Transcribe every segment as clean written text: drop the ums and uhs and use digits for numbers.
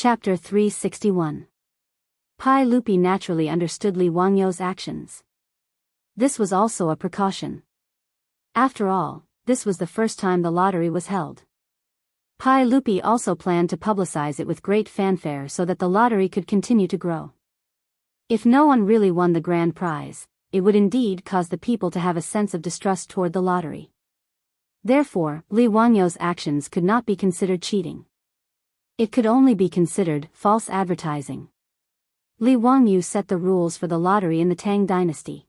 Chapter 361. Pai Lupi naturally understood Li Wangyou's actions. This was also a precaution. After all, this was the first time the lottery was held. Pai Lupi also planned to publicize it with great fanfare so that the lottery could continue to grow. If no one really won the grand prize, it would indeed cause the people to have a sense of distrust toward the lottery. Therefore, Li Wangyou's actions could not be considered cheating. It could only be considered false advertising. Li Wangyou set the rules for the lottery in the Tang dynasty.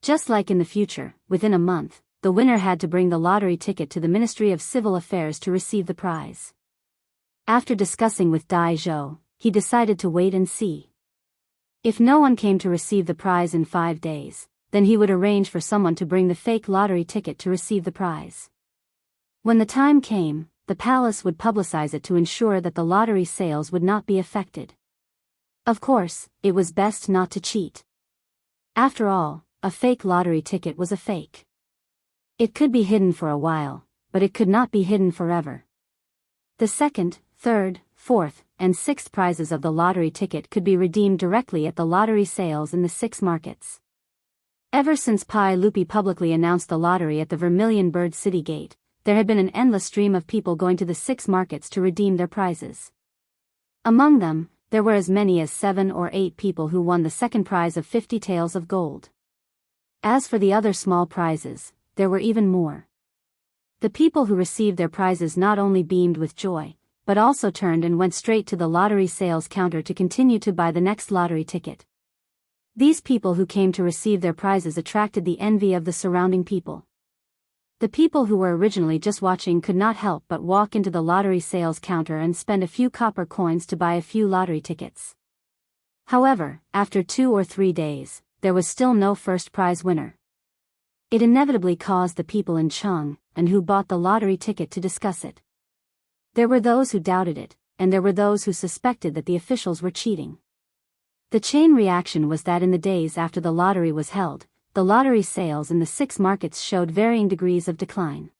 Just like in the future, within a month, the winner had to bring the lottery ticket to the Ministry of Civil Affairs to receive the prize. After discussing with Dai Zhou, he decided to wait and see. If no one came to receive the prize in 5 days, then he would arrange for someone to bring the fake lottery ticket to receive the prize. When the time came, the palace would publicize it to ensure that the lottery sales would not be affected. Of course, it was best not to cheat. After all, a fake lottery ticket was a fake. It could be hidden for a while, but it could not be hidden forever. The second, third, fourth, and sixth prizes of the lottery ticket could be redeemed directly at the lottery sales in the 6 markets. Ever since Pai Lupi publicly announced the lottery at the Vermilion Bird City Gate, there had been an endless stream of people going to the 6 markets to redeem their prizes. Among them, there were as many as 7 or 8 people who won the second prize of 50 taels of gold. As for the other small prizes, there were even more. The people who received their prizes not only beamed with joy, but also turned and went straight to the lottery sales counter to continue to buy the next lottery ticket. These people who came to receive their prizes attracted the envy of the surrounding people. The people who were originally just watching could not help but walk into the lottery sales counter and spend a few copper coins to buy a few lottery tickets. However, after 2 or 3 days, there was still no first prize winner. It inevitably caused the people in Cheng, and who bought the lottery ticket to discuss it. There were those who doubted it, and there were those who suspected that the officials were cheating. The chain reaction was that in the days after the lottery was held, the lottery sales in the 6 markets showed varying degrees of decline.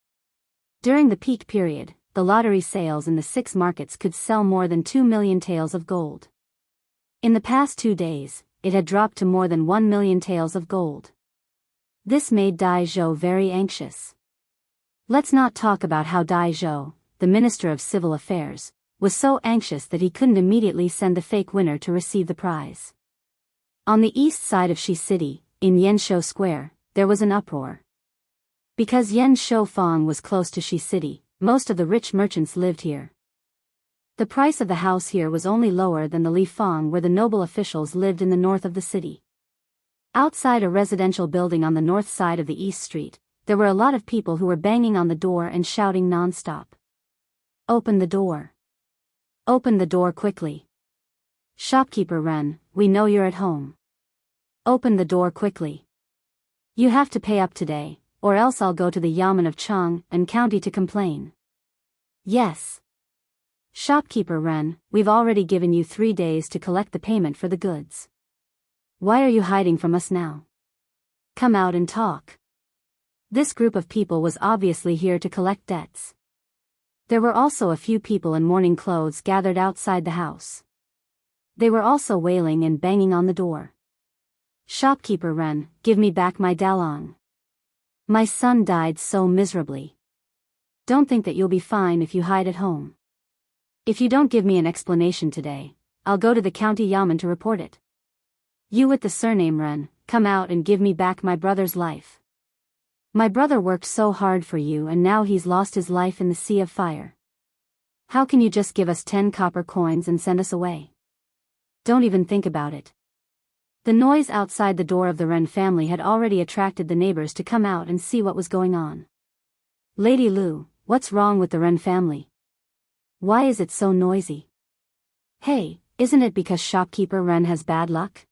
During the peak period, the lottery sales in the 6 markets could sell more than 2 million taels of gold. In the past 2 days, it had dropped to more than 1 million taels of gold. This made Dai Zhou very anxious. Let's not talk about how Dai Zhou, the Minister of Civil Affairs, was so anxious that he couldn't immediately send the fake winner to receive the prize. On the east side of Shi City, in Yanshou Square, there was an uproar. Because Yanshou Fang was close to Shi City, most of the rich merchants lived here. The price of the house here was only lower than the Li Fang where the noble officials lived in the north of the city. Outside a residential building on the north side of the East Street, there were a lot of people who were banging on the door and shouting non-stop. "Open the door. Open the door quickly. Shopkeeper Ren, we know you're at home. Open the door quickly. You have to pay up today, or else I'll go to the Yamen of Cheng and County to complain." "Yes. Shopkeeper Ren, we've already given you 3 days to collect the payment for the goods. Why are you hiding from us now? Come out and talk." This group of people was obviously here to collect debts. There were also a few people in mourning clothes gathered outside the house. They were also wailing and banging on the door. "Shopkeeper Ren, give me back my dalong. My son died so miserably. Don't think that you'll be fine if you hide at home. If you don't give me an explanation today, I'll go to the county yamen to report it. You with the surname Ren, come out and give me back my brother's life. My brother worked so hard for you and now he's lost his life in the sea of fire. How can you just give us 10 copper coins and send us away? Don't even think about it." The noise outside the door of the Ren family had already attracted the neighbors to come out and see what was going on. "Lady Lu, what's wrong with the Ren family? Why is it so noisy? Hey, isn't it because shopkeeper Ren has bad luck?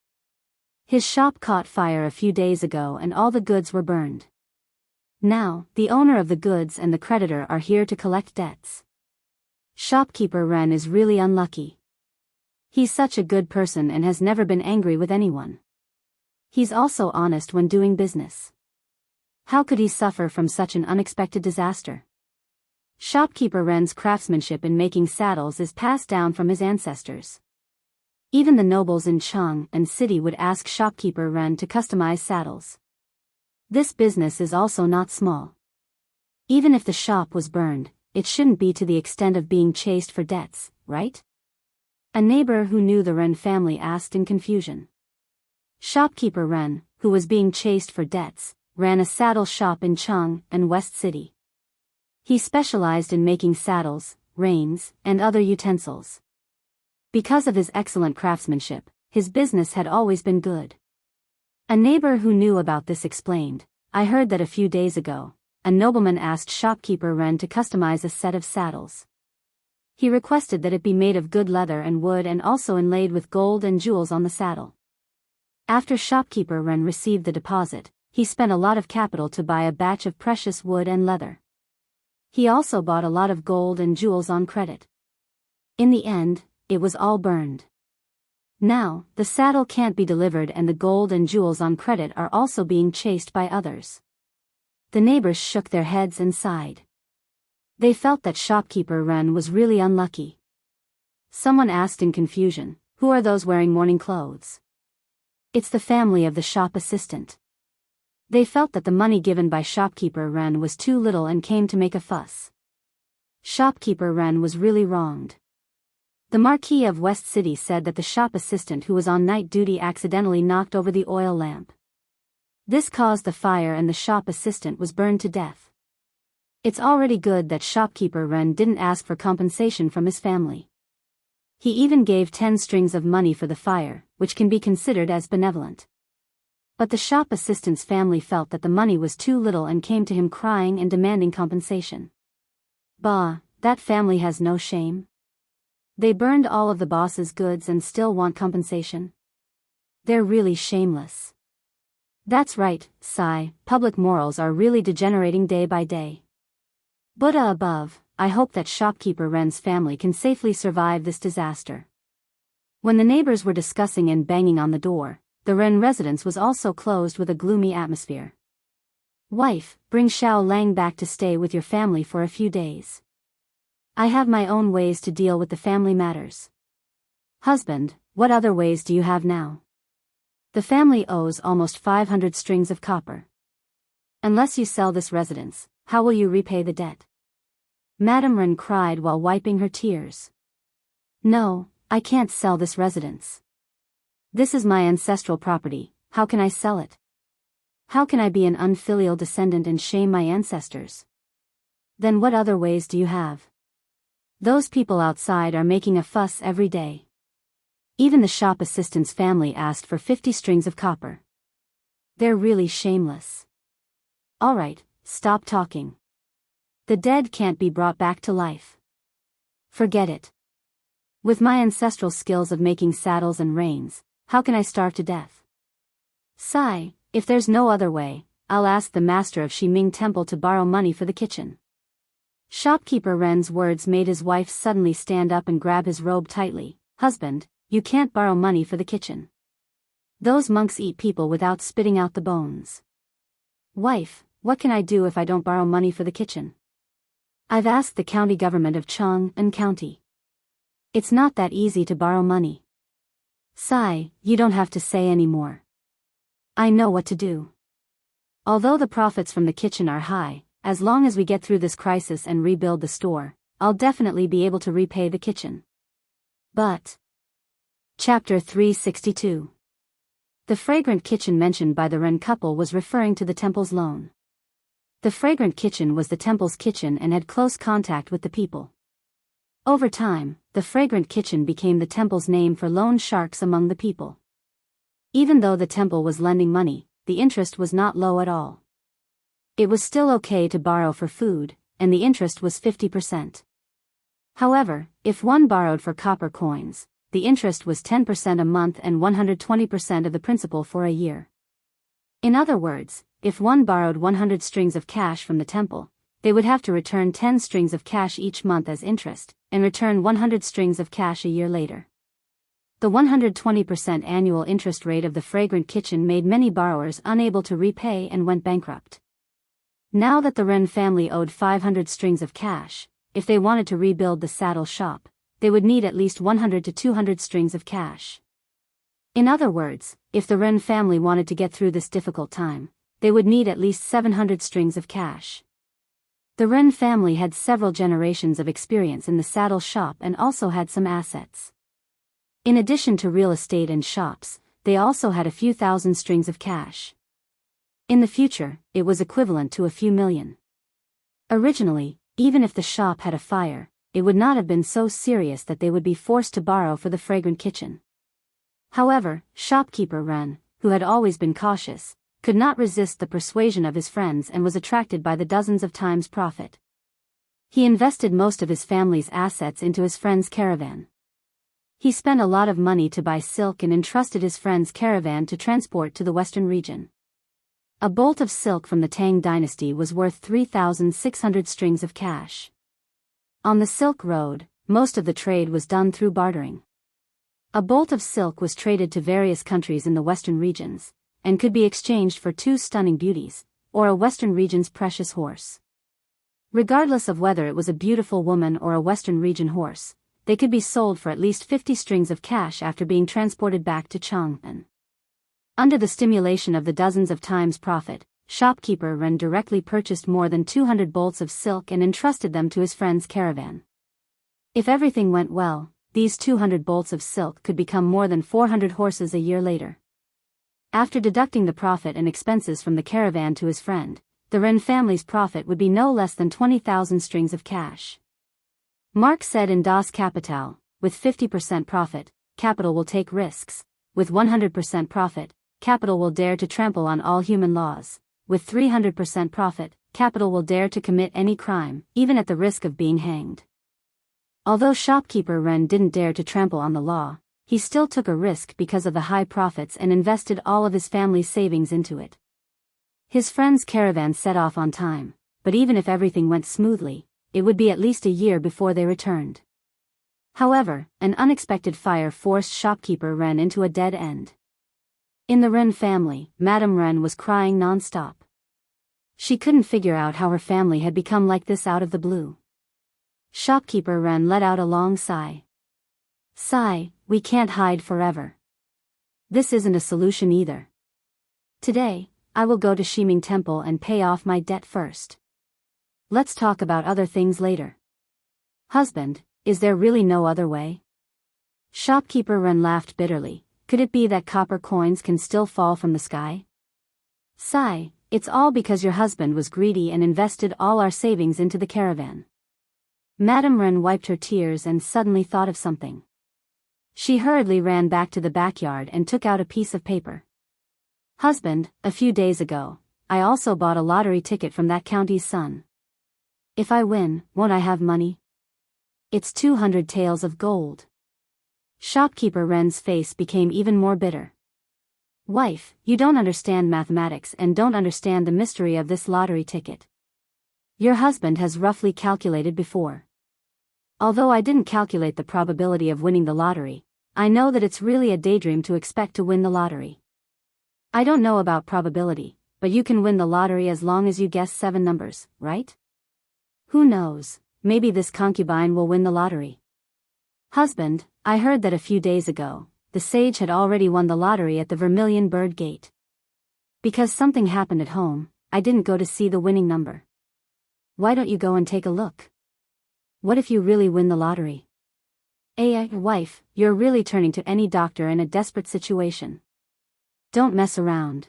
His shop caught fire a few days ago and all the goods were burned. Now, the owner of the goods and the creditor are here to collect debts. Shopkeeper Ren is really unlucky. He's such a good person and has never been angry with anyone. He's also honest when doing business. How could he suffer from such an unexpected disaster? Shopkeeper Ren's craftsmanship in making saddles is passed down from his ancestors. Even the nobles in Cheng and City would ask Shopkeeper Ren to customize saddles. This business is also not small. Even if the shop was burned, it shouldn't be to the extent of being chased for debts, right? A neighbor who knew the Ren family asked in confusion. Shopkeeper Ren, who was being chased for debts, ran a saddle shop in Cheng and West City. He specialized in making saddles, reins, and other utensils. Because of his excellent craftsmanship, his business had always been good. A neighbor who knew about this explained, "I heard that a few days ago, a nobleman asked Shopkeeper Ren to customize a set of saddles. He requested that it be made of good leather and wood and also inlaid with gold and jewels on the saddle. After Shopkeeper Ren received the deposit, he spent a lot of capital to buy a batch of precious wood and leather. He also bought a lot of gold and jewels on credit. In the end, it was all burned. Now, the saddle can't be delivered and the gold and jewels on credit are also being chased by others." The neighbors shook their heads and sighed. They felt that Shopkeeper Ren was really unlucky. Someone asked in confusion, "Who are those wearing mourning clothes?" "It's the family of the shop assistant." They felt that the money given by Shopkeeper Ren was too little and came to make a fuss. Shopkeeper Ren was really wronged. The Marquis of West City said that the shop assistant who was on night duty accidentally knocked over the oil lamp. This caused the fire and the shop assistant was burned to death. It's already good that Shopkeeper Ren didn't ask for compensation from his family. He even gave 10 strings of money for the fire, which can be considered as benevolent. But the shop assistant's family felt that the money was too little and came to him crying and demanding compensation. Bah, that family has no shame. They burned all of the boss's goods and still want compensation. They're really shameless. That's right, Sai, public morals are really degenerating day by day. Buddha above, I hope that Shopkeeper Ren's family can safely survive this disaster. When the neighbors were discussing and banging on the door, the Ren residence was also closed with a gloomy atmosphere. "Wife, bring Xiao Lang back to stay with your family for a few days. I have my own ways to deal with the family matters." "Husband, what other ways do you have now?" "The family owes almost 500 strings of copper. Unless you sell this residence, how will you repay the debt?" Madame Ren cried while wiping her tears. "No, I can't sell this residence. This is my ancestral property, how can I sell it? How can I be an unfilial descendant and shame my ancestors?" "Then what other ways do you have? Those people outside are making a fuss every day." Even the shop assistant's family asked for 50 strings of copper. They're really shameless. All right, stop talking. The dead can't be brought back to life. Forget it. With my ancestral skills of making saddles and reins, how can I starve to death? Sai, if there's no other way, I'll ask the master of Shiming Temple to borrow money for the kitchen. Shopkeeper Ren's words made his wife suddenly stand up and grab his robe tightly. "Husband, you can't borrow money for the kitchen. Those monks eat people without spitting out the bones." "Wife, what can I do if I don't borrow money for the kitchen?" "I've asked the county government of Cheng and County. It's not that easy to borrow money." "Sai, you don't have to say any more. I know what to do. Although the profits from the kitchen are high, as long as we get through this crisis and rebuild the store, I'll definitely be able to repay the kitchen." But Chapter 362. The fragrant kitchen mentioned by the Ren couple was referring to the temple's loan. The fragrant kitchen was the temple's kitchen and had close contact with the people. Over time, the fragrant kitchen became the temple's name for loan sharks among the people. Even though the temple was lending money, the interest was not low at all. It was still okay to borrow for food, and the interest was 50%. However, if one borrowed for copper coins, the interest was 10% a month and 120% of the principal for a year. In other words, if one borrowed 100 strings of cash from the temple, they would have to return 10 strings of cash each month as interest, and return 100 strings of cash a year later. The 120% annual interest rate of the fragrant kitchen made many borrowers unable to repay and went bankrupt. Now that the Ren family owed 500 strings of cash, if they wanted to rebuild the saddle shop, they would need at least 100 to 200 strings of cash. In other words, if the Wren family wanted to get through this difficult time, they would need at least 700 strings of cash. The Wren family had several generations of experience in the saddle shop and also had some assets. In addition to real estate and shops, they also had a few thousand strings of cash. In the future, it was equivalent to a few million. Originally, even if the shop had a fire, it would not have been so serious that they would be forced to borrow for the fragrant kitchen. However, shopkeeper Wren, who had always been cautious, could not resist the persuasion of his friends and was attracted by the dozens of times profit. He invested most of his family's assets into his friend's caravan. He spent a lot of money to buy silk and entrusted his friend's caravan to transport to the western region. A bolt of silk from the Tang dynasty was worth 3,600 strings of cash. On the Silk Road, most of the trade was done through bartering. A bolt of silk was traded to various countries in the western regions, and could be exchanged for 2 stunning beauties, or a western region's precious horse. Regardless of whether it was a beautiful woman or a western region horse, they could be sold for at least 50 strings of cash after being transported back to Chang'an. Under the stimulation of the dozens of times profit, shopkeeper Wren directly purchased more than 200 bolts of silk and entrusted them to his friend's caravan. If everything went well, these 200 bolts of silk could become more than 400 horses a year later. After deducting the profit and expenses from the caravan to his friend, the Wren family's profit would be no less than 20,000 strings of cash. Marx said in Das Kapital, with 50% profit, capital will take risks. With 100% profit, capital will dare to trample on all human laws. With 300% profit, capital will dare to commit any crime, even at the risk of being hanged. Although shopkeeper Wren didn't dare to trample on the law, he still took a risk because of the high profits and invested all of his family's savings into it. His friend's caravan set off on time, but even if everything went smoothly, it would be at least a year before they returned. However, an unexpected fire forced shopkeeper Wren into a dead end. In the Wren family, Madame Wren was crying non-stop. She couldn't figure out how her family had become like this out of the blue. Shopkeeper Wren let out a long sigh. Sigh, we can't hide forever. This isn't a solution either. Today, I will go to Shiming Temple and pay off my debt first. Let's talk about other things later. Husband, is there really no other way? Shopkeeper Wren laughed bitterly. Could it be that copper coins can still fall from the sky? Sigh, it's all because your husband was greedy and invested all our savings into the caravan. Madame Wren wiped her tears and suddenly thought of something. She hurriedly ran back to the backyard and took out a piece of paper. Husband, a few days ago, I also bought a lottery ticket from that county's son. If I win, won't I have money? It's 200 taels of gold. Shopkeeper Wren's face became even more bitter. Wife, you don't understand mathematics and don't understand the mystery of this lottery ticket. Your husband has roughly calculated before. Although I didn't calculate the probability of winning the lottery, I know that it's really a daydream to expect to win the lottery. I don't know about probability, but you can win the lottery as long as you guess 7 numbers, right? Who knows, maybe this concubine will win the lottery. Husband, I heard that a few days ago, the sage had already won the lottery at the Vermilion Bird Gate. Because something happened at home, I didn't go to see the winning number. Why don't you go and take a look? What if you really win the lottery? Wife, you're really turning to any doctor in a desperate situation. Don't mess around.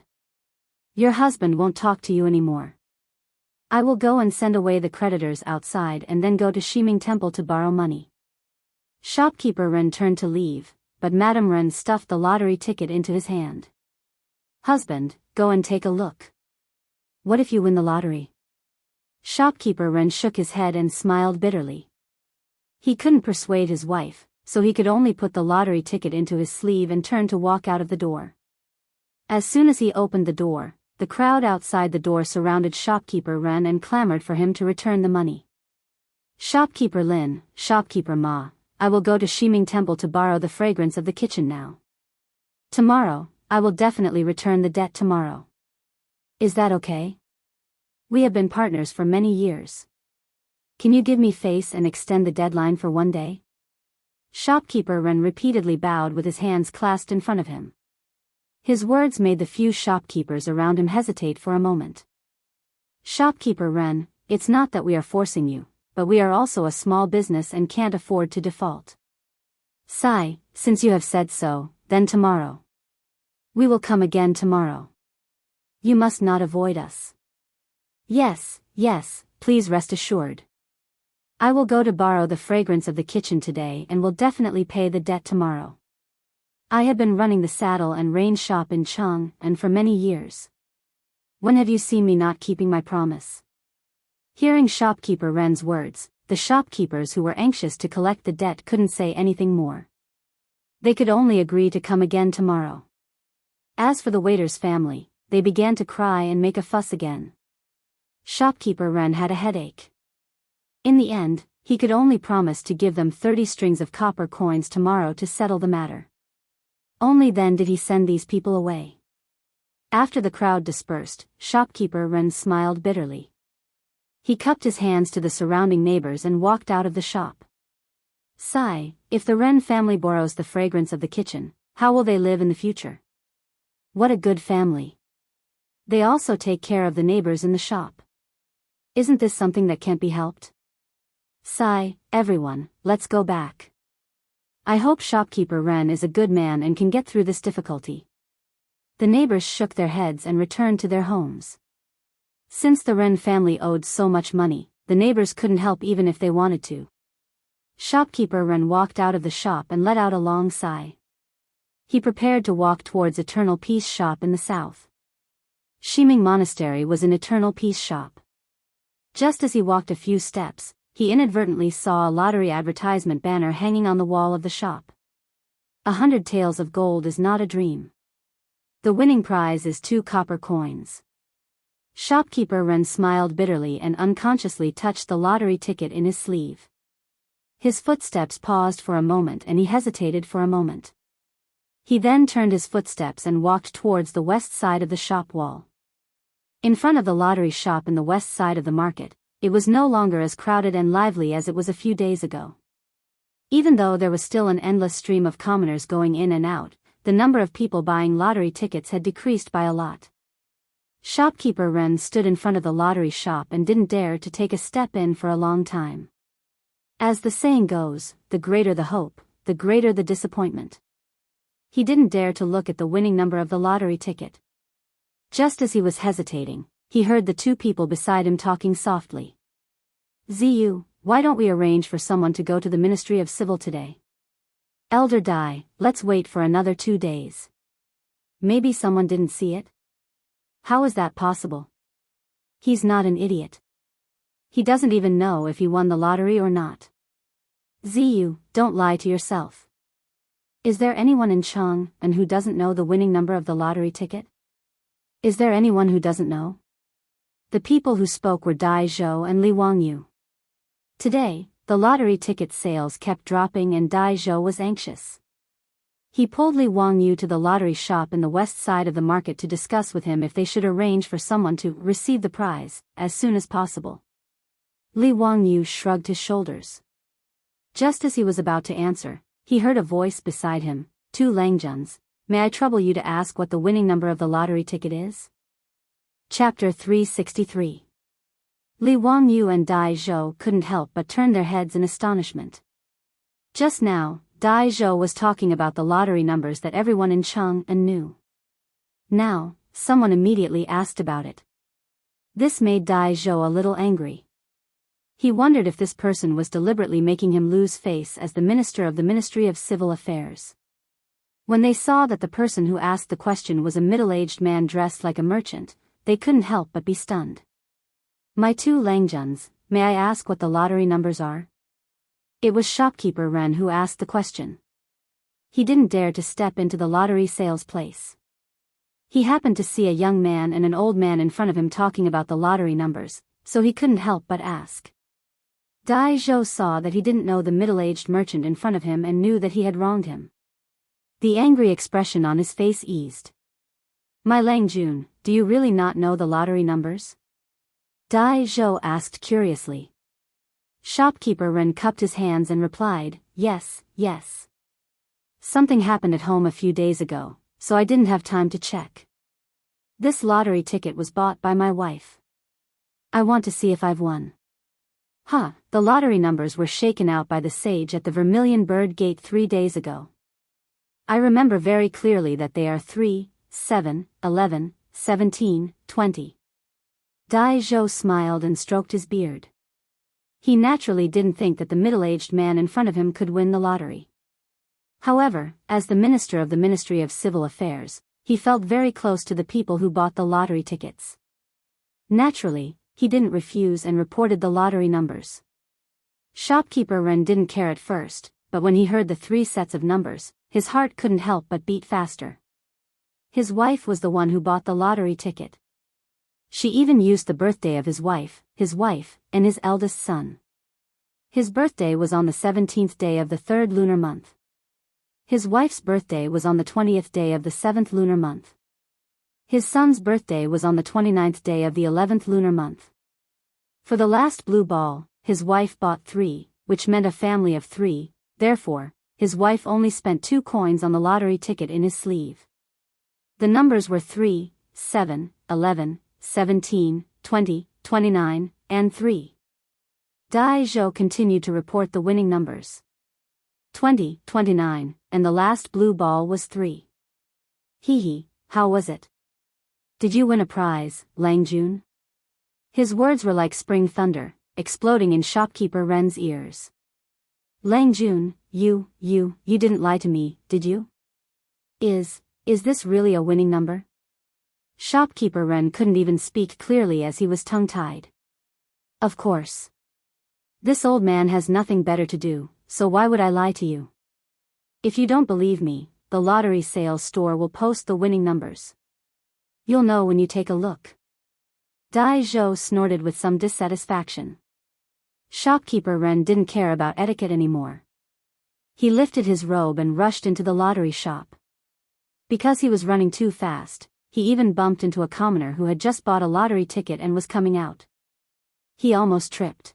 Your husband won't talk to you anymore. I will go and send away the creditors outside and then go to Shiming Temple to borrow money. Shopkeeper Wren turned to leave, but Madame Wren stuffed the lottery ticket into his hand. Husband, go and take a look. What if you win the lottery? Shopkeeper Wren shook his head and smiled bitterly. He couldn't persuade his wife, so he could only put the lottery ticket into his sleeve and turn to walk out of the door. As soon as he opened the door, the crowd outside the door surrounded Shopkeeper Wren and clamored for him to return the money. Shopkeeper Lin, Shopkeeper Ma, I will go to Shiming Temple to borrow the fragrance of the kitchen now. Tomorrow, I will definitely return the debt tomorrow. Is that okay? We have been partners for many years. Can you give me face and extend the deadline for one day? Shopkeeper Ren repeatedly bowed with his hands clasped in front of him. His words made the few shopkeepers around him hesitate for a moment. Shopkeeper Ren, it's not that we are forcing you, but we are also a small business and can't afford to default. Sigh, since you have said so, then tomorrow. We will come again tomorrow. You must not avoid us. Yes, please rest assured. I will go to borrow the fragrance of the kitchen today and will definitely pay the debt tomorrow. I have been running the saddle and rein shop in Chang'an for many years. When have you seen me not keeping my promise? Hearing shopkeeper Ren's words, the shopkeepers who were anxious to collect the debt couldn't say anything more. They could only agree to come again tomorrow. As for the waiter's family, they began to cry and make a fuss again. Shopkeeper Ren had a headache. In the end, he could only promise to give them 30 strings of copper coins tomorrow to settle the matter. Only then did he send these people away. After the crowd dispersed, Shopkeeper Ren smiled bitterly. He cupped his hands to the surrounding neighbors and walked out of the shop. Sigh, if the Ren family borrows the fragrance of the kitchen, how will they live in the future? What a good family. They also take care of the neighbors in the shop. Isn't this something that can't be helped? Sigh, everyone, let's go back. I hope Shopkeeper Ren is a good man and can get through this difficulty. The neighbors shook their heads and returned to their homes. Since the Ren family owed so much money, the neighbors couldn't help even if they wanted to. Shopkeeper Ren walked out of the shop and let out a long sigh. He prepared to walk towards Eternal Peace Shop in the south. Shiming Monastery was an Eternal Peace shop. Just as he walked a few steps, he inadvertently saw a lottery advertisement banner hanging on the wall of the shop. 100 taels of gold is not a dream. The winning prize is 2 copper coins. Shopkeeper Ren smiled bitterly and unconsciously touched the lottery ticket in his sleeve. His footsteps paused for a moment and he hesitated for a moment. He then turned his footsteps and walked towards the west side of the shop wall. In front of the lottery shop in the west side of the market, it was no longer as crowded and lively as it was a few days ago. Even though there was still an endless stream of commoners going in and out, the number of people buying lottery tickets had decreased by a lot. Shopkeeper Ren stood in front of the lottery shop and didn't dare to take a step in for a long time. As the saying goes, the greater the hope, the greater the disappointment. He didn't dare to look at the winning number of the lottery ticket. Just as he was hesitating, he heard the 2 people beside him talking softly. Ziyu, why don't we arrange for someone to go to the Ministry of Civil today? Elder Dai, let's wait for another 2 days. Maybe someone didn't see it? How is that possible? He's not an idiot. He doesn't even know if he won the lottery or not. Ziyu, don't lie to yourself. Is there anyone in Chang'an who doesn't know the winning number of the lottery ticket? Is there anyone who doesn't know? The people who spoke were Dai Zhou and Li Wangyu. Today, the lottery ticket sales kept dropping and Dai Zhou was anxious. He pulled Li Wangyu to the lottery shop in the west side of the market to discuss with him if they should arrange for someone to receive the prize as soon as possible. Li Wangyu shrugged his shoulders. Just as he was about to answer, he heard a voice beside him, 2 Langjuns, may I trouble you to ask what the winning number of the lottery ticket is? Chapter 363. Li Wangyu and Dai Zhou couldn't help but turn their heads in astonishment. Just now, Dai Zhou was talking about the lottery numbers that everyone in Chang'an knew. Now, someone immediately asked about it. This made Dai Zhou a little angry. He wondered if this person was deliberately making him lose face as the minister of the Ministry of Civil Affairs. When they saw that the person who asked the question was a middle-aged man dressed like a merchant, they couldn't help but be stunned. My 2 Langjuns, may I ask what the lottery numbers are? It was Shopkeeper Ren who asked the question. He didn't dare to step into the lottery sales place. He happened to see a young man and an old man in front of him talking about the lottery numbers, so he couldn't help but ask. Dai Zhou saw that he didn't know the middle-aged merchant in front of him and knew that he had wronged him. The angry expression on his face eased. My Langjun, do you really not know the lottery numbers? Dai Zhou asked curiously. Shopkeeper Ren cupped his hands and replied, "Yes, yes. Something happened at home a few days ago, so I didn't have time to check. This lottery ticket was bought by my wife. I want to see if I've won." Huh, the lottery numbers were shaken out by the sage at the Vermilion Bird Gate 3 days ago. I remember very clearly that they are 3, 7, 11, 17, 20. Dai Zhou smiled and stroked his beard. He naturally didn't think that the middle-aged man in front of him could win the lottery. However, as the minister of the Ministry of Civil Affairs, he felt very close to the people who bought the lottery tickets. Naturally, he didn't refuse and reported the lottery numbers. Shopkeeper Ren didn't care at first, but when he heard the 3 sets of numbers, his heart couldn't help but beat faster. His wife was the one who bought the lottery ticket. She even used the birthday of his wife, and his eldest son. His birthday was on the 17th day of the 3rd lunar month. His wife's birthday was on the 20th day of the 7th lunar month. His son's birthday was on the 29th day of the 11th lunar month. For the last blue ball, his wife bought 3, which meant a family of 3, therefore, his wife only spent 2 coins on the lottery ticket in his sleeve. The numbers were 3, 7, 11, 17, 20, 29, and 3. Dai Zhou continued to report the winning numbers. 20, 29, and the last blue ball was 3. Hee, how was it? Did you win a prize, Lang Jun? His words were like spring thunder, exploding in Shopkeeper Ren's ears. Lang Jun, you didn't lie to me, did you? Is this really a winning number? Shopkeeper Ren couldn't even speak clearly as he was tongue-tied. Of course. This old man has nothing better to do, so why would I lie to you? If you don't believe me, the lottery sales store will post the winning numbers. You'll know when you take a look. Dai Zhou snorted with some dissatisfaction. Shopkeeper Ren didn't care about etiquette anymore. He lifted his robe and rushed into the lottery shop. Because he was running too fast, he even bumped into a commoner who had just bought a lottery ticket and was coming out. He almost tripped.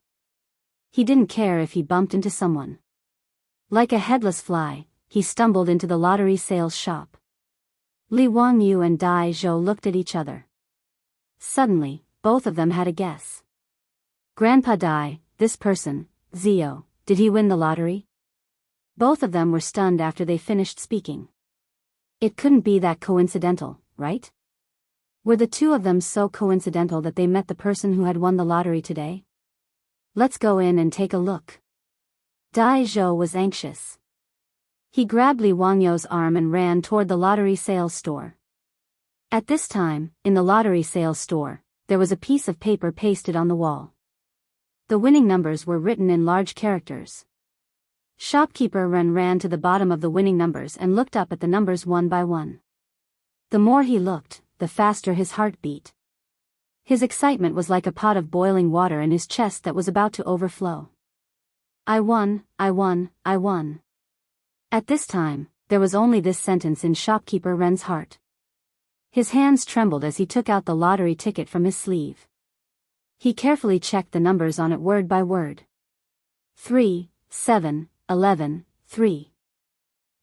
He didn't care if he bumped into someone. Like a headless fly, he stumbled into the lottery sales shop. Li Wangyu and Dai Zhou looked at each other. Suddenly, both of them had a guess. Grandpa Dai, this person, Zio, did he win the lottery? Both of them were stunned after they finished speaking. It couldn't be that coincidental, right? Were the two of them so coincidental that they met the person who had won the lottery today? Let's go in and take a look. Dai Zhou was anxious. He grabbed Li Wangyou's arm and ran toward the lottery sales store. At this time, in the lottery sales store, there was a piece of paper pasted on the wall. The winning numbers were written in large characters. Shopkeeper Ren ran to the bottom of the winning numbers and looked up at the numbers one by one. The more he looked, the faster his heart beat. His excitement was like a pot of boiling water in his chest that was about to overflow. I won, I won, I won. At this time, there was only this sentence in Shopkeeper Ren's heart. His hands trembled as he took out the lottery ticket from his sleeve. He carefully checked the numbers on it word by word. 3, 7, 11, 3.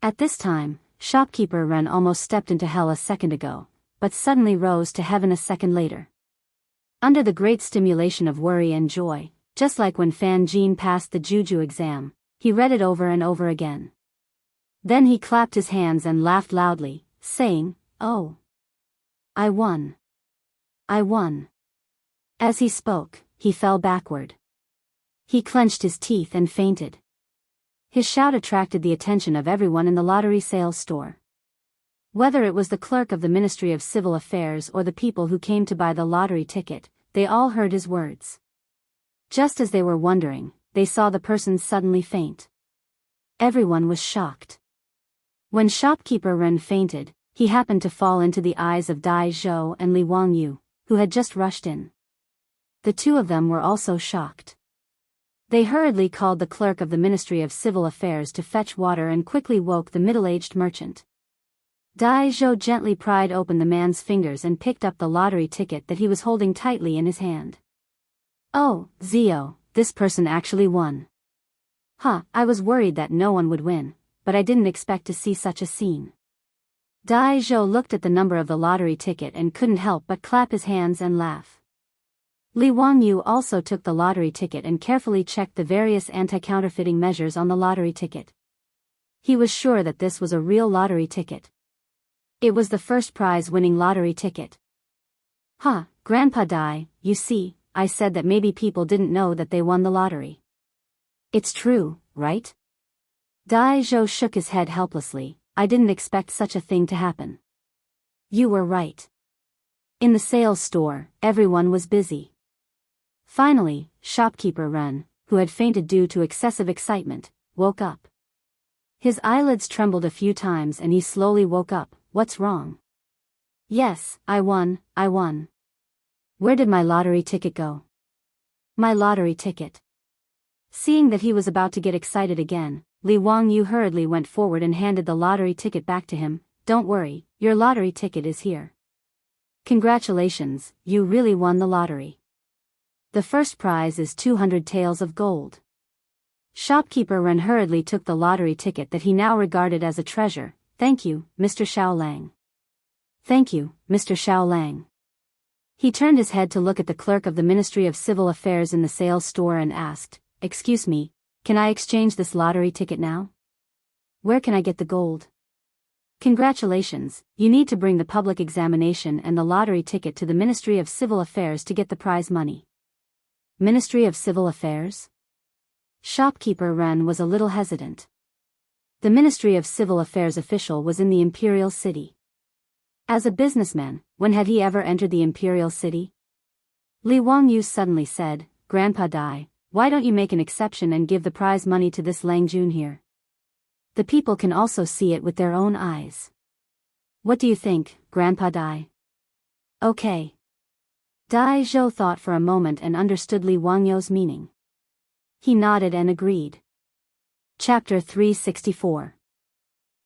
At this time, Shopkeeper Ren almost stepped into hell a second ago, but suddenly rose to heaven a second later. Under the great stimulation of worry and joy, just like when Fan Jin passed the Juju exam, he read it over and over again. Then he clapped his hands and laughed loudly, saying, "Oh! I won! I won!" As he spoke, he fell backward. He clenched his teeth and fainted. His shout attracted the attention of everyone in the lottery sales store. Whether it was the clerk of the Ministry of Civil Affairs or the people who came to buy the lottery ticket, they all heard his words. Just as they were wondering, they saw the person suddenly faint. Everyone was shocked. When Shopkeeper Ren fainted, he happened to fall into the eyes of Dai Zhou and Li Wangyu, who had just rushed in. The two of them were also shocked. They hurriedly called the clerk of the Ministry of Civil Affairs to fetch water and quickly woke the middle-aged merchant. Dai Zhou gently pried open the man's fingers and picked up the lottery ticket that he was holding tightly in his hand. "Oh, Zio, this person actually won. Huh, I was worried that no one would win, but I didn't expect to see such a scene. Dai Zhou looked at the number of the lottery ticket and couldn't help but clap his hands and laugh. Li Wangyu also took the lottery ticket and carefully checked the various anti-counterfeiting measures on the lottery ticket. He was sure that this was a real lottery ticket. It was the first prize-winning lottery ticket. Huh, Grandpa Dai, you see, I said that maybe people didn't know that they won the lottery. It's true, right? Dai Zhou shook his head helplessly. I didn't expect such a thing to happen. You were right. In the sales store, everyone was busy. Finally, shopkeeper Ren, who had fainted due to excessive excitement, woke up. His eyelids trembled a few times and he slowly woke up. What's wrong? Yes, I won. Where did my lottery ticket go? My lottery ticket. Seeing that he was about to get excited again, Li Wangyu hurriedly went forward and handed the lottery ticket back to him. Don't worry, your lottery ticket is here. Congratulations, you really won the lottery. The first prize is 200 taels of gold. Shopkeeper Ren hurriedly took the lottery ticket that he now regarded as a treasure. Thank you, Mr. Xiaolang. Thank you, Mr. Xiaolang. He turned his head to look at the clerk of the Ministry of Civil Affairs in the sales store and asked, Excuse me, can I exchange this lottery ticket now? Where can I get the gold? Congratulations, you need to bring the public examination and the lottery ticket to the Ministry of Civil Affairs to get the prize money. Ministry of Civil Affairs? Shopkeeper Ren was a little hesitant. The Ministry of Civil Affairs official was in the Imperial City. As a businessman, when had he ever entered the Imperial City? Li Wangyu suddenly said, Grandpa Dai, why don't you make an exception and give the prize money to this Lang Jun here? The people can also see it with their own eyes. What do you think, Grandpa Dai? Okay. Dai Zhou thought for a moment and understood Li Wangyu's meaning. He nodded and agreed. Chapter 364.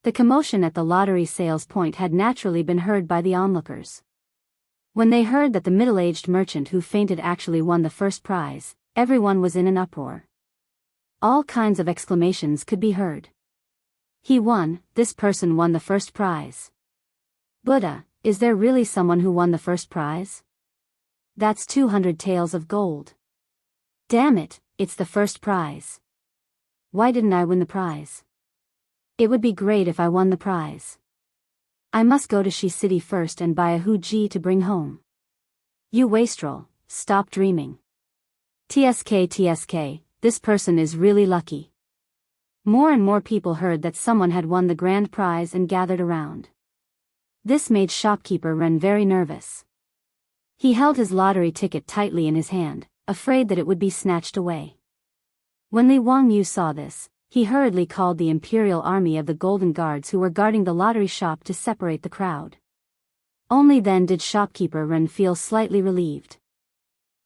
The commotion at the lottery sales point had naturally been heard by the onlookers. When they heard that the middle-aged merchant who fainted actually won the first prize, everyone was in an uproar. All kinds of exclamations could be heard. He won, this person won the first prize. Buddha, is there really someone who won the first prize? That's 200 taels of gold. Damn it, it's the first prize. Why didn't I win the prize? It would be great if I won the prize. I must go to Shi City first and buy a huji to bring home. You wastrel, stop dreaming. TSK, this person is really lucky. More and more people heard that someone had won the grand prize and gathered around. This made shopkeeper Ren very nervous. He held his lottery ticket tightly in his hand, afraid that it would be snatched away. When Li Wangyu saw this, he hurriedly called the Imperial Army of the Golden Guards who were guarding the lottery shop to separate the crowd. Only then did shopkeeper Ren feel slightly relieved.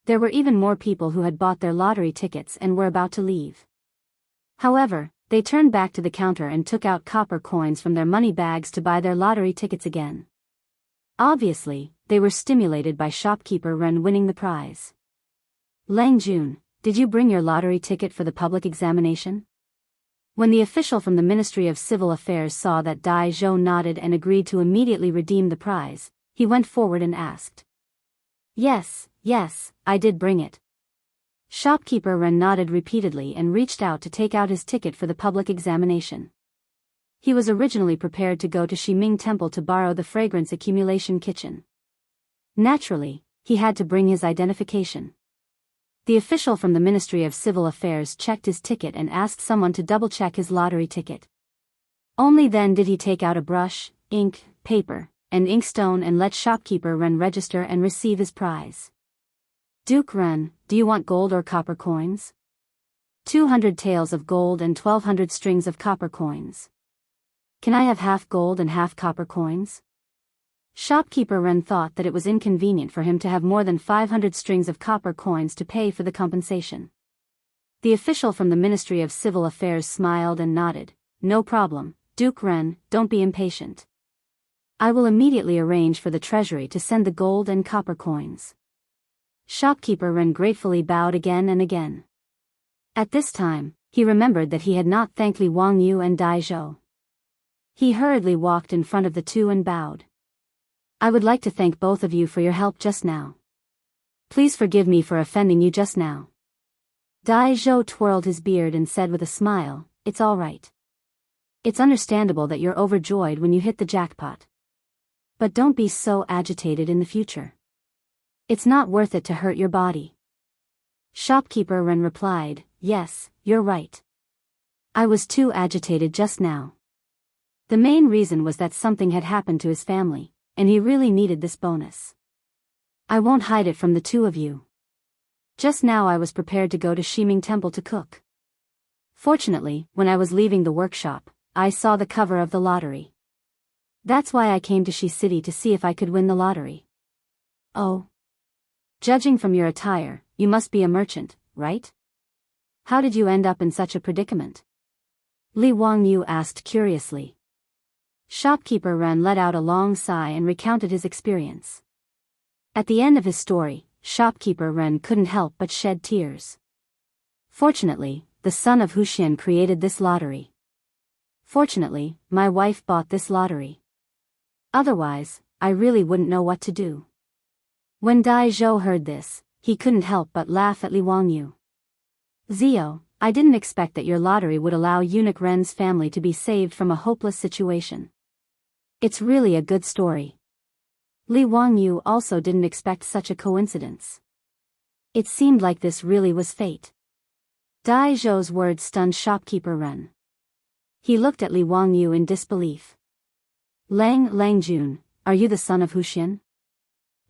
There were even more people who had bought their lottery tickets and were about to leave. However, they turned back to the counter and took out copper coins from their money bags to buy their lottery tickets again. Obviously, they were stimulated by shopkeeper Ren winning the prize. Lang Jun, did you bring your lottery ticket for the public examination? When the official from the Ministry of Civil Affairs saw that Dai Zhou nodded and agreed to immediately redeem the prize, he went forward and asked. Yes, I did bring it. Shopkeeper Ren nodded repeatedly and reached out to take out his ticket for the public examination. He was originally prepared to go to Shiming Temple to borrow the fragrance accumulation kitchen. Naturally, he had to bring his identification. The official from the Ministry of Civil Affairs checked his ticket and asked someone to double-check his lottery ticket. Only then did he take out a brush, ink, paper, and inkstone and let shopkeeper Ren register and receive his prize. Duke Ren, do you want gold or copper coins? 200 taels of gold and 1,200 strings of copper coins. Can I have half gold and half copper coins? Shopkeeper Ren thought that it was inconvenient for him to have more than 500 strings of copper coins to pay for the compensation. The official from the Ministry of Civil Affairs smiled and nodded. No problem, Duke Ren, don't be impatient. I will immediately arrange for the treasury to send the gold and copper coins. Shopkeeper Ren gratefully bowed again and again. At this time, he remembered that he had not thanked Li Wangyu and Dai Zhou. He hurriedly walked in front of the two and bowed. I would like to thank both of you for your help just now. Please forgive me for offending you just now. Dai Zhou twirled his beard and said with a smile, It's all right. It's understandable that you're overjoyed when you hit the jackpot. But don't be so agitated in the future. It's not worth it to hurt your body. Shopkeeper Ren replied, Yes, you're right. I was too agitated just now. The main reason was that something had happened to his family, and he really needed this bonus. I won't hide it from the two of you. Just now I was prepared to go to Shiming Temple to cook. Fortunately, when I was leaving the workshop, I saw the cover of the lottery. That's why I came to Shi City to see if I could win the lottery. Oh. Judging from your attire, you must be a merchant, right? How did you end up in such a predicament? Li Wangyu asked curiously. Shopkeeper Ren let out a long sigh and recounted his experience. At the end of his story, Shopkeeper Ren couldn't help but shed tears. Fortunately, the son of Huxian created this lottery. Fortunately, my wife bought this lottery. Otherwise, I really wouldn't know what to do. When Dai Zhou heard this, he couldn't help but laugh at Li Wangyu. Zio, I didn't expect that your lottery would allow Eunuch Ren's family to be saved from a hopeless situation. It's really a good story. Li Wangyu also didn't expect such a coincidence. It seemed like this really was fate. Dai Zhou's words stunned Shopkeeper Ren. He looked at Li Wangyu in disbelief. Langjun, are you the son of Huxian?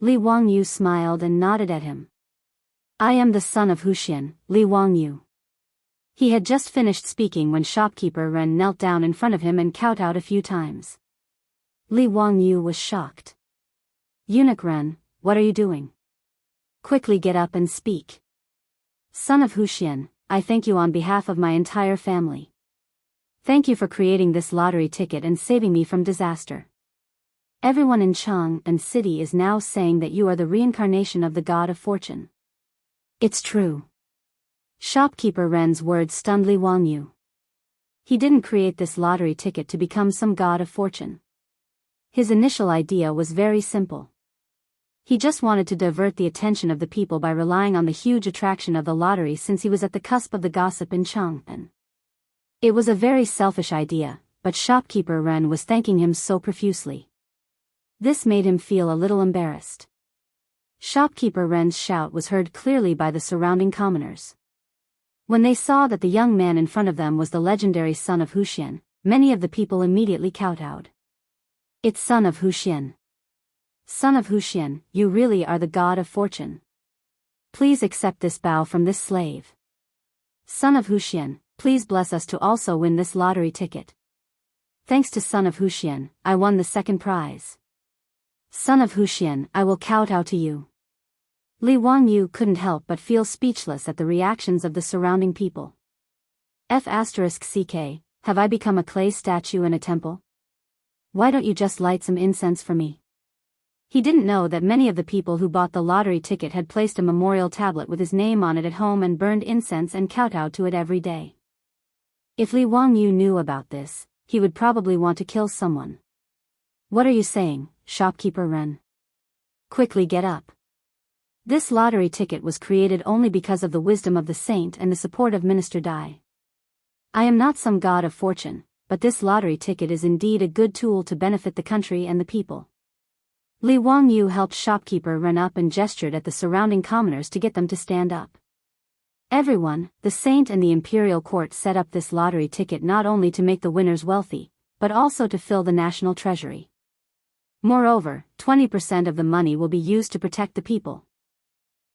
Li Wangyu smiled and nodded at him. I am the son of Huxian, Li Wangyu. He had just finished speaking when Shopkeeper Ren knelt down in front of him and kowtowed a few times. Li Wangyu was shocked. Eunuch Ren, what are you doing? Quickly get up and speak. Son of Huxian, I thank you on behalf of my entire family. Thank you for creating this lottery ticket and saving me from disaster. Everyone in Chang'an City is now saying that you are the reincarnation of the god of fortune. It's true. Shopkeeper Ren's words stunned Li Wangyu. He didn't create this lottery ticket to become some god of fortune. His initial idea was very simple. He just wanted to divert the attention of the people by relying on the huge attraction of the lottery since he was at the cusp of the gossip in Chang'an. It was a very selfish idea, but Shopkeeper Ren was thanking him so profusely. This made him feel a little embarrassed. Shopkeeper Ren's shout was heard clearly by the surrounding commoners. When they saw that the young man in front of them was the legendary son of Huxian, many of the people immediately kowtowed. It's son of Huxian. Son of Huxian, you really are the god of fortune. Please accept this bow from this slave. Son of Huxian, please bless us to also win this lottery ticket. Thanks to Son of Huxian, I won the second prize. Son of Huxian, I will kowtow to you. Li Wangyu couldn't help but feel speechless at the reactions of the surrounding people. F***ck, have I become a clay statue in a temple? Why don't you just light some incense for me? He didn't know that many of the people who bought the lottery ticket had placed a memorial tablet with his name on it at home and burned incense and kowtowed to it every day. If Li Wangyu knew about this, he would probably want to kill someone. What are you saying, Shopkeeper Ren? Quickly get up. This lottery ticket was created only because of the wisdom of the saint and the support of Minister Dai. I am not some god of fortune, but this lottery ticket is indeed a good tool to benefit the country and the people. Li Wangyu helped Shopkeeper Ren up and gestured at the surrounding commoners to get them to stand up. Everyone, the saint and the imperial court set up this lottery ticket not only to make the winners wealthy, but also to fill the national treasury. Moreover, 20% of the money will be used to protect the people.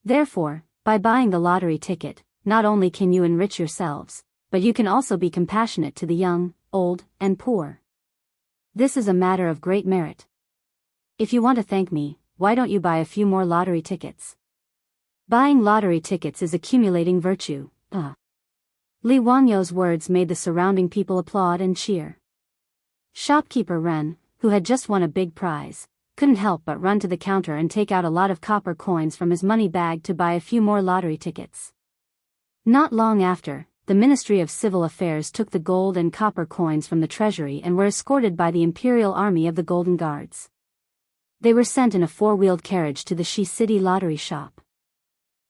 Therefore, by buying the lottery ticket, not only can you enrich yourselves, but you can also be compassionate to the young, old, and poor. This is a matter of great merit. If you want to thank me, why don't you buy a few more lottery tickets? Buying lottery tickets is accumulating virtue. Li Wangyu's words made the surrounding people applaud and cheer. Shopkeeper Ren, who had just won a big prize, couldn't help but run to the counter and take out a lot of copper coins from his money bag to buy a few more lottery tickets. Not long after, the Ministry of Civil Affairs took the gold and copper coins from the treasury and were escorted by the Imperial Army of the Golden Guards. They were sent in a four-wheeled carriage to the Shi City lottery shop.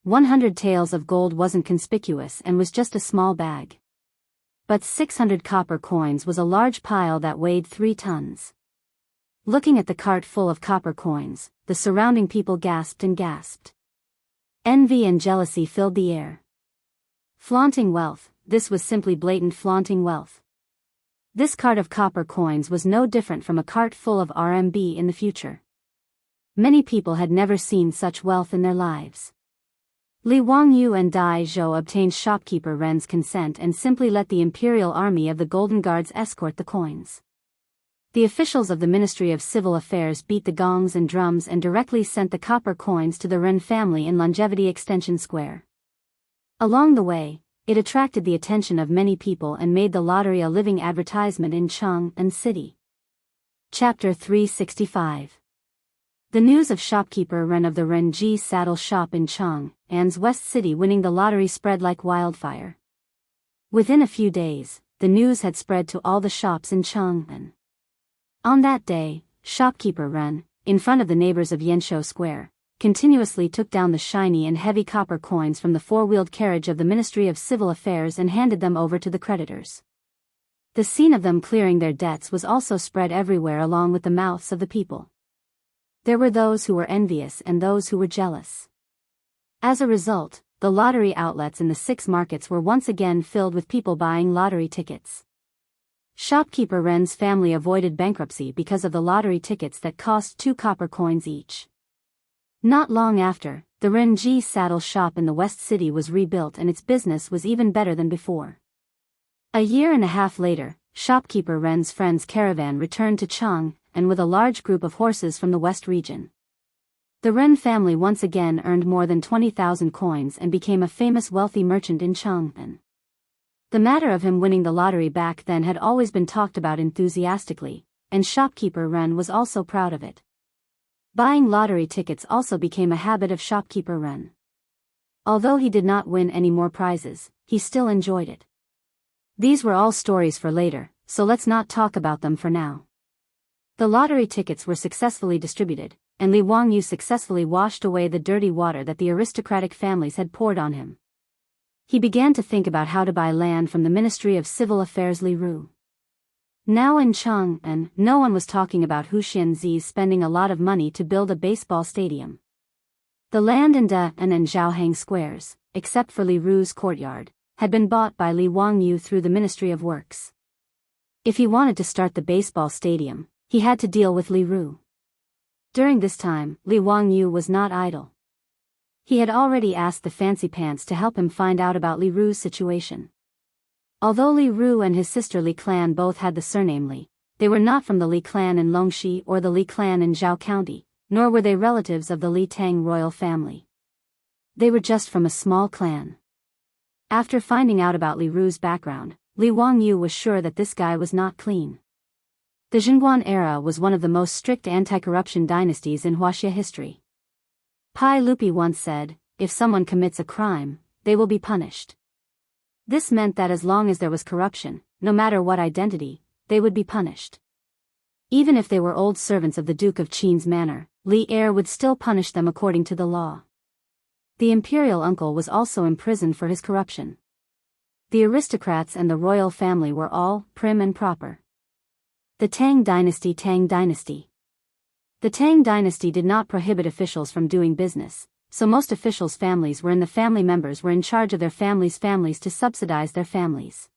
100 taels of gold wasn't conspicuous and was just a small bag. But 600 copper coins was a large pile that weighed 3 tons. Looking at the cart full of copper coins, the surrounding people gasped and gasped. Envy and jealousy filled the air. Flaunting wealth, this was simply blatant flaunting wealth. This cart of copper coins was no different from a cart full of RMB in the future. Many people had never seen such wealth in their lives. Li Wangyu and Dai Zhou obtained shopkeeper Ren's consent and simply let the Imperial Army of the Golden Guards escort the coins. The officials of the Ministry of Civil Affairs beat the gongs and drums and directly sent the copper coins to the Ren family in Longevity Extension Square. Along the way, it attracted the attention of many people and made the lottery a living advertisement in Chang'an City. Chapter 365. The news of shopkeeper Ren of the Renji Saddle Shop in Chang'an's West City winning the lottery spread like wildfire. Within a few days, the news had spread to all the shops in Chang'an. On that day, shopkeeper Ren, in front of the neighbors of Yanshou Square, continuously took down the shiny and heavy copper coins from the four-wheeled carriage of the Ministry of Civil Affairs and handed them over to the creditors. The scene of them clearing their debts was also spread everywhere along with the mouths of the people. There were those who were envious and those who were jealous. As a result, the lottery outlets in the 6 markets were once again filled with people buying lottery tickets. Shopkeeper Ren's family avoided bankruptcy because of the lottery tickets that cost 2 copper coins each. Not long after, the Renji Saddle Shop in the West City was rebuilt and its business was even better than before. A year and a half later, shopkeeper Ren's friend's caravan returned to Chang'an with a large group of horses from the West region. The Ren family once again earned more than 20,000 coins and became a famous wealthy merchant in Chang'an. The matter of him winning the lottery back then had always been talked about enthusiastically, and shopkeeper Ren was also proud of it. Buying lottery tickets also became a habit of shopkeeper Ren. Although he did not win any more prizes, he still enjoyed it. These were all stories for later, so let's not talk about them for now. The lottery tickets were successfully distributed, and Li Wangyu successfully washed away the dirty water that the aristocratic families had poured on him. He began to think about how to buy land from the Ministry of Civil Affairs Li Ru. Now in Chang'an, no one was talking about Hu Xianzi spending a lot of money to build a baseball stadium. The land in Da and Zhaohang squares, except for Li Ru's courtyard, had been bought by Li Wangyu through the Ministry of Works. If he wanted to start the baseball stadium, he had to deal with Li Ru. During this time, Li Wangyu was not idle. He had already asked the Fancy Pants to help him find out about Li Ru's situation. Although Li Ru and his sister Li clan both had the surname Li, they were not from the Li clan in Longxi or the Li clan in Zhao County, nor were they relatives of the Li Tang royal family. They were just from a small clan. After finding out about Li Ru's background, Li Wangyu was sure that this guy was not clean. The Jingguan era was one of the most strict anti-corruption dynasties in Huaxia history. Pai Lupi once said, "If someone commits a crime, they will be punished." This meant that as long as there was corruption, no matter what identity, they would be punished. Even if they were old servants of the Duke of Qin's manor, Li Heir would still punish them according to the law. The imperial uncle was also imprisoned for his corruption. The aristocrats and the royal family were all prim and proper. The Tang dynasty. The Tang dynasty did not prohibit officials from doing business, so most officials' families were in the family members were in charge of their families' to subsidize their families.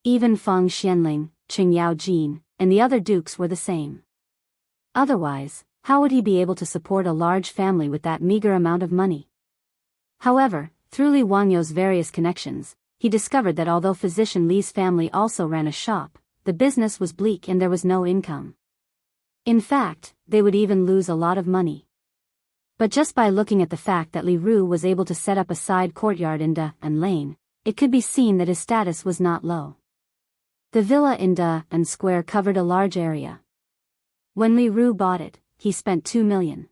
Even Feng Xianling, Qing Yaojin, and the other dukes were the same. Otherwise, how would he be able to support a large family with that meager amount of money? However, through Li Wangyu's various connections, he discovered that although physician Li's family also ran a shop, the business was bleak and there was no income. In fact, they would even lose a lot of money. But just by looking at the fact that Li Ru was able to set up a side courtyard in Da and Lane, it could be seen that his status was not low. The villa in Da and Square covered a large area. When Li Ru bought it, he spent 2 million.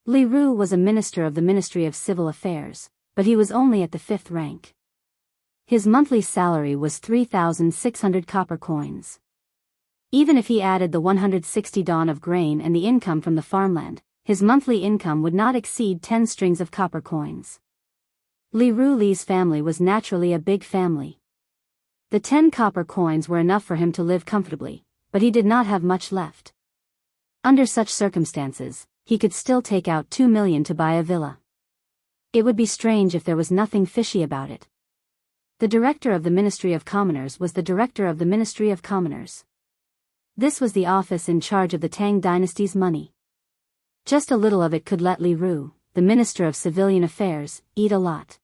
Li Ru was a minister of the Ministry of Civil Affairs, but he was only at the 5th rank. His monthly salary was 3,600 copper coins. Even if he added the 160 dawn of grain and the income from the farmland, his monthly income would not exceed 10 strings of copper coins. Li Ruli's family was naturally a big family. The 10 copper coins were enough for him to live comfortably, but he did not have much left. Under such circumstances, he could still take out 2 million to buy a villa. It would be strange if there was nothing fishy about it. The director of the Ministry of Commoners was the director of the Ministry of Commoners. This was the office in charge of the Tang dynasty's money. Just a little of it could let Li Ru, the Minister of Civilian Affairs, eat a lot.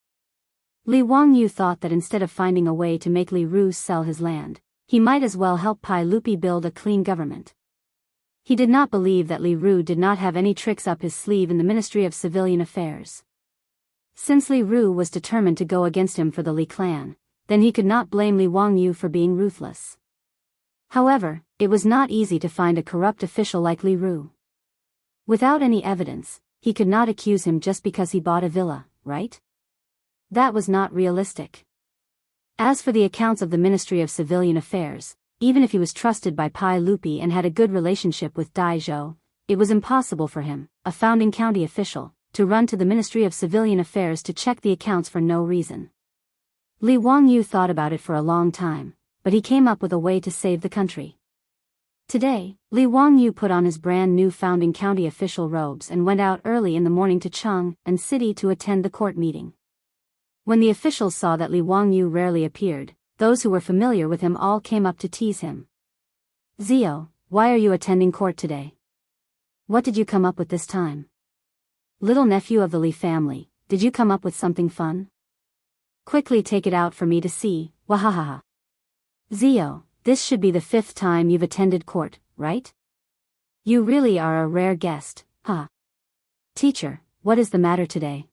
Li Wangyu thought that instead of finding a way to make Li Ru sell his land, he might as well help Pai Lupi build a clean government. He did not believe that Li Ru did not have any tricks up his sleeve in the Ministry of Civilian Affairs. Since Li Ru was determined to go against him for the Li clan, then he could not blame Li Wangyu for being ruthless. However, it was not easy to find a corrupt official like Li Ru. Without any evidence, he could not accuse him just because he bought a villa, right? That was not realistic. As for the accounts of the Ministry of Civilian Affairs, even if he was trusted by Pai Lupi and had a good relationship with Dai Zhou, it was impossible for him, a founding county official, to run to the Ministry of Civilian Affairs to check the accounts for no reason. Li Wangyu thought about it for a long time, but he came up with a way to save the country. Today, Li Wangyu put on his brand new founding county official robes and went out early in the morning to Cheng'an City to attend the court meeting. When the officials saw that Li Wangyu rarely appeared, those who were familiar with him all came up to tease him. "Zio, why are you attending court today? What did you come up with this time? Little nephew of the Li family, did you come up with something fun? Quickly take it out for me to see, wahahaha. Zio, this should be the 5th time you've attended court, right? You really are a rare guest, huh? Teacher, what is the matter today?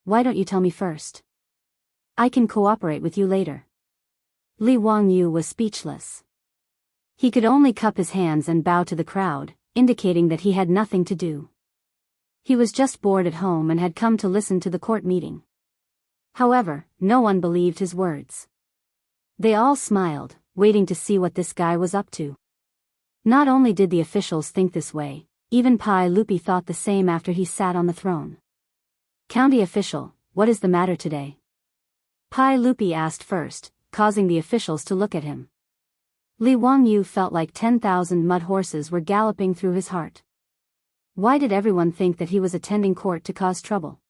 Why don't you tell me first? I can cooperate with you later." Li Wangyu was speechless. He could only cup his hands and bow to the crowd, indicating that he had nothing to do. He was just bored at home and had come to listen to the court meeting. However, no one believed his words. They all smiled, waiting to see what this guy was up to. Not only did the officials think this way, even Pai Lupi thought the same after he sat on the throne. "County official, what is the matter today?" Pai Lupi asked first, causing the officials to look at him. Li Wangyu felt like 10,000 mud horses were galloping through his heart. Why did everyone think that he was attending court to cause trouble?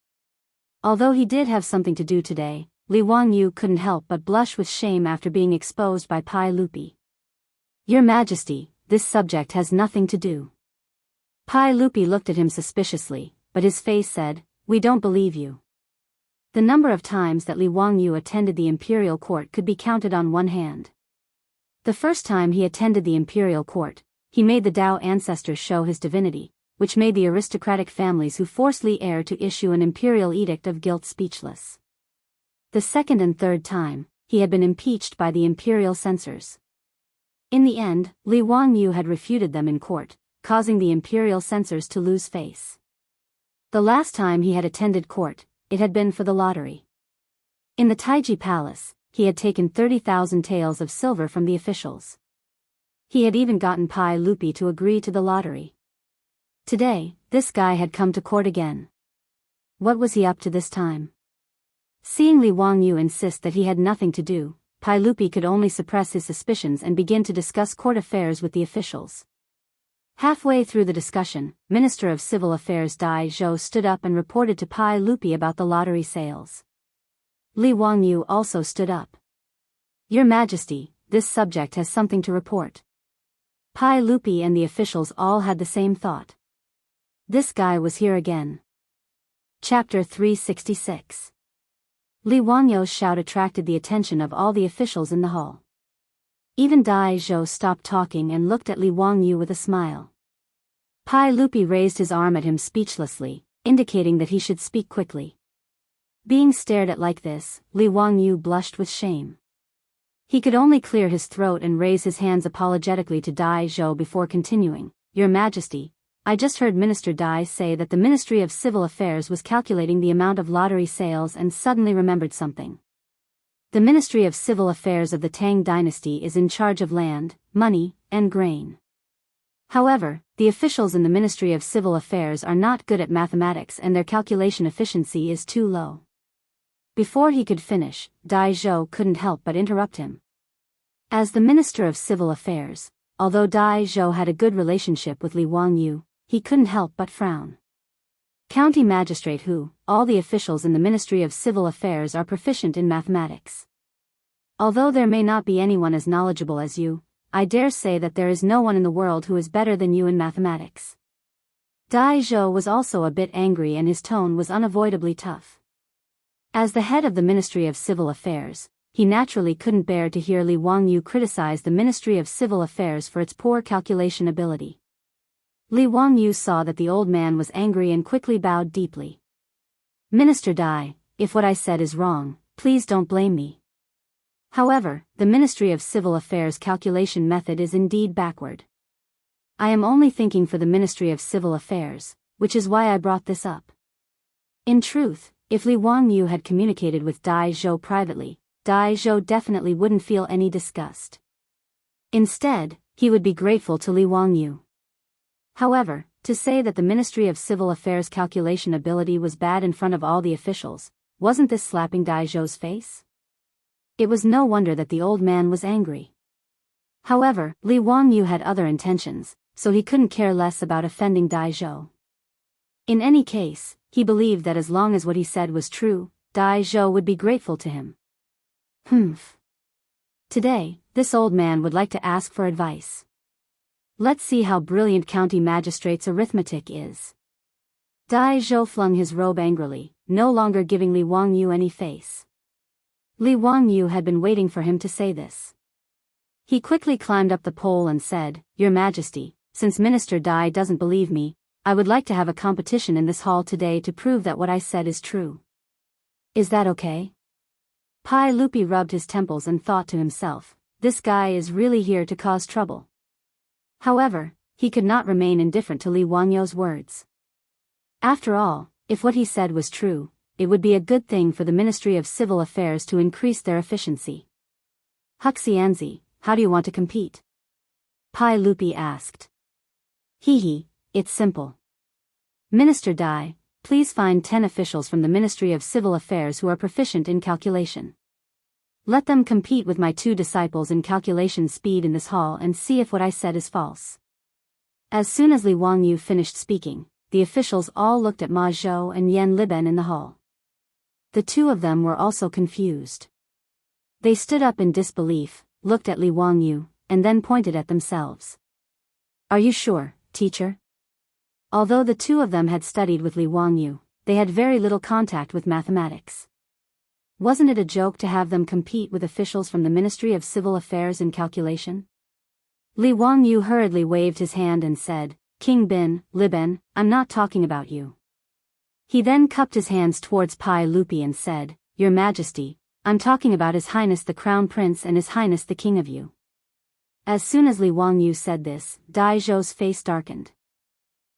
Although he did have something to do today, Li Wangyu couldn't help but blush with shame after being exposed by Pai Lupi. "Your Majesty, this subject has nothing to do." Pai Lupi looked at him suspiciously, but his face said, "We don't believe you." The number of times that Li Wangyu attended the imperial court could be counted on one hand. The first time he attended the imperial court, he made the Dao ancestors show his divinity, which made the aristocratic families who forced Li heir to issue an imperial edict of guilt speechless. The second and third time, he had been impeached by the imperial censors. In the end, Li Wangyu had refuted them in court, causing the imperial censors to lose face. The last time he had attended court, it had been for the lottery. In the Taiji Palace, he had taken 30,000 taels of silver from the officials. He had even gotten Pai Lupi to agree to the lottery. Today, this guy had come to court again. What was he up to this time? Seeing Li Wangyu insist that he had nothing to do, Pai Lupi could only suppress his suspicions and begin to discuss court affairs with the officials. Halfway through the discussion, Minister of Civil Affairs Dai Zhou stood up and reported to Pai Lupi about the lottery sales. Li Wangyu also stood up. "Your Majesty, this subject has something to report." Pai Lupi and the officials all had the same thought. This guy was here again. Chapter 366. Li Wangyu's shout attracted the attention of all the officials in the hall. Even Dai Zhou stopped talking and looked at Li Wangyu with a smile. Pai Lupi raised his arm at him speechlessly, indicating that he should speak quickly. Being stared at like this, Li Wangyu blushed with shame. He could only clear his throat and raise his hands apologetically to Dai Zhou before continuing, "Your Majesty, I just heard Minister Dai say that the Ministry of Civil Affairs was calculating the amount of lottery sales and suddenly remembered something. The Ministry of Civil Affairs of the Tang dynasty is in charge of land, money, and grain. However, the officials in the Ministry of Civil Affairs are not good at mathematics and their calculation efficiency is too low. Before he could finish, Dai Zhou couldn't help but interrupt him. As the Minister of Civil Affairs, although Dai Zhou had a good relationship with Li Wangyu, he couldn't help but frown. County magistrate who, all the officials in the Ministry of Civil Affairs are proficient in mathematics. Although there may not be anyone as knowledgeable as you, I dare say that there is no one in the world who is better than you in mathematics. Dai Zhou was also a bit angry and his tone was unavoidably tough. As the head of the Ministry of Civil Affairs, he naturally couldn't bear to hear Li Wangyu criticize the Ministry of Civil Affairs for its poor calculation ability. Li Wangyu saw that the old man was angry and quickly bowed deeply. Minister Dai, if what I said is wrong, please don't blame me. However, the Ministry of Civil Affairs calculation method is indeed backward. I am only thinking for the Ministry of Civil Affairs, which is why I brought this up. In truth, if Li Wangyu had communicated with Dai Zhou privately, Dai Zhou definitely wouldn't feel any disgust. Instead, he would be grateful to Li Wangyu. However, to say that the Ministry of Civil Affairs calculation ability was bad in front of all the officials, wasn't this slapping Dai Zhou's face? It was no wonder that the old man was angry. However, Li Wangyu had other intentions, so he couldn't care less about offending Dai Zhou. In any case, he believed that as long as what he said was true, Dai Zhou would be grateful to him. Today, this old man would like to ask for advice. Let's see how brilliant county magistrate's arithmetic is. Dai Zhou flung his robe angrily, no longer giving Li Wangyu any face. Li Wangyu had been waiting for him to say this. He quickly climbed up the pole and said, Your Majesty, since Minister Dai doesn't believe me, I would like to have a competition in this hall today to prove that what I said is true. Is that okay? Pai Lupi rubbed his temples and thought to himself, this guy is really here to cause trouble. However, he could not remain indifferent to Li Wangyu's words. After all, if what he said was true, it would be a good thing for the Ministry of Civil Affairs to increase their efficiency. Huxianzi, how do you want to compete? Pai Lupi asked. It's simple. Minister Dai, please find 10 officials from the Ministry of Civil Affairs who are proficient in calculation. Let them compete with my 2 disciples in calculation speed in this hall and see if what I said is false. As soon as Li Wangyu finished speaking, the officials all looked at Ma Zhou and Yan Liben in the hall. The 2 of them were also confused. They stood up in disbelief, looked at Li Wangyu, and then pointed at themselves. Are you sure, teacher? Although the 2 of them had studied with Li Wangyu, they had very little contact with mathematics. Wasn't it a joke to have them compete with officials from the Ministry of Civil Affairs in calculation? Li Wangyu hurriedly waved his hand and said, King Bin, Liben, I'm not talking about you. He then cupped his hands towards Pai Lupi and said, Your Majesty, I'm talking about His Highness the Crown Prince and His Highness the King of you. As soon as Li Wangyu said this, Dai Zhou's face darkened.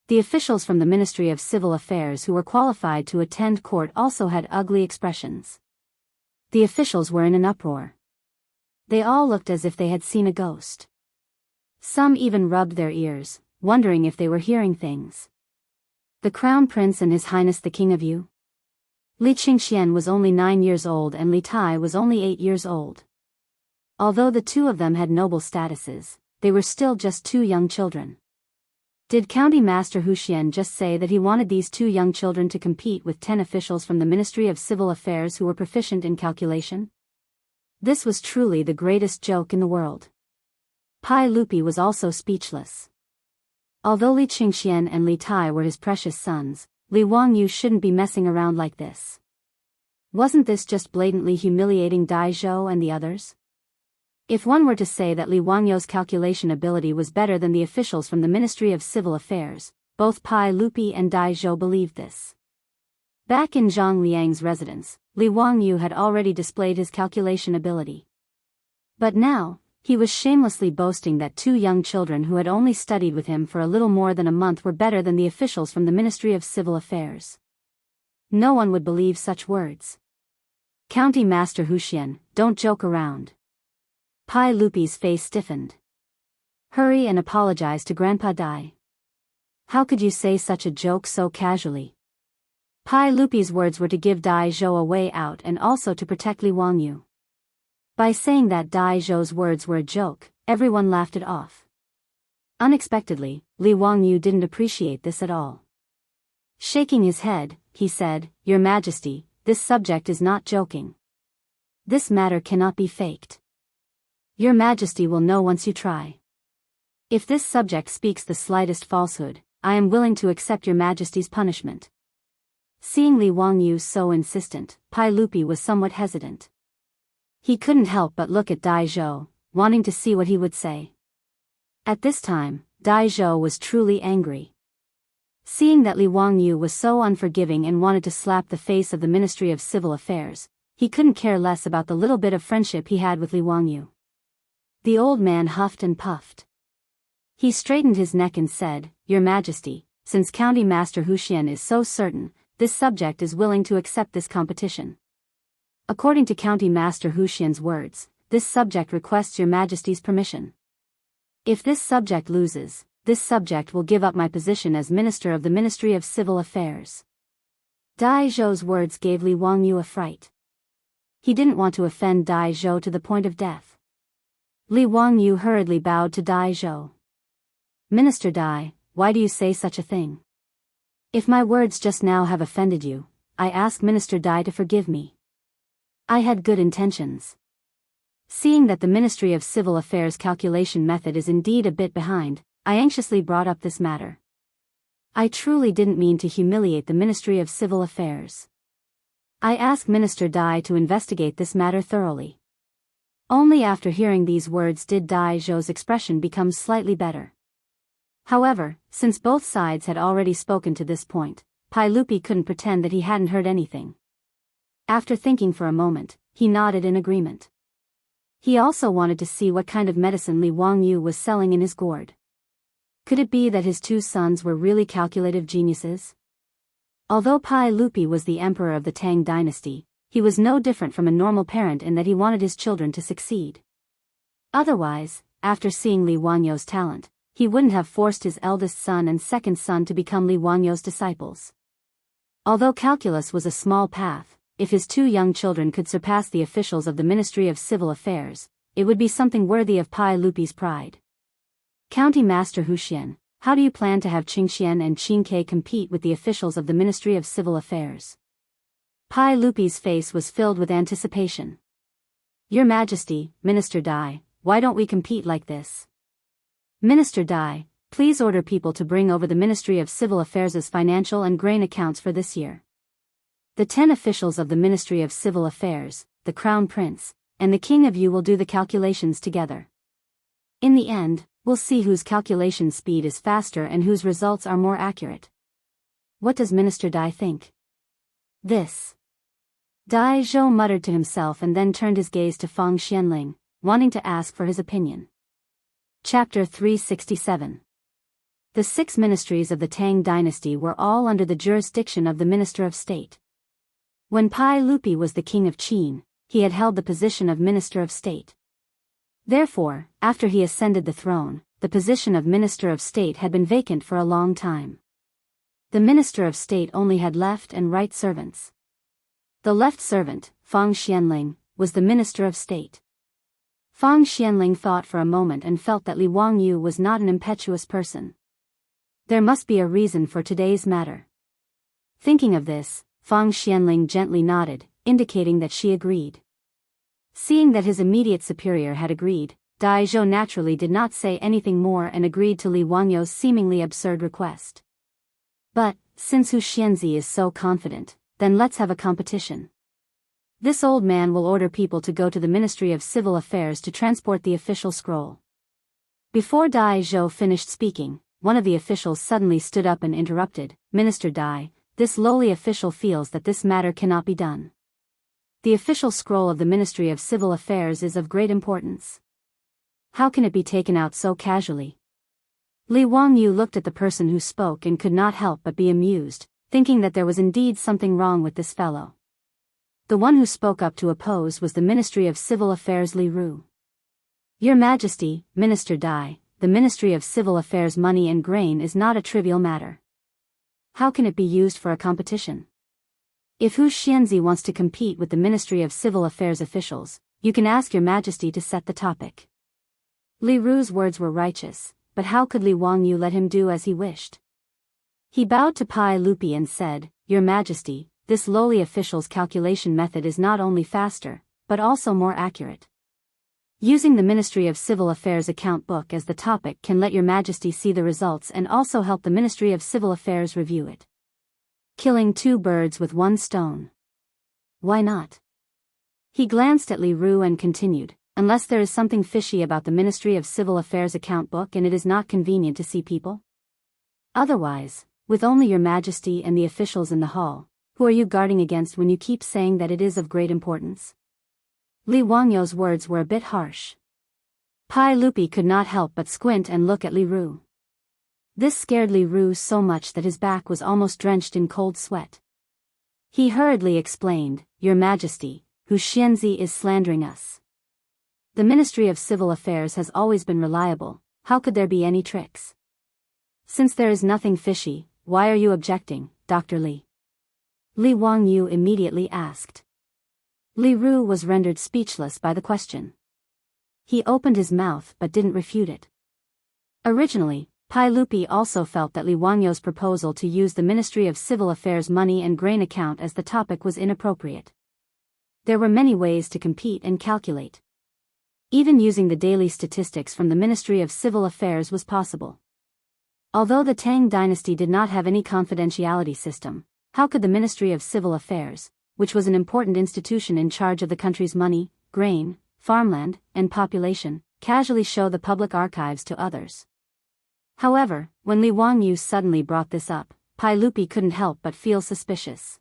The officials from the Ministry of Civil Affairs who were qualified to attend court also had ugly expressions. The officials were in an uproar. They all looked as if they had seen a ghost. Some even rubbed their ears, wondering if they were hearing things. The Crown Prince and His Highness the King of you? Li Qingxian was only 9 years old and Li Tai was only 8 years old. Although the 2 of them had noble statuses, they were still just 2 young children. Did County Master Hu Xian just say that he wanted these 2 young children to compete with 10 officials from the Ministry of Civil Affairs who were proficient in calculation? This was truly the greatest joke in the world. Pai Lupi was also speechless. Although Li Qingxian and Li Tai were his precious sons, Li Wangyu shouldn't be messing around like this. Wasn't this just blatantly humiliating Dai Zhou and the others? If one were to say that Li Wangyu's calculation ability was better than the officials from the Ministry of Civil Affairs, both Pai Lupi and Dai Zhou believed this. Back in Zhang Liang's residence, Li Wangyu had already displayed his calculation ability. But now, he was shamelessly boasting that 2 young children who had only studied with him for a little more than a month were better than the officials from the Ministry of Civil Affairs. No one would believe such words. County Master Huxian, don't joke around. Pai Lupi's face stiffened. Hurry and apologize to Grandpa Dai. How could you say such a joke so casually? Pai Lupi's words were to give Dai Zhou a way out and also to protect Li Wangyu. By saying that Dai Zhou's words were a joke, everyone laughed it off. Unexpectedly, Li Wangyu didn't appreciate this at all. Shaking his head, he said, Your Majesty, this subject is not joking. This matter cannot be faked. Your Majesty will know once you try. If this subject speaks the slightest falsehood, I am willing to accept Your Majesty's punishment. Seeing Li Wangyu so insistent, Pai Lupi was somewhat hesitant. He couldn't help but look at Dai Zhou, wanting to see what he would say. At this time, Dai Zhou was truly angry. Seeing that Li Wangyu was so unforgiving and wanted to slap the face of the Ministry of Civil Affairs, he couldn't care less about the little bit of friendship he had with Li Wangyu. The old man huffed and puffed. He straightened his neck and said, Your Majesty, since County Master Huxian is so certain, this subject is willing to accept this competition. According to County Master Huxian's words, this subject requests Your Majesty's permission. If this subject loses, this subject will give up my position as Minister of the Ministry of Civil Affairs. Dai Zhou's words gave Li Wangyu a fright. He didn't want to offend Dai Zhou to the point of death. Li Wangyu hurriedly bowed to Dai Zhou. Minister Dai, why do you say such a thing? If my words just now have offended you, I ask Minister Dai to forgive me. I had good intentions. Seeing that the Ministry of Civil Affairs calculation method is indeed a bit behind, I anxiously brought up this matter. I truly didn't mean to humiliate the Ministry of Civil Affairs. I asked Minister Dai to investigate this matter thoroughly. Only after hearing these words did Dai Zhou's expression become slightly better. However, since both sides had already spoken to this point, Pai Lupi couldn't pretend that he hadn't heard anything. After thinking for a moment, he nodded in agreement. He also wanted to see what kind of medicine Li Wangyu was selling in his gourd. Could it be that his 2 sons were really calculative geniuses? Although Pai Lupi was the emperor of the Tang dynasty, he was no different from a normal parent in that he wanted his children to succeed. Otherwise, after seeing Li Wangyu's talent, he wouldn't have forced his eldest son and second son to become Li Wangyu's disciples. Although calculus was a small path, if his 2 young children could surpass the officials of the Ministry of Civil Affairs, it would be something worthy of Pai Lupi's pride. County Master Huxian, how do you plan to have Qingxian and Qingke compete with the officials of the Ministry of Civil Affairs? Pai Lupi's face was filled with anticipation. Your Majesty, Minister Dai, why don't we compete like this? Minister Dai, please order people to bring over the Ministry of Civil Affairs' financial and grain accounts for this year. The 10 officials of the Ministry of Civil Affairs, the Crown Prince, and the King of Yu will do the calculations together. In the end, we'll see whose calculation speed is faster and whose results are more accurate. What does Minister Dai think? This. Dai Zhou muttered to himself and then turned his gaze to Feng Xianling, wanting to ask for his opinion. Chapter 367. The 6 ministries of the Tang dynasty were all under the jurisdiction of the Minister of State. When Pai Lupi was the king of Qin, he had held the position of Minister of State. Therefore, after he ascended the throne, the position of Minister of State had been vacant for a long time. The Minister of State only had left and right servants. The left servant, Feng Xianling, was the Minister of State. Feng Xianling thought for a moment and felt that Li Wangyu was not an impetuous person. There must be a reason for today's matter. Thinking of this, Feng Xianling gently nodded, indicating that she agreed. Seeing that his immediate superior had agreed, Dai Zhou naturally did not say anything more and agreed to Li Wangyu's seemingly absurd request. But, since Hu Xianzi is so confident, then let's have a competition. This old man will order people to go to the Ministry of Civil Affairs to transport the official scroll. Before Dai Zhou finished speaking, one of the officials suddenly stood up and interrupted, Minister Dai, this lowly official feels that this matter cannot be done. The official scroll of the Ministry of Civil Affairs is of great importance. How can it be taken out so casually? Li Wangyu looked at the person who spoke and could not help but be amused, thinking that there was indeed something wrong with this fellow. The one who spoke up to oppose was the Ministry of Civil Affairs Li Ru. Your Majesty, Minister Dai, the Ministry of Civil Affairs money and grain is not a trivial matter. How can it be used for a competition? If Hu Xianzi wants to compete with the Ministry of Civil Affairs officials, you can ask Your Majesty to set the topic. Li Ru's words were righteous, but how could Li Wangyu let him do as he wished? He bowed to Pai Lupi and said, Your Majesty, this lowly official's calculation method is not only faster, but also more accurate. Using the Ministry of Civil Affairs account book as the topic can let Your Majesty see the results and also help the Ministry of Civil Affairs review it. Killing two birds with one stone. Why not? He glanced at Li Ru and continued, unless there is something fishy about the Ministry of Civil Affairs account book and it is not convenient to see people. Otherwise, with only Your Majesty and the officials in the hall, who are you guarding against when you keep saying that it is of great importance? Li Wangyu's words were a bit harsh. Pai Lupi could not help but squint and look at Li Ru. This scared Li Ru so much that his back was almost drenched in cold sweat. He hurriedly explained, Your Majesty, Hu Xianzi is slandering us. The Ministry of Civil Affairs has always been reliable, how could there be any tricks? Since there is nothing fishy, why are you objecting, Dr. Li? Li Wangyu immediately asked. Li Ru was rendered speechless by the question. He opened his mouth but didn't refute it. Originally, Pai Lupi also felt that Li Wangyu's proposal to use the Ministry of Civil Affairs money and grain account as the topic was inappropriate. There were many ways to compete and calculate. Even using the daily statistics from the Ministry of Civil Affairs was possible. Although the Tang dynasty did not have any confidentiality system, how could the Ministry of Civil Affairs, which was an important institution in charge of the country's money, grain, farmland, and population, casually show the public archives to others? However, when Li Wangyu suddenly brought this up, Pai Lupi couldn't help but feel suspicious.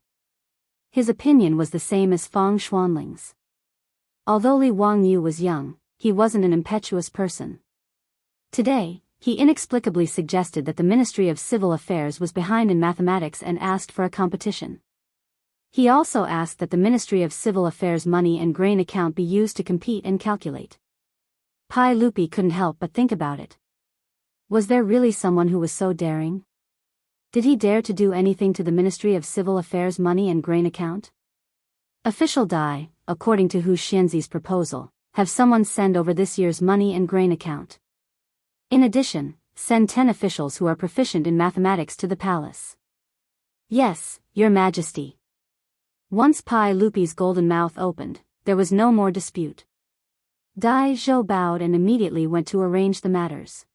His opinion was the same as Fang Xuanling's. Although Li Wangyu was young, he wasn't an impetuous person. Today, he inexplicably suggested that the Ministry of Civil Affairs was behind in mathematics and asked for a competition. He also asked that the Ministry of Civil Affairs money and grain account be used to compete and calculate. Pai Lupi couldn't help but think about it. Was there really someone who was so daring? Did he dare to do anything to the Ministry of Civil Affairs money and grain account? Official Dai, according to Hu Xianzi's proposal, have someone send over this year's money and grain account. In addition, send 10 officials who are proficient in mathematics to the palace. Yes, Your Majesty. Once Pai Lupi's golden mouth opened, there was no more dispute. Dai Zhou bowed and immediately went to arrange the matters.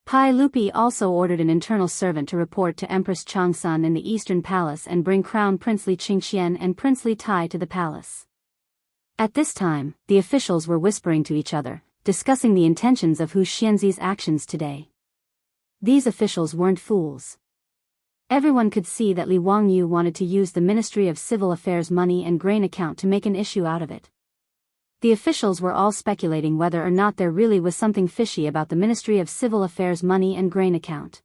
Pai Lupi also ordered an internal servant to report to Empress Changsun in the Eastern Palace and bring Crown Prince Li Qingxian and Prince Li Tai to the palace. At this time, the officials were whispering to each other, discussing the intentions of Hu Xianzi's actions today. These officials weren't fools. Everyone could see that Li Wangyu wanted to use the Ministry of Civil Affairs money and grain account to make an issue out of it. The officials were all speculating whether or not there really was something fishy about the Ministry of Civil Affairs money and grain account.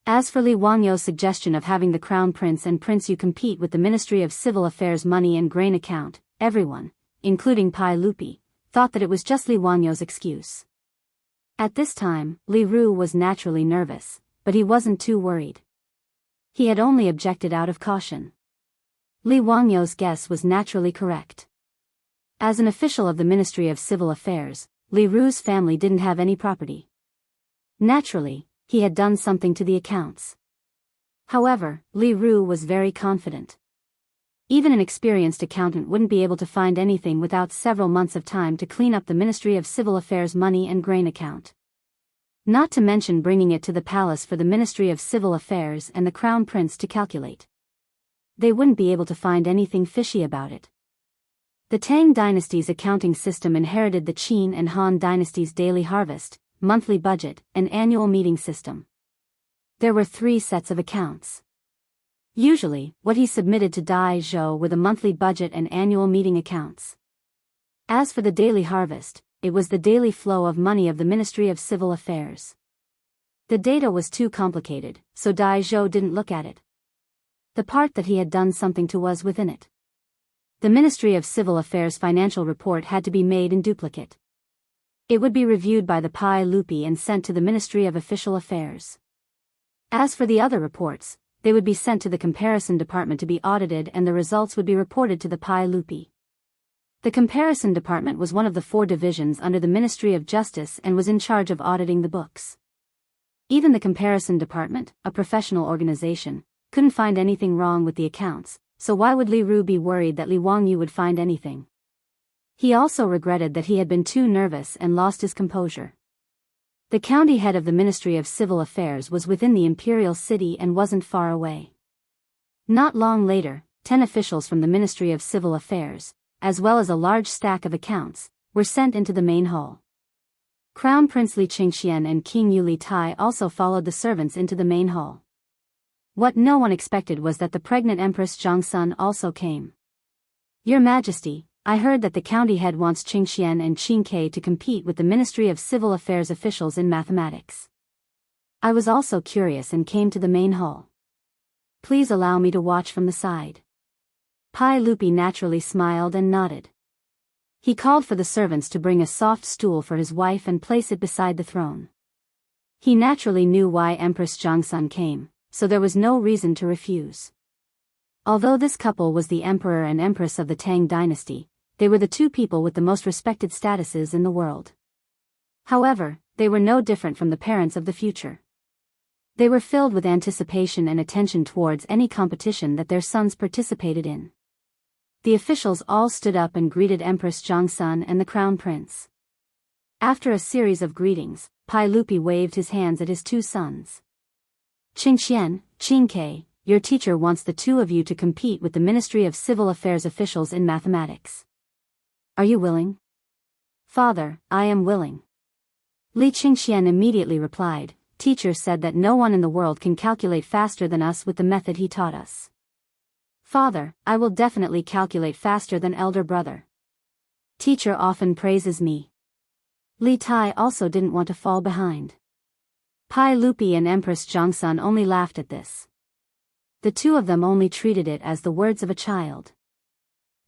As for Li Wangyu's suggestion of having the Crown Prince and Prince Yu compete with the Ministry of Civil Affairs money and grain account, everyone, including Pai Lupi, thought that it was just Li Wangyu's excuse. At this time, Li Ru was naturally nervous, but he wasn't too worried. He had only objected out of caution. Li Wangyu's guess was naturally correct. As an official of the Ministry of Civil Affairs, Li Ru's family didn't have any property. Naturally, he had done something to the accounts. However, Li Ru was very confident. Even an experienced accountant wouldn't be able to find anything without several months of time to clean up the Ministry of Civil Affairs money and grain account. Not to mention bringing it to the palace for the Ministry of Civil Affairs and the Crown Prince to calculate. They wouldn't be able to find anything fishy about it. The Tang dynasty's accounting system inherited the Qin and Han dynasty's daily harvest, monthly budget, and annual meeting system. There were 3 sets of accounts. Usually, what he submitted to Dai Zhou were the monthly budget and annual meeting accounts. As for the daily harvest, it was the daily flow of money of the Ministry of Civil Affairs. The data was too complicated, so Dai Zhou didn't look at it. The part that he had done something to was within it. The Ministry of Civil Affairs financial report had to be made in duplicate. It would be reviewed by the Pai Lupi and sent to the Ministry of Official Affairs. As for the other reports, they would be sent to the comparison department to be audited and the results would be reported to the Pai Lupi. The comparison department was one of the 4 divisions under the Ministry of Justice and was in charge of auditing the books. Even the comparison department, a professional organization, couldn't find anything wrong with the accounts, so why would Li Ru be worried that Li Wangyu would find anything? He also regretted that he had been too nervous and lost his composure. The county head of the Ministry of Civil Affairs was within the imperial city and wasn't far away. Not long later, 10 officials from the Ministry of Civil Affairs, as well as a large stack of accounts, were sent into the main hall. Crown Prince Li Qingxian and King Yu Li Tai also followed the servants into the main hall. What no one expected was that the pregnant Empress Zhongsun also came. Your Majesty, I heard that the county head wants Qingxian and Qingke to compete with the Ministry of Civil Affairs officials in mathematics. I was also curious and came to the main hall. Please allow me to watch from the side. Pai Lupi naturally smiled and nodded. He called for the servants to bring a soft stool for his wife and place it beside the throne. He naturally knew why Empress Zhongsun came, so there was no reason to refuse. Although this couple was the emperor and empress of the Tang dynasty, they were the 2 people with the most respected statuses in the world. However, they were no different from the parents of the future. They were filled with anticipation and attention towards any competition that their sons participated in. The officials all stood up and greeted Empress Zhongsun and the Crown Prince. After a series of greetings, Pai Lupi waved his hands at his 2 sons. Qingxian, Qingke, your teacher wants the 2 of you to compete with the Ministry of Civil Affairs officials in mathematics. Are you willing? Father, I am willing. Li Qingxian immediately replied, Teacher said that no one in the world can calculate faster than us with the method he taught us. Father, I will definitely calculate faster than elder brother. Teacher often praises me. Li Tai also didn't want to fall behind. Pai Lupi and Empress Zhongsun only laughed at this. The 2 of them only treated it as the words of a child.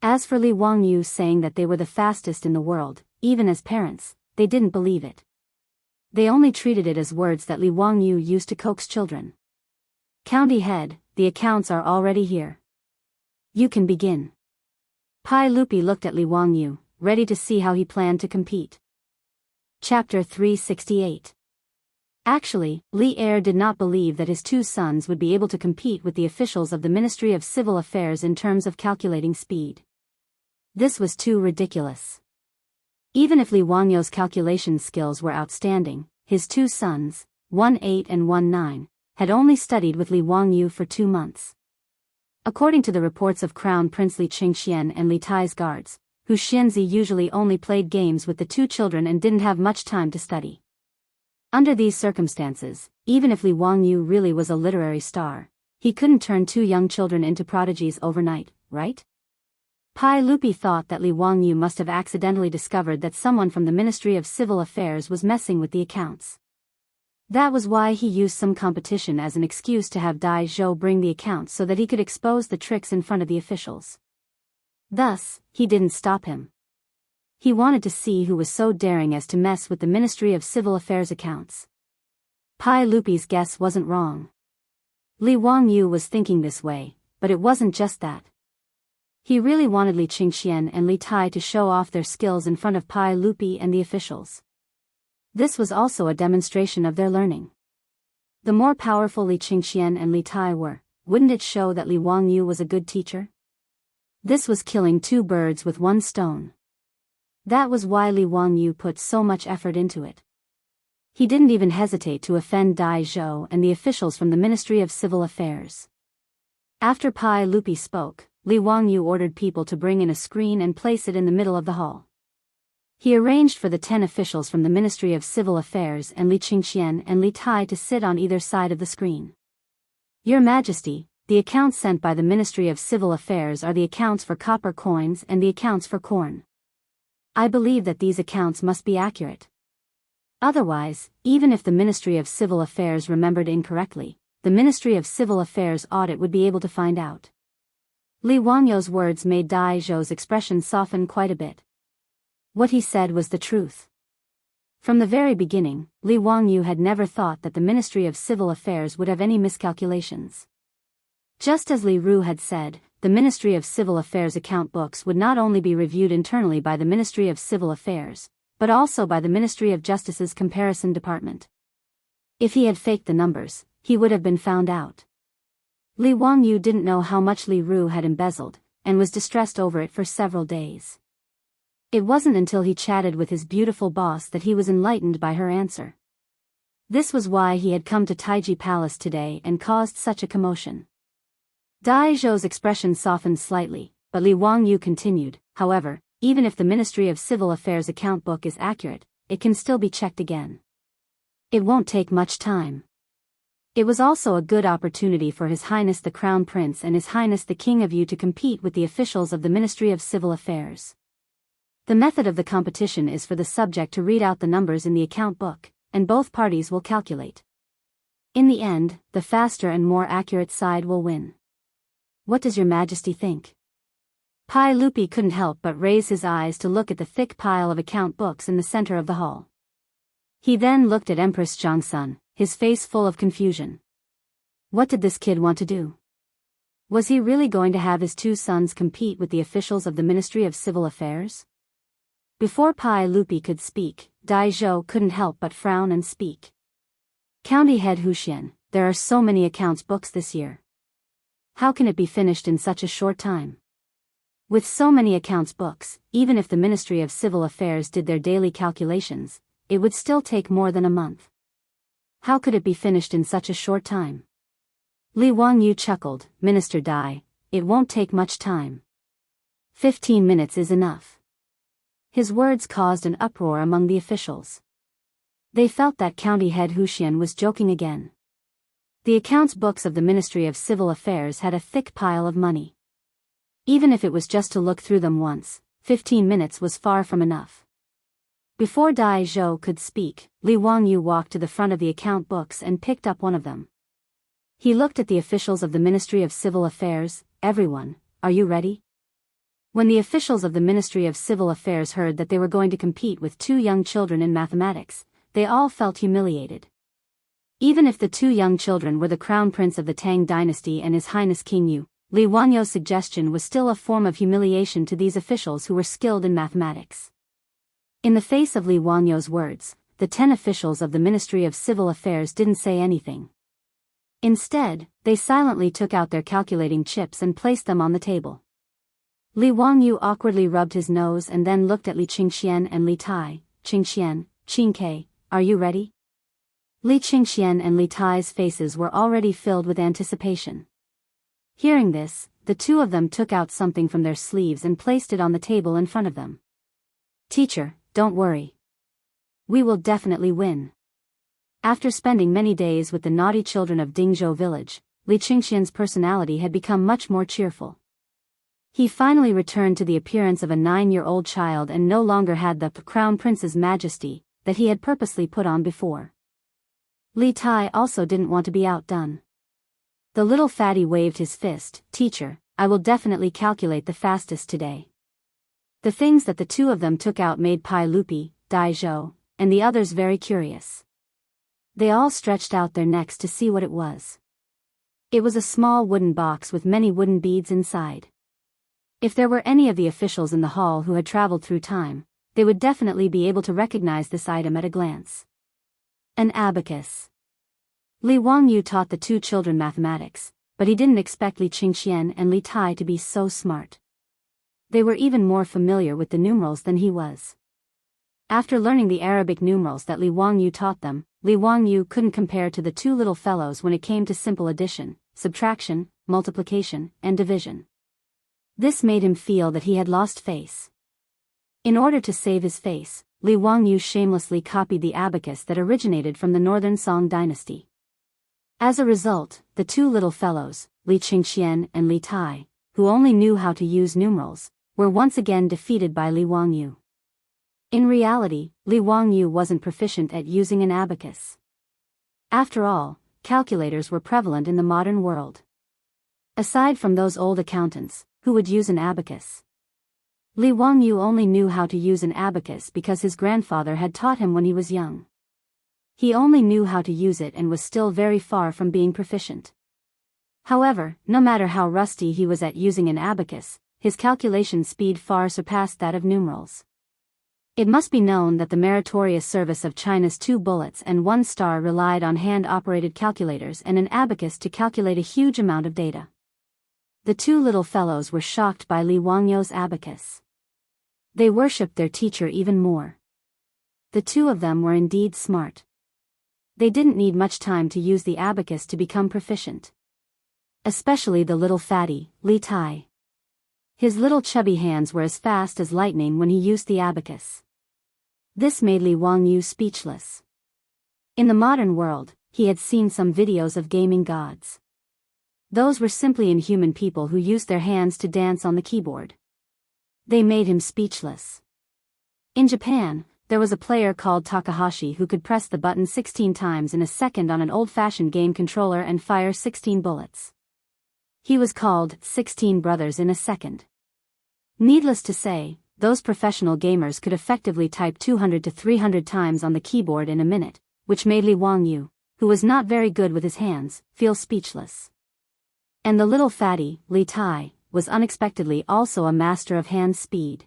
As for Li Wangyu saying that they were the fastest in the world, even as parents, they didn't believe it. They only treated it as words that Li Wangyu used to coax children. County head, the accounts are already here. You can begin. Pai Lupi looked at Li Wangyu, ready to see how he planned to compete. Chapter 368. Actually, Li Er did not believe that his 2 sons would be able to compete with the officials of the Ministry of Civil Affairs in terms of calculating speed. This was too ridiculous. Even if Li Wangyu's calculation skills were outstanding, his 2 sons, one 8 and one 9, had only studied with Li Wangyu for 2 months. According to the reports of Crown Prince Li Qingxian and Li Tai's guards, Hu Xianzi usually only played games with the 2 children and didn't have much time to study. Under these circumstances, even if Li Wangyu really was a literary star, he couldn't turn 2 young children into prodigies overnight, right? Pai Lupi thought that Li Wangyu must have accidentally discovered that someone from the Ministry of Civil Affairs was messing with the accounts. That was why he used some competition as an excuse to have Dai Zhou bring the accounts so that he could expose the tricks in front of the officials. Thus, he didn't stop him. He wanted to see who was so daring as to mess with the Ministry of Civil Affairs accounts. Pai Lupi's guess wasn't wrong. Li Wangyu was thinking this way, but it wasn't just that. He really wanted Li Qingxian and Li Tai to show off their skills in front of Pai Lupi and the officials. This was also a demonstration of their learning. The more powerful Li Qingxian and Li Tai were, wouldn't it show that Li Wangyu was a good teacher? This was killing 2 birds with 1 stone. That was why Li Wangyu put so much effort into it. He didn't even hesitate to offend Dai Zhou and the officials from the Ministry of Civil Affairs. After Pai Lupi spoke, Li Wangyu ordered people to bring in a screen and place it in the middle of the hall. He arranged for the 10 officials from the Ministry of Civil Affairs and Li Qingxian and Li Tai to sit on either side of the screen. Your Majesty, the accounts sent by the Ministry of Civil Affairs are the accounts for copper coins and the accounts for corn. I believe that these accounts must be accurate. Otherwise, even if the Ministry of Civil Affairs remembered incorrectly, the Ministry of Civil Affairs audit would be able to find out. Li Wangyou's words made Dai Zhou's expression soften quite a bit. What he said was the truth. From the very beginning, Li Wangyou had never thought that the Ministry of Civil Affairs would have any miscalculations. Just as Li Ru had said, the Ministry of Civil Affairs account books would not only be reviewed internally by the Ministry of Civil Affairs, but also by the Ministry of Justice's Comparison Department. If he had faked the numbers, he would have been found out. Li Wangyou didn't know how much Li Ru had embezzled, and was distressed over it for several days. It wasn't until he chatted with his beautiful boss that he was enlightened by her answer. This was why he had come to Taiji Palace today and caused such a commotion. Dai Zhou's expression softened slightly, but Li Wangyou continued, however, even if the Ministry of Civil Affairs account book is accurate, it can still be checked again. It won't take much time. It was also a good opportunity for His Highness the Crown Prince and His Highness the King of Yu to compete with the officials of the Ministry of Civil Affairs. The method of the competition is for the subject to read out the numbers in the account book, and both parties will calculate. In the end, the faster and more accurate side will win. What does Your Majesty think? Pai Lupi couldn't help but raise his eyes to look at the thick pile of account books in the center of the hall. He then looked at Empress Zhongsun, his face full of confusion. What did this kid want to do? Was he really going to have his two sons compete with the officials of the Ministry of Civil Affairs? Before Pai Lupi could speak, Dai Zhou couldn't help but frown and speak. County Head Huxian, there are so many accounts books this year. How can it be finished in such a short time? With so many accounts books, even if the Ministry of Civil Affairs did their daily calculations, it would still take more than a month. How could it be finished in such a short time? Li Wangyou chuckled, Minister Dai, it won't take much time. 15 minutes is enough. His words caused an uproar among the officials. They felt that County Head Huxian was joking again. The accounts books of the Ministry of Civil Affairs had a thick pile of money. Even if it was just to look through them once, 15 minutes was far from enough. Before Dai Zhou could speak, Li Wangyou walked to the front of the account books and picked up one of them. He looked at the officials of the Ministry of Civil Affairs. Everyone, are you ready? When the officials of the Ministry of Civil Affairs heard that they were going to compete with two young children in mathematics, they all felt humiliated. Even if the two young children were the Crown Prince of the Tang Dynasty and His Highness King Yu, Li Wangyou's suggestion was still a form of humiliation to these officials who were skilled in mathematics. In the face of Li Wangyou's words, the 10 officials of the Ministry of Civil Affairs didn't say anything. Instead, they silently took out their calculating chips and placed them on the table. Li Wangyou awkwardly rubbed his nose and then looked at Li Qingxian and Li Tai. Qingxian, Qingke, are you ready? Li Qingxian and Li Tai's faces were already filled with anticipation. Hearing this, the two of them took out something from their sleeves and placed it on the table in front of them. Teacher, don't worry. We will definitely win. After spending many days with the naughty children of Dingzhou village, Li Qingxian's personality had become much more cheerful. He finally returned to the appearance of a 9-year-old child and no longer had the Crown Prince's majesty that he had purposely put on before. Li Tai also didn't want to be outdone. The little fatty waved his fist. Teacher, I will definitely calculate the fastest today. The things that the two of them took out made Pai Lupi, Dai Zhou, and the others very curious. They all stretched out their necks to see what it was. It was a small wooden box with many wooden beads inside. If there were any of the officials in the hall who had traveled through time, they would definitely be able to recognize this item at a glance. An abacus. Li Wangyou taught the two children mathematics, but he didn't expect Li Qingxian and Li Tai to be so smart. They were even more familiar with the numerals than he was. After learning the Arabic numerals that Li Wangyou taught them, Li Wangyou couldn't compare to the two little fellows when it came to simple addition, subtraction, multiplication, and division. This made him feel that he had lost face. In order to save his face, Li Wangyou shamelessly copied the abacus that originated from the Northern Song dynasty. As a result, the two little fellows, Li Qingxian and Li Tai, who only knew how to use numerals, were once again defeated by Li Wangyou. In reality, Li Wangyu wasn't proficient at using an abacus. After all, calculators were prevalent in the modern world. Aside from those old accountants, who would use an abacus? Li Wangyu only knew how to use an abacus because his grandfather had taught him when he was young. He only knew how to use it and was still very far from being proficient. However, no matter how rusty he was at using an abacus, his calculation speed far surpassed that of numerals. It must be known that the meritorious service of China's 2 bullets and 1 star relied on hand-operated calculators and an abacus to calculate a huge amount of data. The 2 little fellows were shocked by Li Wangyu's abacus. They worshipped their teacher even more. The 2 of them were indeed smart. They didn't need much time to use the abacus to become proficient. Especially the little fatty, Li Tai. His little chubby hands were as fast as lightning when he used the abacus. This made Li Wangyu speechless. In the modern world, he had seen some videos of gaming gods. Those were simply inhuman people who used their hands to dance on the keyboard. They made him speechless. In Japan, there was a player called Takahashi who could press the button 16 times in a second on an old-fashioned game controller and fire 16 bullets. He was called 16 Brothers in a Second. Needless to say, those professional gamers could effectively type 200 to 300 times on the keyboard in a minute, which made Li Wangyu, who was not very good with his hands, feel speechless. And the little fatty, Li Tai, was unexpectedly also a master of hand speed.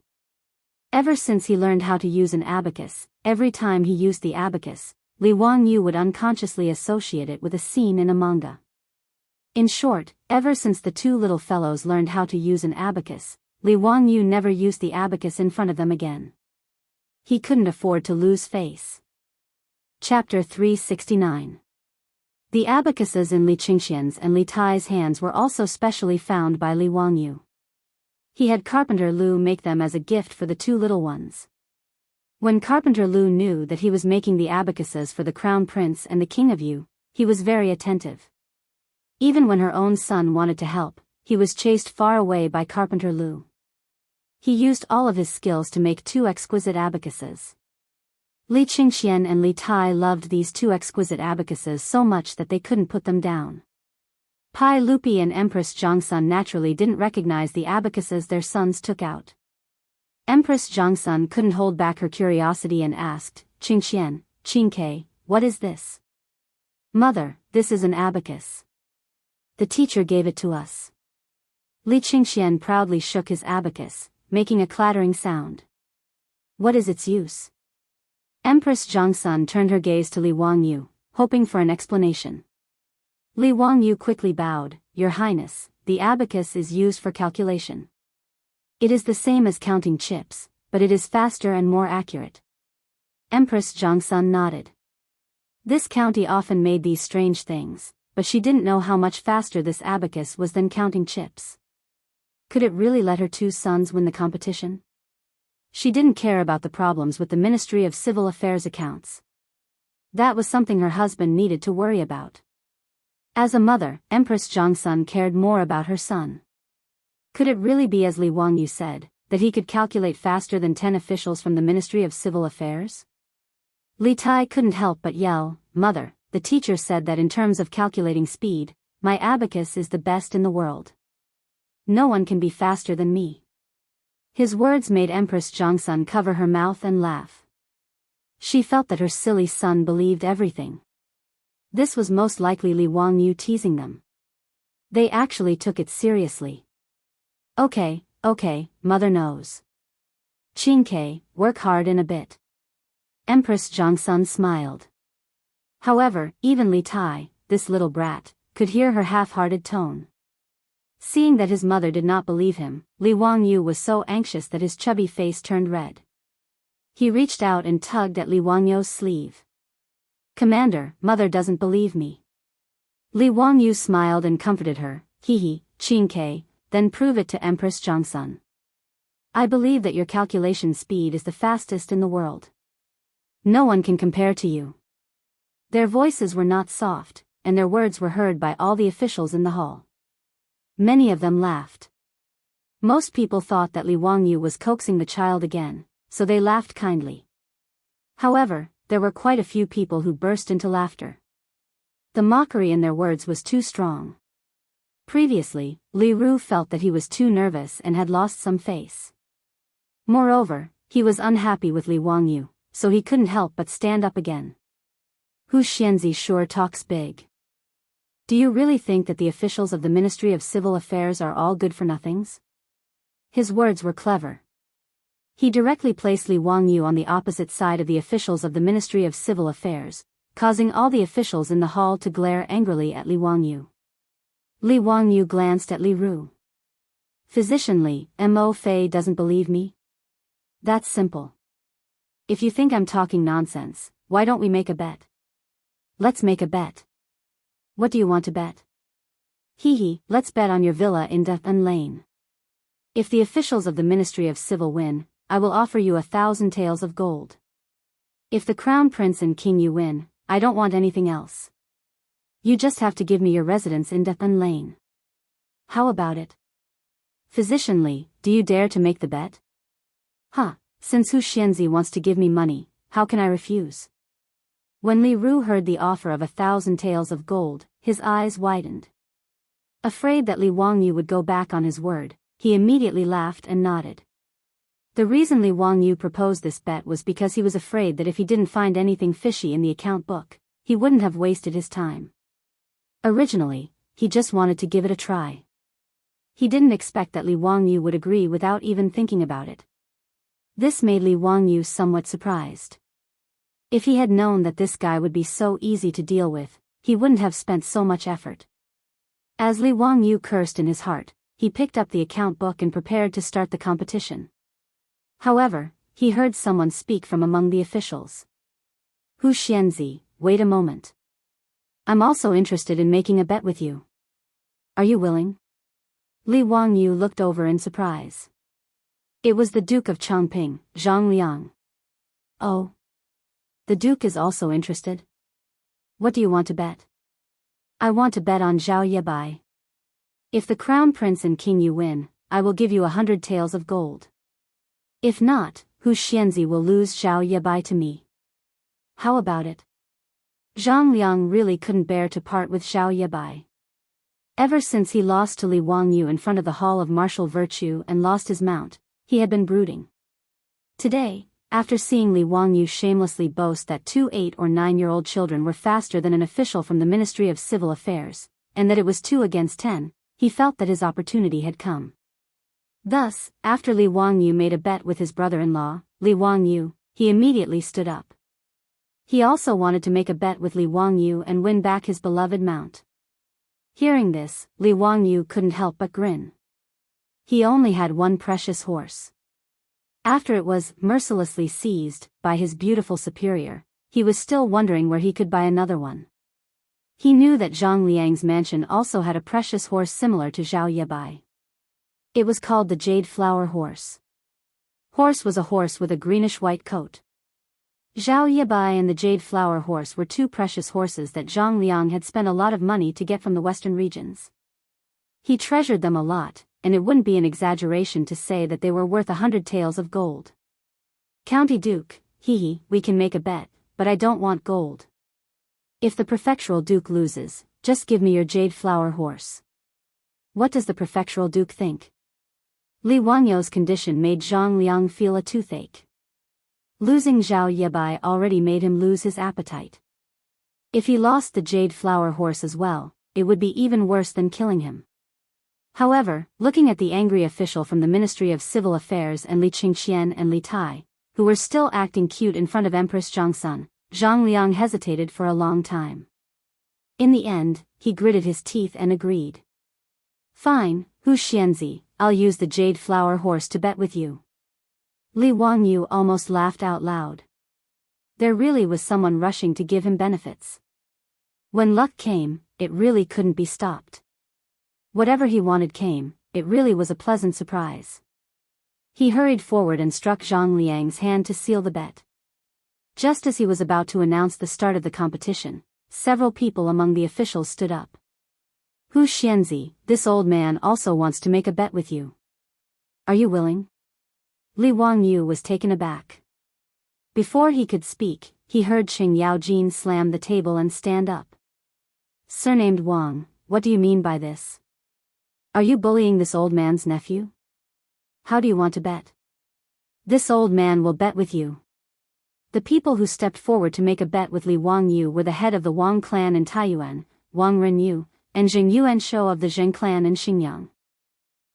Ever since he learned how to use an abacus, every time he used the abacus, Li Wangyu would unconsciously associate it with a scene in a manga. In short, ever since the 2 little fellows learned how to use an abacus, Li Wangyu never used the abacus in front of them again. He couldn't afford to lose face. Chapter 369. The abacuses in Li Qingxian's and Li Tai's hands were also specially found by Li Wangyu. He had Carpenter Lu make them as a gift for the 2 little ones. When Carpenter Lu knew that he was making the abacuses for the Crown Prince and the King of Yu, he was very attentive. Even when her own son wanted to help, he was chased far away by Carpenter Lu. He used all of his skills to make 2 exquisite abacuses. Li Qingxian and Li Tai loved these 2 exquisite abacuses so much that they couldn't put them down. Pai Lupi and Empress Zhongsun naturally didn't recognize the abacuses their sons took out. Empress Zhongsun couldn't hold back her curiosity and asked, "Qingxian, Qingke, what is this?" "Mother, this is an abacus. The teacher gave it to us." Li Qingxian proudly shook his abacus, making a clattering sound. "What is its use?" Empress Zhongsun turned her gaze to Li Wangyu, hoping for an explanation. Li Wangyu quickly bowed, "Your Highness, the abacus is used for calculation. It is the same as counting chips, but it is faster and more accurate." Empress Zhongsun nodded. This county often made these strange things, but she didn't know how much faster this abacus was than counting chips. Could it really let her 2 sons win the competition? She didn't care about the problems with the Ministry of Civil Affairs accounts. That was something her husband needed to worry about. As a mother, Empress Zhongsun cared more about her son. Could it really be as Li Wangyu said, that he could calculate faster than 10 officials from the Ministry of Civil Affairs? Li Tai couldn't help but yell, "Mother, the teacher said that in terms of calculating speed, my abacus is the best in the world. No one can be faster than me." His words made Empress Zhongsun cover her mouth and laugh. She felt that her silly son believed everything. This was most likely Li Wangyu teasing them. They actually took it seriously. Okay, mother knows. Qingke, work hard in a bit." Empress Zhongsun smiled. However, even Li Tai, this little brat, could hear her half-hearted tone. Seeing that his mother did not believe him, Li Wangyu was so anxious that his chubby face turned red. He reached out and tugged at Li Wangyu's sleeve. "Commander, mother doesn't believe me." Li Wangyu smiled and comforted her, "Hehe, Qingke, then prove it to Empress Zhongsun. I believe that your calculation speed is the fastest in the world. No one can compare to you." Their voices were not soft, and their words were heard by all the officials in the hall. Many of them laughed. Most people thought that Li Wangyu was coaxing the child again, so they laughed kindly. However, there were quite a few people who burst into laughter. The mockery in their words was too strong. Previously, Li Ru felt that he was too nervous and had lost some face. Moreover, he was unhappy with Li Wangyu, so he couldn't help but stand up again. Hu Xianzi sure talks big. Do you really think that the officials of the Ministry of Civil Affairs are all good-for-nothings? His words were clever. He directly placed Li Wangyu on the opposite side of the officials of the Ministry of Civil Affairs, causing all the officials in the hall to glare angrily at Li Wangyu. Li Wangyu glanced at Li Ru. Physician Li, Mo Fei doesn't believe me? That's simple. If you think I'm talking nonsense, why don't we make a bet? Let's make a bet. What do you want to bet? Hee, let's bet on your villa in Dutton Lane. If the officials of the Ministry of Civil win, I will offer you 1,000 taels of gold. If the Crown Prince and King you win, I don't want anything else. You just have to give me your residence in Dutton Lane. How about it? Physician Li, do you dare to make the bet? Since Hu Xianzi wants to give me money, how can I refuse? When Li Ru heard the offer of 1,000 taels of gold, his eyes widened. Afraid that Li Wangyu would go back on his word, he immediately laughed and nodded. The reason Li Wangyu proposed this bet was because he was afraid that if he didn't find anything fishy in the account book, he wouldn't have wasted his time. Originally, he just wanted to give it a try. He didn't expect that Li Wangyu would agree without even thinking about it. This made Li Wangyu somewhat surprised. If he had known that this guy would be so easy to deal with, he wouldn't have spent so much effort. As Li Wangyu cursed in his heart, he picked up the account book and prepared to start the competition. However, he heard someone speak from among the officials. Hu Xianzi, wait a moment. I'm also interested in making a bet with you. Are you willing? Li Wangyu looked over in surprise. It was the Duke of Chongping, Zhang Liang. Oh. The Duke is also interested. What do you want to bet? I want to bet on Zhao Yebai. If the Crown Prince and King you win, I will give you 100 taels of gold. If not, Hu Xianzi will lose Zhao Yebai to me. How about it? Zhang Liang really couldn't bear to part with Zhao Yebai. Ever since he lost to Li Wangyu in front of the Hall of Martial Virtue and lost his mount, he had been brooding. Today, after seeing Li Wangyu shamelessly boast that 2 8- or 9-year-old children were faster than an official from the Ministry of Civil Affairs, and that it was 2 against 10, he felt that his opportunity had come. Thus, after Li Wangyu made a bet with his brother-in-law, Li Wangyu, he immediately stood up. He also wanted to make a bet with Li Wangyu and win back his beloved mount. Hearing this, Li Wangyu couldn't help but grin. He only had one precious horse. After it was mercilessly seized by his beautiful superior, he was still wondering where he could buy another one. He knew that Zhang Liang's mansion also had a precious horse similar to Zhao Yebai. It was called the Jade Flower Horse. Horse was a horse with a greenish-white coat. Zhao Yebai and the Jade Flower Horse were 2 precious horses that Zhang Liang had spent a lot of money to get from the western regions. He treasured them a lot, and it wouldn't be an exaggeration to say that they were worth 100 taels of gold. County Duke, we can make a bet, but I don't want gold. If the prefectural duke loses, just give me your Jade Flower Horse. What does the prefectural duke think? Li Wangyu's condition made Zhang Liang feel a toothache. Losing Zhao Yebai already made him lose his appetite. If he lost the Jade Flower Horse as well, it would be even worse than killing him. However, looking at the angry official from the Ministry of Civil Affairs and Li Qingxian and Li Tai, who were still acting cute in front of Empress Zhangsun, Zhang Liang hesitated for a long time. In the end, he gritted his teeth and agreed. Fine, Hu Xianzi, I'll use the Jade Flower Horse to bet with you. Li Wangyu almost laughed out loud. There really was someone rushing to give him benefits. When luck came, it really couldn't be stopped. Whatever he wanted came, it really was a pleasant surprise. He hurried forward and struck Zhang Liang's hand to seal the bet. Just as he was about to announce the start of the competition, several people among the officials stood up. Hu Xianzi, this old man also wants to make a bet with you. Are you willing? Li Wangyu was taken aback. Before he could speak, he heard Qing Yaojin slam the table and stand up. Surnamed Wang, what do you mean by this? Are you bullying this old man's nephew? How do you want to bet? This old man will bet with you. The people who stepped forward to make a bet with Li Wangyu were the head of the Wang clan in Taiyuan, Wang Renyu, and Jing Yuanshou of the Zheng clan in Xinjiang.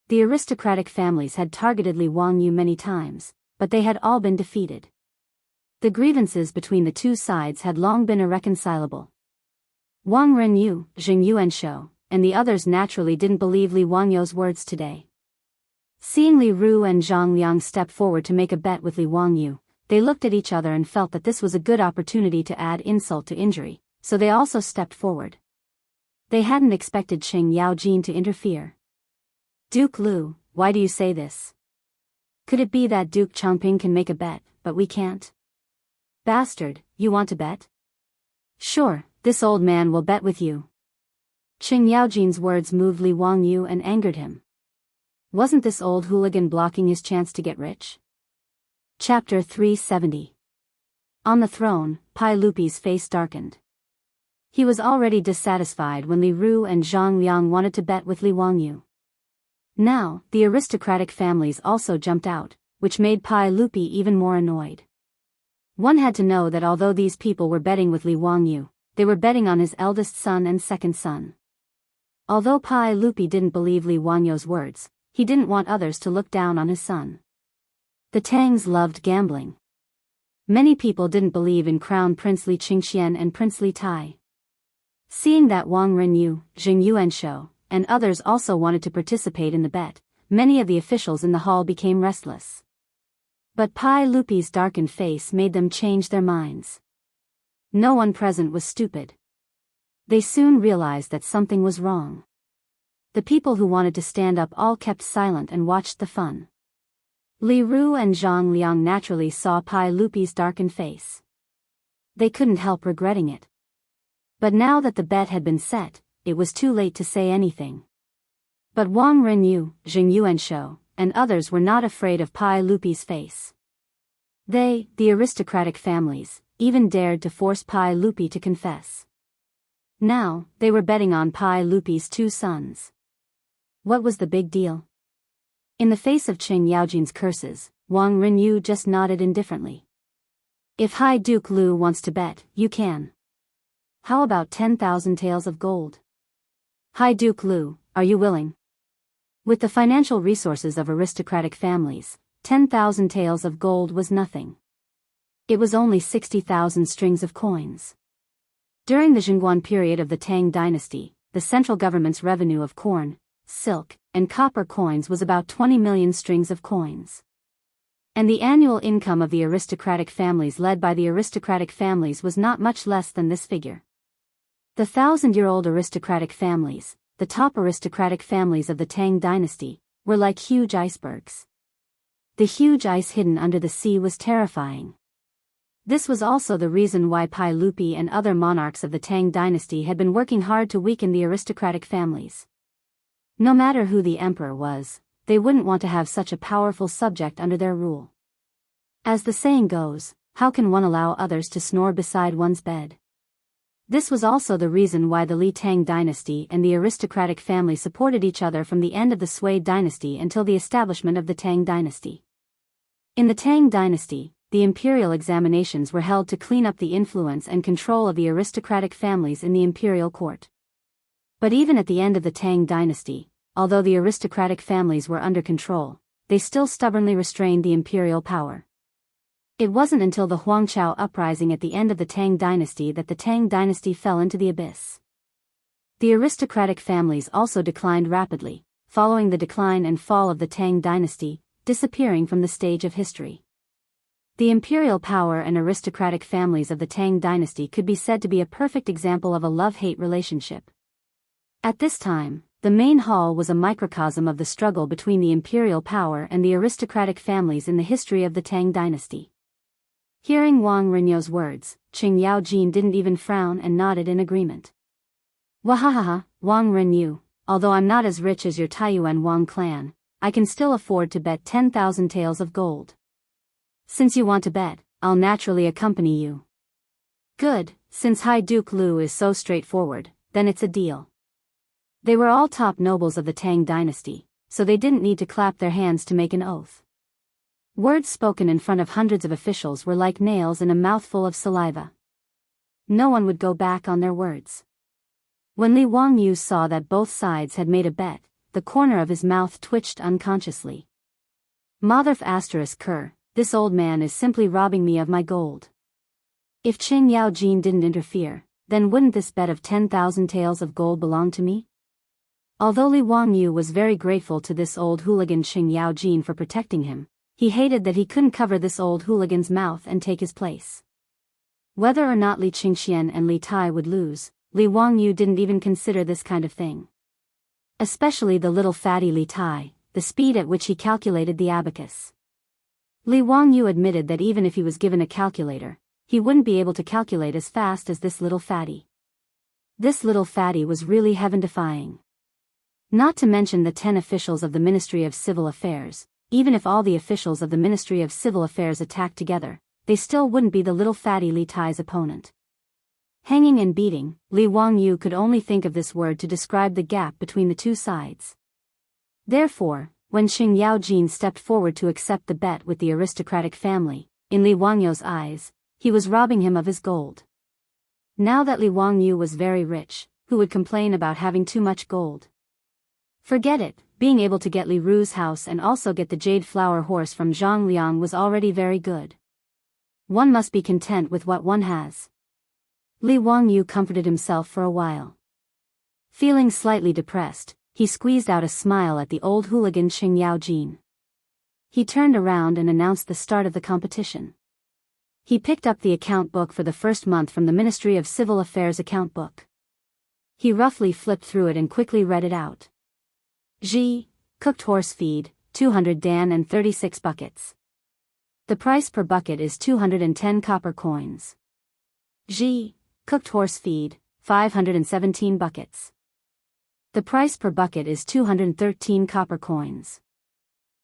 The aristocratic families had targeted Li Wangyu many times, but they had all been defeated. The grievances between the two sides had long been irreconcilable. Wang Renyu, Jing Yuanshou, and the others naturally didn't believe Li Wangyu's words today. Seeing Li Ru and Zhang Liang step forward to make a bet with Li Wangyu, they looked at each other and felt that this was a good opportunity to add insult to injury, so they also stepped forward. They hadn't expected Qing Yaojin to interfere. Duke Lu, why do you say this? Could it be that Duke Chongping can make a bet, but we can't? Bastard, you want to bet? Sure, this old man will bet with you. Qing Yaojin's words moved Li Wangyu and angered him. Wasn't this old hooligan blocking his chance to get rich? Chapter 370. On the throne, Pai Lupi's face darkened. He was already dissatisfied when Li Ru and Zhang Liang wanted to bet with Li Wangyu. Now, the aristocratic families also jumped out, which made Pai Lupi even more annoyed. One had to know that although these people were betting with Li Wangyu, they were betting on his eldest son and second son. Although Pai Lupi didn't believe Li Wangyu's words, he didn't want others to look down on his son. The Tangs loved gambling. Many people didn't believe in Crown Prince Li Qingxian and Prince Li Tai. Seeing that Wang Renyu, Jing Yuanshou, and others also wanted to participate in the bet, many of the officials in the hall became restless. But Pai Lupi's darkened face made them change their minds. No one present was stupid. They soon realized that something was wrong. The people who wanted to stand up all kept silent and watched the fun. Li Ru and Zhang Liang naturally saw Pai Lupi's darkened face. They couldn't help regretting it. But now that the bet had been set, it was too late to say anything. But Wang Renyu, Jing Yuanshou, and others were not afraid of Pai Lupi's face. They, the aristocratic families, even dared to force Pai Lupi to confess. Now, they were betting on Pai Lupi's two sons. What was the big deal? In the face of Qing Yaojin's curses, Wang Renyu just nodded indifferently. If High Duke Lu wants to bet, you can. How about 10,000 taels of gold? High Duke Lu, are you willing? With the financial resources of aristocratic families, 10,000 taels of gold was nothing. It was only 60,000 strings of coins. During the Jingguan period of the Tang dynasty, the central government's revenue of corn, silk, and copper coins was about 20 million strings of coins. And the annual income of the aristocratic families led by the aristocratic families was not much less than this figure. The 1,000-year-old aristocratic families, the top aristocratic families of the Tang dynasty, were like huge icebergs. The huge ice hidden under the sea was terrifying. This was also the reason why Pai Lupi and other monarchs of the Tang dynasty had been working hard to weaken the aristocratic families. No matter who the emperor was, they wouldn't want to have such a powerful subject under their rule. As the saying goes, how can one allow others to snore beside one's bed? This was also the reason why the Li Tang dynasty and the aristocratic family supported each other from the end of the Sui dynasty until the establishment of the Tang dynasty. In the Tang dynasty, the imperial examinations were held to clean up the influence and control of the aristocratic families in the imperial court. But even at the end of the Tang dynasty, although the aristocratic families were under control, they still stubbornly restrained the imperial power. It wasn't until the Huangchao uprising at the end of the Tang dynasty that the Tang dynasty fell into the abyss. The aristocratic families also declined rapidly, following the decline and fall of the Tang dynasty, disappearing from the stage of history. The imperial power and aristocratic families of the Tang dynasty could be said to be a perfect example of a love-hate relationship. At this time, the main hall was a microcosm of the struggle between the imperial power and the aristocratic families in the history of the Tang dynasty. Hearing Wang Renyu's words, Qing Yaojin didn't even frown and nodded in agreement. Wahahaha, Wang Renyu, although I'm not as rich as your Taiyuan Wang clan, I can still afford to bet 10,000 taels of gold. Since you want to bet, I'll naturally accompany you. Good, since High Duke Lu is so straightforward, then it's a deal. They were all top nobles of the Tang dynasty, so they didn't need to clap their hands to make an oath. Words spoken in front of hundreds of officials were like nails in a mouthful of saliva. No one would go back on their words. When Li Wangyu saw that both sides had made a bet, the corner of his mouth twitched unconsciously. Motherf asterisk cur, this old man is simply robbing me of my gold. If Qing Yaojin didn't interfere, then wouldn't this bet of 10,000 taels of gold belong to me? Although Li Wangyu was very grateful to this old hooligan Qing Yaojin for protecting him, he hated that he couldn't cover this old hooligan's mouth and take his place. Whether or not Li Qingxian and Li Tai would lose, Li Wangyu didn't even consider this kind of thing. Especially the little fatty Li Tai, the speed at which he calculated the abacus. Li Wangyu admitted that even if he was given a calculator, he wouldn't be able to calculate as fast as this little fatty. This little fatty was really heaven-defying. Not to mention the 10 officials of the Ministry of Civil Affairs. Even if all the officials of the Ministry of Civil Affairs attacked together, they still wouldn't be the little fatty Li Tai's opponent. Hanging and beating, Li Wangyu could only think of this word to describe the gap between the two sides. Therefore, when Qing Yaojin stepped forward to accept the bet with the aristocratic family, in Li Wangyu's eyes, he was robbing him of his gold. Now that Li Wangyu was very rich, who would complain about having too much gold? Forget it, being able to get Li Ru's house and also get the jade flower horse from Zhang Liang was already very good. One must be content with what one has. Li Wangyu comforted himself for a while. Feeling slightly depressed, he squeezed out a smile at the old hooligan Qing Yaojin. He turned around and announced the start of the competition. He picked up the account book for the first month from the Ministry of Civil Affairs account book. He roughly flipped through it and quickly read it out. G. Cooked horse feed, 200 dan and 36 buckets. The price per bucket is 210 copper coins. G. Cooked horse feed, 517 buckets. The price per bucket is 213 copper coins.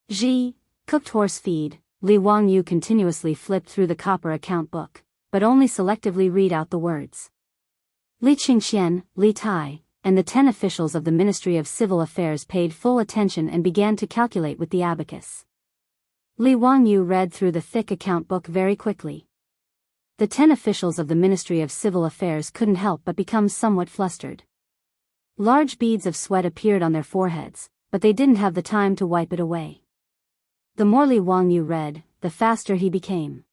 G. Cooked horse feed. Li Wangyu continuously flipped through the copper account book, but only selectively read out the words. Li Qingxian, Li Tai, and the 10 officials of the Ministry of Civil Affairs paid full attention and began to calculate with the abacus. Li Wangyu read through the thick account book very quickly. The 10 officials of the Ministry of Civil Affairs couldn't help but become somewhat flustered. Large beads of sweat appeared on their foreheads, but they didn't have the time to wipe it away. The more Li Wangyu read, the faster he became.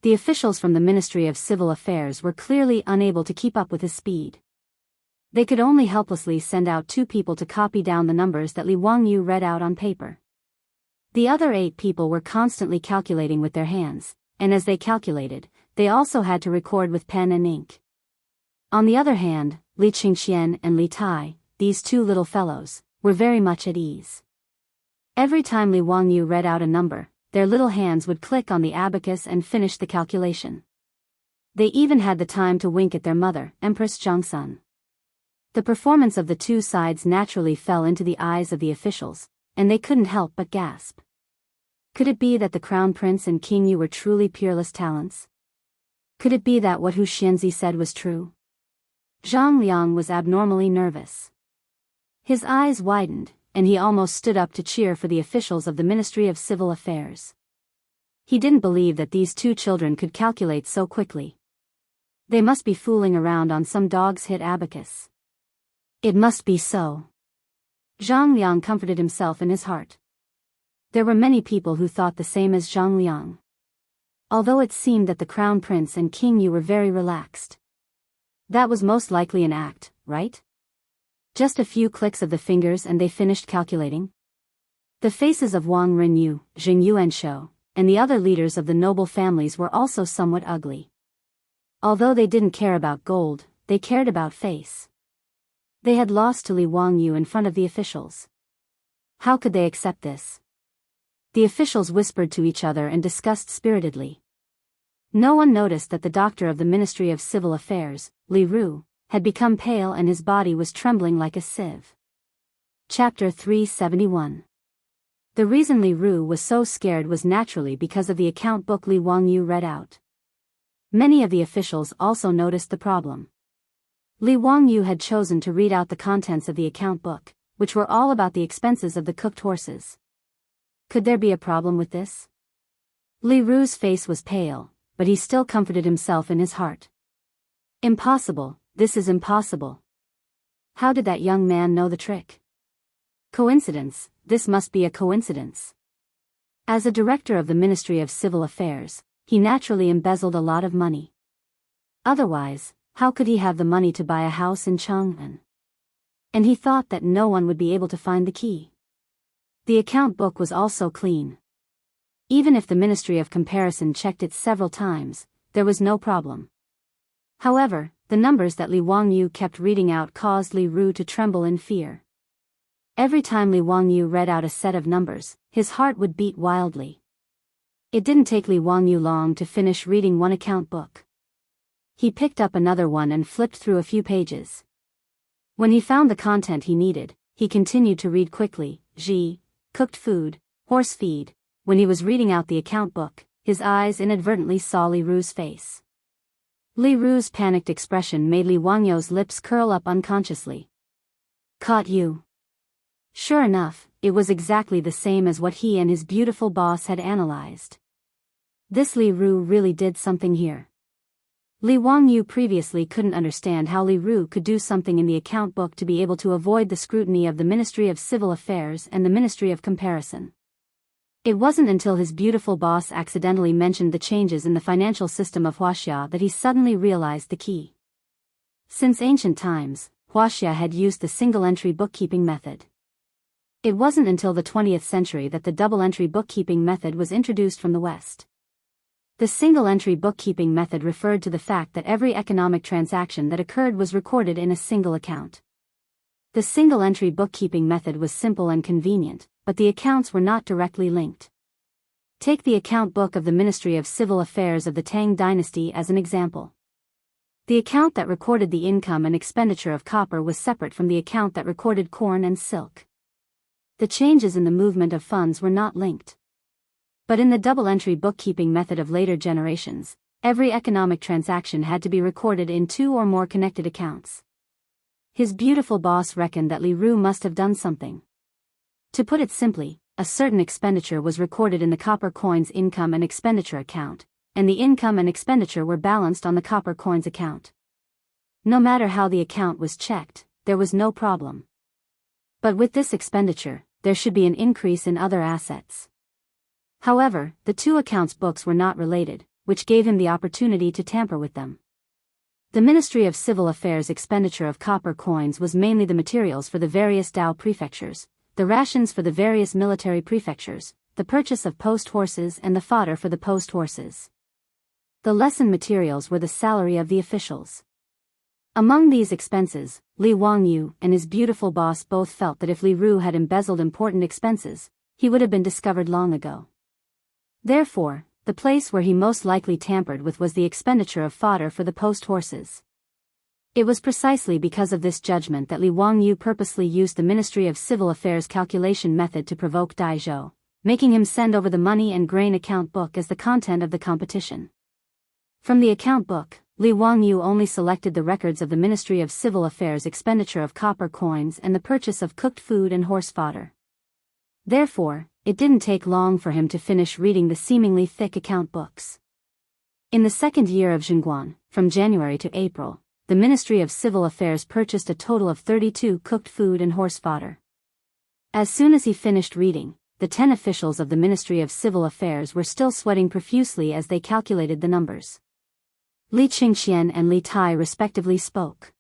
The officials from the Ministry of Civil Affairs were clearly unable to keep up with his speed. They could only helplessly send out 2 people to copy down the numbers that Li Wangyu read out on paper. The other 8 people were constantly calculating with their hands, and as they calculated, they also had to record with pen and ink. On the other hand, Li Qingxian and Li Tai, these 2 little fellows, were very much at ease. Every time Li Wangyu read out a number, their little hands would click on the abacus and finish the calculation. They even had the time to wink at their mother, Empress Zhongsun. The performance of the 2 sides naturally fell into the eyes of the officials, and they couldn't help but gasp. Could it be that the Crown Prince and King Yu were truly peerless talents? Could it be that what Hu Xianzi said was true? Zhang Liang was abnormally nervous. His eyes widened, and he almost stood up to cheer for the officials of the Ministry of Civil Affairs. He didn't believe that these 2 children could calculate so quickly. They must be fooling around on some dog's hit abacus. It must be so. Zhang Liang comforted himself in his heart. There were many people who thought the same as Zhang Liang. Although it seemed that the Crown Prince and King Yu were very relaxed. That was most likely an act, right? Just a few clicks of the fingers and they finished calculating. The faces of Wang Renyu, Jing Yuanshou, and the other leaders of the noble families were also somewhat ugly. Although they didn't care about gold, they cared about face. They had lost to Li Wangyu in front of the officials. How could they accept this? The officials whispered to each other and discussed spiritedly. No one noticed that the doctor of the Ministry of Civil Affairs, Li Ru, had become pale and his body was trembling like a sieve. Chapter 371. The reason Li Ru was so scared was naturally because of the account book Li Wangyu read out. Many of the officials also noticed the problem. Li Wangyu had chosen to read out the contents of the account book, which were all about the expenses of the cooked horses. Could there be a problem with this? Li Ru's face was pale, but he still comforted himself in his heart. Impossible, this is impossible. How did that young man know the trick? Coincidence, this must be a coincidence. As a director of the Ministry of Civil Affairs, he naturally embezzled a lot of money. Otherwise, how could he have the money to buy a house in Chang'an? And he thought that no one would be able to find the key. The account book was also clean. Even if the Ministry of Comparison checked it several times, there was no problem. However, the numbers that Li Wangyu kept reading out caused Li Ru to tremble in fear. Every time Li Wangyu read out a set of numbers, his heart would beat wildly. It didn't take Li Wangyu long to finish reading one account book. He picked up another one and flipped through a few pages. When he found the content he needed, he continued to read quickly. Cooked food, horse feed. When he was reading out the account book, his eyes inadvertently saw Li Ru's face. Li Ru's panicked expression made Li Wangyu's lips curl up unconsciously. Caught you. Sure enough, it was exactly the same as what he and his beautiful boss had analyzed. This Li Ru really did something here. Li Wangyu previously couldn't understand how Li Ru could do something in the account book to be able to avoid the scrutiny of the Ministry of Civil Affairs and the Ministry of Comparison. It wasn't until his beautiful boss accidentally mentioned the changes in the financial system of Huaxia that he suddenly realized the key. Since ancient times, Huaxia had used the single-entry bookkeeping method. It wasn't until the 20th century that the double-entry bookkeeping method was introduced from the West. The single-entry bookkeeping method referred to the fact that every economic transaction that occurred was recorded in a single account. The single-entry bookkeeping method was simple and convenient, but the accounts were not directly linked. Take the account book of the Ministry of Civil Affairs of the Tang Dynasty as an example. The account that recorded the income and expenditure of copper was separate from the account that recorded corn and silk. The changes in the movement of funds were not linked. But in the double-entry bookkeeping method of later generations, every economic transaction had to be recorded in two or more connected accounts. His beautiful boss reckoned that Li Ru must have done something. To put it simply, a certain expenditure was recorded in the copper coin's income and expenditure account, and the income and expenditure were balanced on the copper coin's account. No matter how the account was checked, there was no problem. But with this expenditure, there should be an increase in other assets. However, the two accounts books were not related, which gave him the opportunity to tamper with them. The Ministry of Civil Affairs expenditure of copper coins was mainly the materials for the various Dao prefectures, the rations for the various military prefectures, the purchase of post horses and the fodder for the post horses. The lesson materials were the salary of the officials. Among these expenses, Li Wangyu and his beautiful boss both felt that if Li Ru had embezzled important expenses, he would have been discovered long ago. Therefore, the place where he most likely tampered with was the expenditure of fodder for the post horses. It was precisely because of this judgment that Li Wangyu purposely used the Ministry of Civil Affairs calculation method to provoke Dai Zhou, making him send over the money and grain account book as the content of the competition. From the account book, Li Wangyu only selected the records of the Ministry of Civil Affairs expenditure of copper coins and the purchase of cooked food and horse fodder. Therefore, it didn't take long for him to finish reading the seemingly thick account books. In the second year of Zhengguan, from January to April, the Ministry of Civil Affairs purchased a total of 32 cooked food and horse fodder. As soon as he finished reading, the 10 officials of the Ministry of Civil Affairs were still sweating profusely as they calculated the numbers. Li Qingxian and Li Tai respectively spoke.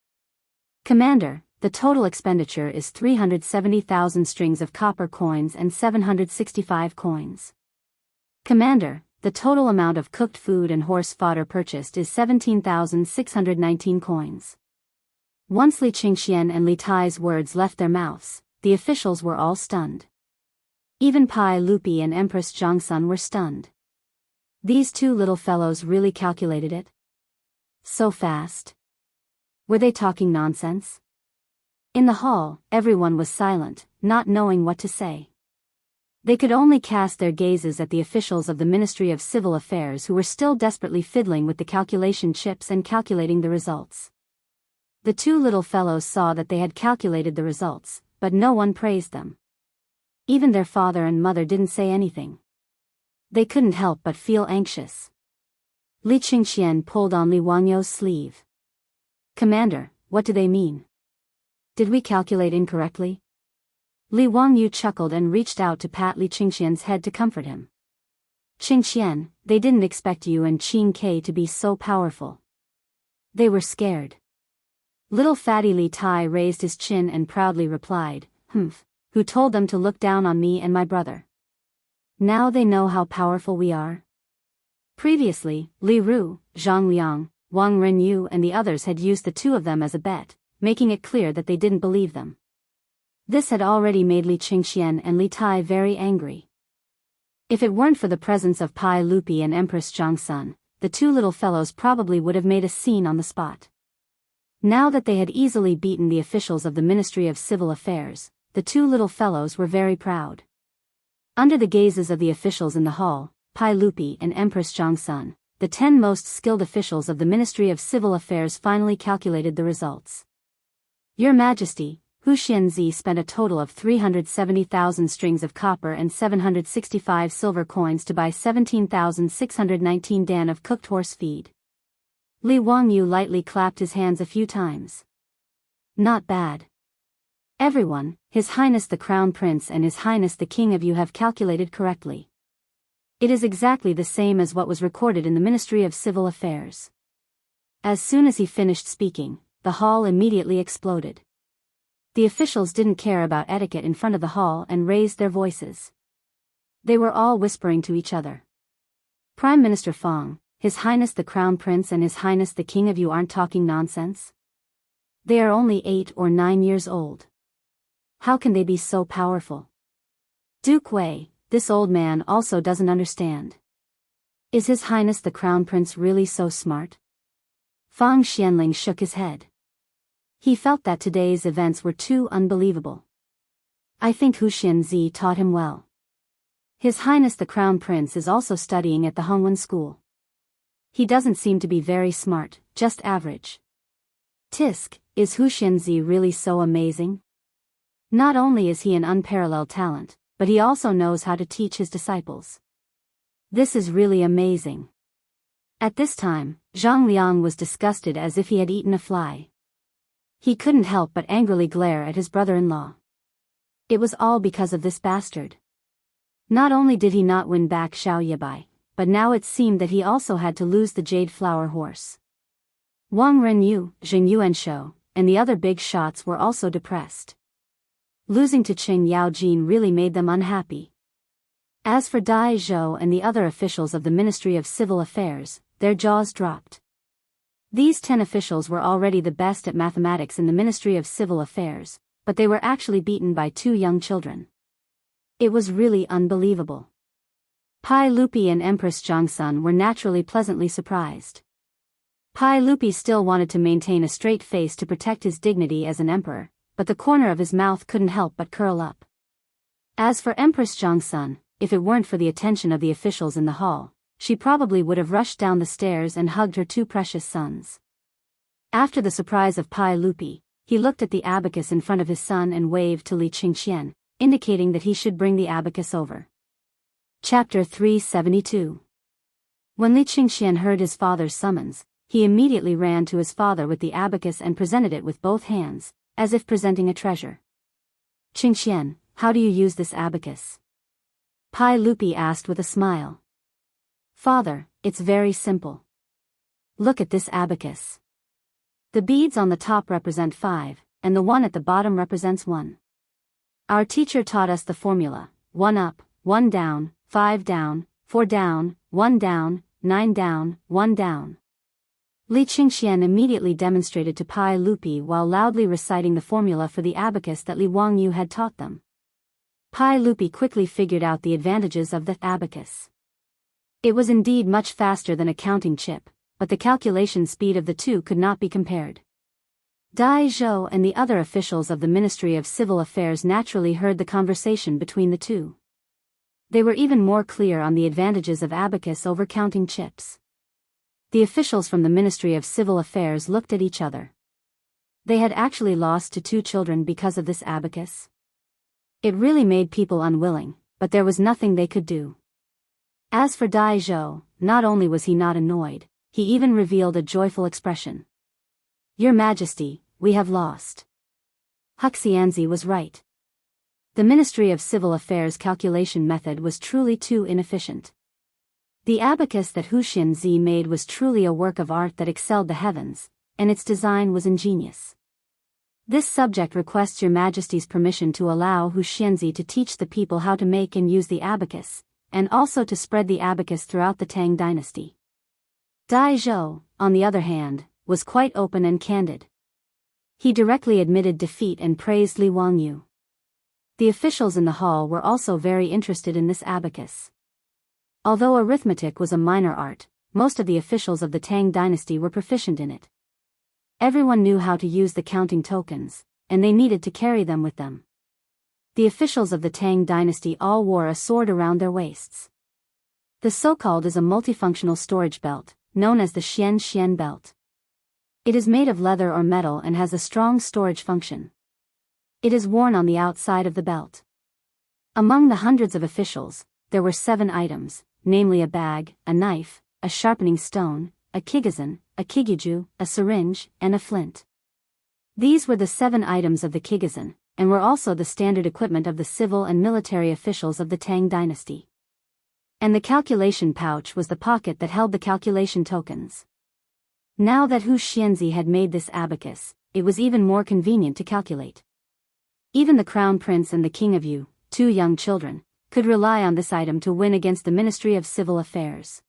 Commander, the total expenditure is 370,000 strings of copper coins and 765 coins. Commander, the total amount of cooked food and horse fodder purchased is 17,619 coins. Once Li Qingxian and Li Tai's words left their mouths, the officials were all stunned. Even Pai Lupi and Empress Zhongsun were stunned. These two little fellows really calculated it? So fast? Were they talking nonsense? In the hall, everyone was silent, not knowing what to say. They could only cast their gazes at the officials of the Ministry of Civil Affairs who were still desperately fiddling with the calculation chips and calculating the results. The two little fellows saw that they had calculated the results, but no one praised them. Even their father and mother didn't say anything. They couldn't help but feel anxious. Li Qingxian pulled on Li Wangyou's sleeve. "Commander, what do they mean? Did we calculate incorrectly?" Li Wangyou chuckled and reached out to pat Li Qingxian's head to comfort him. "Qingxian, they didn't expect you and Qing Ke to be so powerful. They were scared." Little fatty Li Tai raised his chin and proudly replied, "Humph, who told them to look down on me and my brother? Now they know how powerful we are." Previously, Li Ru, Zhang Liang, Wang Renyu and the others had used the two of them as a bet, making it clear that they didn't believe them. This had already made Li Qingxian and Li Tai very angry. If it weren't for the presence of Pai Lupi and Empress Zhangsun, the two little fellows probably would have made a scene on the spot. Now that they had easily beaten the officials of the Ministry of Civil Affairs, the two little fellows were very proud. Under the gazes of the officials in the hall, Pai Lupi and Empress Zhangsun, the 10 most skilled officials of the Ministry of Civil Affairs finally calculated the results. "Your Majesty, Hu Xianzi spent a total of 370,000 strings of copper and 765 silver coins to buy 17,619 dan of cooked horse feed." Li Wangyou lightly clapped his hands a few times. "Not bad. Everyone, His Highness the Crown Prince and His Highness the King of you have calculated correctly. It is exactly the same as what was recorded in the Ministry of Civil Affairs." As soon as he finished speaking, the hall immediately exploded. The officials didn't care about etiquette in front of the hall and raised their voices. They were all whispering to each other. "Prime Minister Fong, His Highness the Crown Prince and His Highness the King of you aren't talking nonsense? They are only 8 or 9 years old. How can they be so powerful? Duke Wei, this old man also doesn't understand. Is His Highness the Crown Prince really so smart?" Fang Xianling shook his head. He felt that today's events were too unbelievable. "I think Hu Xianzi taught him well. His Highness the Crown Prince is also studying at the Hongwen School. He doesn't seem to be very smart, just average. Tisk, is Hu Xianzi really so amazing? Not only is he an unparalleled talent, but he also knows how to teach his disciples. This is really amazing." At this time, Zhang Liang was disgusted as if he had eaten a fly. He couldn't help but angrily glare at his brother-in-law. It was all because of this bastard. Not only did he not win back Xiao Yebai, but now it seemed that he also had to lose the Jade Flower Horse. Wang Renyu, Zheng Yuanshou, and the other big shots were also depressed. Losing to Qing Yaojin really made them unhappy. As for Dai Zhou and the other officials of the Ministry of Civil Affairs, their jaws dropped. These 10 officials were already the best at mathematics in the Ministry of Civil Affairs, but they were actually beaten by 2 young children. It was really unbelievable. Pai Lupi and Empress Zhangsun were naturally pleasantly surprised. Pai Lupi still wanted to maintain a straight face to protect his dignity as an emperor, but the corner of his mouth couldn't help but curl up. As for Empress Zhangsun, if it weren't for the attention of the officials in the hall, she probably would have rushed down the stairs and hugged her 2 precious sons. After the surprise of Pai Lupi, he looked at the abacus in front of his son and waved to Li Qingxian, indicating that he should bring the abacus over. Chapter 372. When Li Qingxian heard his father's summons, he immediately ran to his father with the abacus and presented it with both hands, as if presenting a treasure. "Qingxian, how do you use this abacus?" Pai Lupi asked with a smile. "Father, it's very simple. Look at this abacus. The beads on the top represent 5, and the one at the bottom represents 1. Our teacher taught us the formula: 1 up, 1 down, 5 down, 4 down, 1 down, 9 down, 1 down." Li Qingxian immediately demonstrated to Pai Lupi while loudly reciting the formula for the abacus that Li Wangyou had taught them. Pai Lupi quickly figured out the advantages of the abacus. It was indeed much faster than a counting chip, but the calculation speed of the two could not be compared. Dai Zhou and the other officials of the Ministry of Civil Affairs naturally heard the conversation between the two. They were even more clear on the advantages of abacus over counting chips. The officials from the Ministry of Civil Affairs looked at each other. They had actually lost to 2 children because of this abacus. It really made people unwilling, but there was nothing they could do. As for Dai Zhou, not only was he not annoyed, he even revealed a joyful expression. Your Majesty, we have lost. Huxianzi was right. The Ministry of Civil Affairs calculation method was truly too inefficient. The abacus that Huxianzi made was truly a work of art that excelled the heavens, and its design was ingenious. This subject requests Your Majesty's permission to allow Huxianzi to teach the people how to make and use the abacus, and also to spread the abacus throughout the Tang dynasty. Dai Zhou, on the other hand, was quite open and candid. He directly admitted defeat and praised Li Wangyu. The officials in the hall were also very interested in this abacus. Although arithmetic was a minor art, most of the officials of the Tang dynasty were proficient in it. Everyone knew how to use the counting tokens, and they needed to carry them with them. The officials of the Tang dynasty all wore a sword around their waists. The so-called is a multifunctional storage belt, known as the Xian belt. It is made of leather or metal and has a strong storage function. It is worn on the outside of the belt. Among the hundreds of officials, there were 7 items, namely a bag, a knife, a sharpening stone, a kigizan, a kigiju, a syringe, and a flint. These were the 7 items of the kigizan, and were also the standard equipment of the civil and military officials of the Tang dynasty. And the calculation pouch was the pocket that held the calculation tokens. Now that Huxianzi had made this abacus, it was even more convenient to calculate. Even the Crown Prince and the King of Yu, 2 young children, could rely on this item to win against the Ministry of Civil Affairs.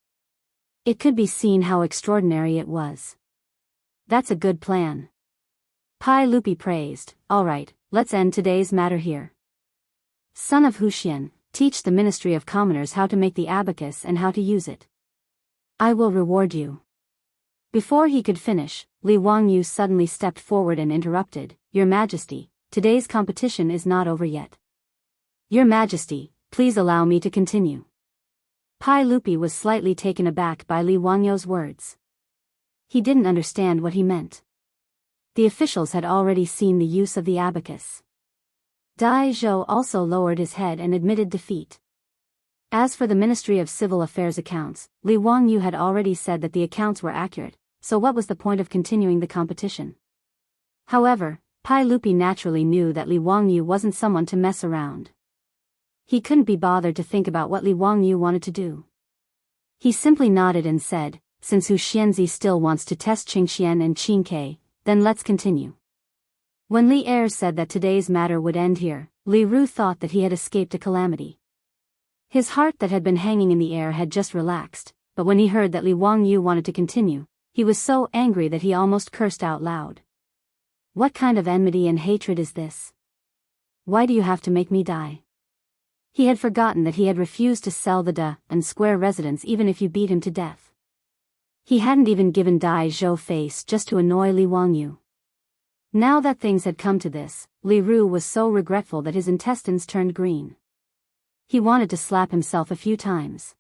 It could be seen how extraordinary it was. That's a good plan. Pai Lupi praised. All right, let's end today's matter here. Son of Huxian, teach the Ministry of Commoners how to make the abacus and how to use it. I will reward you. Before he could finish, Li Wangyu suddenly stepped forward and interrupted. Your Majesty, today's competition is not over yet. Your Majesty, please allow me to continue. Pai Lupi was slightly taken aback by Li Wangyu's words. He didn't understand what he meant. The officials had already seen the use of the abacus. Dai Zhou also lowered his head and admitted defeat. As for the Ministry of Civil Affairs accounts, Li Wangyu had already said that the accounts were accurate, so what was the point of continuing the competition? However, Pai Lupi naturally knew that Li Wangyu wasn't someone to mess around. He couldn't be bothered to think about what Li Wangyu wanted to do. He simply nodded and said, since Huxianzi still wants to test Qingxian and Qingke, then let's continue. When Li Er said that today's matter would end here, Li Ru thought that he had escaped a calamity. His heart that had been hanging in the air had just relaxed, but when he heard that Li Wangyu wanted to continue, he was so angry that he almost cursed out loud. What kind of enmity and hatred is this? Why do you have to make me die? He had forgotten that he had refused to sell the Da and Square residence even if you beat him to death. He hadn't even given Dai Zhou face just to annoy Li Wangyu. Now that things had come to this, Li Ru was so regretful that his intestines turned green. He wanted to slap himself a few times.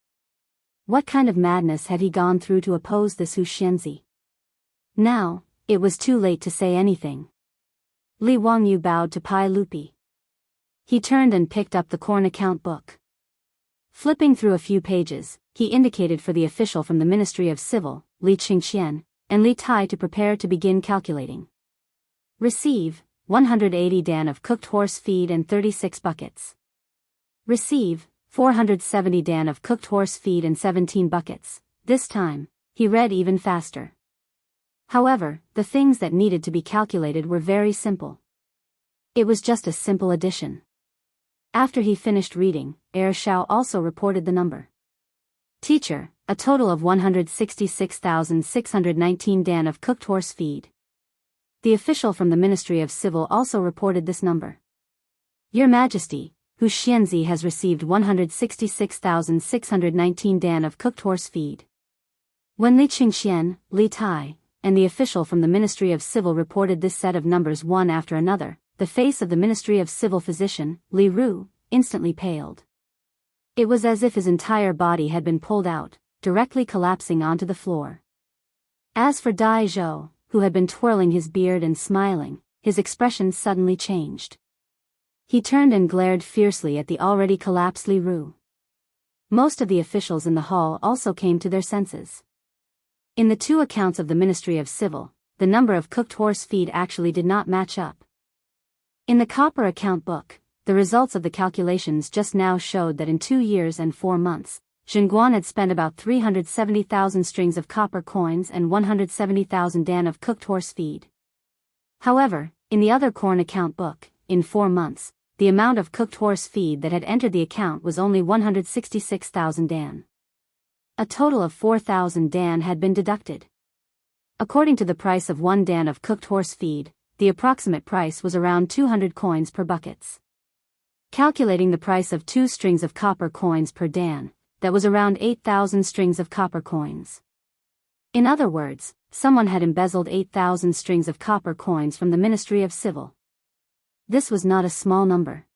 What kind of madness had he gone through to oppose this Huxianzi? Now, it was too late to say anything. Li Wangyu bowed to Pai Lupi. He turned and picked up the corn account book. Flipping through a few pages, he indicated for the official from the Ministry of Civil, Li Qingxian, and Li Tai to prepare to begin calculating. Receive, 180 dan of cooked horse feed and 36 buckets. Receive, 470 dan of cooked horse feed and 17 buckets. This time, he read even faster. However, the things that needed to be calculated were very simple. It was just a simple addition. After he finished reading, Er Shao also reported the number. Teacher, a total of 166,619 dan of cooked horse feed. The official from the Ministry of Civil also reported this number. Your Majesty, Huxianzi has received 166,619 dan of cooked horse feed. When Li Qingxian, Li Tai, and the official from the Ministry of Civil reported this set of numbers one after another, the face of the Ministry of Civil physician, Li Ru, instantly paled. It was as if his entire body had been pulled out, directly collapsing onto the floor. As for Dai Zhou, who had been twirling his beard and smiling, his expression suddenly changed. He turned and glared fiercely at the already collapsed Li Ru. Most of the officials in the hall also came to their senses. In the two accounts of the Ministry of Civil, the number of cooked horse feed actually did not match up. In the copper account book, the results of the calculations just now showed that in 2 years and 4 months, Zhenguan had spent about 370,000 strings of copper coins and 170,000 dan of cooked horse feed. However, in the other corn account book, in 4 months, the amount of cooked horse feed that had entered the account was only 166,000 dan. A total of 4,000 dan had been deducted. According to the price of 1 dan of cooked horse feed, the approximate price was around 200 coins per buckets. Calculating the price of 2 strings of copper coins per dan, that was around 8,000 strings of copper coins. In other words, someone had embezzled 8,000 strings of copper coins from the Ministry of Civil. This was not a small number.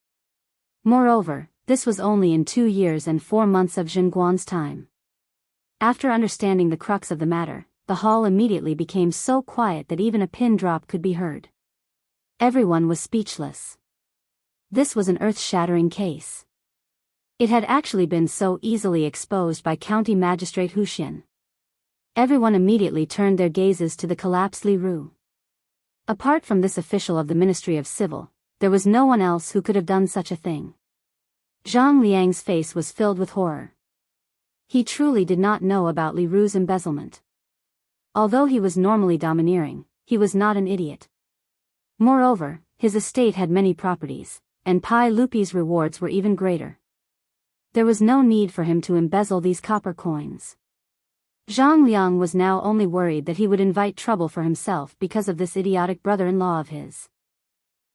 Moreover, this was only in 2 years and 4 months of Zhenguan's time. After understanding the crux of the matter, the hall immediately became so quiet that even a pin drop could be heard. Everyone was speechless. This was an earth-shattering case. It had actually been so easily exposed by County Magistrate Hu Xian. Everyone immediately turned their gazes to the collapsed Li Ru. Apart from this official of the Ministry of Civil, there was no one else who could have done such a thing. Zhang Liang's face was filled with horror. He truly did not know about Li Ru's embezzlement. Although he was normally domineering, he was not an idiot. Moreover, his estate had many properties, and Pai Lupi's rewards were even greater. There was no need for him to embezzle these copper coins. Zhang Liang was now only worried that he would invite trouble for himself because of this idiotic brother-in-law of his.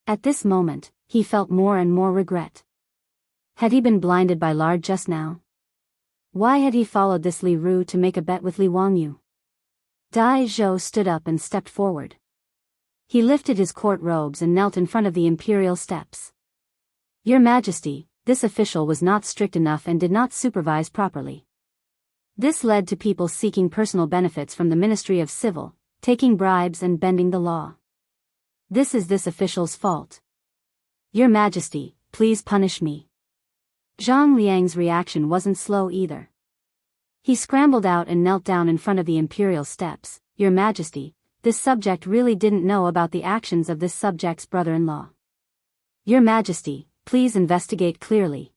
At this moment, he felt more and more regret. Had he been blinded by lard just now? Why had he followed this Li Ru to make a bet with Li Wangyu? Dai Zhou stood up and stepped forward. He lifted his court robes and knelt in front of the imperial steps. Your Majesty, this official was not strict enough and did not supervise properly. This led to people seeking personal benefits from the Ministry of Civil, taking bribes and bending the law. This is this official's fault. Your Majesty, please punish me. Zhang Liang's reaction wasn't slow either. He scrambled out and knelt down in front of the imperial steps. Your Majesty, this subject really didn't know about the actions of this subject's brother-in-law. Your Majesty, please investigate clearly.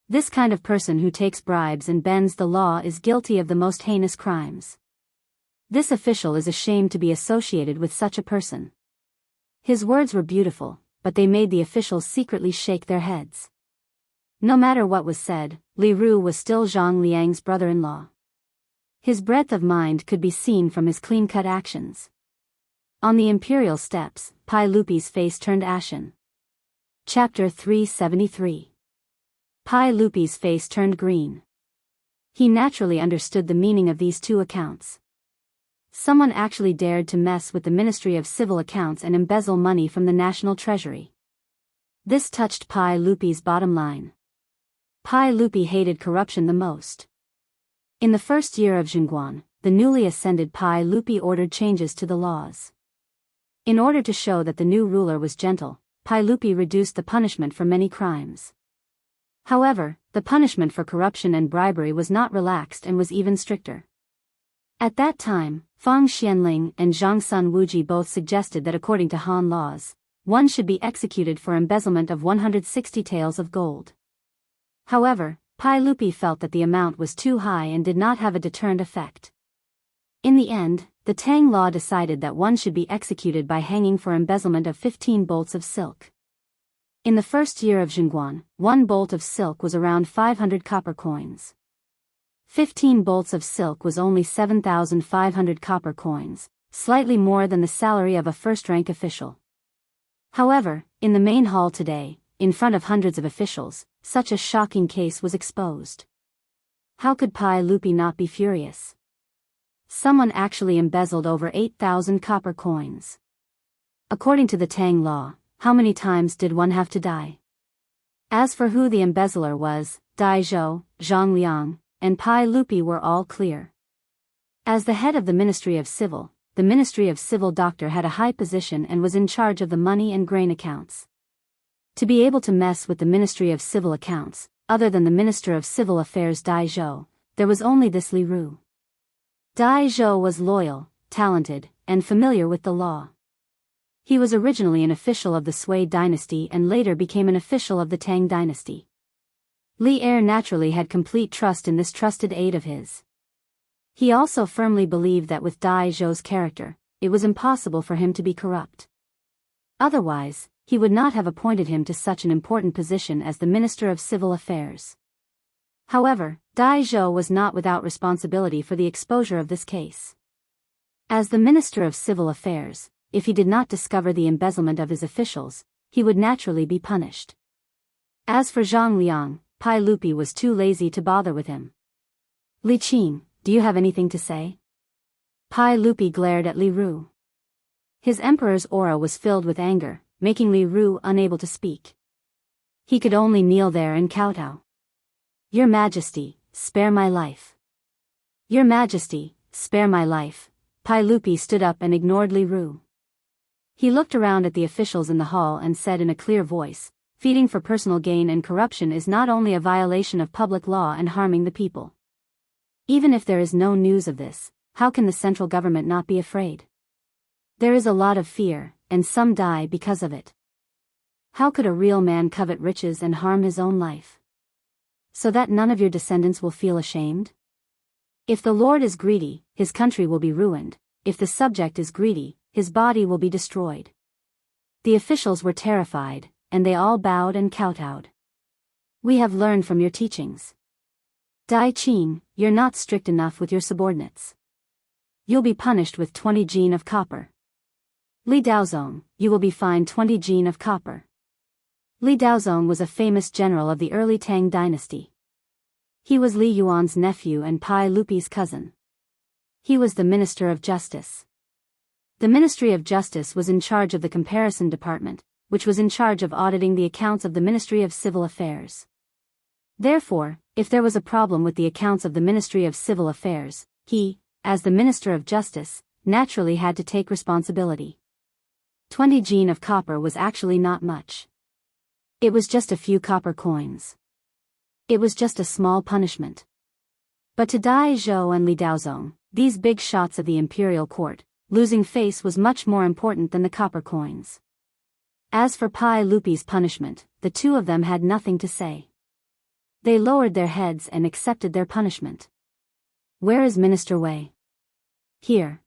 This kind of person who takes bribes and bends the law is guilty of the most heinous crimes. This official is ashamed to be associated with such a person. His words were beautiful, but they made the officials secretly shake their heads. No matter what was said, Li Ru was still Zhang Liang's brother-in-law. His breadth of mind could be seen from his clean-cut actions. On the imperial steps, Pai Lupi's face turned ashen. Chapter 373. Pai Lupi's face turned green. He naturally understood the meaning of these two accounts. Someone actually dared to mess with the Ministry of Civil Accounts and embezzle money from the National Treasury. This touched Pai Lupi's bottom line. Pai Lupi hated corruption the most. In the first year of Zhenguan, the newly ascended Pai Lupi ordered changes to the laws. In order to show that the new ruler was gentle, Pai Lupi reduced the punishment for many crimes. However, the punishment for corruption and bribery was not relaxed and was even stricter. At that time, Fang Xianling and Zhang Sun Wuji both suggested that according to Han laws, one should be executed for embezzlement of 160 taels of gold. However, Pai Lupi felt that the amount was too high and did not have a deterrent effect. In the end, the Tang law decided that one should be executed by hanging for embezzlement of 15 bolts of silk. In the first year of Zhenguan, 1 bolt of silk was around 500 copper coins. 15 bolts of silk was only 7,500 copper coins, slightly more than the salary of a first-rank official. However, in the main hall today, in front of hundreds of officials, such a shocking case was exposed. How could Pai Lupi not be furious? Someone actually embezzled over 8,000 copper coins. According to the Tang law, how many times did one have to die? As for who the embezzler was, Dai Zhou, Zhang Liang, and Pai Lupi were all clear. As the head of the Ministry of Civil, the Ministry of Civil Doctor had a high position and was in charge of the money and grain accounts. To be able to mess with the Ministry of Civil Accounts, other than the Minister of Civil Affairs Dai Zhou, there was only this Li Ru. Dai Zhou was loyal, talented, and familiar with the law. He was originally an official of the Sui dynasty and later became an official of the Tang dynasty. Li Er naturally had complete trust in this trusted aide of his. He also firmly believed that with Dai Zhou's character, it was impossible for him to be corrupt. Otherwise, he would not have appointed him to such an important position as the Minister of Civil Affairs. However, Dai Zhou was not without responsibility for the exposure of this case. As the Minister of Civil Affairs, if he did not discover the embezzlement of his officials, he would naturally be punished. As for Zhang Liang, Pai Lupi was too lazy to bother with him. Li Qing, do you have anything to say? Pai Lupi glared at Li Ru. His emperor's aura was filled with anger, making Li Ru unable to speak. He could only kneel there and kowtow. Your Majesty, spare my life. Your Majesty, spare my life. Pai Lupi stood up and ignored Li Ru. He looked around at the officials in the hall and said in a clear voice, feeding for personal gain and corruption is not only a violation of public law and harming the people. Even if there is no news of this, how can the central government not be afraid? There is a lot of fear, and some die because of it. How could a real man covet riches and harm his own life? So that none of your descendants will feel ashamed? If the Lord is greedy, his country will be ruined. If the subject is greedy, his body will be destroyed. The officials were terrified, and they all bowed and kowtowed. We have learned from your teachings. Dai Qing, you're not strict enough with your subordinates. You'll be punished with 20 jin of copper. Li Daozong, you will be fined 20 jin of copper. Li Daozong was a famous general of the early Tang dynasty. He was Li Yuan's nephew and Pai Lupi's cousin. He was the Minister of Justice. The Ministry of Justice was in charge of the Comparison Department, which was in charge of auditing the accounts of the Ministry of Civil Affairs. Therefore, if there was a problem with the accounts of the Ministry of Civil Affairs, he, as the Minister of Justice, naturally had to take responsibility. 20 jin of copper was actually not much. It was just a few copper coins. It was just a small punishment. But to Dai Zhou and Li Daozong, these big shots of the imperial court, losing face was much more important than the copper coins. As for Pai Lupi's punishment, the two of them had nothing to say. They lowered their heads and accepted their punishment. Where is Minister Wei? Here.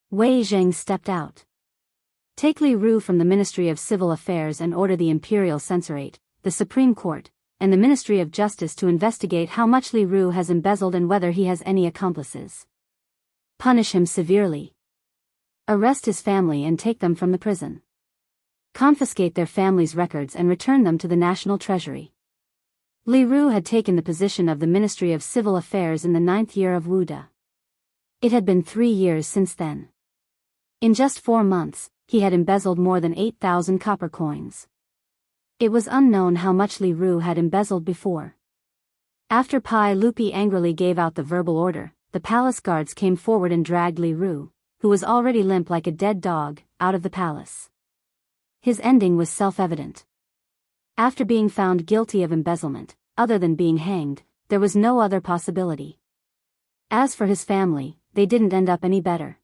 Wei Zheng stepped out. Take Li Ru from the Ministry of Civil Affairs and order the Imperial Censorate, the Supreme Court, and the Ministry of Justice to investigate how much Li Ru has embezzled and whether he has any accomplices. Punish him severely. Arrest his family and take them from the prison. Confiscate their family's records and return them to the National Treasury. Li Ru had taken the position of the Ministry of Civil Affairs in the 9th year of Wu De. It had been 3 years since then. In just 4 months, he had embezzled more than 8,000 copper coins. It was unknown how much Li Ru had embezzled before. After Pai Lupi angrily gave out the verbal order, the palace guards came forward and dragged Li Ru, who was already limp like a dead dog, out of the palace. His ending was self-evident. After being found guilty of embezzlement, other than being hanged, there was no other possibility. As for his family, they didn't end up any better.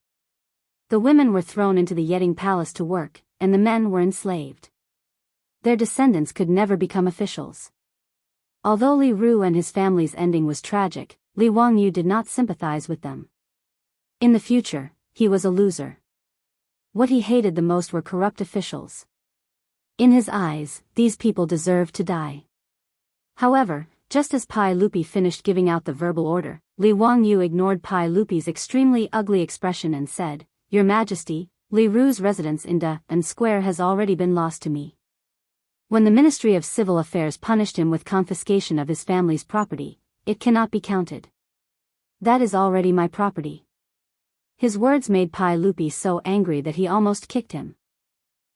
The women were thrown into the Yeding Palace to work, and the men were enslaved. Their descendants could never become officials. Although Li Ru and his family's ending was tragic, Li Wangyu did not sympathize with them. In the future, he was a loser. What he hated the most were corrupt officials. In his eyes, these people deserved to die. However, just as Pai Lupi finished giving out the verbal order, Li Wangyu ignored Pai Lupi's extremely ugly expression and said, "Your Majesty, Li Ru's residence in Da and Square has already been lost to me. When the Ministry of Civil Affairs punished him with confiscation of his family's property, it cannot be counted. That is already my property." His words made Pai Lupi so angry that he almost kicked him.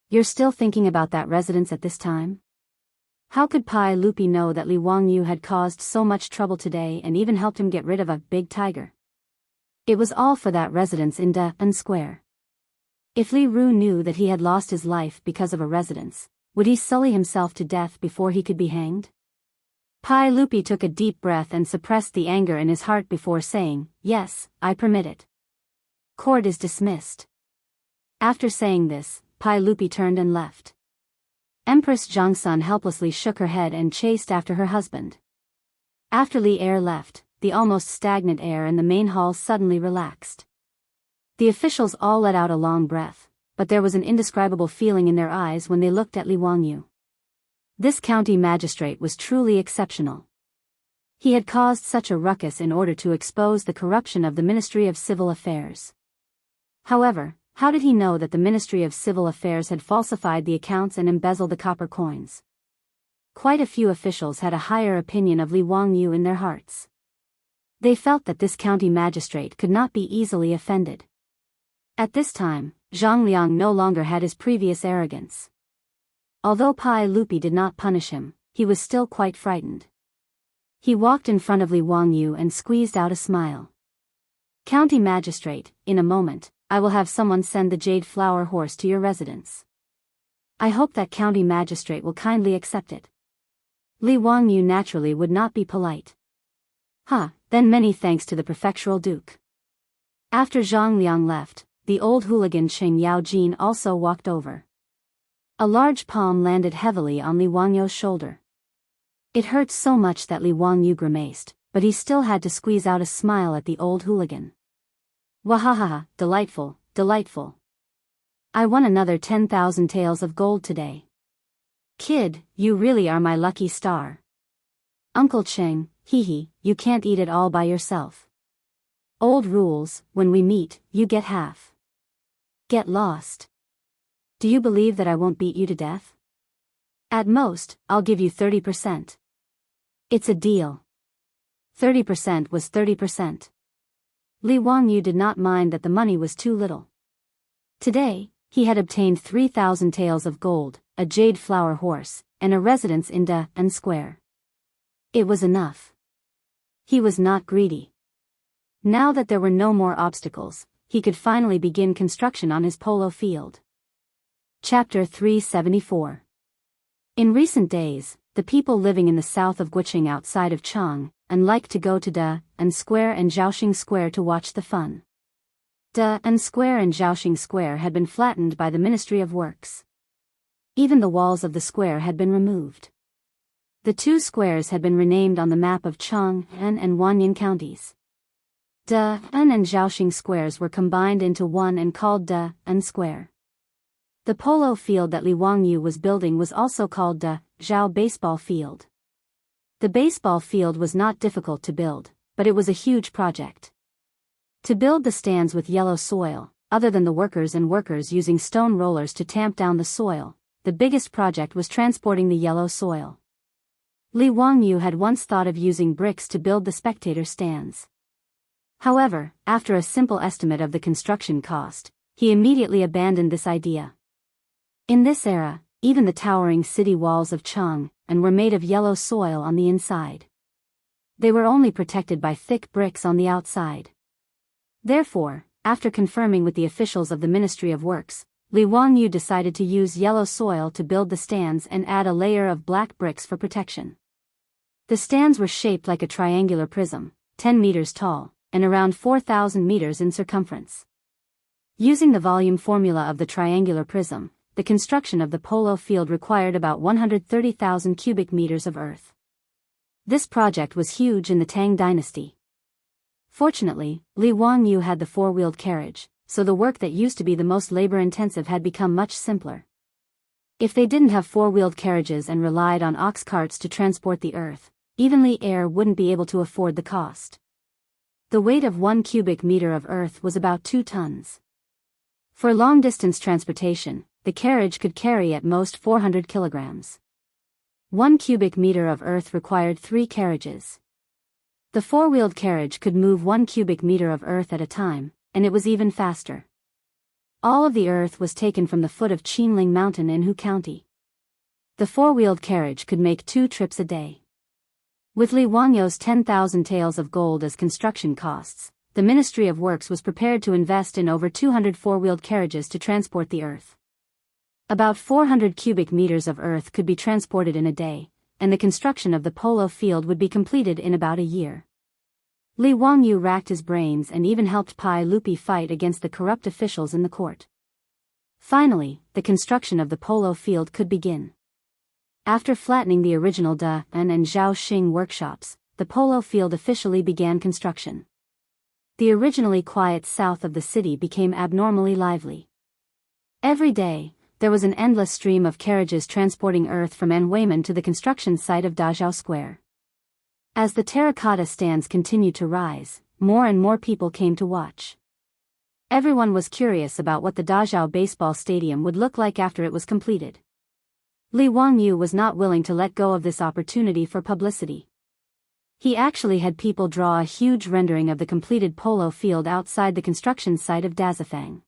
"You're still thinking about that residence at this time? How could Pai Lupi know that Li Wangyu had caused so much trouble today and even helped him get rid of a big tiger? It was all for that residence in Da-un Square. If Li Ru knew that he had lost his life because of a residence, would he sully himself to death before he could be hanged? Pai Lupi took a deep breath and suppressed the anger in his heart before saying, "Yes, I permit it. Court is dismissed." After saying this, Pai Lupi turned and left. Empress Zhangsun helplessly shook her head and chased after her husband. After Li Er left, the almost stagnant air in the main hall suddenly relaxed. The officials all let out a long breath, but there was an indescribable feeling in their eyes when they looked at Li Wangyu. This county magistrate was truly exceptional. He had caused such a ruckus in order to expose the corruption of the Ministry of Civil Affairs. However, how did he know that the Ministry of Civil Affairs had falsified the accounts and embezzled the copper coins? Quite a few officials had a higher opinion of Li Wangyu in their hearts. They felt that this county magistrate could not be easily offended. At this time, Zhang Liang no longer had his previous arrogance. Although Pai Lupi did not punish him, he was still quite frightened. He walked in front of Li Wangyu and squeezed out a smile. "County magistrate, in a moment, I will have someone send the jade flower horse to your residence. I hope that county magistrate will kindly accept it." Li Wangyu naturally would not be polite. Then many thanks to the prefectural duke. After Zhang Liang left, the old hooligan Cheng Yaojin also walked over. A large palm landed heavily on Li Wangyu's shoulder. It hurt so much that Li Wangyu grimaced, but he still had to squeeze out a smile at the old hooligan. "Wahahaha, delightful, delightful. I won another 10,000 taels of gold today. Kid, you really are my lucky star. Uncle Cheng, hee, you can't eat it all by yourself. Old rules, when we meet, you get half. Get lost. Do you believe that I won't beat you to death? At most, I'll give you 30%. It's a deal." 30% was 30%. Li Wangyu did not mind that the money was too little. Today, he had obtained 3,000 taels of gold, a jade flower horse, and a residence in Da-un Square. It was enough. He was not greedy. Now that there were no more obstacles, he could finally begin construction on his polo field. Chapter 374. In recent days, the people living in the south of Guqing outside of Chang'an liked to go to Da-un Square and Zhaoxing Square to watch the fun. Da-un Square and Zhaoxing Square had been flattened by the Ministry of Works. Even the walls of the square had been removed. The two squares had been renamed on the map of Chang'an and Wanyan counties. Da-un and Zhaoxing squares were combined into one and called Da-un Square. The polo field that Li Wangyu was building was also called Da-zhao Baseball Field. The baseball field was not difficult to build, but it was a huge project. To build the stands with yellow soil, other than the workers using stone rollers to tamp down the soil, the biggest project was transporting the yellow soil. Li Wangyu had once thought of using bricks to build the spectator stands. However, after a simple estimate of the construction cost, he immediately abandoned this idea. In this era, even the towering city walls of Chang'an were made of yellow soil on the inside. They were only protected by thick bricks on the outside. Therefore, after confirming with the officials of the Ministry of Works, Li Wangyu decided to use yellow soil to build the stands and add a layer of black bricks for protection. The stands were shaped like a triangular prism, 10 meters tall, and around 4,000 meters in circumference. Using the volume formula of the triangular prism, the construction of the polo field required about 130,000 cubic meters of earth. This project was huge in the Tang dynasty. Fortunately, Li Wangyu had the four-wheeled carriage, so the work that used to be the most labor-intensive had become much simpler. If they didn't have four-wheeled carriages and relied on ox carts to transport the earth, even Li Er wouldn't be able to afford the cost. The weight of 1 cubic meter of earth was about 2 tons. For long-distance transportation, the carriage could carry at most 400 kilograms. 1 cubic meter of earth required 3 carriages. The four-wheeled carriage could move 1 cubic meter of earth at a time, and it was even faster. All of the earth was taken from the foot of Qinling Mountain in Hu County. The four-wheeled carriage could make 2 trips a day. With Li Wangyou's 10,000 taels of gold as construction costs, the Ministry of Works was prepared to invest in over 200 four-wheeled carriages to transport the earth. About 400 cubic meters of earth could be transported in a day, and the construction of the polo field would be completed in about a year. Li Wangyou racked his brains and even helped Pai Lupi fight against the corrupt officials in the court. Finally, the construction of the polo field could begin. After flattening the original Da and Zhao Xing workshops, the polo field officially began construction. The originally quiet south of the city became abnormally lively. Every day, there was an endless stream of carriages transporting earth from Anhuimen to the construction site of Dazhao Square. As the terracotta stands continued to rise, more and more people came to watch. Everyone was curious about what the Dazhao baseball stadium would look like after it was completed. Li Wangyou was not willing to let go of this opportunity for publicity. He actually had people draw a huge rendering of the completed polo field outside the construction site of Dazafang.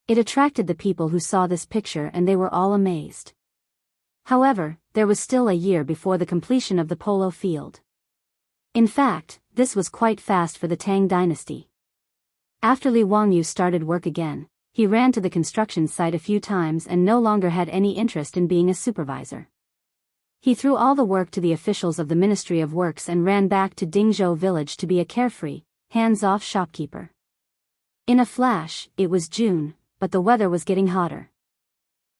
It attracted the people who saw this picture and they were all amazed. However, there was still a year before the completion of the polo field. In fact, this was quite fast for the Tang dynasty. After Li Wangyou started work again, he ran to the construction site a few times and no longer had any interest in being a supervisor. He threw all the work to the officials of the Ministry of Works and ran back to Dingzhou village to be a carefree, hands-off shopkeeper. In a flash, it was June, but the weather was getting hotter.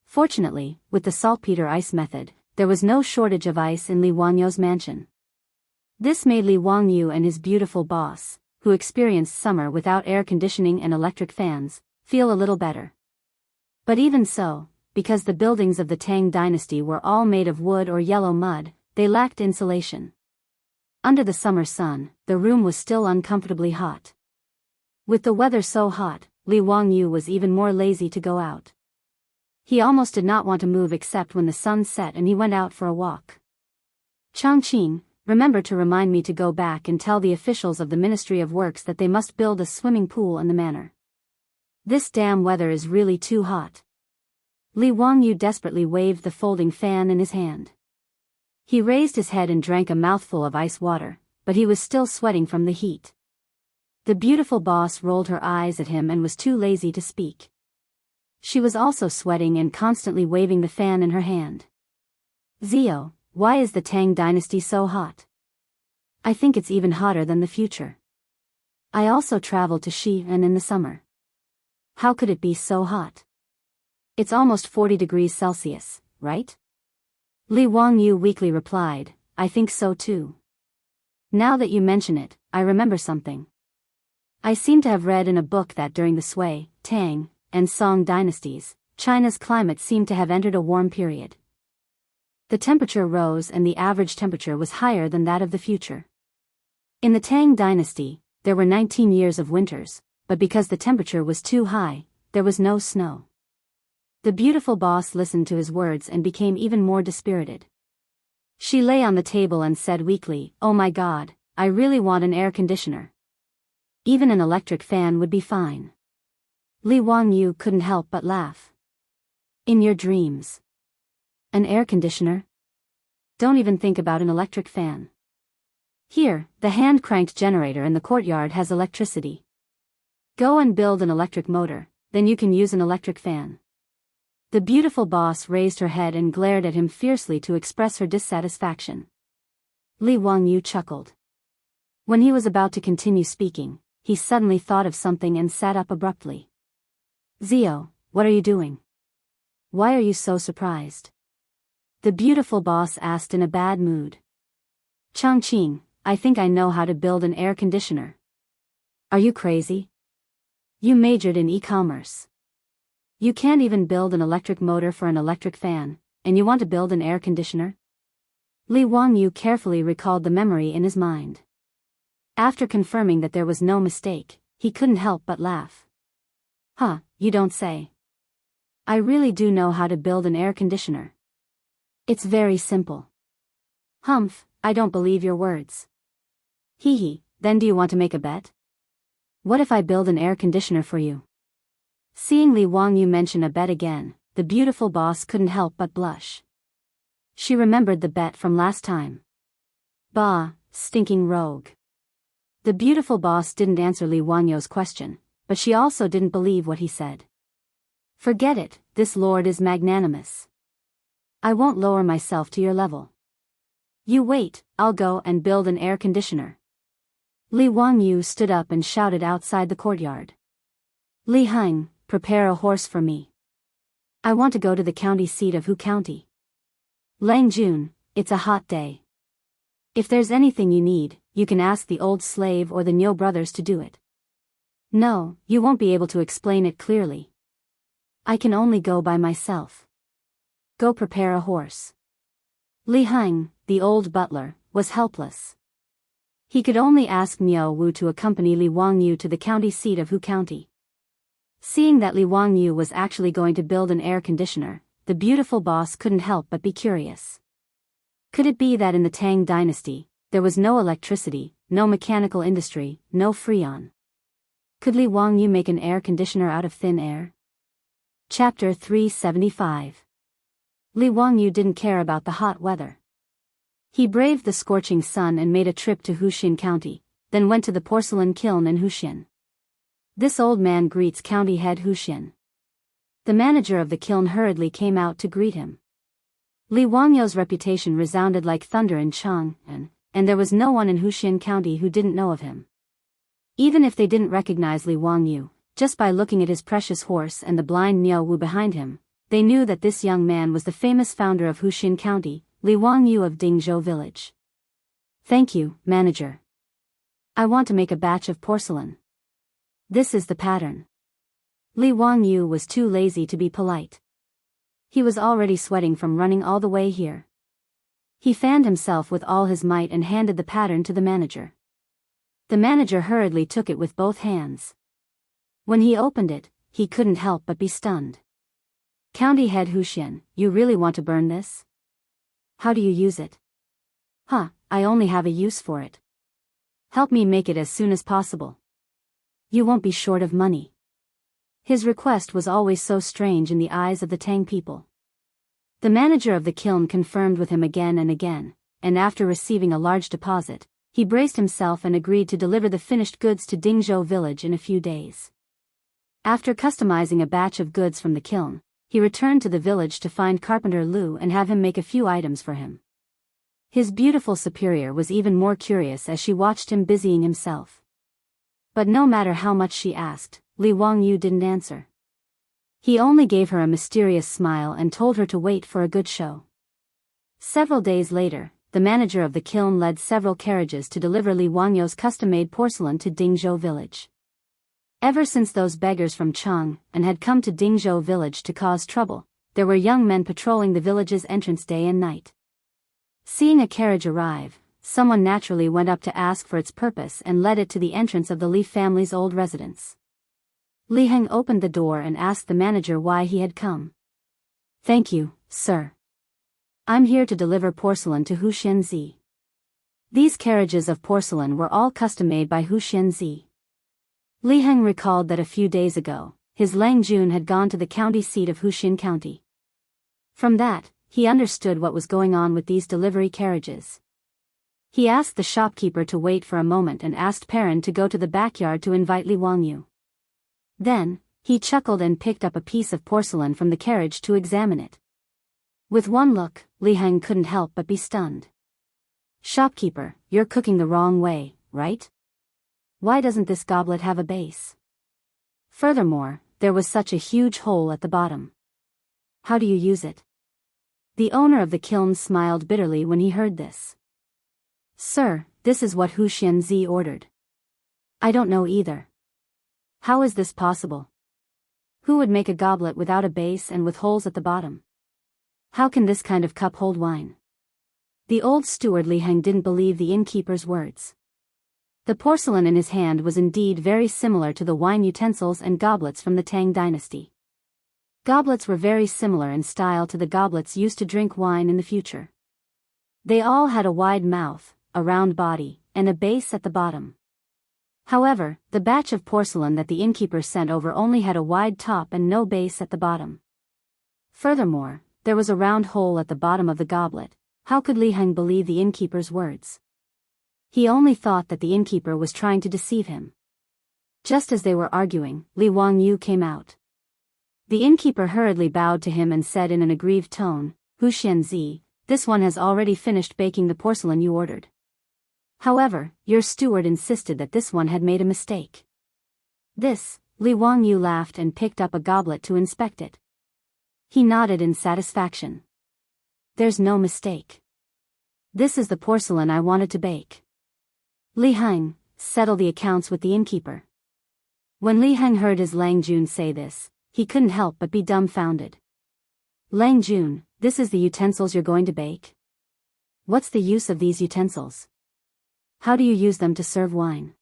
Fortunately, with the saltpeter ice method, there was no shortage of ice in Li Wangyou's mansion. This made Li Wangyou and his beautiful boss, who experienced summer without air conditioning and electric fans, feel a little better. But even so, because the buildings of the Tang dynasty were all made of wood or yellow mud, they lacked insulation. Under the summer sun, the room was still uncomfortably hot. With the weather so hot, Li Wangyou was even more lazy to go out. He almost did not want to move except when the sun set and he went out for a walk. Changqing, remember to remind me to go back and tell the officials of the Ministry of Works that they must build a swimming pool in the manor. This damn weather is really too hot. Li Wangyou desperately waved the folding fan in his hand. He raised his head and drank a mouthful of ice water, but he was still sweating from the heat. The beautiful boss rolled her eyes at him and was too lazy to speak. She was also sweating and constantly waving the fan in her hand. Zio, why is the Tang dynasty so hot? I think it's even hotter than the future. I also traveled to Xi'an in the summer. How could it be so hot? It's almost 40 degrees Celsius, right? Li Wangyou weakly replied, I think so too. Now that you mention it, I remember something. I seem to have read in a book that during the Sui, Tang, and Song dynasties, China's climate seemed to have entered a warm period. The temperature rose and the average temperature was higher than that of the future. In the Tang dynasty, there were 19 years of winters, but because the temperature was too high, there was no snow. The beautiful boss listened to his words and became even more dispirited. She lay on the table and said weakly, Oh my God, I really want an air conditioner. Even an electric fan would be fine. Li Wangyou couldn't help but laugh. In your dreams. An air conditioner? Don't even think about an electric fan. Here, the hand-cranked generator in the courtyard has electricity. Go and build an electric motor, then you can use an electric fan. The beautiful boss raised her head and glared at him fiercely to express her dissatisfaction. Li Wangyou chuckled. When he was about to continue speaking, he suddenly thought of something and sat up abruptly. Zio, what are you doing? Why are you so surprised? The beautiful boss asked in a bad mood. Changqing, I think I know how to build an air conditioner. Are you crazy? You majored in e-commerce. You can't even build an electric motor for an electric fan, and you want to build an air conditioner? Li Wangyou carefully recalled the memory in his mind. After confirming that there was no mistake, he couldn't help but laugh. Huh, you don't say. I really do know how to build an air conditioner. It's very simple. Humph, I don't believe your words. Hee hee, then do you want to make a bet? What if I build an air conditioner for you? Seeing Li Wangyou mention a bet again, the beautiful boss couldn't help but blush. She remembered the bet from last time. Bah, stinking rogue. The beautiful boss didn't answer Li Wangyo's question, but she also didn't believe what he said. Forget it, this lord is magnanimous. I won't lower myself to your level. You wait, I'll go and build an air conditioner. Li Wangyu stood up and shouted outside the courtyard. Li Heng, prepare a horse for me. I want to go to the county seat of Hu County. Lang Jun, it's a hot day. If there's anything you need, you can ask the old slave or the Nyo brothers to do it. No, you won't be able to explain it clearly. I can only go by myself. Go prepare a horse. Li Heng, the old butler, was helpless. He could only ask Nyo Wu to accompany Li Wangyu to the county seat of Hu County. Seeing that Li Wangyu was actually going to build an air conditioner, the beautiful boss couldn't help but be curious. Could it be that in the Tang dynasty, there was no electricity, no mechanical industry, no freon? Could Li Wangyu make an air conditioner out of thin air? Chapter 375. Li Wangyu didn't care about the hot weather. He braved the scorching sun and made a trip to Huxin County, then went to the porcelain kiln in Huxin. This old man greets county head Huxin. The manager of the kiln hurriedly came out to greet him. Li Wangyo's reputation resounded like thunder in Chang'an, and there was no one in Huxin County who didn't know of him. Even if they didn't recognize Li Wangyu, just by looking at his precious horse and the blind Nyo Wu behind him, they knew that this young man was the famous founder of Huxin County, Li Wangyu of Dingzhou Village. Thank you, manager. I want to make a batch of porcelain. This is the pattern. Li Wangyu was too lazy to be polite. He was already sweating from running all the way here. He fanned himself with all his might and handed the pattern to the manager. The manager hurriedly took it with both hands. When he opened it, he couldn't help but be stunned. County head Huxin, you really want to burn this? How do you use it? I only have a use for it. Help me make it as soon as possible. You won't be short of money. His request was always so strange in the eyes of the Tang people. The manager of the kiln confirmed with him again and again, and after receiving a large deposit, he braced himself and agreed to deliver the finished goods to Dingzhou Village in a few days. After customizing a batch of goods from the kiln, he returned to the village to find Carpenter Lu and have him make a few items for him. His beautiful superior was even more curious as she watched him busying himself. But no matter how much she asked, Li Wangyu didn't answer. He only gave her a mysterious smile and told her to wait for a good show. Several days later, the manager of the kiln led several carriages to deliver Li Wangyu's custom-made porcelain to Dingzhou Village. Ever since those beggars from Chang'an had come to Dingzhou Village to cause trouble, there were young men patrolling the village's entrance day and night. Seeing a carriage arrive, someone naturally went up to ask for its purpose and led it to the entrance of the Li family's old residence. Li Heng opened the door and asked the manager why he had come. Thank you, sir. I'm here to deliver porcelain to Hu Xianzi. These carriages of porcelain were all custom-made by Hu Xianzi. Li Heng recalled that a few days ago, his Lang Jun had gone to the county seat of Huxin County. From that, he understood what was going on with these delivery carriages. He asked the shopkeeper to wait for a moment and asked Perrin to go to the backyard to invite Li Wangyu. Then, he chuckled and picked up a piece of porcelain from the carriage to examine it. With one look, Li Heng couldn't help but be stunned. Shopkeeper, you're cooking the wrong way, right? Why doesn't this goblet have a base? Furthermore, there was such a huge hole at the bottom. How do you use it? The owner of the kiln smiled bitterly when he heard this. Sir, this is what Hu Xianzi ordered. I don't know either. How is this possible? Who would make a goblet without a base and with holes at the bottom? How can this kind of cup hold wine? The old steward Li Heng didn't believe the innkeeper's words. The porcelain in his hand was indeed very similar to the wine utensils and goblets from the Tang dynasty. Goblets were very similar in style to the goblets used to drink wine in the future. They all had a wide mouth, a round body, and a base at the bottom. However, the batch of porcelain that the innkeeper sent over only had a wide top and no base at the bottom. Furthermore, there was a round hole at the bottom of the goblet. How could Li Heng believe the innkeeper's words? He only thought that the innkeeper was trying to deceive him. Just as they were arguing, Li Wangyu came out. The innkeeper hurriedly bowed to him and said in an aggrieved tone, "Hu Xianzi, this one has already finished baking the porcelain you ordered. However, your steward insisted that this one had made a mistake." This, Li Wangyu laughed and picked up a goblet to inspect it. He nodded in satisfaction. "There's no mistake. This is the porcelain I wanted to bake." Li Heng, settle the accounts with the innkeeper. When Li Heng heard his Lang Jun say this, he couldn't help but be dumbfounded. "Lang Jun, this is the utensils you're going to bake? What's the use of these utensils? How do you use them to serve wine?"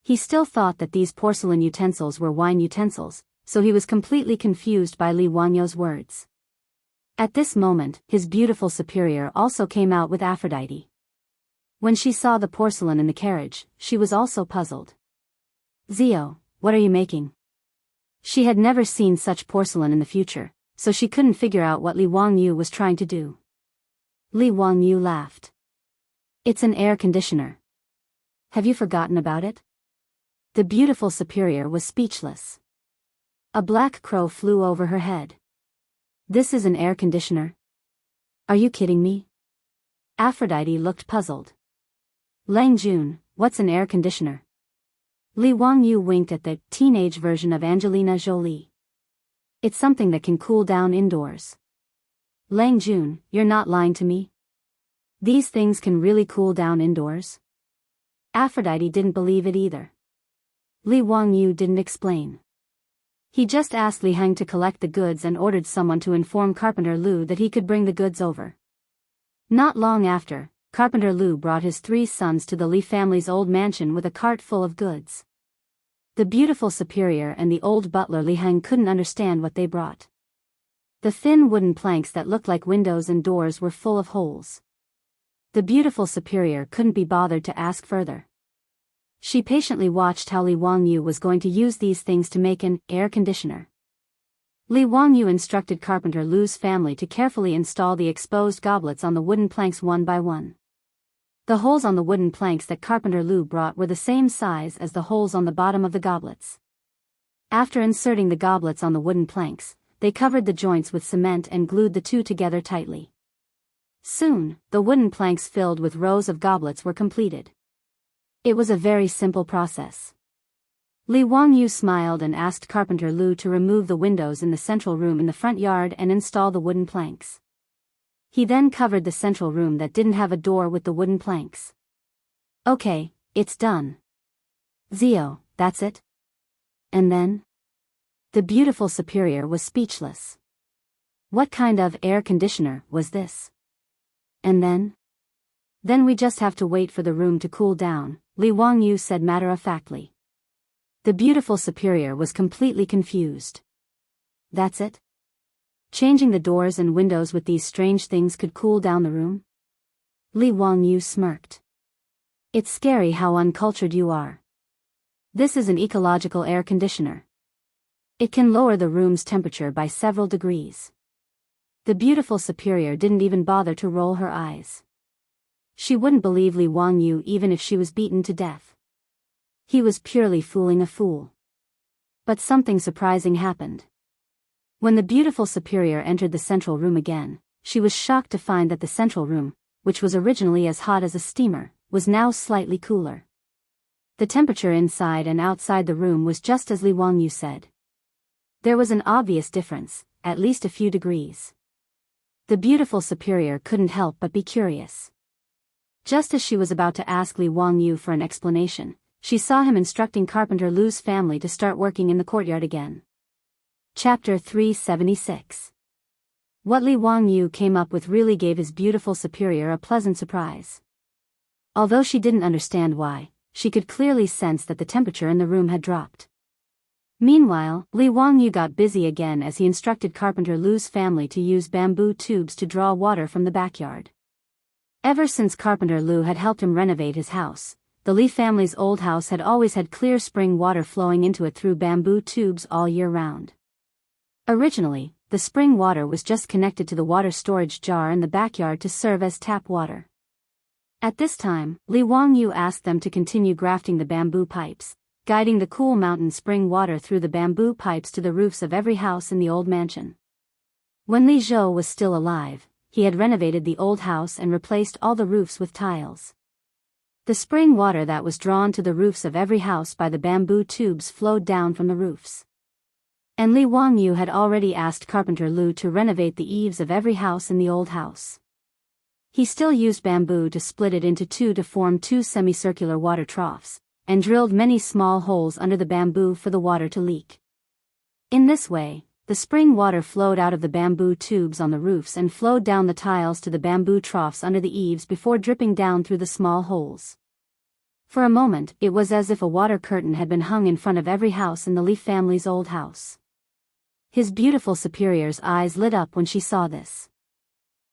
He still thought that these porcelain utensils were wine utensils, so he was completely confused by Li Wangyu's words. At this moment, his beautiful superior also came out with Aphrodite. When she saw the porcelain in the carriage, she was also puzzled. "Zio, what are you making?" She had never seen such porcelain in the future, so she couldn't figure out what Li Wangyu was trying to do. Li Wangyu laughed. "It's an air conditioner. Have you forgotten about it?" The beautiful superior was speechless. A black crow flew over her head. "This is an air conditioner? Are you kidding me?" Aphrodite looked puzzled. "Lang Jun, what's an air conditioner?" Li Wangyu winked at the teenage version of Angelina Jolie. "It's something that can cool down indoors." "Lang Jun, you're not lying to me? These things can really cool down indoors?" Aphrodite didn't believe it either. Li Wangyu didn't explain. He just asked Li Heng to collect the goods and ordered someone to inform Carpenter Lu that he could bring the goods over. Not long after, Carpenter Lu brought his 3 sons to the Li family's old mansion with a cart full of goods. The beautiful superior and the old butler Li Heng couldn't understand what they brought. The thin wooden planks that looked like windows and doors were full of holes. The beautiful superior couldn't be bothered to ask further. She patiently watched how Li Wangyu was going to use these things to make an air conditioner. Li Wangyu instructed Carpenter Lu's family to carefully install the exposed goblets on the wooden planks one by one. The holes on the wooden planks that Carpenter Lu brought were the same size as the holes on the bottom of the goblets. After inserting the goblets on the wooden planks, they covered the joints with cement and glued the two together tightly. Soon, the wooden planks filled with rows of goblets were completed. It was a very simple process. Li Wangyu smiled and asked Carpenter Lu to remove the windows in the central room in the front yard and install the wooden planks. He then covered the central room that didn't have a door with the wooden planks. "Okay, it's done. Zio, that's it?" And then? The beautiful superior was speechless. What kind of air conditioner was this? And then? "Then we just have to wait for the room to cool down," Li Wangyu said matter-of-factly. The beautiful superior was completely confused. "That's it? Changing the doors and windows with these strange things could cool down the room?" Li Wangyu smirked. "It's scary how uncultured you are. This is an ecological air conditioner. It can lower the room's temperature by several degrees." The beautiful superior didn't even bother to roll her eyes. She wouldn't believe Li Wangyu even if she was beaten to death. He was purely fooling a fool. But something surprising happened. When the beautiful superior entered the central room again, she was shocked to find that the central room, which was originally as hot as a steamer, was now slightly cooler. The temperature inside and outside the room was just as Li Wangyu said. There was an obvious difference, at least a few degrees. The beautiful superior couldn't help but be curious. Just as she was about to ask Li Wangyu for an explanation, she saw him instructing Carpenter Lu's family to start working in the courtyard again. Chapter 376. What Li Wangyu came up with really gave his beautiful superior a pleasant surprise. Although she didn't understand why, she could clearly sense that the temperature in the room had dropped. Meanwhile, Li Wangyu got busy again as he instructed Carpenter Lu's family to use bamboo tubes to draw water from the backyard. Ever since Carpenter Lu had helped him renovate his house, the Li family's old house had always had clear spring water flowing into it through bamboo tubes all year round. Originally, the spring water was just connected to the water storage jar in the backyard to serve as tap water. At this time, Li Wangyu asked them to continue grafting the bamboo pipes, guiding the cool mountain spring water through the bamboo pipes to the roofs of every house in the old mansion. When Li Zhou was still alive, he had renovated the old house and replaced all the roofs with tiles. The spring water that was drawn to the roofs of every house by the bamboo tubes flowed down from the roofs. And Li Wangyu had already asked Carpenter Lu to renovate the eaves of every house in the old house. He still used bamboo to split it into two to form two semicircular water troughs, and drilled many small holes under the bamboo for the water to leak. In this way, the spring water flowed out of the bamboo tubes on the roofs and flowed down the tiles to the bamboo troughs under the eaves before dripping down through the small holes. For a moment, it was as if a water curtain had been hung in front of every house in the Li family's old house. His beautiful superior's eyes lit up when she saw this.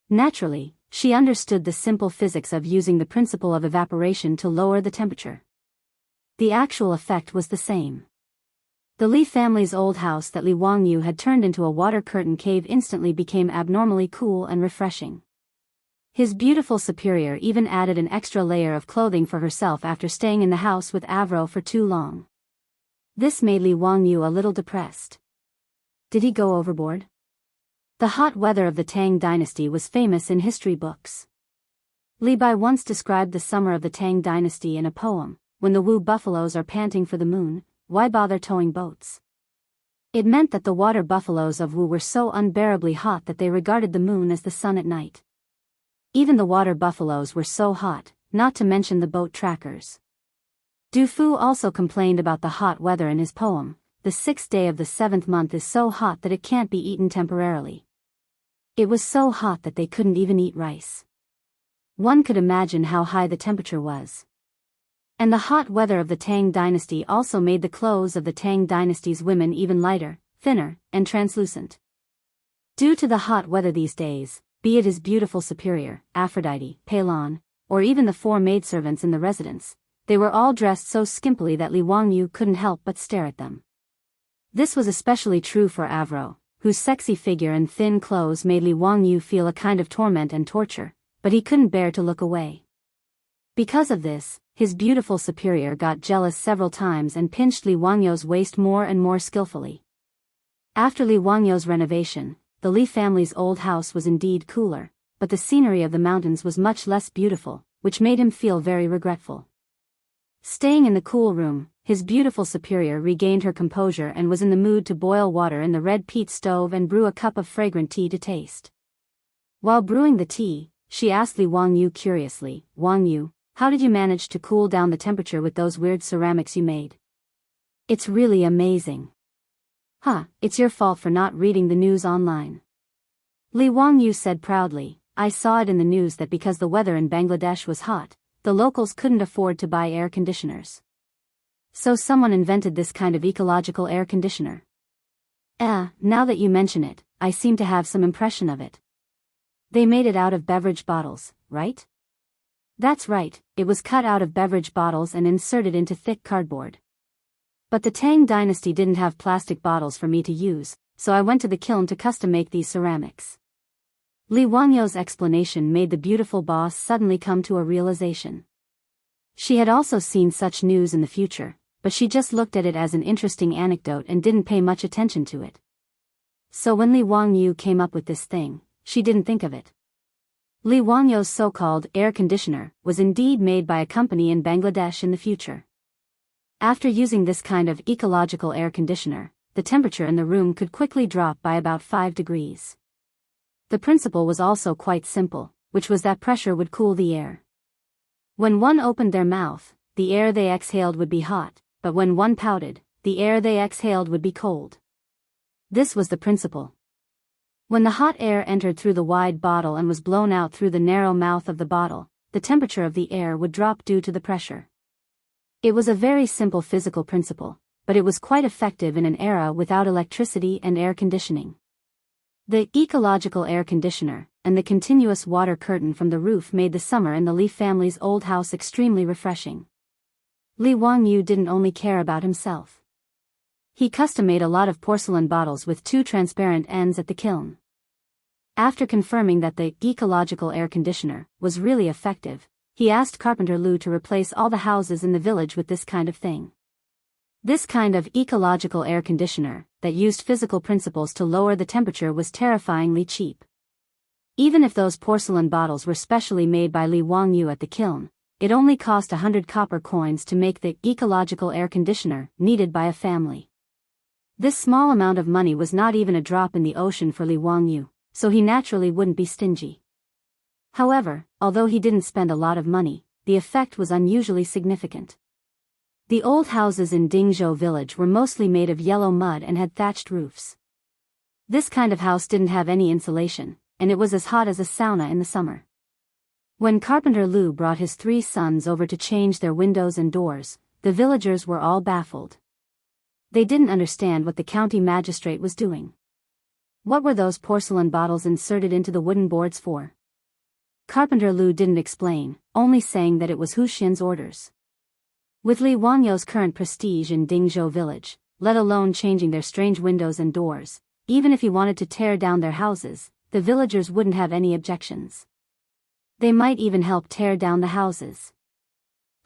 Naturally, she understood the simple physics of using the principle of evaporation to lower the temperature. The actual effect was the same. The Li family's old house that Li Wangyu had turned into a water curtain cave instantly became abnormally cool and refreshing. His beautiful superior even added an extra layer of clothing for herself after staying in the house with Avro for too long. This made Li Wangyu a little depressed. Did he go overboard? The hot weather of the Tang dynasty was famous in history books. Li Bai once described the summer of the Tang dynasty in a poem, "When the Wu buffaloes are panting for the moon, why bother towing boats?" It meant that the water buffaloes of Wu were so unbearably hot that they regarded the moon as the sun at night. Even the water buffaloes were so hot, not to mention the boat trackers. Du Fu also complained about the hot weather in his poem, "The 6th day of the 7th month is so hot that it can't be eaten temporarily." It was so hot that they couldn't even eat rice. One could imagine how high the temperature was. And the hot weather of the Tang dynasty also made the clothes of the Tang dynasty's women even lighter, thinner, and translucent. Due to the hot weather these days, be it his beautiful superior, Aphrodite, Peilon, or even the 4 maidservants in the residence, they were all dressed so skimpily that Li Wangyu couldn't help but stare at them. This was especially true for Avro, whose sexy figure and thin clothes made Li Wangyu feel a kind of torment and torture, but he couldn't bear to look away. Because of this, his beautiful superior got jealous several times and pinched Li Wangyu's waist more and more skillfully. After Li Wangyu's renovation, the Li family's old house was indeed cooler, but the scenery of the mountains was much less beautiful, which made him feel very regretful. Staying in the cool room, his beautiful superior regained her composure and was in the mood to boil water in the red peat stove and brew a cup of fragrant tea to taste. While brewing the tea, she asked Li Wangyu curiously, "Wangyu, how did you manage to cool down the temperature with those weird ceramics you made? It's really amazing." "Huh, it's your fault for not reading the news online." Li Wangyu said proudly, "I saw it in the news that because the weather in Bangladesh was hot, the locals couldn't afford to buy air conditioners. So someone invented this kind of ecological air conditioner." Now that you mention it, I seem to have some impression of it. They made it out of beverage bottles, right? That's right, it was cut out of beverage bottles and inserted into thick cardboard. But the Tang dynasty didn't have plastic bottles for me to use, so I went to the kiln to custom make these ceramics. Li Wangyu's explanation made the beautiful boss suddenly come to a realization. She had also seen such news in the future, but she just looked at it as an interesting anecdote and didn't pay much attention to it. So when Li Wangyu came up with this thing, she didn't think of it. Li Wangyu's so-called air conditioner was indeed made by a company in Bangladesh in the future. After using this kind of ecological air conditioner, the temperature in the room could quickly drop by about 5 degrees. The principle was also quite simple, which was that pressure would cool the air. When one opened their mouth, the air they exhaled would be hot, but when one pouted, the air they exhaled would be cold. This was the principle. When the hot air entered through the wide bottle and was blown out through the narrow mouth of the bottle, the temperature of the air would drop due to the pressure. It was a very simple physical principle, but it was quite effective in an era without electricity and air conditioning. The ecological air conditioner and the continuous water curtain from the roof made the summer in the Li family's old house extremely refreshing. Li Wangyu didn't only care about himself. He custom-made a lot of porcelain bottles with two transparent ends at the kiln. After confirming that the ecological air conditioner was really effective, he asked Carpenter Lou to replace all the houses in the village with this kind of thing. This kind of ecological air conditioner, that used physical principles to lower the temperature, was terrifyingly cheap. Even if those porcelain bottles were specially made by Li Wangyu at the kiln, it only cost 100 copper coins to make the ecological air conditioner needed by a family. This small amount of money was not even a drop in the ocean for Li Wangyu, so he naturally wouldn't be stingy. However, although he didn't spend a lot of money, the effect was unusually significant. The old houses in Dingzhou village were mostly made of yellow mud and had thatched roofs. This kind of house didn't have any insulation, and it was as hot as a sauna in the summer. When Carpenter Lou brought his 3 sons over to change their windows and doors, the villagers were all baffled. They didn't understand what the county magistrate was doing. What were those porcelain bottles inserted into the wooden boards for? Carpenter Lou didn't explain, only saying that it was Hu Xin's orders. With Li Wangyou's current prestige in Dingzhou village, let alone changing their strange windows and doors, even if he wanted to tear down their houses, the villagers wouldn't have any objections. They might even help tear down the houses.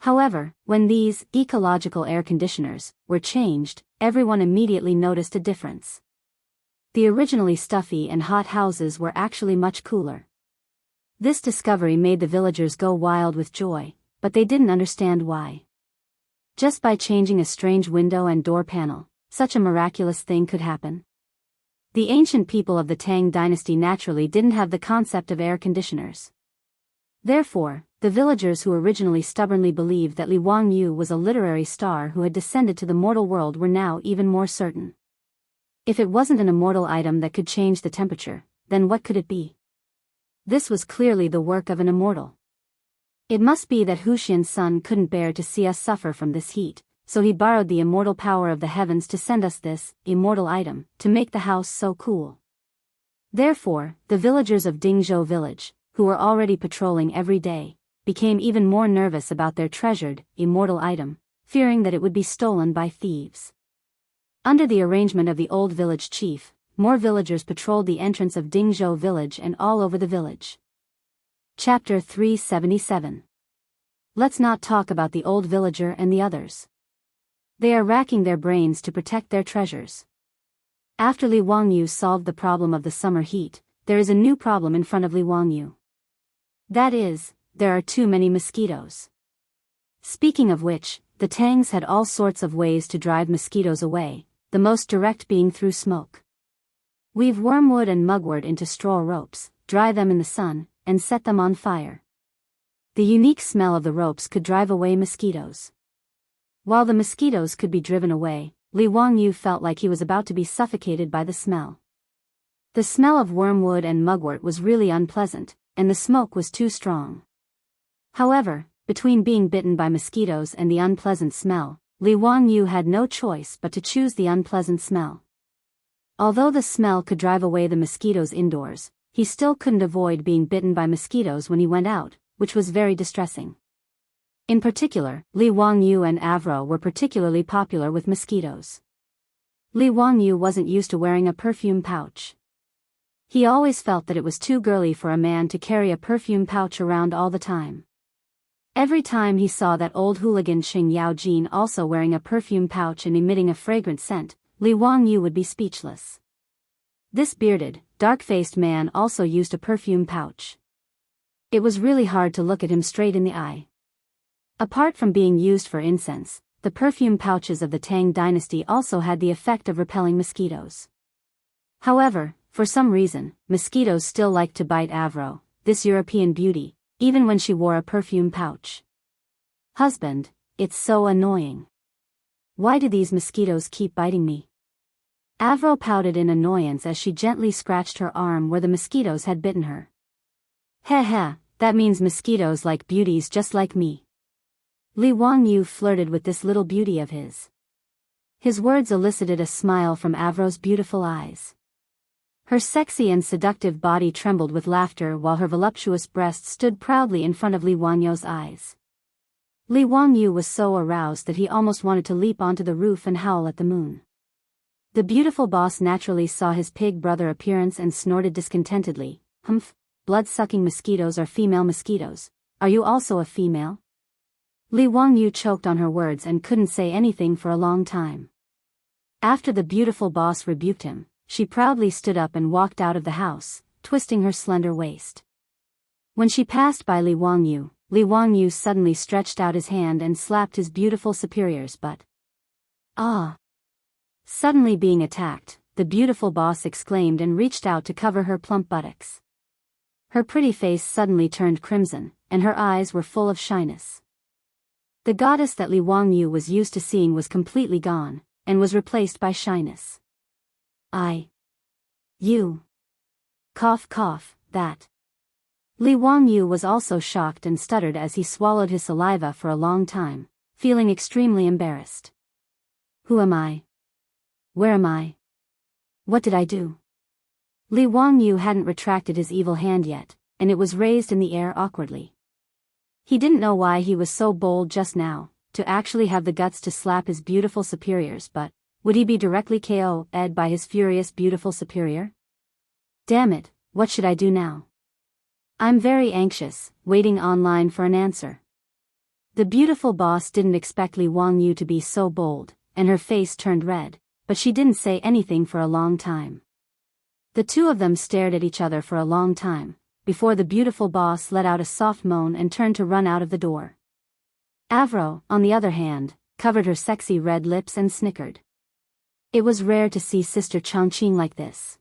However, when these ecological air conditioners were changed, everyone immediately noticed a difference. The originally stuffy and hot houses were actually much cooler. This discovery made the villagers go wild with joy, but they didn't understand why. Just by changing a strange window and door panel, such a miraculous thing could happen. The ancient people of the Tang dynasty naturally didn't have the concept of air conditioners. Therefore, the villagers who originally stubbornly believed that Li Wangyu was a literary star who had descended to the mortal world were now even more certain. If it wasn't an immortal item that could change the temperature, then what could it be? This was clearly the work of an immortal. It must be that Hu Xin's son couldn't bear to see us suffer from this heat, so he borrowed the immortal power of the heavens to send us this immortal item to make the house so cool. Therefore, the villagers of Dingzhou village, who were already patrolling every day, became even more nervous about their treasured immortal item, fearing that it would be stolen by thieves. Under the arrangement of the old village chief, more villagers patrolled the entrance of Dingzhou village and all over the village. Chapter 377. Let's not talk about the old villager and the others. They are racking their brains to protect their treasures. After Li Wangyu solved the problem of the summer heat, there is a new problem in front of Li Wangyu. That is, there are too many mosquitoes. Speaking of which, the Tangs had all sorts of ways to drive mosquitoes away, the most direct being through smoke. Weave wormwood and mugwort into straw ropes, dry them in the sun, and set them on fire. The unique smell of the ropes could drive away mosquitoes. While the mosquitoes could be driven away, Li Wangyu felt like he was about to be suffocated by the smell. The smell of wormwood and mugwort was really unpleasant, and the smoke was too strong. However, between being bitten by mosquitoes and the unpleasant smell, Li Wangyu had no choice but to choose the unpleasant smell. Although the smell could drive away the mosquitoes indoors, he still couldn't avoid being bitten by mosquitoes when he went out, which was very distressing. In particular, Li Wangyu and Avro were particularly popular with mosquitoes. Li Wangyu wasn't used to wearing a perfume pouch. He always felt that it was too girly for a man to carry a perfume pouch around all the time. Every time he saw that old hooligan Xing Yaojin also wearing a perfume pouch and emitting a fragrant scent, Li Wangyu would be speechless. This bearded, dark-faced man also used a perfume pouch. It was really hard to look at him straight in the eye. Apart from being used for incense, the perfume pouches of the Tang dynasty also had the effect of repelling mosquitoes. However, for some reason, mosquitoes still liked to bite Avro, this European beauty, even when she wore a perfume pouch. Husband, it's so annoying. Why do these mosquitoes keep biting me? Avro pouted in annoyance as she gently scratched her arm where the mosquitoes had bitten her. Heh heh, that means mosquitoes like beauties just like me. Li Wangyu flirted with this little beauty of his. His words elicited a smile from Avro's beautiful eyes. Her sexy and seductive body trembled with laughter while her voluptuous breast stood proudly in front of Li Wangyu's eyes. Li Wangyu was so aroused that he almost wanted to leap onto the roof and howl at the moon. The beautiful boss naturally saw his pig brother appearance and snorted discontentedly. Humph, blood-sucking mosquitoes are female mosquitoes. Are you also a female? Li Wangyu choked on her words and couldn't say anything for a long time. After the beautiful boss rebuked him, she proudly stood up and walked out of the house, twisting her slender waist. When she passed by Li Wangyu suddenly stretched out his hand and slapped his beautiful superior's butt. Ah! Suddenly being attacked, the beautiful boss exclaimed and reached out to cover her plump buttocks. Her pretty face suddenly turned crimson, and her eyes were full of shyness. The goddess that Li Wangyu was used to seeing was completely gone, and was replaced by shyness. You. Cough cough, that. Li Wangyu was also shocked and stuttered as he swallowed his saliva for a long time, feeling extremely embarrassed. Who am I? Where am I? What did I do? Li Wangyu hadn't retracted his evil hand yet, and it was raised in the air awkwardly. He didn't know why he was so bold just now, to actually have the guts to slap his beautiful superiors, but would he be directly KO'd by his furious beautiful superior? Damn it, what should I do now? I'm very anxious, waiting online for an answer. The beautiful boss didn't expect Li Wangyu to be so bold, and her face turned red, but she didn't say anything for a long time. The two of them stared at each other for a long time, before the beautiful boss let out a soft moan and turned to run out of the door. Avro, on the other hand, covered her sexy red lips and snickered. It was rare to see Sister Chongqing like this.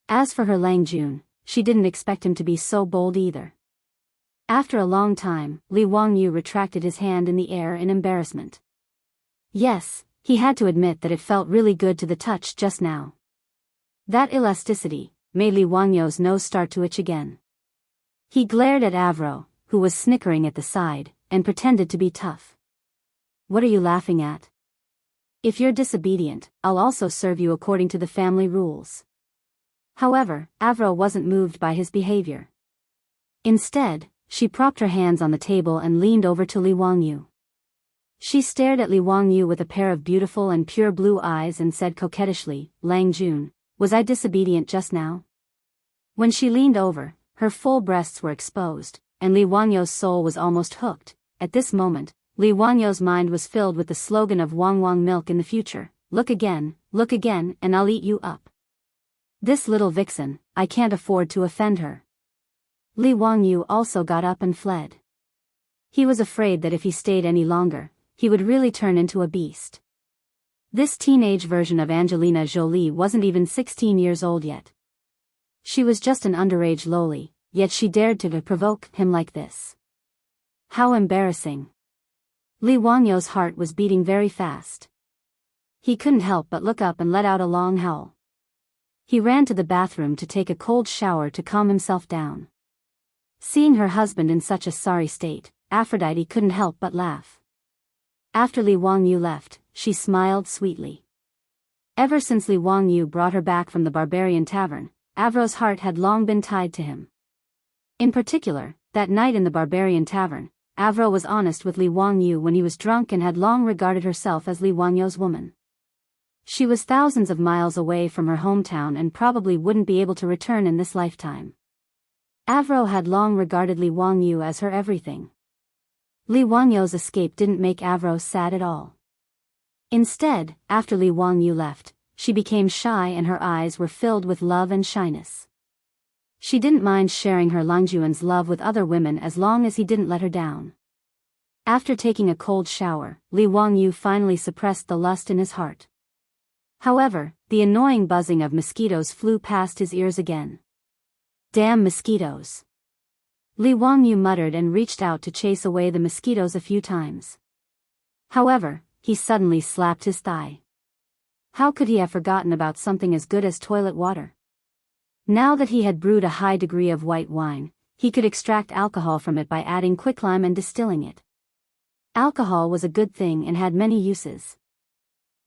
As for her Langjun, she didn't expect him to be so bold either. After a long time, Li Wangyu retracted his hand in the air in embarrassment. Yes, he had to admit that it felt really good to the touch just now. That elasticity made Li Wangyu's nose start to itch again. He glared at Avro, who was snickering at the side, and pretended to be tough. What are you laughing at? If you're disobedient, I'll also serve you according to the family rules. However, Avro wasn't moved by his behavior. Instead, she propped her hands on the table and leaned over to Li Wangyu. She stared at Li Wangyu with a pair of beautiful and pure blue eyes and said coquettishly, Lang Jun, was I disobedient just now? When she leaned over, her full breasts were exposed, and Li Wangyu's soul was almost hooked. At this moment, Li Wangyu's mind was filled with the slogan of Wang Wang milk in the future, look again, and I'll eat you up. This little vixen, I can't afford to offend her. Li Wangyu also got up and fled. He was afraid that if he stayed any longer, he would really turn into a beast. This teenage version of Angelina Jolie wasn't even 16 years old yet. She was just an underage loli, yet she dared to provoke him like this. How embarrassing. Li Wangyu's heart was beating very fast. He couldn't help but look up and let out a long howl. He ran to the bathroom to take a cold shower to calm himself down. Seeing her husband in such a sorry state, Aphrodite couldn't help but laugh. After Li Wangyu left, she smiled sweetly. Ever since Li Wangyu brought her back from the barbarian tavern, Avro's heart had long been tied to him. In particular, that night in the barbarian tavern, Avro was honest with Li Wangyu when he was drunk and had long regarded herself as Li Wangyu's woman. She was thousands of miles away from her hometown and probably wouldn't be able to return in this lifetime. Avro had long regarded Li Wangyu as her everything. Li Wangyu's escape didn't make Avro sad at all. Instead, after Li Wangyu left, she became shy and her eyes were filled with love and shyness. She didn't mind sharing her Langjuan's love with other women as long as he didn't let her down. After taking a cold shower, Li Wangyu finally suppressed the lust in his heart. However, the annoying buzzing of mosquitoes flew past his ears again. Damn mosquitoes. Li Wangyu muttered and reached out to chase away the mosquitoes a few times. However, he suddenly slapped his thigh. How could he have forgotten about something as good as toilet water? Now that he had brewed a high degree of white wine, he could extract alcohol from it by adding quicklime and distilling it. Alcohol was a good thing and had many uses.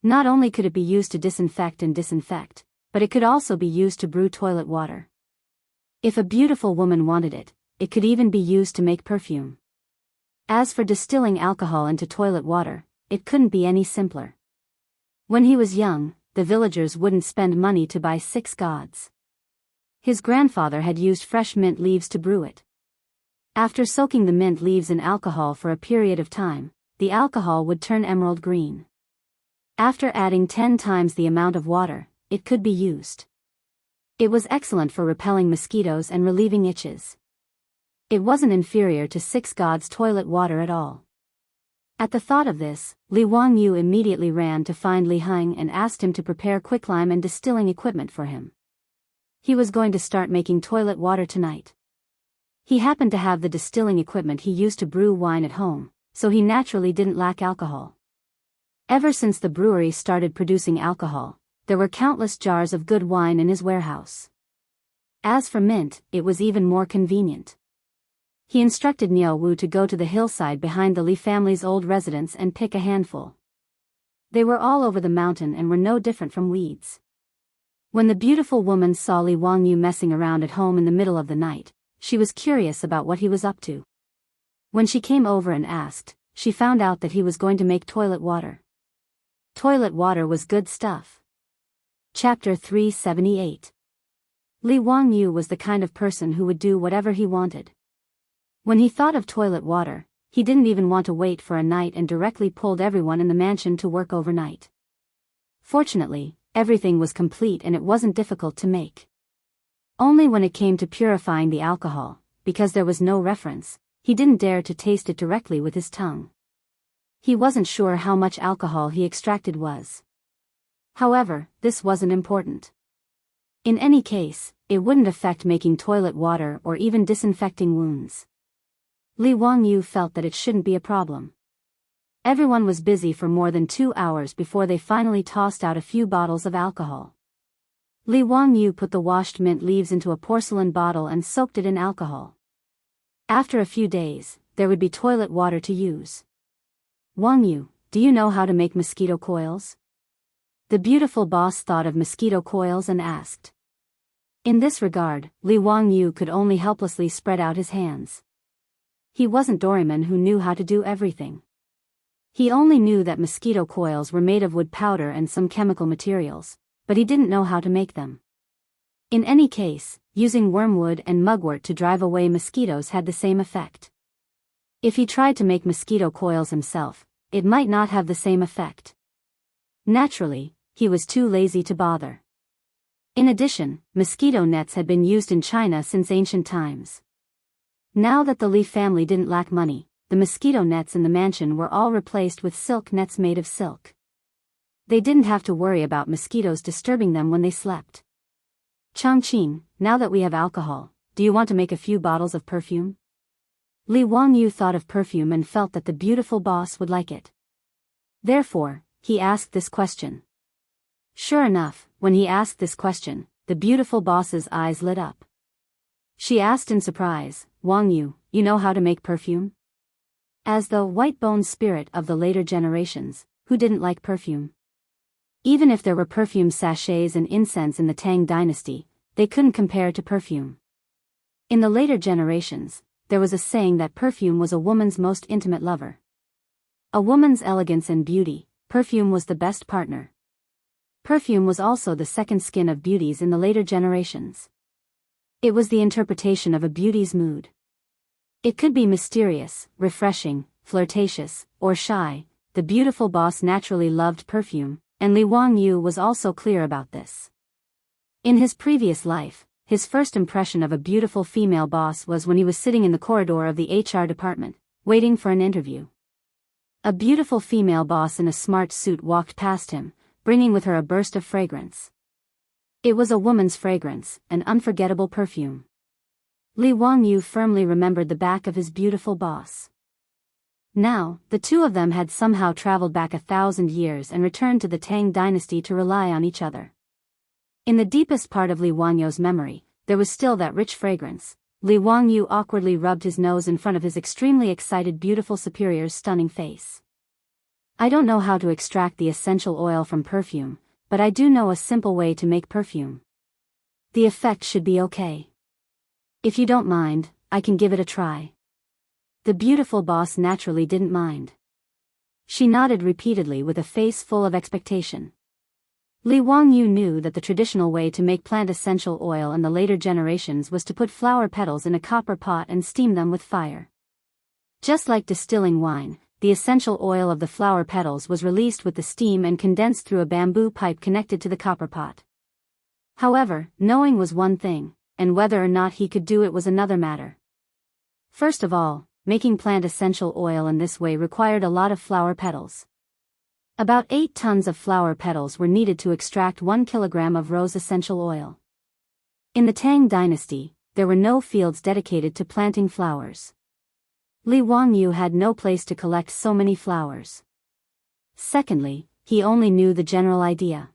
Not only could it be used to disinfect, but it could also be used to brew toilet water. If a beautiful woman wanted it, it could even be used to make perfume. As for distilling alcohol into toilet water, it couldn't be any simpler. When he was young, the villagers wouldn't spend money to buy 6 gods. His grandfather had used fresh mint leaves to brew it. After soaking the mint leaves in alcohol for a period of time, the alcohol would turn emerald green. After adding 10 times the amount of water, it could be used. It was excellent for repelling mosquitoes and relieving itches. It wasn't inferior to 6 gods' toilet water at all. At the thought of this, Li Wangyu immediately ran to find Li Heng and asked him to prepare quicklime and distilling equipment for him. He was going to start making toilet water tonight. He happened to have the distilling equipment he used to brew wine at home, so he naturally didn't lack alcohol. Ever since the brewery started producing alcohol, there were countless jars of good wine in his warehouse. As for mint, it was even more convenient. He instructed Niao Wu to go to the hillside behind the Li family's old residence and pick a handful. They were all over the mountain and were no different from weeds. When the beautiful woman saw Li Wangyu messing around at home in the middle of the night, she was curious about what he was up to. When she came over and asked, she found out that he was going to make toilet water. Toilet water was good stuff. Chapter 378. Li Wangyu was the kind of person who would do whatever he wanted. When he thought of toilet water, he didn't even want to wait for a night and directly pulled everyone in the mansion to work overnight. Fortunately, everything was complete and it wasn't difficult to make. Only when it came to purifying the alcohol, because there was no reference, he didn't dare to taste it directly with his tongue. He wasn't sure how much alcohol he extracted was. However, this wasn't important. In any case, it wouldn't affect making toilet water or even disinfecting wounds. Li Wangyu felt that it shouldn't be a problem. Everyone was busy for more than 2 hours before they finally tossed out a few bottles of alcohol. Li Wangyu put the washed mint leaves into a porcelain bottle and soaked it in alcohol. After a few days, there would be toilet water to use. Wangyu, do you know how to make mosquito coils? The beautiful boss thought of mosquito coils and asked. In this regard, Li Wangyu could only helplessly spread out his hands. He wasn't Doraemon who knew how to do everything. He only knew that mosquito coils were made of wood powder and some chemical materials, but he didn't know how to make them. In any case, using wormwood and mugwort to drive away mosquitoes had the same effect. If he tried to make mosquito coils himself, it might not have the same effect. Naturally, he was too lazy to bother. In addition, mosquito nets had been used in China since ancient times. Now that the Li family didn't lack money, the mosquito nets in the mansion were all replaced with silk nets made of silk. They didn't have to worry about mosquitoes disturbing them when they slept. Changqing, now that we have alcohol, do you want to make a few bottles of perfume? Li Wangyu thought of perfume and felt that the beautiful boss would like it. Therefore, he asked this question. Sure enough, when he asked this question, the beautiful boss's eyes lit up. She asked in surprise, Wangyu, you know how to make perfume? As the white-boned spirit of the later generations, who didn't like perfume? Even if there were perfume sachets and incense in the Tang dynasty, they couldn't compare to perfume. In the later generations, there was a saying that perfume was a woman's most intimate lover. A woman's elegance and beauty, perfume was the best partner. Perfume was also the second skin of beauties in the later generations. It was the interpretation of a beauty's mood. It could be mysterious, refreshing, flirtatious, or shy. The beautiful boss naturally loved perfume, and Li Wangyu was also clear about this. In his previous life, his first impression of a beautiful female boss was when he was sitting in the corridor of the HR department, waiting for an interview. A beautiful female boss in a smart suit walked past him, bringing with her a burst of fragrance. It was a woman's fragrance, an unforgettable perfume. Li Wangyu firmly remembered the back of his beautiful boss. Now, the two of them had somehow traveled back 1,000 years and returned to the Tang dynasty to rely on each other. In the deepest part of Li Wangyu's memory, there was still that rich fragrance. Li Wangyu awkwardly rubbed his nose in front of his extremely excited beautiful superior's stunning face. I don't know how to extract the essential oil from perfume, but I do know a simple way to make perfume. The effect should be okay. If you don't mind, I can give it a try. The beautiful boss naturally didn't mind. She nodded repeatedly with a face full of expectation. Li Wangyu knew that the traditional way to make plant essential oil in the later generations was to put flower petals in a copper pot and steam them with fire. Just like distilling wine, the essential oil of the flower petals was released with the steam and condensed through a bamboo pipe connected to the copper pot. However, knowing was one thing, and whether or not he could do it was another matter. First of all, making plant essential oil in this way required a lot of flower petals. About 8 tons of flower petals were needed to extract 1 kilogram of rose essential oil. In the Tang dynasty, there were no fields dedicated to planting flowers. Li Wangyu had no place to collect so many flowers. Secondly, he only knew the general idea.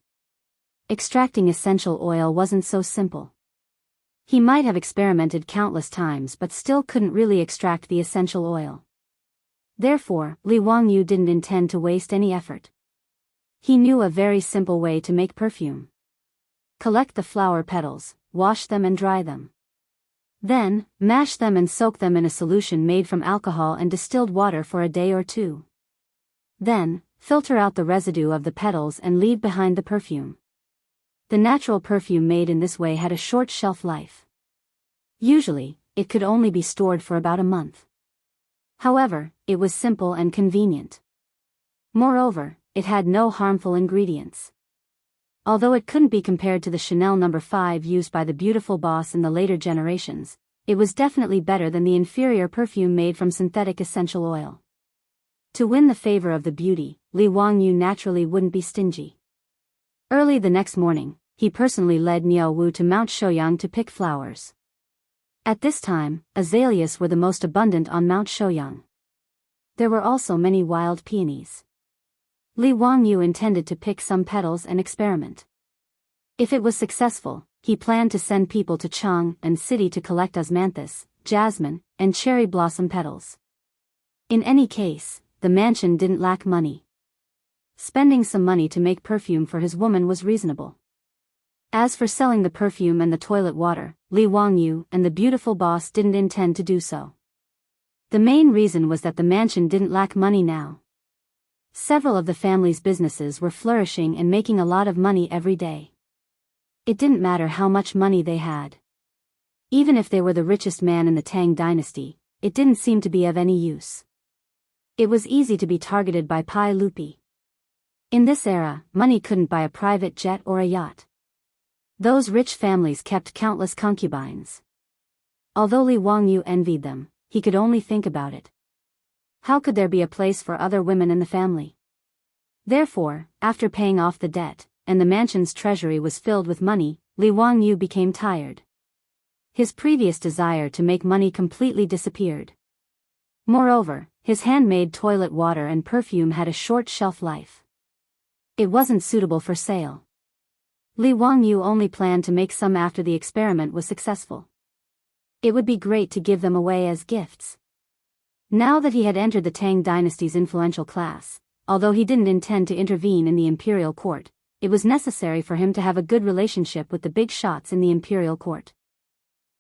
Extracting essential oil wasn't so simple. He might have experimented countless times but still couldn't really extract the essential oil. Therefore, Li Wangyu didn't intend to waste any effort. He knew a very simple way to make perfume. Collect the flower petals, wash them and dry them. Then, mash them and soak them in a solution made from alcohol and distilled water for a day or 2. Then, filter out the residue of the petals and leave behind the perfume. The natural perfume made in this way had a short shelf life. Usually, it could only be stored for about a month. However, it was simple and convenient. Moreover, it had no harmful ingredients. Although it couldn't be compared to the Chanel No. 5 used by the beautiful boss in the later generations, it was definitely better than the inferior perfume made from synthetic essential oil. To win the favor of the beauty, Li Wangyu naturally wouldn't be stingy. Early the next morning, he personally led Niao Wu to Mount Shouyang to pick flowers. At this time, azaleas were the most abundant on Mount Shouyang. There were also many wild peonies. Li Wangyu intended to pick some petals and experiment. If it was successful, he planned to send people to Chang and city to collect osmanthus, jasmine, and cherry blossom petals. In any case, the mansion didn't lack money. Spending some money to make perfume for his woman was reasonable. As for selling the perfume and the toilet water, Li Wangyu and the beautiful boss didn't intend to do so. The main reason was that the mansion didn't lack money now. Several of the family's businesses were flourishing and making a lot of money every day. It didn't matter how much money they had. Even if they were the richest man in the Tang dynasty, it didn't seem to be of any use. It was easy to be targeted by Pai Lupi. In this era, money couldn't buy a private jet or a yacht. Those rich families kept countless concubines. Although Li Wangyu envied them, he could only think about it. How could there be a place for other women in the family? Therefore, after paying off the debt, and the mansion's treasury was filled with money, Li Wangyu became tired. His previous desire to make money completely disappeared. Moreover, his handmade toilet water and perfume had a short shelf life. It wasn't suitable for sale. Li Wangyu only planned to make some after the experiment was successful. It would be great to give them away as gifts. Now that he had entered the Tang dynasty's influential class, although he didn't intend to intervene in the imperial court, it was necessary for him to have a good relationship with the big shots in the imperial court.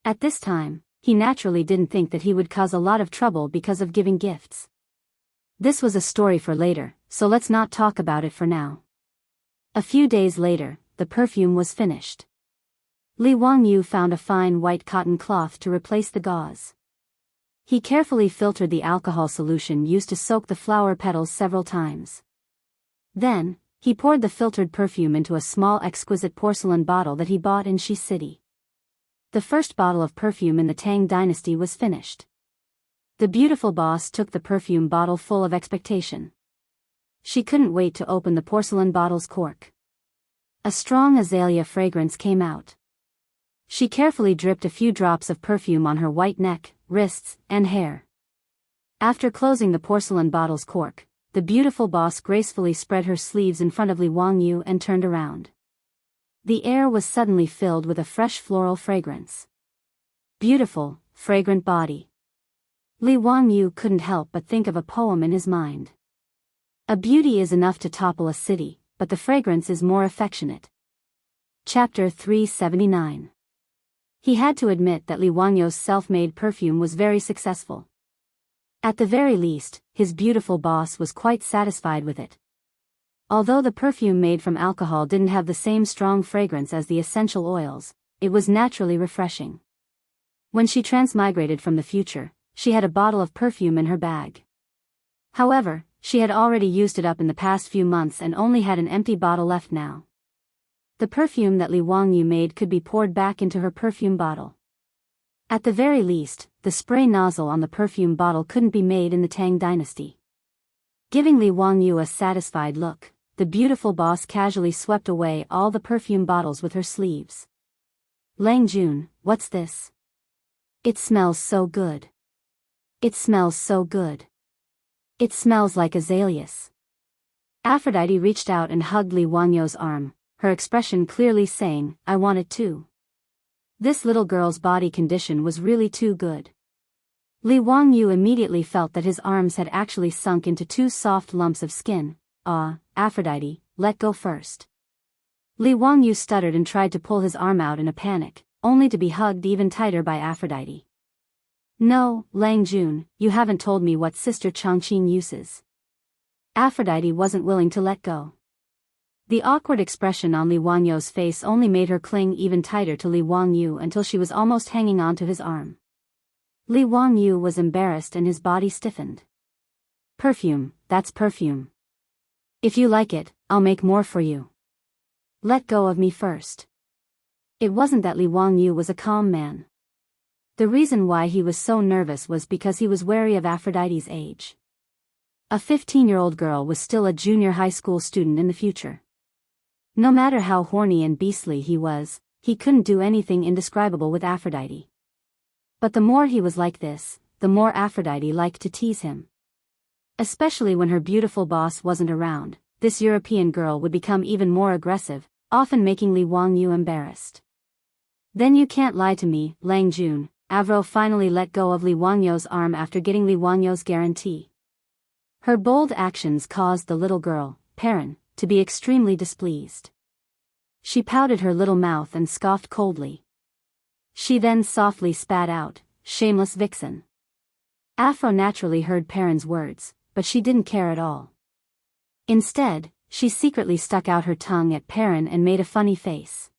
At this time, he naturally didn't think that he would cause a lot of trouble because of giving gifts. This was a story for later, so let's not talk about it for now. A few days later, the perfume was finished. Li Wangyu found a fine white cotton cloth to replace the gauze. He carefully filtered the alcohol solution used to soak the flower petals several times. Then, he poured the filtered perfume into a small exquisite porcelain bottle that he bought in Shi City. The first bottle of perfume in the Tang dynasty was finished. The beautiful boss took the perfume bottle full of expectation. She couldn't wait to open the porcelain bottle's cork. A strong azalea fragrance came out. She carefully dripped a few drops of perfume on her white neck, wrists, and hair. After closing the porcelain bottle's cork, the beautiful boss gracefully spread her sleeves in front of Li Wangyu and turned around. The air was suddenly filled with a fresh floral fragrance. Beautiful, fragrant body. Li Wangyu couldn't help but think of a poem in his mind. A beauty is enough to topple a city, but the fragrance is more affectionate. Chapter 379. He had to admit that Li Wangyu's self-made perfume was very successful. At the very least, his beautiful boss was quite satisfied with it. Although the perfume made from alcohol didn't have the same strong fragrance as the essential oils, it was naturally refreshing. When she transmigrated from the future, she had a bottle of perfume in her bag. However, she had already used it up in the past few months and only had an empty bottle left now. The perfume that Li Wangyu made could be poured back into her perfume bottle. At the very least, the spray nozzle on the perfume bottle couldn't be made in the Tang dynasty. Giving Li Wangyu a satisfied look, the beautiful boss casually swept away all the perfume bottles with her sleeves. Lang Jun, what's this? It smells so good. It smells so good. It smells like azaleas. Aphrodite reached out and hugged Li Wangyu's arm, her expression clearly saying, I want it too. This little girl's body condition was really too good. Li Wangyu immediately felt that his arms had actually sunk into two soft lumps of skin. Aphrodite, let go first. Li Wangyu stuttered and tried to pull his arm out in a panic, only to be hugged even tighter by Aphrodite. No, Lang Jun, you haven't told me what Sister Chongqing uses. Aphrodite wasn't willing to let go. The awkward expression on Li Wangyu's face only made her cling even tighter to Li Wangyu until she was almost hanging on to his arm. Li Wangyu was embarrassed and his body stiffened. Perfume, that's perfume. If you like it, I'll make more for you. Let go of me first. It wasn't that Li Wangyu was a calm man. The reason why he was so nervous was because he was wary of Aphrodite's age. A 15-year-old girl was still a junior high school student in the future. No matter how horny and beastly he was, he couldn't do anything indescribable with Aphrodite. But the more he was like this, the more Aphrodite liked to tease him. Especially when her beautiful boss wasn't around, this European girl would become even more aggressive, often making Li Wangyu embarrassed. Then you can't lie to me, Lang Jun. Avro finally let go of Li Wangyu's arm after getting Li Wangyu's guarantee. Her bold actions caused the little girl, Perrin, to be extremely displeased. She pouted her little mouth and scoffed coldly. She then softly spat out, shameless vixen. Afro naturally heard Perrin's words, but she didn't care at all. Instead, she secretly stuck out her tongue at Perrin and made a funny face.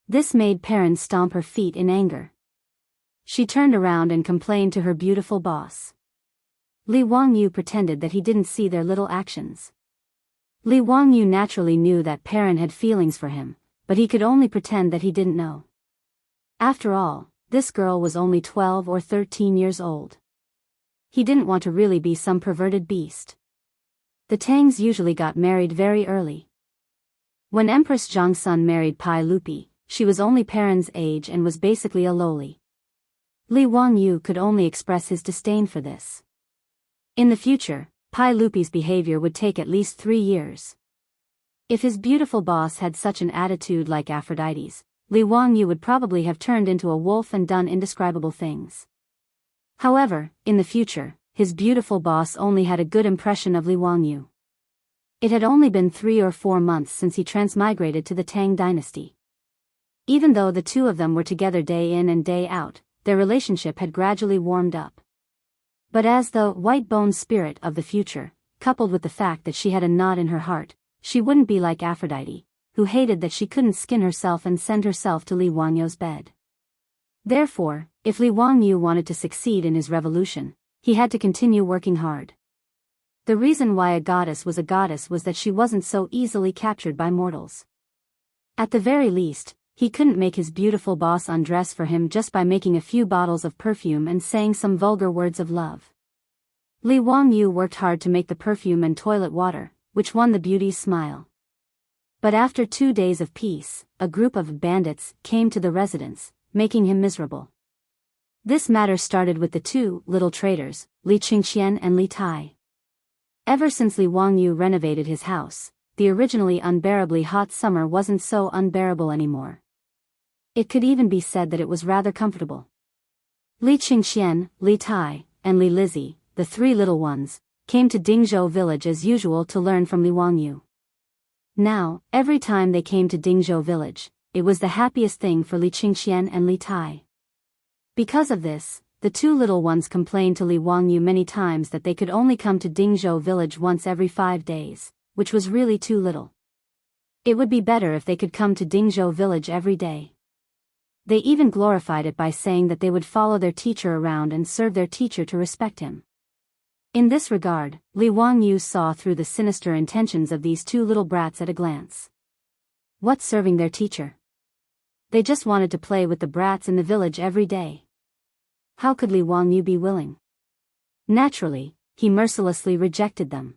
This made Perrin stomp her feet in anger. She turned around and complained to her beautiful boss. Li Wangyu pretended that he didn't see their little actions. Li Wangyu naturally knew that Perrin had feelings for him, but he could only pretend that he didn't know. After all, this girl was only 12 or 13 years old. He didn't want to really be some perverted beast. The Tangs usually got married very early. When Empress Zhongsun married Pai Lupi, she was only Perrin's age and was basically a loli. Li Wangyu could only express his disdain for this. In the future, Pai Lupi's behavior would take at least 3 years. If his beautiful boss had such an attitude like Aphrodite's, Li Wangyu would probably have turned into a wolf and done indescribable things. However, in the future, his beautiful boss only had a good impression of Li Wangyu. It had only been 3 or 4 months since he transmigrated to the Tang dynasty. Even though the two of them were together day in and day out, their relationship had gradually warmed up. But as the white-boned spirit of the future, coupled with the fact that she had a knot in her heart, she wouldn't be like Aphrodite, who hated that she couldn't skin herself and send herself to Li Wangyu's bed. Therefore, if Li Wangyu wanted to succeed in his revolution, he had to continue working hard. The reason why a goddess was that she wasn't so easily captured by mortals. At the very least, he couldn't make his beautiful boss undress for him just by making a few bottles of perfume and saying some vulgar words of love. Li Wangyu worked hard to make the perfume and toilet water, which won the beauty's smile. But after 2 days of peace, a group of bandits came to the residence, making him miserable. This matter started with the two little traitors, Li Qingqian and Li Tai. Ever since Li Wangyu renovated his house, the originally unbearably hot summer wasn't so unbearable anymore. It could even be said that it was rather comfortable. Li Qingqian, Li Tai, and Li Lizzie, the 3 little ones, came to Dingzhou village as usual to learn from Li Wangyu. Now, every time they came to Dingzhou village, it was the happiest thing for Li Qingqian and Li Tai. Because of this, the 2 little ones complained to Li Wangyu many times that they could only come to Dingzhou village once every 5 days, which was really too little. It would be better if they could come to Dingzhou village every day. They even glorified it by saying that they would follow their teacher around and serve their teacher to respect him. In this regard, Li Wangyu saw through the sinister intentions of these two little brats at a glance. What serving their teacher? They just wanted to play with the brats in the village every day. How could Li Wangyu be willing? Naturally, he mercilessly rejected them.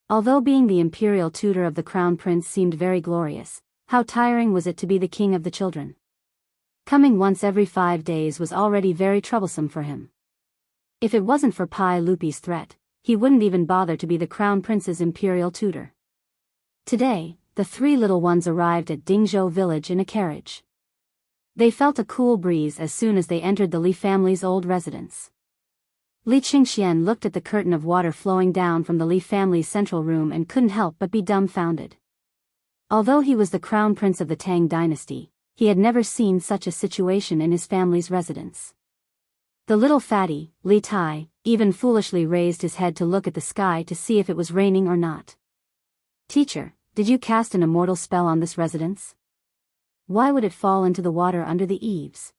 Although being the imperial tutor of the crown prince seemed very glorious, how tiring was it to be the king of the children? Coming once every 5 days was already very troublesome for him. If it wasn't for Pai Lupi's threat, he wouldn't even bother to be the crown prince's imperial tutor. Today, the 3 little ones arrived at Dingzhou village in a carriage. They felt a cool breeze as soon as they entered the Li family's old residence. Li Qingxian looked at the curtain of water flowing down from the Li family's central room and couldn't help but be dumbfounded. Although he was the crown prince of the Tang dynasty, he had never seen such a situation in his family's residence. The little fatty, Li Tai, even foolishly raised his head to look at the sky to see if it was raining or not. "Teacher, did you cast an immortal spell on this residence? Why would it fall into the water under the eaves?"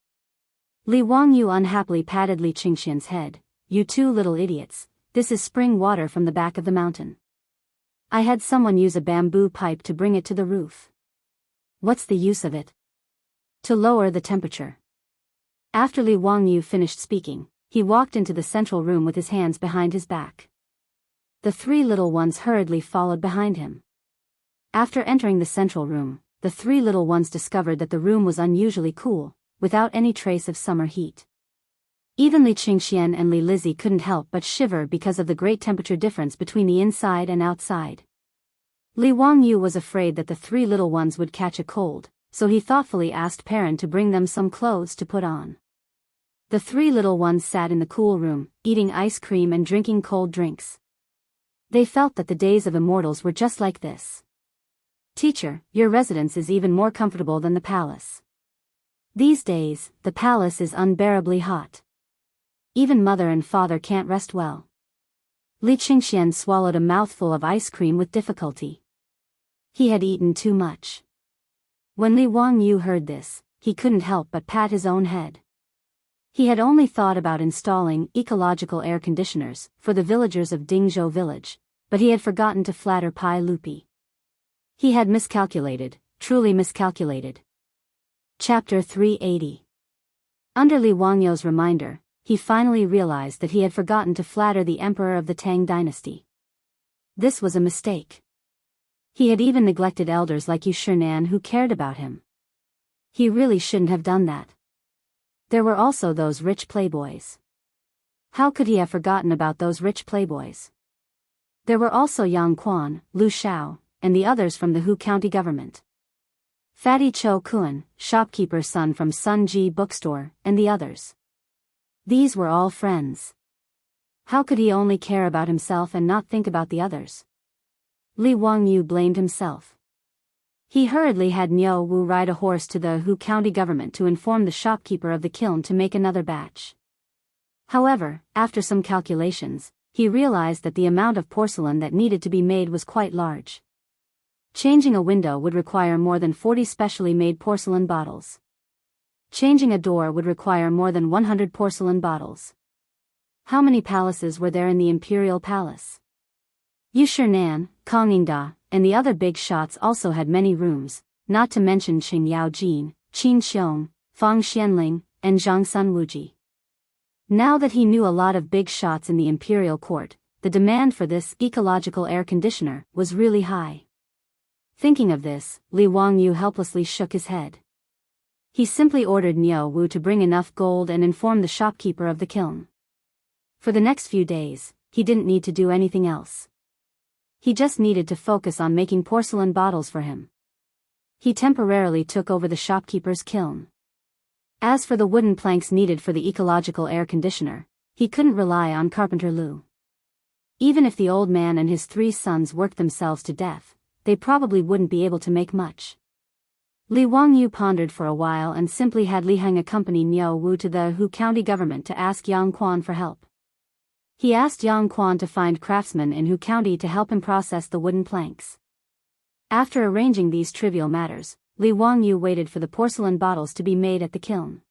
Li Wangyu unhappily patted Li Qingxian's head. "You two little idiots, this is spring water from the back of the mountain. I had someone use a bamboo pipe to bring it to the roof. What's the use of it? To lower the temperature." After Li Wangyu finished speaking, he walked into the central room with his hands behind his back. The 3 little ones hurriedly followed behind him. After entering the central room, the 3 little ones discovered that the room was unusually cool, without any trace of summer heat. Even Li Qingxian and Li Lizzie couldn't help but shiver because of the great temperature difference between the inside and outside. Li Wangyu was afraid that the 3 little ones would catch a cold, so he thoughtfully asked Perrin to bring them some clothes to put on. The 3 little ones sat in the cool room, eating ice cream and drinking cold drinks. They felt that the days of immortals were just like this. "Teacher, your residence is even more comfortable than the palace. These days, the palace is unbearably hot. Even mother and father can't rest well." Li Qingxian swallowed a mouthful of ice cream with difficulty. He had eaten too much. When Li Wangyu heard this, he couldn't help but pat his own head. He had only thought about installing ecological air conditioners for the villagers of Dingzhou village, but he had forgotten to flatter Pai Lupi. He had miscalculated, truly miscalculated. Chapter 380. Under Li Wangyu's reminder, he finally realized that he had forgotten to flatter the emperor of the Tang dynasty. This was a mistake. He had even neglected elders like Yu Shinan who cared about him. He really shouldn't have done that. There were also those rich playboys. How could he have forgotten about those rich playboys? There were also Yang Quan, Lu Shao, and the others from the Hu County government. Fatty Cho Kuan, shopkeeper's son from Sun Ji bookstore, and the others. These were all friends. How could he only care about himself and not think about the others? Li Wangyu blamed himself. He hurriedly had Niu Wu ride a horse to the Hu County government to inform the shopkeeper of the kiln to make another batch. However, after some calculations, he realized that the amount of porcelain that needed to be made was quite large. Changing a window would require more than 40 specially made porcelain bottles. Changing a door would require more than 100 porcelain bottles. How many palaces were there in the imperial palace? Yu Shinan, Kang Yingda, and the other big shots also had many rooms, not to mention Qing Yaojin, Qin Xiong, Fang Xianling, and Zhang Sunwuji. Now that he knew a lot of big shots in the imperial court, the demand for this ecological air conditioner was really high. Thinking of this, Li Wangyu helplessly shook his head. He simply ordered Niu Wu to bring enough gold and inform the shopkeeper of the kiln. For the next few days, he didn't need to do anything else. He just needed to focus on making porcelain bottles for him. He temporarily took over the shopkeeper's kiln. As for the wooden planks needed for the ecological air conditioner, he couldn't rely on Carpenter Lu. Even if the old man and his 3 sons worked themselves to death, they probably wouldn't be able to make much. Li Wangyu pondered for a while and simply had Li Heng accompany Niu Wu to the Hu County government to ask Yang Quan for help. He asked Yang Quan to find craftsmen in Hu County to help him process the wooden planks. After arranging these trivial matters, Li Wangyu waited for the porcelain bottles to be made at the kiln.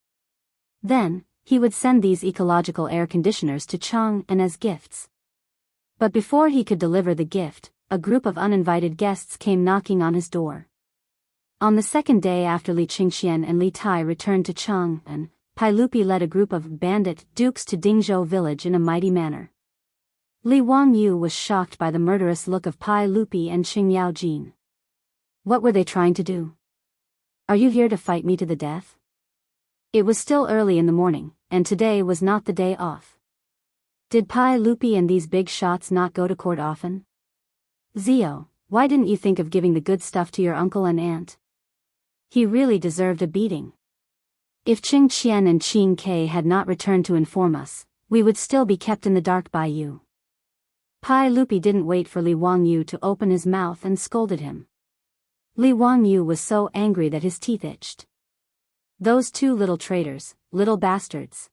Then, he would send these ecological air conditioners to Chang and as gifts. But before he could deliver the gift, a group of uninvited guests came knocking on his door. On the second day after Li Qingxian and Li Tai returned to Chang, and Pai Lupi led a group of bandit dukes to Dingzhou village in a mighty manner. Li Wangyu was shocked by the murderous look of Pai Lupi and Qing Yaojin. What were they trying to do? Are you here to fight me to the death? It was still early in the morning, and today was not the day off. Did Pai Lupi and these big shots not go to court often? Zio, why didn't you think of giving the good stuff to your uncle and aunt? He really deserved a beating. If Qing Qian and Qing Ke had not returned to inform us, we would still be kept in the dark by you. Pai Lupi didn't wait for Li Wangyu to open his mouth and scolded him. Li Wangyu was so angry that his teeth itched. Those two little traitors, little bastards.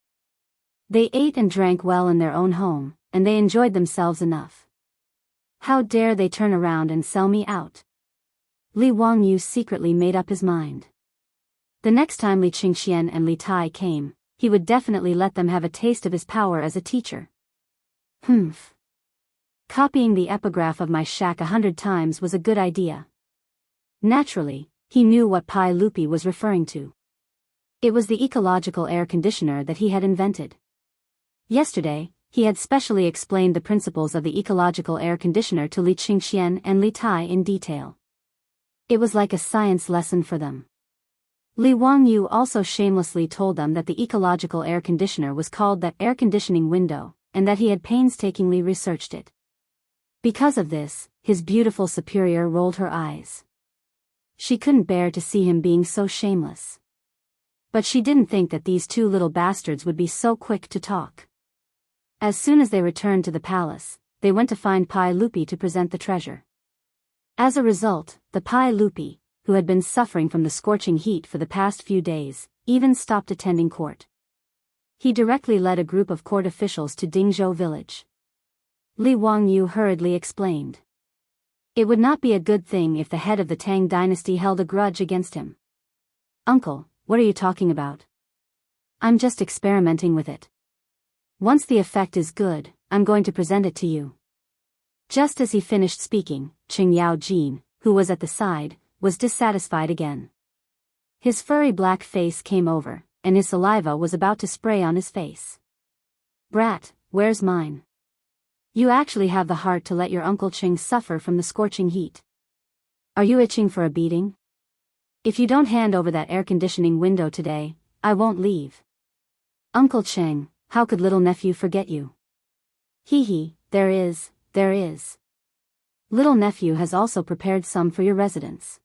They ate and drank well in their own home, and they enjoyed themselves enough. How dare they turn around and sell me out? Li Wangyu secretly made up his mind. The next time Li Qingxian and Li Tai came, he would definitely let them have a taste of his power as a teacher. Humph. Copying the epigraph of my shack 100 times was a good idea. Naturally, he knew what Pai Lupi was referring to. It was the ecological air conditioner that he had invented. Yesterday, he had specially explained the principles of the ecological air conditioner to Li Qingxian and Li Tai in detail. It was like a science lesson for them. Li Wangyu also shamelessly told them that the ecological air conditioner was called that air conditioning window, and that he had painstakingly researched it. Because of this, his beautiful superior rolled her eyes. She couldn't bear to see him being so shameless. But she didn't think that these two little bastards would be so quick to talk. As soon as they returned to the palace, they went to find Pai Lupi to present the treasure. As a result, the Pai Lupi, who had been suffering from the scorching heat for the past few days, even stopped attending court. He directly led a group of court officials to Dingzhou village. Li Wangyu hurriedly explained. It would not be a good thing if the head of the Tang dynasty held a grudge against him. Uncle, what are you talking about? I'm just experimenting with it. Once the effect is good, I'm going to present it to you. Just as he finished speaking, Qing Yaojin, who was at the side, was dissatisfied again. His furry black face came over, and his saliva was about to spray on his face. Brat, where's mine? You actually have the heart to let your Uncle Qing suffer from the scorching heat. Are you itching for a beating? If you don't hand over that air conditioning window today, I won't leave. Uncle Qing, how could little nephew forget you? Hee, there is. Little nephew has also prepared some for your residence.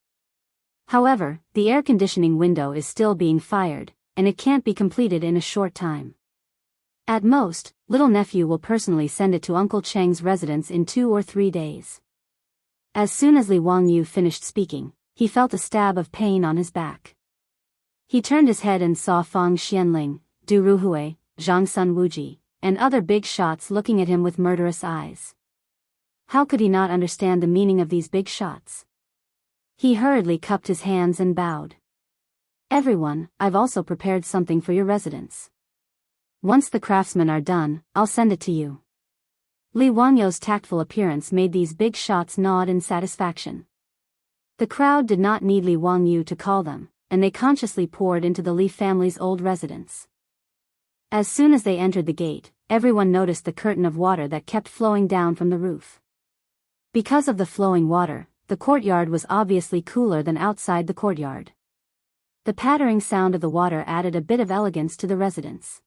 However, the air conditioning window is still being fired, and it can't be completed in a short time. At most, little nephew will personally send it to Uncle Cheng's residence in 2 or 3 days. As soon as Li Wangyu finished speaking, he felt a stab of pain on his back. He turned his head and saw Fang Xianling, Du Ruhui, Zhang Sun Wuji, and other big shots looking at him with murderous eyes. How could he not understand the meaning of these big shots? He hurriedly cupped his hands and bowed. Everyone, I've also prepared something for your residence. Once the craftsmen are done, I'll send it to you. Li Wangyu's tactful appearance made these big shots nod in satisfaction. The crowd did not need Li Wangyu to call them, and they consciously poured into the Li family's old residence. As soon as they entered the gate, everyone noticed the curtain of water that kept flowing down from the roof. Because of the flowing water, the courtyard was obviously cooler than outside the courtyard. The pattering sound of the water added a bit of elegance to the residence.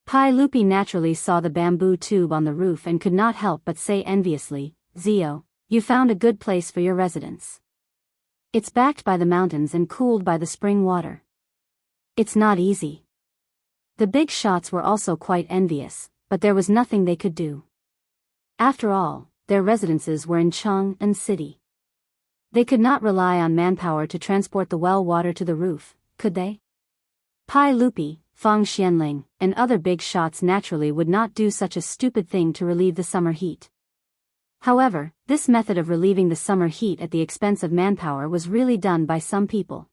Pai Lupi naturally saw the bamboo tube on the roof and could not help but say enviously, Zio, you found a good place for your residence. It's backed by the mountains and cooled by the spring water. It's not easy. The big shots were also quite envious, but there was nothing they could do. After all, their residences were in Cheng and city. They could not rely on manpower to transport the well water to the roof, could they? Pai Lupi, Fang Xianling, and other big shots naturally would not do such a stupid thing to relieve the summer heat. However, this method of relieving the summer heat at the expense of manpower was really done by some people.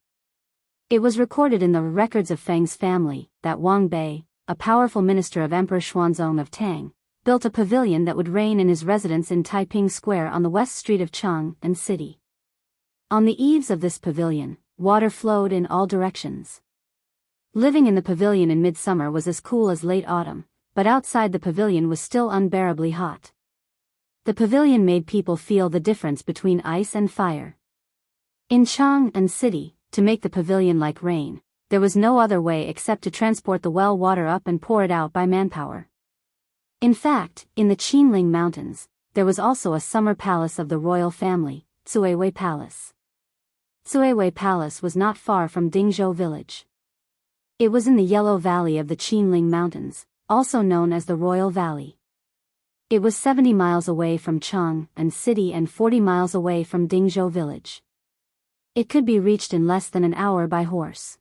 It was recorded in the records of Feng's family that Wang Bei, a powerful minister of Emperor Xuanzong of Tang, built a pavilion that would reign in his residence in Taiping Square on the west street of Chang'an City. On the eaves of this pavilion, water flowed in all directions. Living in the pavilion in midsummer was as cool as late autumn, but outside the pavilion was still unbearably hot. The pavilion made people feel the difference between ice and fire. In Chang'an City, to make the pavilion like rain, there was no other way except to transport the well water up and pour it out by manpower. In fact, in the Qinling Mountains, there was also a summer palace of the royal family, Cuiwei Palace. Cuiwei Palace was not far from Dingzhou village. It was in the Yellow Valley of the Qinling Mountains, also known as the Royal Valley. It was 70 miles away from Chang'an City and 40 miles away from Dingzhou village. It could be reached in less than an hour by horse.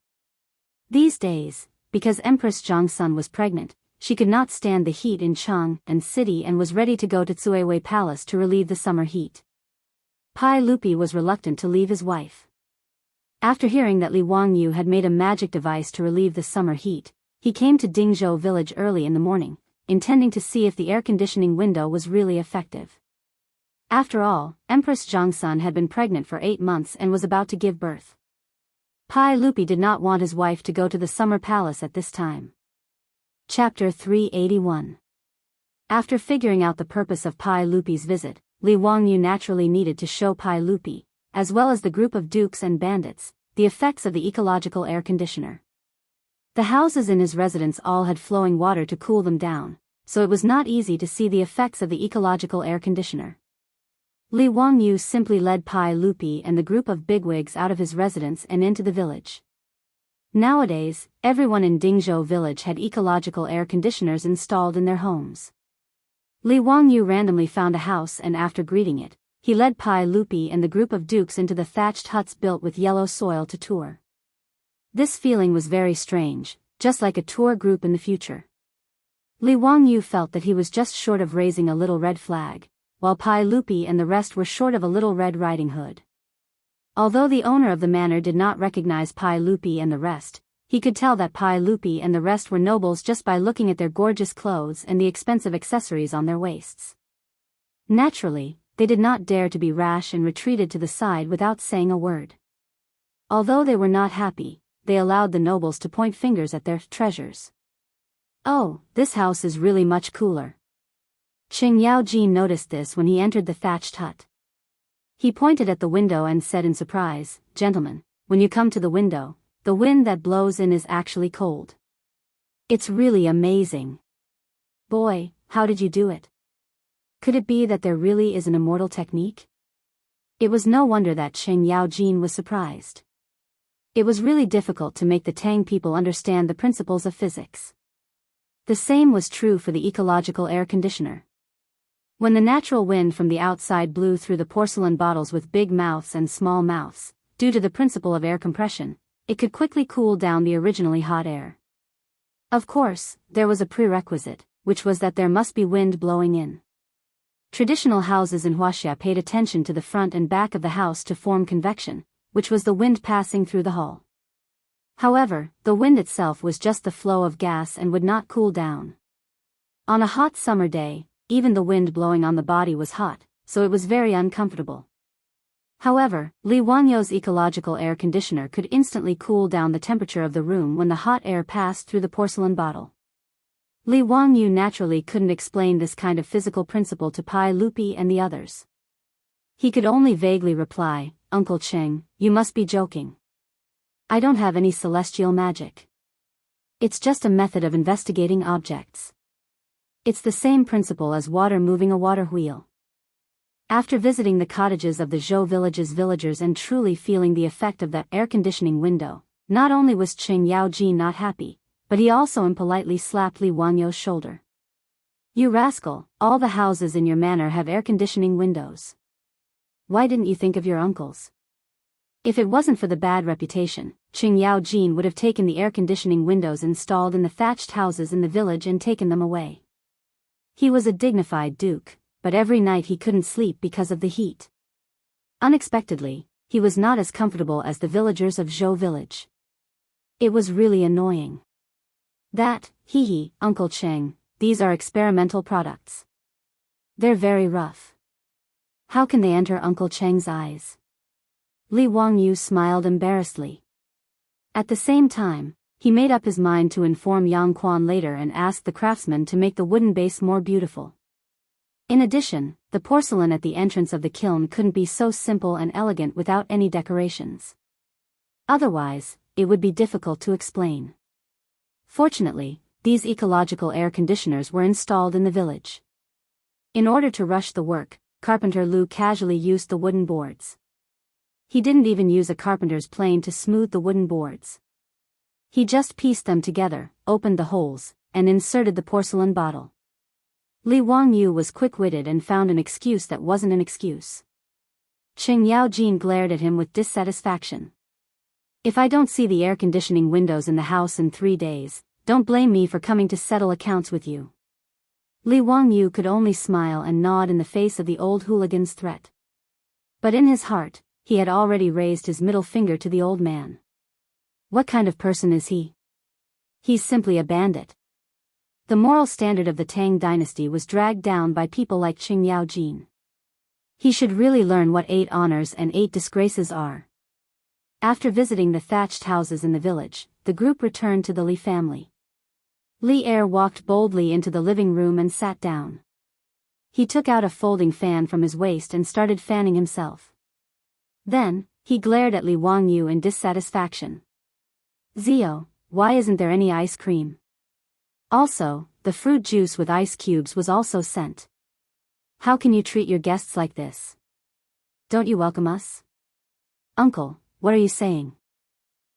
These days, because Empress Zhongsun was pregnant, she could not stand the heat in Chang'an City and was ready to go to Cuiwei Palace to relieve the summer heat. Pai Lupi was reluctant to leave his wife. After hearing that Li Wangyu had made a magic device to relieve the summer heat, he came to Dingzhou village early in the morning, intending to see if the air conditioning window was really effective. After all, Empress Zhongsun had been pregnant for 8 months and was about to give birth. Pai Lupi did not want his wife to go to the summer palace at this time. Chapter 381. After figuring out the purpose of Pai Lupi's visit, Li Wangyu naturally needed to show Pai Lupi, as well as the group of dukes and bandits, the effects of the ecological air conditioner. The houses in his residence all had flowing water to cool them down, so it was not easy to see the effects of the ecological air conditioner. Li Wangyu simply led Pai Lupi and the group of bigwigs out of his residence and into the village. Nowadays, everyone in Dingzhou village had ecological air conditioners installed in their homes. Li Wangyu randomly found a house and after greeting it, he led Pai Lupi and the group of dukes into the thatched huts built with yellow soil to tour. This feeling was very strange, just like a tour group in the future. Li Wangyu felt that he was just short of raising a little red flag, while Pai Lupi and the rest were short of a little red riding hood. Although the owner of the manor did not recognize Pai Lupi and the rest, he could tell that Pai Lupi and the rest were nobles just by looking at their gorgeous clothes and the expensive accessories on their waists. Naturally, they did not dare to be rash and retreated to the side without saying a word. Although they were not happy, they allowed the nobles to point fingers at their treasures. "Oh, this house is really much cooler." Qing Yaojin noticed this when he entered the thatched hut. He pointed at the window and said in surprise, "Gentlemen, when you come to the window, the wind that blows in is actually cold. It's really amazing. Boy, how did you do it? Could it be that there really is an immortal technique?" It was no wonder that Qing Yaojin was surprised. It was really difficult to make the Tang people understand the principles of physics. The same was true for the ecological air conditioner. When the natural wind from the outside blew through the porcelain bottles with big mouths and small mouths, due to the principle of air compression, it could quickly cool down the originally hot air. Of course, there was a prerequisite, which was that there must be wind blowing in. Traditional houses in Huaxia paid attention to the front and back of the house to form convection, which was the wind passing through the hull. However, the wind itself was just the flow of gas and would not cool down. On a hot summer day, even the wind blowing on the body was hot, so it was very uncomfortable. However, Li Wangyu's ecological air conditioner could instantly cool down the temperature of the room when the hot air passed through the porcelain bottle. Li Wangyu naturally couldn't explain this kind of physical principle to Pai Lupi and the others. He could only vaguely reply, "Uncle Cheng, you must be joking. I don't have any celestial magic. It's just a method of investigating objects. It's the same principle as water moving a water wheel." After visiting the cottages of the Zhou village's villagers and truly feeling the effect of that air conditioning window, not only was Qing Yaojin not happy, but he also impolitely slapped Li Wangyu's shoulder. "You rascal, all the houses in your manor have air conditioning windows. Why didn't you think of your uncles? If it wasn't for the bad reputation, Qing Yao Jin would have taken the air conditioning windows installed in the thatched houses in the village and taken them away. He was a dignified duke, but every night he couldn't sleep because of the heat. Unexpectedly, he was not as comfortable as the villagers of Zhou village. It was really annoying. That, hee, Uncle Cheng, these are experimental products. They're very rough. How can they enter Uncle Cheng's eyes? Li Wangyu smiled embarrassedly. At the same time, he made up his mind to inform Yang Quan later and asked the craftsman to make the wooden base more beautiful. In addition, the porcelain at the entrance of the kiln couldn't be so simple and elegant without any decorations. Otherwise, it would be difficult to explain. Fortunately, these ecological air conditioners were installed in the village. In order to rush the work, Carpenter Lu casually used the wooden boards. He didn't even use a carpenter's plane to smooth the wooden boards. He just pieced them together, opened the holes, and inserted the porcelain bottle. Li Wangyu was quick-witted and found an excuse that wasn't an excuse. Qing Yao Jin glared at him with dissatisfaction. If I don't see the air conditioning windows in the house in 3 days, don't blame me for coming to settle accounts with you. Li Wangyu could only smile and nod in the face of the old hooligan's threat. But in his heart, he had already raised his middle finger to the old man. What kind of person is he? He's simply a bandit. The moral standard of the Tang dynasty was dragged down by people like Qing Yao Jin. He should really learn what 8 honors and 8 disgraces are. After visiting the thatched houses in the village, the group returned to the Li family. Li Er walked boldly into the living room and sat down. He took out a folding fan from his waist and started fanning himself. Then, he glared at Li Wangyu in dissatisfaction. Zio, why isn't there any ice cream? Also, the fruit juice with ice cubes was also sent. How can you treat your guests like this? Don't you welcome us? Uncle, what are you saying?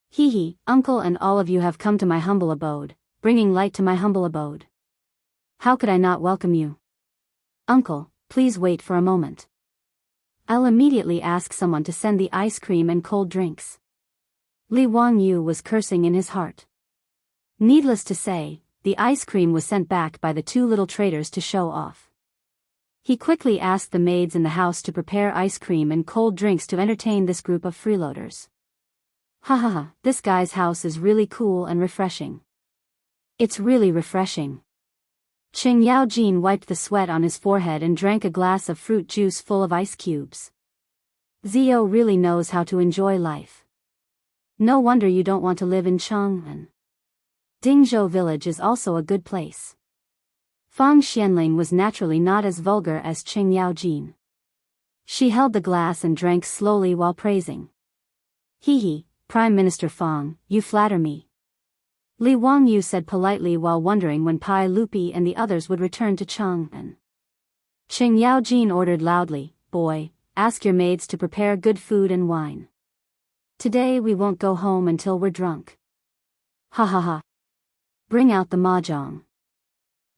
Hee, uncle and all of you have come to my humble abode, bringing light to my humble abode. How could I not welcome you? Uncle, please wait for a moment. I'll immediately ask someone to send the ice cream and cold drinks. Li Wangyu was cursing in his heart. Needless to say, the ice cream was sent back by the 2 little traitors to show off. He quickly asked the maids in the house to prepare ice cream and cold drinks to entertain this group of freeloaders. Ha, this guy's house is really cool and refreshing. It's really refreshing. Qing Yao Jin wiped the sweat on his forehead and drank a glass of fruit juice full of ice cubes. Zio really knows how to enjoy life. No wonder you don't want to live in Chang'an. Dingzhou village is also a good place. Fang Xianling was naturally not as vulgar as Qing Yao Jin. She held the glass and drank slowly while praising. Hee, Prime Minister Fang, you flatter me. Li Wangyu said politely while wondering when Pai Lupi and the others would return to Chang'an. Qing Yao Jin ordered loudly, boy, ask your maids to prepare good food and wine. Today we won't go home until we're drunk. Ha. Bring out the mahjong.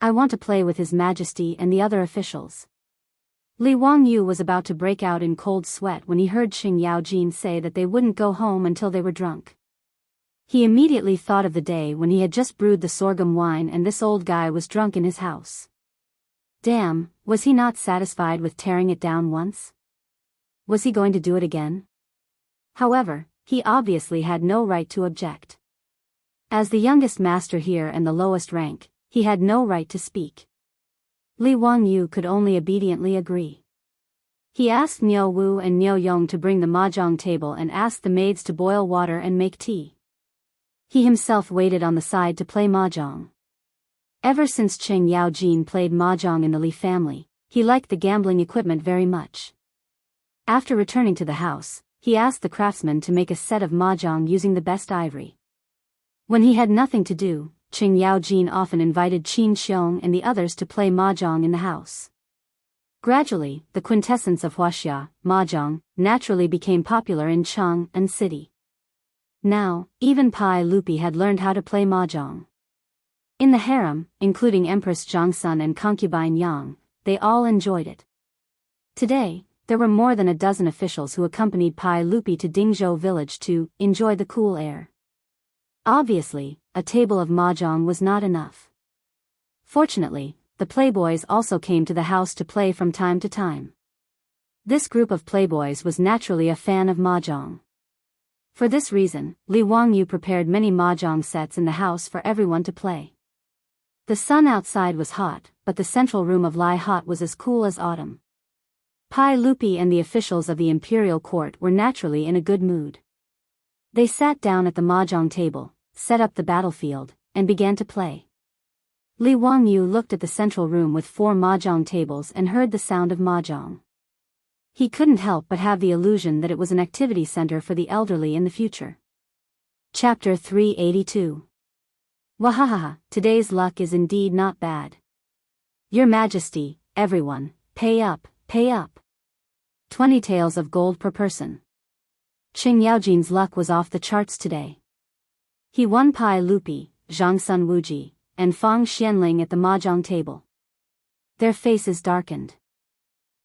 I want to play with His Majesty and the other officials. Li Wangyu was about to break out in cold sweat when he heard Qing Yao Jin say that they wouldn't go home until they were drunk. He immediately thought of the day when he had just brewed the sorghum wine and this old guy was drunk in his house. Damn, was he not satisfied with tearing it down once? Was he going to do it again? However, he obviously had no right to object. As the youngest master here and the lowest rank, he had no right to speak. Li Wangyu could only obediently agree. He asked Niu Wu and Niu Yong to bring the mahjong table and asked the maids to boil water and make tea. He himself waited on the side to play mahjong. Ever since Qing Yao Jin played mahjong in the Li family, he liked the gambling equipment very much. After returning to the house, he asked the craftsman to make a set of mahjong using the best ivory. When he had nothing to do, Qing Yao Jin often invited Qin Xiong and the others to play mahjong in the house. Gradually, the quintessence of huaxia, mahjong, naturally became popular in Chang'an City. Now, even Pai Lupi had learned how to play mahjong. In the harem, including Empress Zhangsun and concubine Yang, they all enjoyed it. Today, there were more than a dozen officials who accompanied Pai Lupi to Dingzhou village to enjoy the cool air. Obviously, a table of mahjong was not enough. Fortunately, the playboys also came to the house to play from time to time. This group of playboys was naturally a fan of mahjong. For this reason, Li Wangyu prepared many mahjong sets in the house for everyone to play. The sun outside was hot, but the central room of Lai Hot was as cool as autumn. Pai Lupi and the officials of the imperial court were naturally in a good mood. They sat down at the mahjong table, set up the battlefield, and began to play. Li Wangyu looked at the central room with 4 mahjong tables and heard the sound of mahjong. He couldn't help but have the illusion that it was an activity center for the elderly in the future. Chapter 382. Wahahaha, today's luck is indeed not bad. Your Majesty, everyone, pay up, pay up. 20 taels of gold per person. Qing Yaojin's luck was off the charts today. He won Pai Lupi, Zhang Sun Wuji, and Fang Xianling at the mahjong table. Their faces darkened.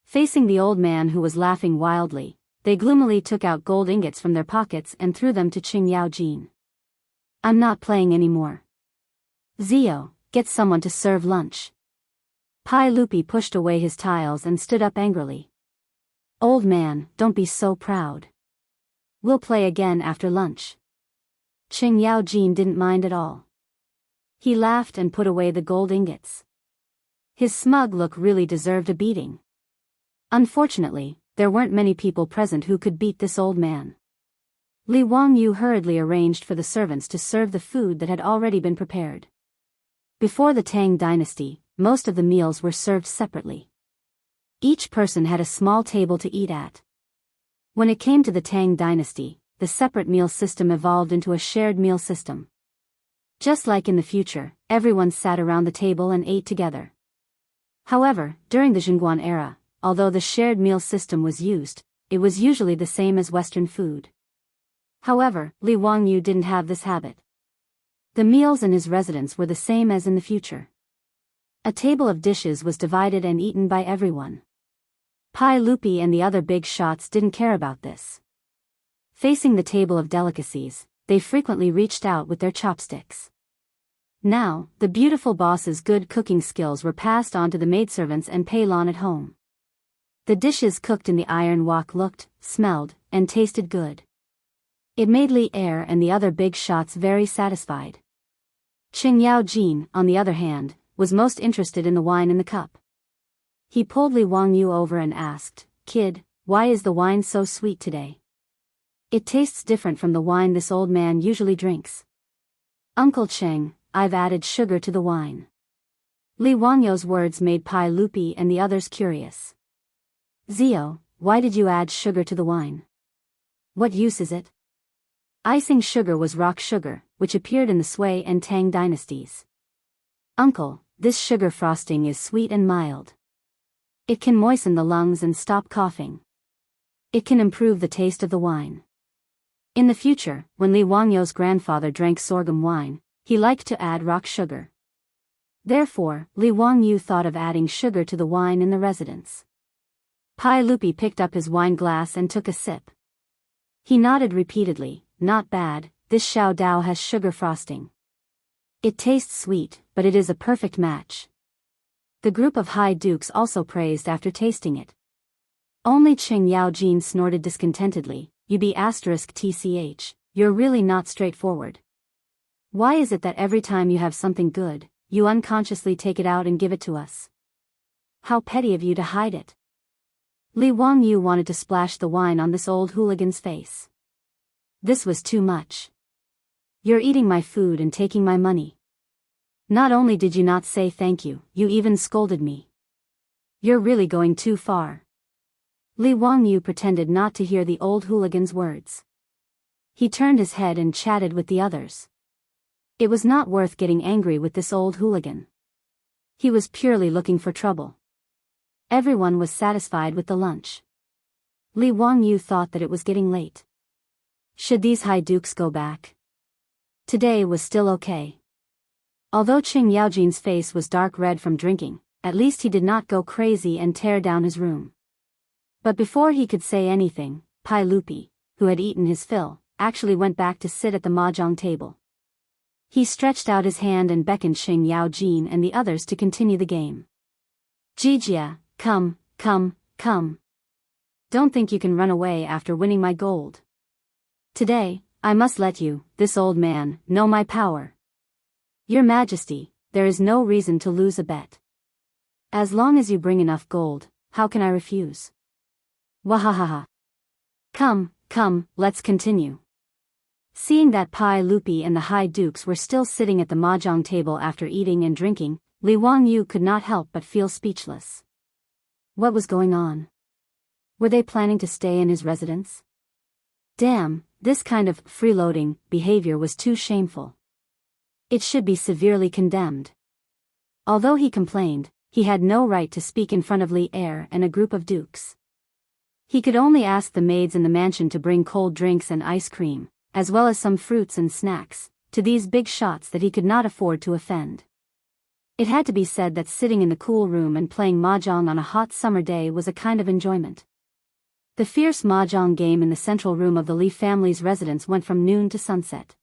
Facing the old man who was laughing wildly, they gloomily took out gold ingots from their pockets and threw them to Qing Yaojin. I'm not playing anymore. Zio, get someone to serve lunch. Pai Lupi pushed away his tiles and stood up angrily. Old man, don't be so proud. We'll play again after lunch. Qing Yaojin didn't mind at all. He laughed and put away the gold ingots. His smug look really deserved a beating. Unfortunately, there weren't many people present who could beat this old man. Li Wangyu hurriedly arranged for the servants to serve the food that had already been prepared. Before the Tang dynasty, most of the meals were served separately. Each person had a small table to eat at. When it came to the Tang dynasty, the separate meal system evolved into a shared meal system. Just like in the future, everyone sat around the table and ate together. However, during the Jingguan era, although the shared meal system was used, it was usually the same as Western food. However, Li Wangyu didn't have this habit. The meals in his residence were the same as in the future. A table of dishes was divided and eaten by everyone. Pai Lupi and the other big shots didn't care about this. Facing the table of delicacies, they frequently reached out with their chopsticks. Now, the beautiful boss's good cooking skills were passed on to the maidservants and Peilon at home. The dishes cooked in the iron wok looked, smelled, and tasted good. It made Li Er and the other big shots very satisfied. Qing Yaojin, on the other hand, was most interested in the wine in the cup. He pulled Li Wangyu over and asked, "Kid, why is the wine so sweet today? It tastes different from the wine this old man usually drinks." "Uncle Cheng, I've added sugar to the wine." Li Wangyu's words made Pai Lupi and the others curious. "Zio, why did you add sugar to the wine? What use is it?" Icing sugar was rock sugar, which appeared in the Sui and Tang dynasties. "Uncle, this sugar frosting is sweet and mild. It can moisten the lungs and stop coughing. It can improve the taste of the wine." In the future, when Li Wangyu's grandfather drank sorghum wine, he liked to add rock sugar. Therefore, Li Wangyu thought of adding sugar to the wine in the residence. Pai Lupi picked up his wine glass and took a sip. He nodded repeatedly. "Not bad, this Xiao Dao has sugar frosting. It tastes sweet, but it is a perfect match." The group of high dukes also praised after tasting it. Only Qing Yaojin snorted discontentedly, "You be *tch, you're really not straightforward. Why is it that every time you have something good, you unconsciously take it out and give it to us? How petty of you to hide it." Li Wangyu wanted to splash the wine on this old hooligan's face. This was too much. "You're eating my food and taking my money. Not only did you not say thank you, you even scolded me. You're really going too far." Li Wangyu pretended not to hear the old hooligan's words. He turned his head and chatted with the others. It was not worth getting angry with this old hooligan. He was purely looking for trouble. Everyone was satisfied with the lunch. Li Wangyu thought that it was getting late. Should these high dukes go back? Today was still okay. Although Qing Yaojin's face was dark red from drinking, at least he did not go crazy and tear down his room. But before he could say anything, Pai Lupi, who had eaten his fill, actually went back to sit at the mahjong table. He stretched out his hand and beckoned Xing Yaojin and the others to continue the game. Jijia, come. Don't think you can run away after winning my gold. Today, I must let you, this old man, know my power. Your Majesty, there is no reason to lose a bet. As long as you bring enough gold, how can I refuse? Wahahaha. Come, let's continue. Seeing that Pai Lupi and the High Dukes were still sitting at the mahjong table after eating and drinking, Li Wangyu could not help but feel speechless. What was going on? Were they planning to stay in his residence? Damn, this kind of freeloading behavior was too shameful. It should be severely condemned. Although he complained, he had no right to speak in front of Li Er and a group of dukes. He could only ask the maids in the mansion to bring cold drinks and ice cream, as well as some fruits and snacks, to these big shots that he could not afford to offend. It had to be said that sitting in the cool room and playing mahjong on a hot summer day was a kind of enjoyment. The fierce mahjong game in the central room of the Li family's residence went from noon to sunset.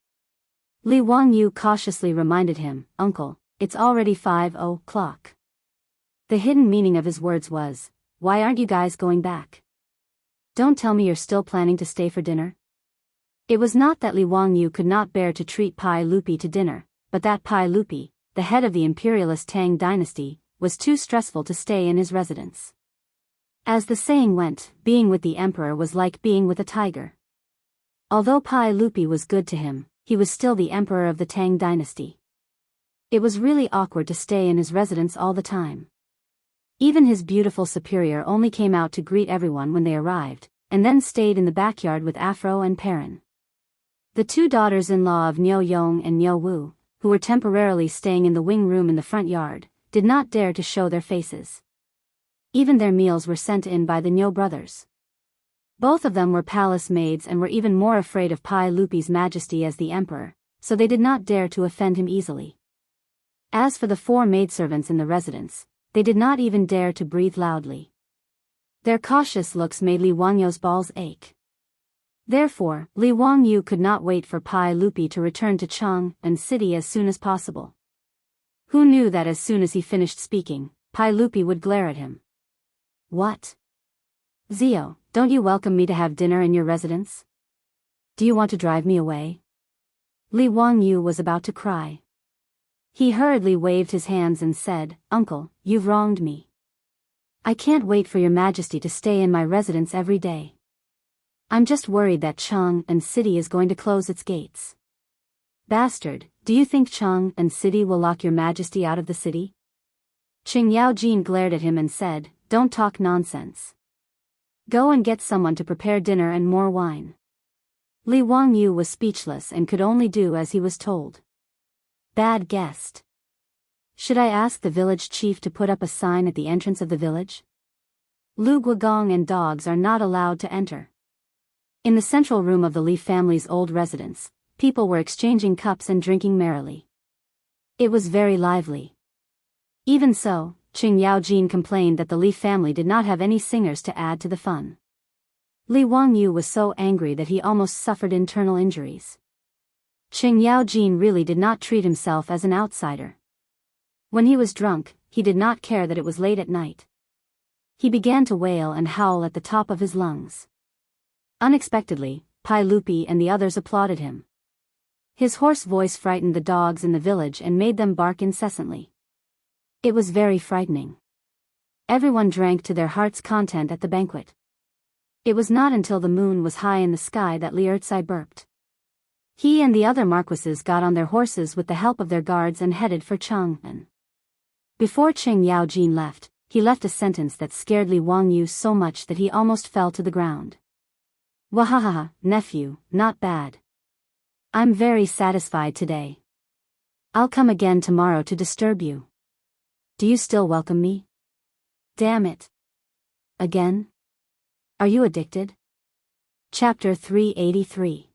Li Wangyu cautiously reminded him, "Uncle, it's already 5 o'clock." The hidden meaning of his words was, "Why aren't you guys going back? Don't tell me you're still planning to stay for dinner?" It was not that Li Wangyu could not bear to treat Pai Lupi to dinner, but that Pai Lupi, the head of the imperialist Tang dynasty, was too stressful to stay in his residence. As the saying went, being with the emperor was like being with a tiger. Although Pai Lupi was good to him, he was still the emperor of the Tang dynasty. It was really awkward to stay in his residence all the time. Even his beautiful superior only came out to greet everyone when they arrived, and then stayed in the backyard with Afro and Perrin. The two daughters-in-law of Niu Yong and Niu Wu, who were temporarily staying in the wing room in the front yard, did not dare to show their faces. Even their meals were sent in by the Niu brothers. Both of them were palace maids and were even more afraid of Pai Lupi's majesty as the emperor, so they did not dare to offend him easily. As for the 4 maidservants in the residence, they did not even dare to breathe loudly. Their cautious looks made Li Wangyu's balls ache. Therefore, Li Wangyu could not wait for Pai Lupi to return to Chang'an City as soon as possible. Who knew that as soon as he finished speaking, Pai Lupi would glare at him? What? Zio, don't you welcome me to have dinner in your residence? Do you want to drive me away? Li Wangyu was about to cry. He hurriedly waved his hands and said, "Uncle, you've wronged me. I can't wait for your majesty to stay in my residence every day. I'm just worried that Chang'an City is going to close its gates." Bastard, do you think Chang'an City will lock your majesty out of the city? Qing Yaojin glared at him and said, "Don't talk nonsense. Go and get someone to prepare dinner and more wine." Li Wangyu was speechless and could only do as he was told. Bad guest. Should I ask the village chief to put up a sign at the entrance of the village? Lu Guogong and dogs are not allowed to enter. In the central room of the Li family's old residence, people were exchanging cups and drinking merrily. It was very lively. Even so, Qing Yaojin complained that the Li family did not have any singers to add to the fun. Li Wangyu was so angry that he almost suffered internal injuries. Qing Yaojin really did not treat himself as an outsider. When he was drunk, he did not care that it was late at night. He began to wail and howl at the top of his lungs. Unexpectedly, Pai Lupi and the others applauded him. His hoarse voice frightened the dogs in the village and made them bark incessantly. It was very frightening. Everyone drank to their heart's content at the banquet. It was not until the moon was high in the sky that Li Ertsai burped. He and the other marquises got on their horses with the help of their guards and headed for Chang'an. Before Qing Yaojin left, he left a sentence that scared Li Wangyu so much that he almost fell to the ground. "Wahahaha, nephew, not bad. I'm very satisfied today. I'll come again tomorrow to disturb you. Do you still welcome me? Damn it. Again? Are you addicted?" Chapter 383.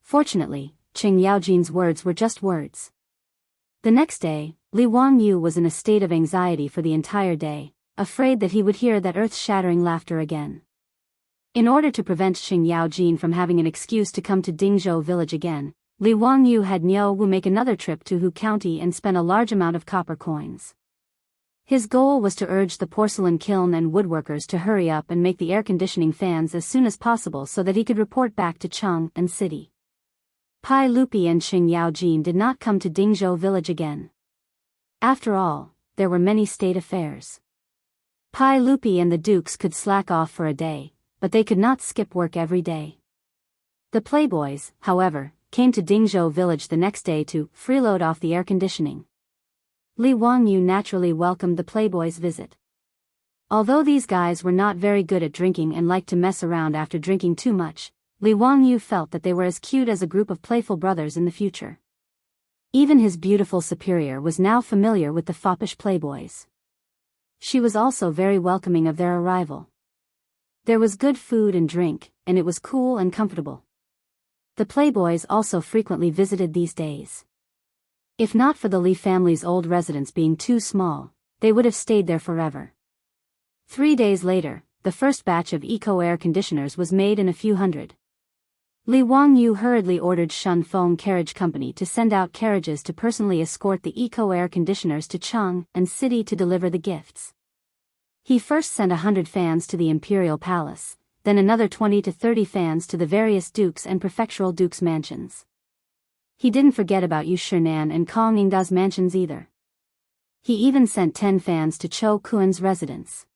Fortunately, Qing Yaojin's words were just words. The next day, Li Wangyu was in a state of anxiety for the entire day, afraid that he would hear that earth-shattering laughter again. In order to prevent Xing Yaojin from having an excuse to come to Dingzhou village again, Li Wangyu had Niu Wu make another trip to Hu County and spend a large amount of copper coins. His goal was to urge the porcelain kiln and woodworkers to hurry up and make the air conditioning fans as soon as possible so that he could report back to Cheng and city. Pai Lupi and Xing Yaojin did not come to Dingzhou village again. After all, there were many state affairs. Pai Lupi and the dukes could slack off for a day, but they could not skip work every day. The playboys, however, came to Dingzhou village the next day to freeload off the air conditioning. Li Wangyu naturally welcomed the playboys' visit. Although these guys were not very good at drinking and liked to mess around after drinking too much, Li Wangyu felt that they were as cute as a group of playful brothers in the future. Even his beautiful superior was now familiar with the foppish playboys. She was also very welcoming of their arrival. There was good food and drink, and it was cool and comfortable. The playboys also frequently visited these days. If not for the Li family's old residence being too small, they would have stayed there forever. 3 days later, the first batch of eco-air conditioners was made in a few hundred. Li Wangyu hurriedly ordered Shun Feng Carriage Company to send out carriages to personally escort the eco-air conditioners to Cheng and city to deliver the gifts. He first sent 100 fans to the Imperial Palace, then another 20 to 30 fans to the various dukes and prefectural dukes' mansions. He didn't forget about Yu Shinan and Kong Yingda's mansions either. He even sent 10 fans to Chou Kuan's residence.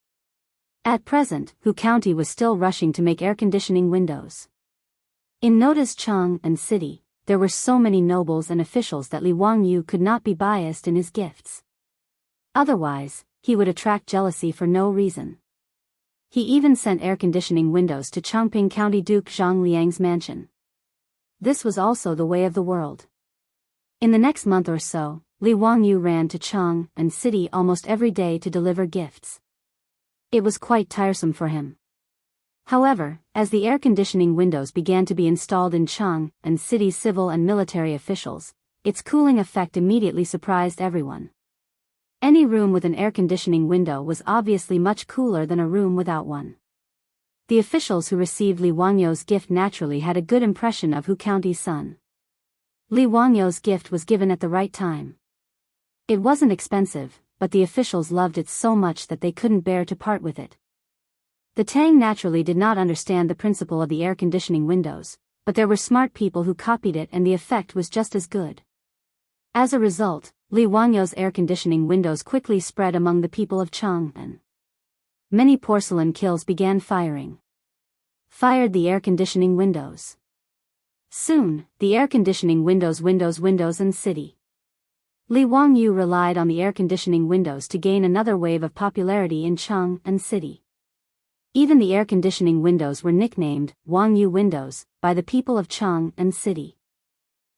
At present, Hu County was still rushing to make air conditioning windows. In Noda's Cheng and city, there were so many nobles and officials that Li Wangyu could not be biased in his gifts. Otherwise, he would attract jealousy for no reason. He even sent air conditioning windows to Chongping County Duke Zhang Liang's mansion. This was also the way of the world. In the next month or so, Li Wangyu ran to Cheng and city almost every day to deliver gifts. It was quite tiresome for him. However, as the air conditioning windows began to be installed in Cheng and city's civil and military officials, its cooling effect immediately surprised everyone. Any room with an air conditioning window was obviously much cooler than a room without one. The officials who received Li Wangyu's gift naturally had a good impression of Hu County's son. Li Wangyu's gift was given at the right time. It wasn't expensive, but the officials loved it so much that they couldn't bear to part with it. The Tang naturally did not understand the principle of the air conditioning windows, but there were smart people who copied it and the effect was just as good. As a result, Li Wangyu's air conditioning windows quickly spread among the people of Chang'an. Many porcelain kilns began firing. Fired the air conditioning windows. Soon, the air conditioning windows and city. Li Wangyu relied on the air conditioning windows to gain another wave of popularity in Cheng and city. Even the air conditioning windows were nicknamed Wangyu windows by the people of Cheng and city.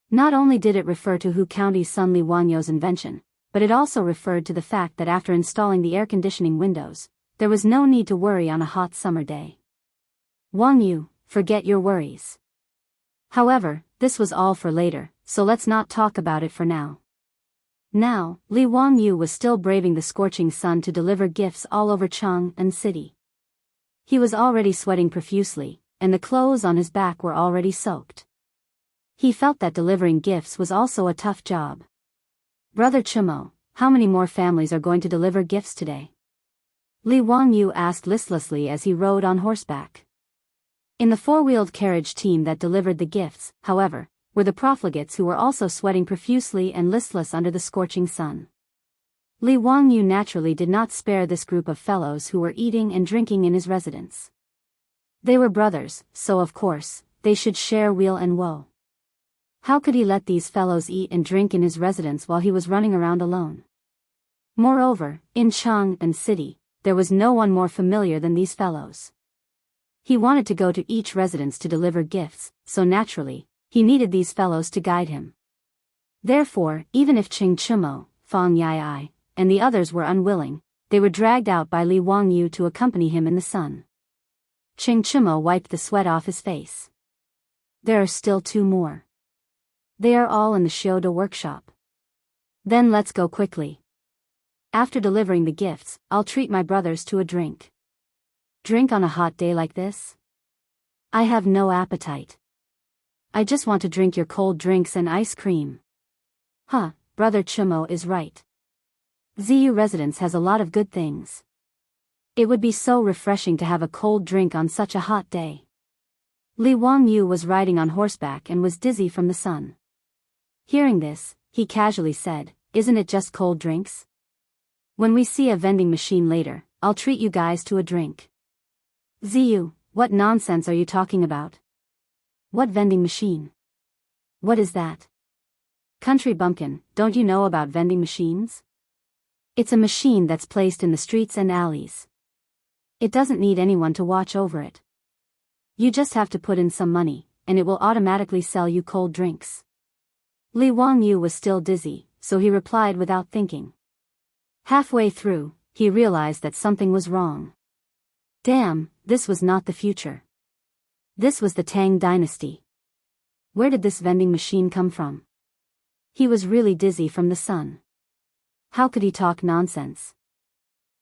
Not only did it refer to Hu County's son Li Wangyu's invention, but it also referred to the fact that after installing the air conditioning windows, there was no need to worry on a hot summer day. Wangyu, forget your worries. However, this was all for later, so let's not talk about it for now. Now, Li Wangyu was still braving the scorching sun to deliver gifts all over Cheng and city. He was already sweating profusely, and the clothes on his back were already soaked. He felt that delivering gifts was also a tough job. Brother Chumo, how many more families are going to deliver gifts today? Li Wangyu asked listlessly as he rode on horseback. In the four-wheeled carriage team that delivered the gifts, however, were the profligates who were also sweating profusely and listless under the scorching sun. Li Wangyu naturally did not spare this group of fellows who were eating and drinking in his residence. They were brothers, so of course, they should share weal and woe. How could he let these fellows eat and drink in his residence while he was running around alone? Moreover, in Cheng and city, there was no one more familiar than these fellows. He wanted to go to each residence to deliver gifts, so naturally, he needed these fellows to guide him. Therefore, even if Ching Chumo, Fang Yai, and the others were unwilling, they were dragged out by Li Wangyu to accompany him in the sun. Ching Chumo wiped the sweat off his face. There are still 2 more. They are all in the Shioda workshop. Then let's go quickly. After delivering the gifts, I'll treat my brothers to a drink. Drink on a hot day like this? I have no appetite. I just want to drink your cold drinks and ice cream. Huh, Brother Chumo is right. ZU residence has a lot of good things. It would be so refreshing to have a cold drink on such a hot day. Li Wangyu was riding on horseback and was dizzy from the sun. Hearing this, he casually said, "Isn't it just cold drinks? When we see a vending machine later, I'll treat you guys to a drink." ZU, what nonsense are you talking about? What vending machine? What is that? Country bumpkin, don't you know about vending machines? It's a machine that's placed in the streets and alleys. It doesn't need anyone to watch over it. You just have to put in some money, and it will automatically sell you cold drinks. Li Wangyu was still dizzy, so he replied without thinking. Halfway through, he realized that something was wrong. Damn, this was not the future. This was the Tang dynasty. Where did this vending machine come from? He was really dizzy from the sun. How could he talk nonsense?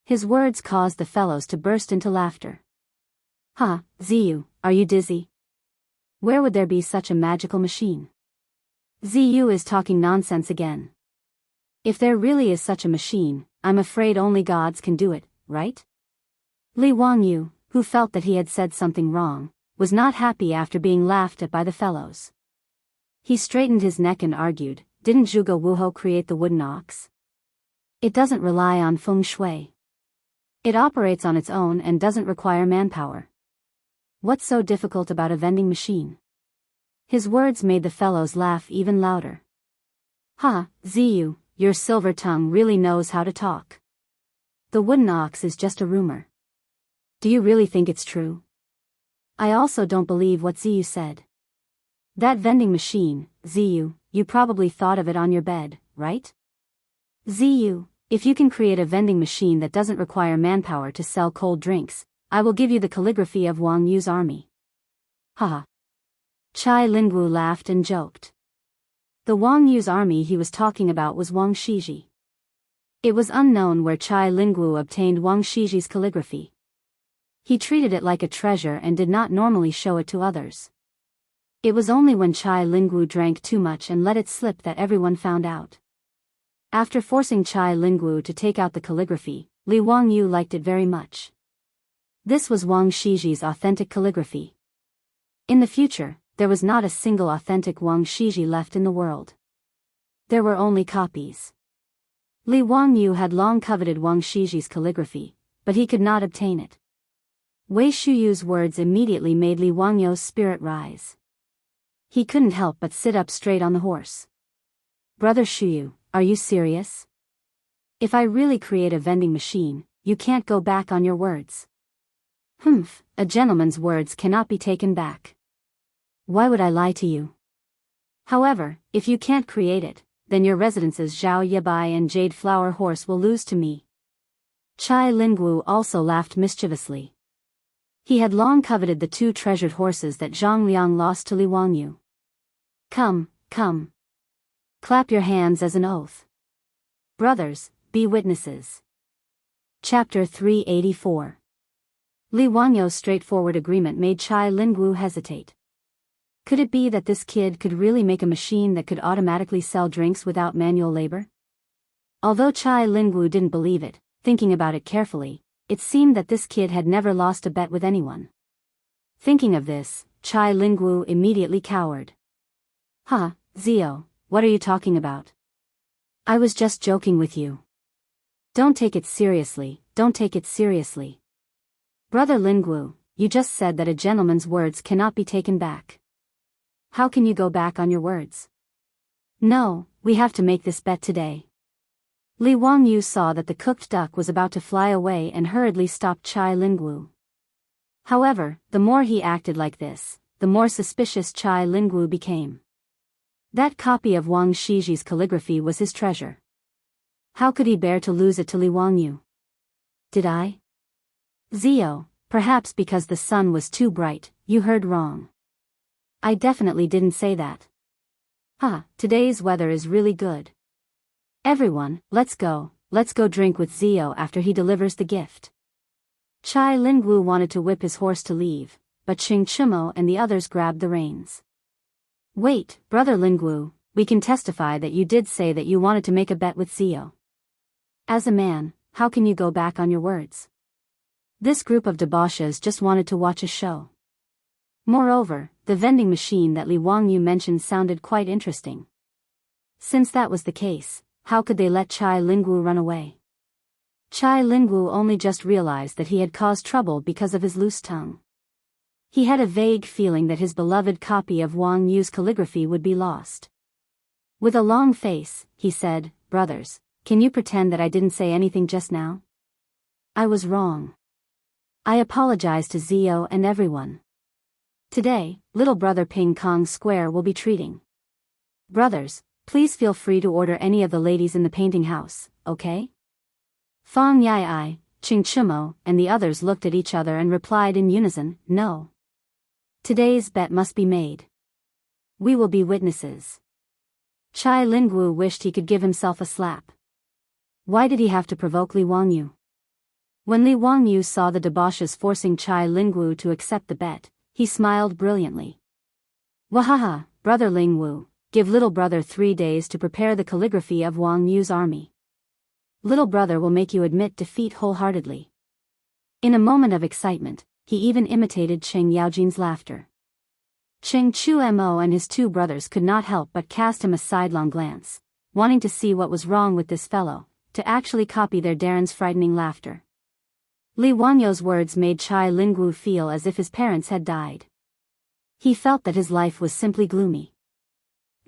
His words caused the fellows to burst into laughter. Huh, ZU, are you dizzy? Where would there be such a magical machine? ZU is talking nonsense again. If there really is such a machine, I'm afraid only gods can do it, right? Li Wangyu, who felt that he had said something wrong, was not happy after being laughed at by the fellows. He straightened his neck and argued, didn't Zhuge Wuhou create the wooden ox? It doesn't rely on feng shui. It operates on its own and doesn't require manpower. What's so difficult about a vending machine? His words made the fellows laugh even louder. Ha, ZU, your silver tongue really knows how to talk. The wooden ox is just a rumor. Do you really think it's true? I also don't believe what ZU said. That vending machine, ZU, you probably thought of it on your bed, right? ZU, if you can create a vending machine that doesn't require manpower to sell cold drinks, I will give you the calligraphy of Wang Yu's army. Haha. Chai Lingwu laughed and joked. The Wang Yu's army he was talking about was Wang Shiji. It was unknown where Chai Lingwu obtained Wang Shiji's calligraphy. He treated it like a treasure and did not normally show it to others. It was only when Chai Lingwu drank too much and let it slip that everyone found out. After forcing Chai Lingwu to take out the calligraphy, Li Wangyu liked it very much. This was Wang Shiji's authentic calligraphy. In the future, there was not a single authentic Wang Shiji left in the world. There were only copies. Li Wangyu had long coveted Wang Shiji's calligraphy, but he could not obtain it. Wei Shuyu's words immediately made Li Wangyu's spirit rise. He couldn't help but sit up straight on the horse. Brother Shuyu, are you serious? If I really create a vending machine, you can't go back on your words. Humph, a gentleman's words cannot be taken back. Why would I lie to you? However, if you can't create it, then your residences Zhao Yabai and Jade Flower Horse will lose to me. Chai Lingwu also laughed mischievously. He had long coveted the two treasured horses that Zhang Liang lost to Li Wangyu. Come, come. Clap your hands as an oath. Brothers, be witnesses. Chapter 384. Li Wangyu's straightforward agreement made Chai Lingwu hesitate. Could it be that this kid could really make a machine that could automatically sell drinks without manual labor? Although Chai Lingwu didn't believe it, thinking about it carefully, it seemed that this kid had never lost a bet with anyone. Thinking of this, Chai Lingwu immediately cowered. Ha, Zio, what are you talking about? I was just joking with you. Don't take it seriously, don't take it seriously. Brother Lingwu, you just said that a gentleman's words cannot be taken back. How can you go back on your words? No, we have to make this bet today. Li Wangyu saw that the cooked duck was about to fly away and hurriedly stopped Chai Lingwu. However, the more he acted like this, the more suspicious Chai Lingwu became. That copy of Wang Shiji's calligraphy was his treasure. How could he bear to lose it to Li Wangyu? Did I? Zio, perhaps because the sun was too bright, you heard wrong. I definitely didn't say that. Today's weather is really good. Everyone, let's go let's go drink with Zio after he delivers the gift. Chai Lingwu wanted to whip his horse to leave, but Ching Chimo and the others grabbed the reins. Wait, Brother Lingwu, we can testify that you did say that you wanted to make a bet with Zio. As a man, how can you go back on your words? This group of debauches just wanted to watch a show. Moreover, the vending machine that Li Wangyu mentioned sounded quite interesting. Since that was the case, how could they let Chai Lingwu run away? Chai Lingwu only just realized that he had caused trouble because of his loose tongue. He had a vague feeling that his beloved copy of Wang Yu's calligraphy would be lost. With a long face, he said, "Brothers, can you pretend that I didn't say anything just now? I was wrong. I apologize to Zio and everyone. Today, little brother Ping Kong Square will be treating. Brothers, please feel free to order any of the ladies in the painting house, okay?" Fang Yai, Ching Chimo, and the others looked at each other and replied in unison, "No. Today's bet must be made. We will be witnesses." Chai Lingwu wished he could give himself a slap. Why did he have to provoke Li Wangyu? When Li Wangyu saw the debauches forcing Chai Lingwu to accept the bet, he smiled brilliantly. "Wahaha, Brother Lingwu, give little brother 3 days to prepare the calligraphy of Wang Yu's army. Little brother will make you admit defeat wholeheartedly." In a moment of excitement, he even imitated Cheng Yaojin's laughter. Cheng Chumo and his 2 brothers could not help but cast him a sidelong glance, wanting to see what was wrong with this fellow, to actually copy their Darren's frightening laughter. Li Wangyu's words made Chai Lingwu feel as if his parents had died. He felt that his life was simply gloomy.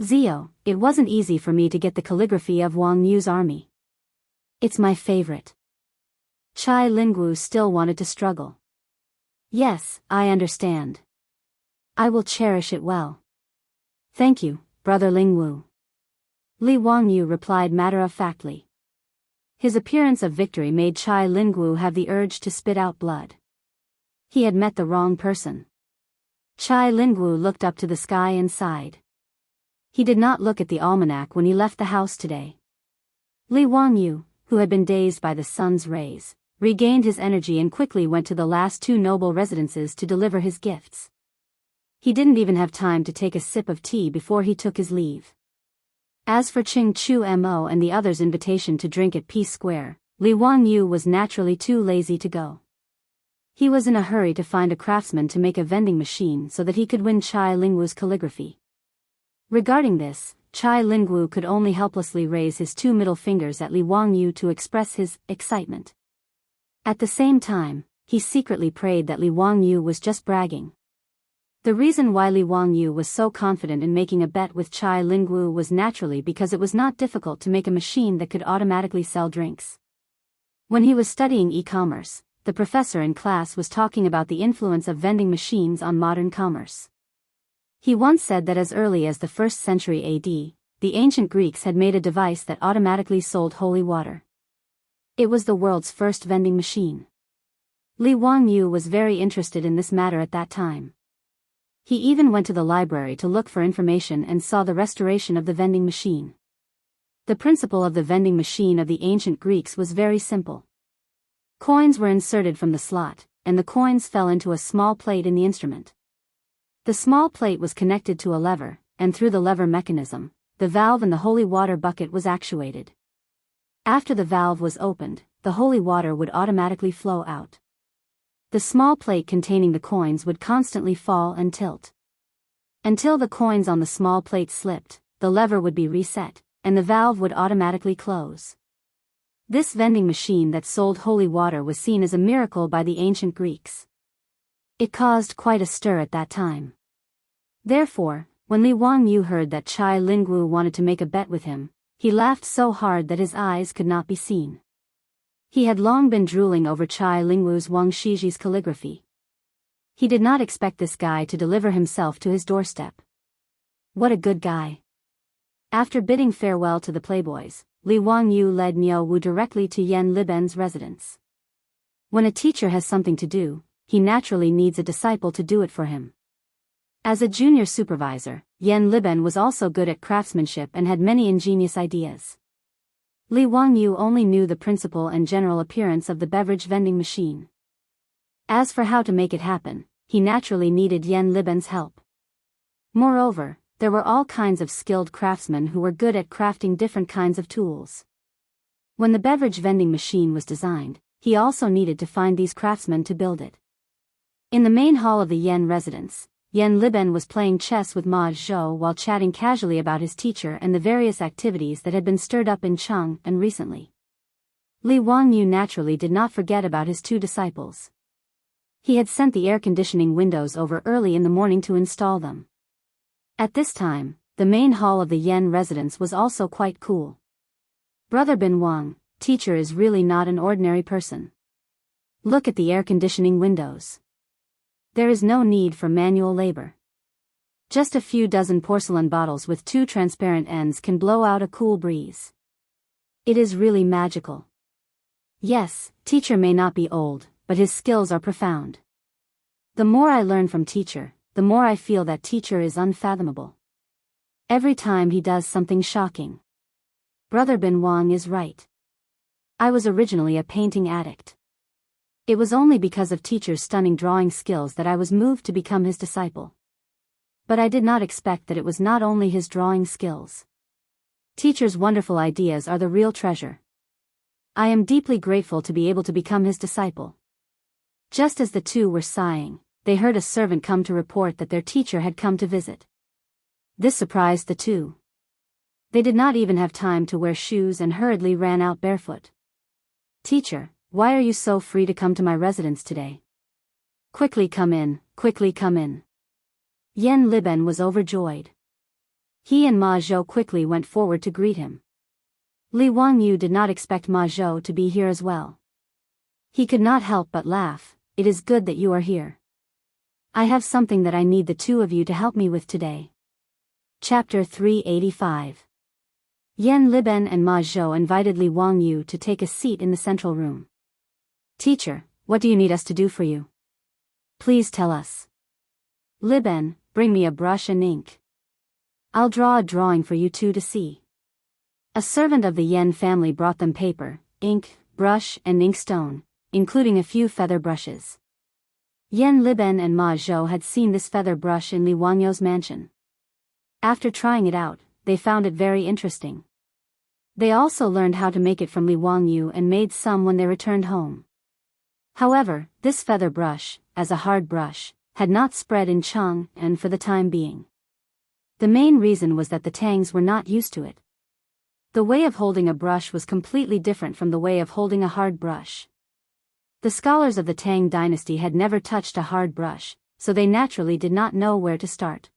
"Zio, it wasn't easy for me to get the calligraphy of Wang Yu's army. It's my favorite." Chai Lingwu still wanted to struggle. "Yes, I understand. I will cherish it well. Thank you, Brother Lingwu." Li Wangyu replied matter-of-factly. His appearance of victory made Chai Lingwu have the urge to spit out blood. He had met the wrong person. Chai Lingwu looked up to the sky and sighed. He did not look at the almanac when he left the house today. Li Wangyu, who had been dazed by the sun's rays, regained his energy and quickly went to the last 2 noble residences to deliver his gifts. He didn't even have time to take a sip of tea before he took his leave. As for Ching Chumo and the others' invitation to drink at Peace Square, Li Wangyu was naturally too lazy to go. He was in a hurry to find a craftsman to make a vending machine so that he could win Chai Lingwu's calligraphy. Regarding this, Chai Lingwu could only helplessly raise his 2 middle fingers at Li Wangyu to express his excitement. At the same time, he secretly prayed that Li Wangyu was just bragging. The reason why Li Wangyu was so confident in making a bet with Chai Lingwu was naturally because it was not difficult to make a machine that could automatically sell drinks. When he was studying e-commerce, the professor in class was talking about the influence of vending machines on modern commerce. He once said that as early as the 1st century AD, the ancient Greeks had made a device that automatically sold holy water. It was the world's first vending machine. Li Wangyu was very interested in this matter at that time. He even went to the library to look for information and saw the restoration of the vending machine. The principle of the vending machine of the ancient Greeks was very simple. Coins were inserted from the slot, and the coins fell into a small plate in the instrument. The small plate was connected to a lever, and through the lever mechanism, the valve in the holy water bucket was actuated. After the valve was opened, the holy water would automatically flow out. The small plate containing the coins would constantly fall and tilt. Until the coins on the small plate slipped, the lever would be reset, and the valve would automatically close. This vending machine that sold holy water was seen as a miracle by the ancient Greeks. It caused quite a stir at that time. Therefore, when Li Wangyu heard that Chai Lingwu wanted to make a bet with him, he laughed so hard that his eyes could not be seen. He had long been drooling over Chai Lingwu's Wang Shiji's calligraphy. He did not expect this guy to deliver himself to his doorstep. What a good guy. After bidding farewell to the playboys, Li Wangyu led Niu Wu directly to Yan Liben's residence. When a teacher has something to do, he naturally needs a disciple to do it for him. As a junior supervisor, Yan Liben was also good at craftsmanship and had many ingenious ideas. Li Wangyu only knew the principle and general appearance of the beverage vending machine. As for how to make it happen, he naturally needed Yan Liben's help. Moreover, there were all kinds of skilled craftsmen who were good at crafting different kinds of tools. When the beverage vending machine was designed, he also needed to find these craftsmen to build it. In the main hall of the Yan residence, Yan Liben was playing chess with Ma Zhou while chatting casually about his teacher and the various activities that had been stirred up in Cheng and recently. Li Wangyu naturally did not forget about his two disciples. He had sent the air conditioning windows over early in the morning to install them. At this time, the main hall of the Yan residence was also quite cool. Brother Bin Wang, teacher is really not an ordinary person. Look at the air conditioning windows. There is no need for manual labor. Just a few dozen porcelain bottles with two transparent ends can blow out a cool breeze. It is really magical. Yes, teacher may not be old, but his skills are profound. The more I learn from teacher, the more I feel that teacher is unfathomable. Every time he does something shocking. Brother Bin Wang is right. I was originally a painting addict. It was only because of teacher's stunning drawing skills that I was moved to become his disciple. But I did not expect that it was not only his drawing skills. Teacher's wonderful ideas are the real treasure. I am deeply grateful to be able to become his disciple. Just as the two were sighing, they heard a servant come to report that their teacher had come to visit. This surprised the two. They did not even have time to wear shoes and hurriedly ran out barefoot. Teacher, why are you so free to come to my residence today? Quickly come in, quickly come in. Yan Liben was overjoyed. He and Ma Zhou quickly went forward to greet him. Li Wangyu did not expect Ma Zhou to be here as well. He could not help but laugh. It is good that you are here. I have something that I need the two of you to help me with today. Chapter 385. Yan Liben and Ma Zhou invited Li Wangyu to take a seat in the central room. Teacher, what do you need us to do for you? Please tell us. Liben, bring me a brush and ink. I'll draw a drawing for you two to see. A servant of the Yan family brought them paper, ink, brush and inkstone, including a few feather brushes. Yan Liben and Ma Zhou had seen this feather brush in Li Wangyu's mansion. After trying it out, they found it very interesting. They also learned how to make it from Li Wangyu and made some when they returned home. However, this feather brush, as a hard brush, had not spread in Cheng and for the time being. The main reason was that the Tangs were not used to it. The way of holding a brush was completely different from the way of holding a hard brush. The scholars of the Tang dynasty had never touched a hard brush, so they naturally did not know where to start.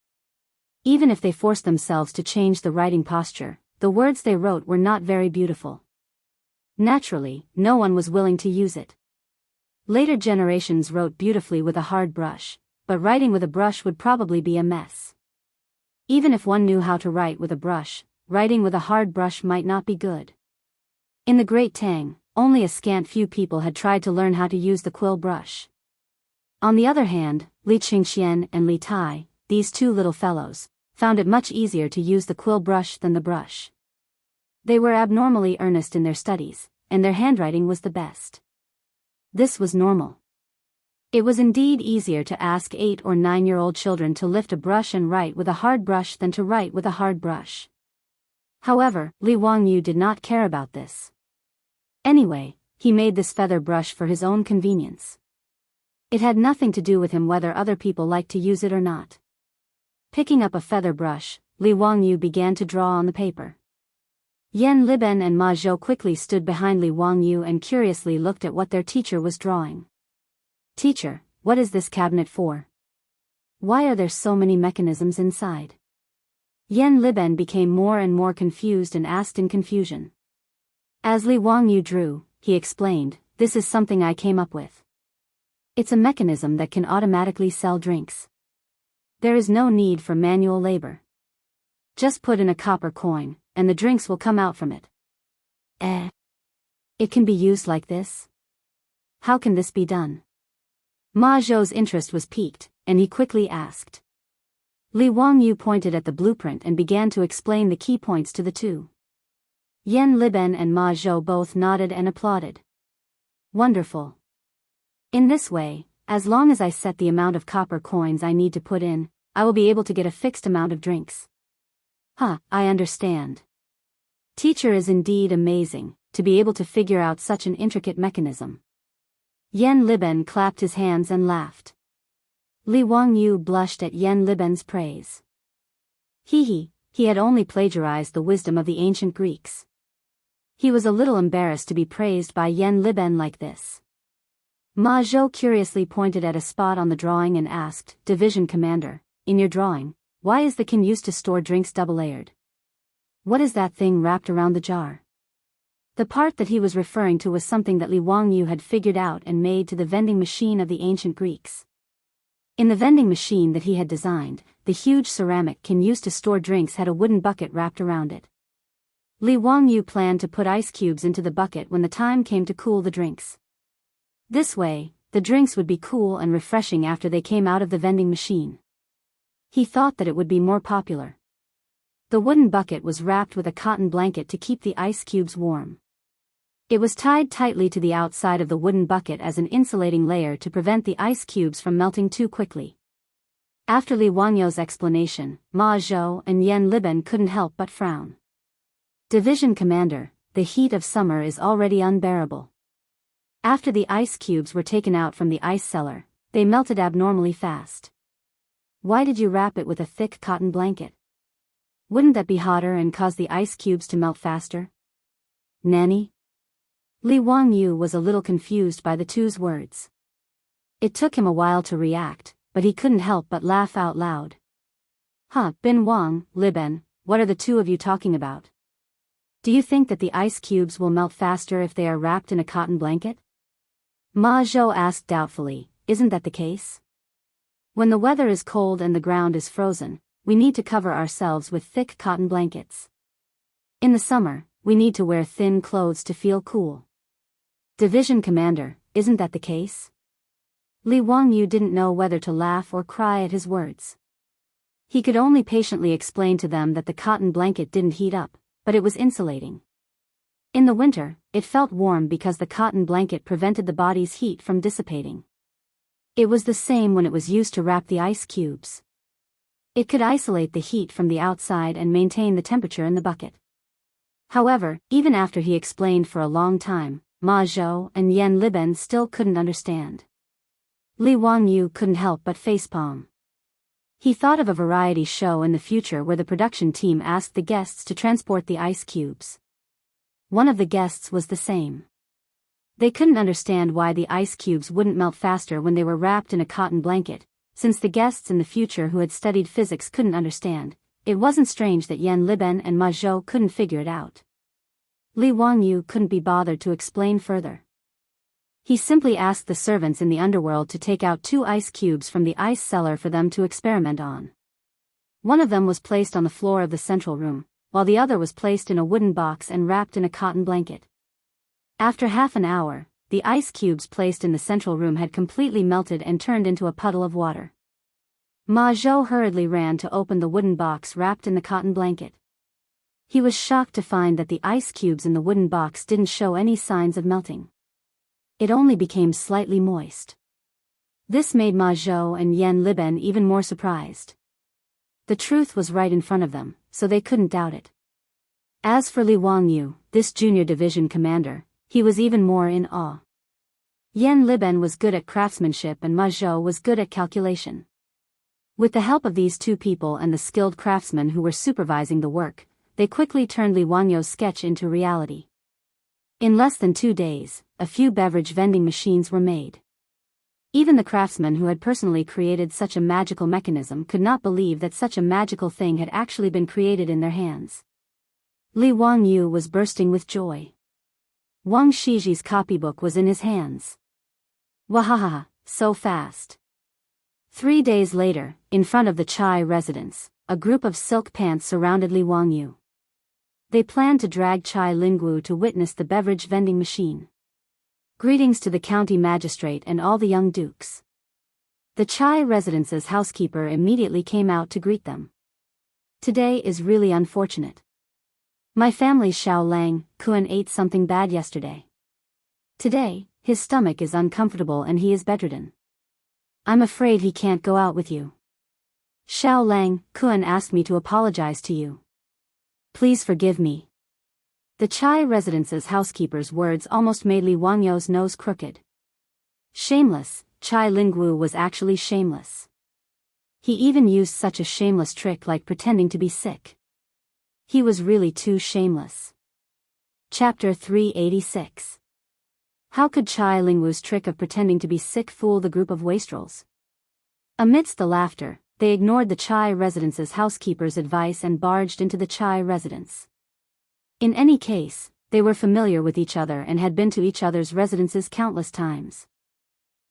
Even if they forced themselves to change the writing posture, the words they wrote were not very beautiful. Naturally, no one was willing to use it. Later generations wrote beautifully with a hard brush, but writing with a brush would probably be a mess. Even if one knew how to write with a brush, writing with a hard brush might not be good. In the Great Tang, only a scant few people had tried to learn how to use the quill brush. On the other hand, Li Qingxian and Li Tai, these two little fellows, found it much easier to use the quill brush than the brush. They were abnormally earnest in their studies, and their handwriting was the best. This was normal. It was indeed easier to ask 8 or 9-year-old children to lift a brush and write with a hard brush than to write with a hard brush. However, Li Wangyu did not care about this. Anyway, he made this feather brush for his own convenience. It had nothing to do with him whether other people liked to use it or not. Picking up a feather brush, Li Wangyu began to draw on the paper. Yan Liben and Ma Zhou quickly stood behind Li Wangyu and curiously looked at what their teacher was drawing. Teacher, what is this cabinet for? Why are there so many mechanisms inside? Yan Liben became more and more confused and asked in confusion. As Li Wangyu drew, he explained, this is something I came up with. It's a mechanism that can automatically sell drinks. There is no need for manual labor. Just put in a copper coin, and the drinks will come out from it. It can be used like this? How can this be done? Ma Zhou's interest was piqued, and he quickly asked. Li Wangyu pointed at the blueprint and began to explain the key points to the two. Yan Liben and Ma Zhou both nodded and applauded. Wonderful. In this way, as long as I set the amount of copper coins I need to put in, I will be able to get a fixed amount of drinks. Huh, I understand. Teacher is indeed amazing, to be able to figure out such an intricate mechanism. Yan Liben clapped his hands and laughed. Li Wangyu blushed at Yan Liben's praise. He had only plagiarized the wisdom of the ancient Greeks. He was a little embarrassed to be praised by Yan Liben like this. Ma Zhou curiously pointed at a spot on the drawing and asked, Division Commander, in your drawing, why is the can used to store drinks double-layered? What is that thing wrapped around the jar? The part that he was referring to was something that Li Wangyu had figured out and made to the vending machine of the ancient Greeks. In the vending machine that he had designed, the huge ceramic can used to store drinks had a wooden bucket wrapped around it. Li Wangyu planned to put ice cubes into the bucket when the time came to cool the drinks. This way, the drinks would be cool and refreshing after they came out of the vending machine. He thought that it would be more popular. The wooden bucket was wrapped with a cotton blanket to keep the ice cubes warm. It was tied tightly to the outside of the wooden bucket as an insulating layer to prevent the ice cubes from melting too quickly. After Li Wangyou's explanation, Ma Zhou and Yan Liben couldn't help but frown. Division Commander, the heat of summer is already unbearable. After the ice cubes were taken out from the ice cellar, they melted abnormally fast. Why did you wrap it with a thick cotton blanket? Wouldn't that be hotter and cause the ice cubes to melt faster? Nanny? Li Wangyu was a little confused by the two's words. It took him a while to react, but he couldn't help but laugh out loud. Bin Wang, Liben, what are the two of you talking about? Do you think that the ice cubes will melt faster if they are wrapped in a cotton blanket? Ma Zhou asked doubtfully, isn't that the case? When the weather is cold and the ground is frozen, we need to cover ourselves with thick cotton blankets. In the summer, we need to wear thin clothes to feel cool. Division Commander, isn't that the case? Li Wangyu didn't know whether to laugh or cry at his words. He could only patiently explain to them that the cotton blanket didn't heat up, but it was insulating. In the winter, it felt warm because the cotton blanket prevented the body's heat from dissipating. It was the same when it was used to wrap the ice cubes. It could isolate the heat from the outside and maintain the temperature in the bucket. However, even after he explained for a long time, Ma Zhou and Yan Liben still couldn't understand. Li Wangyu couldn't help but facepalm. He thought of a variety show in the future where the production team asked the guests to transport the ice cubes. One of the guests was the same. They couldn't understand why the ice cubes wouldn't melt faster when they were wrapped in a cotton blanket, since the guests in the future who had studied physics couldn't understand. It wasn't strange that Yan Liben and Ma Zhou couldn't figure it out. Li Wangyu couldn't be bothered to explain further. He simply asked the servants in the underworld to take out 2 ice cubes from the ice cellar for them to experiment on. One of them was placed on the floor of the central room, while the other was placed in a wooden box and wrapped in a cotton blanket. After half an hour, the ice cubes placed in the central room had completely melted and turned into a puddle of water. Ma Zhou hurriedly ran to open the wooden box wrapped in the cotton blanket. He was shocked to find that the ice cubes in the wooden box didn't show any signs of melting. It only became slightly moist. This made Ma Zhou and Yan Liben even more surprised. The truth was right in front of them, so they couldn't doubt it. As for Li Wangyu, this junior division commander, he was even more in awe. Yan Liben was good at craftsmanship and Ma Zhou was good at calculation. With the help of these two people and the skilled craftsmen who were supervising the work, they quickly turned Li Wangyou's sketch into reality. In less than 2 days, a few beverage vending machines were made. Even the craftsmen who had personally created such a magical mechanism could not believe that such a magical thing had actually been created in their hands. Li Wangyu was bursting with joy. Wang Shiji's copybook was in his hands. Wahaha, so fast. 3 days later, in front of the Chai residence, a group of silk pants surrounded Li Wangyu. They planned to drag Chai Lingwu to witness the beverage vending machine. Greetings to the county magistrate and all the young dukes. The Chai residence's housekeeper immediately came out to greet them. Today is really unfortunate. My family's Xiao Lang, Kuan ate something bad yesterday. Today, his stomach is uncomfortable and he is bedridden. I'm afraid he can't go out with you. Xiao Lang, Kuan asked me to apologize to you. Please forgive me. The Chai residence's housekeeper's words almost made Li Wangyou's nose crooked. Shameless, Chai Lingwu was actually shameless. He even used such a shameless trick like pretending to be sick. He was really too shameless. Chapter 386. How could Chai Lingwu's trick of pretending to be sick fool the group of wastrels? Amidst the laughter, they ignored the Chai residence's housekeeper's advice and barged into the Chai residence. In any case, they were familiar with each other and had been to each other's residences countless times.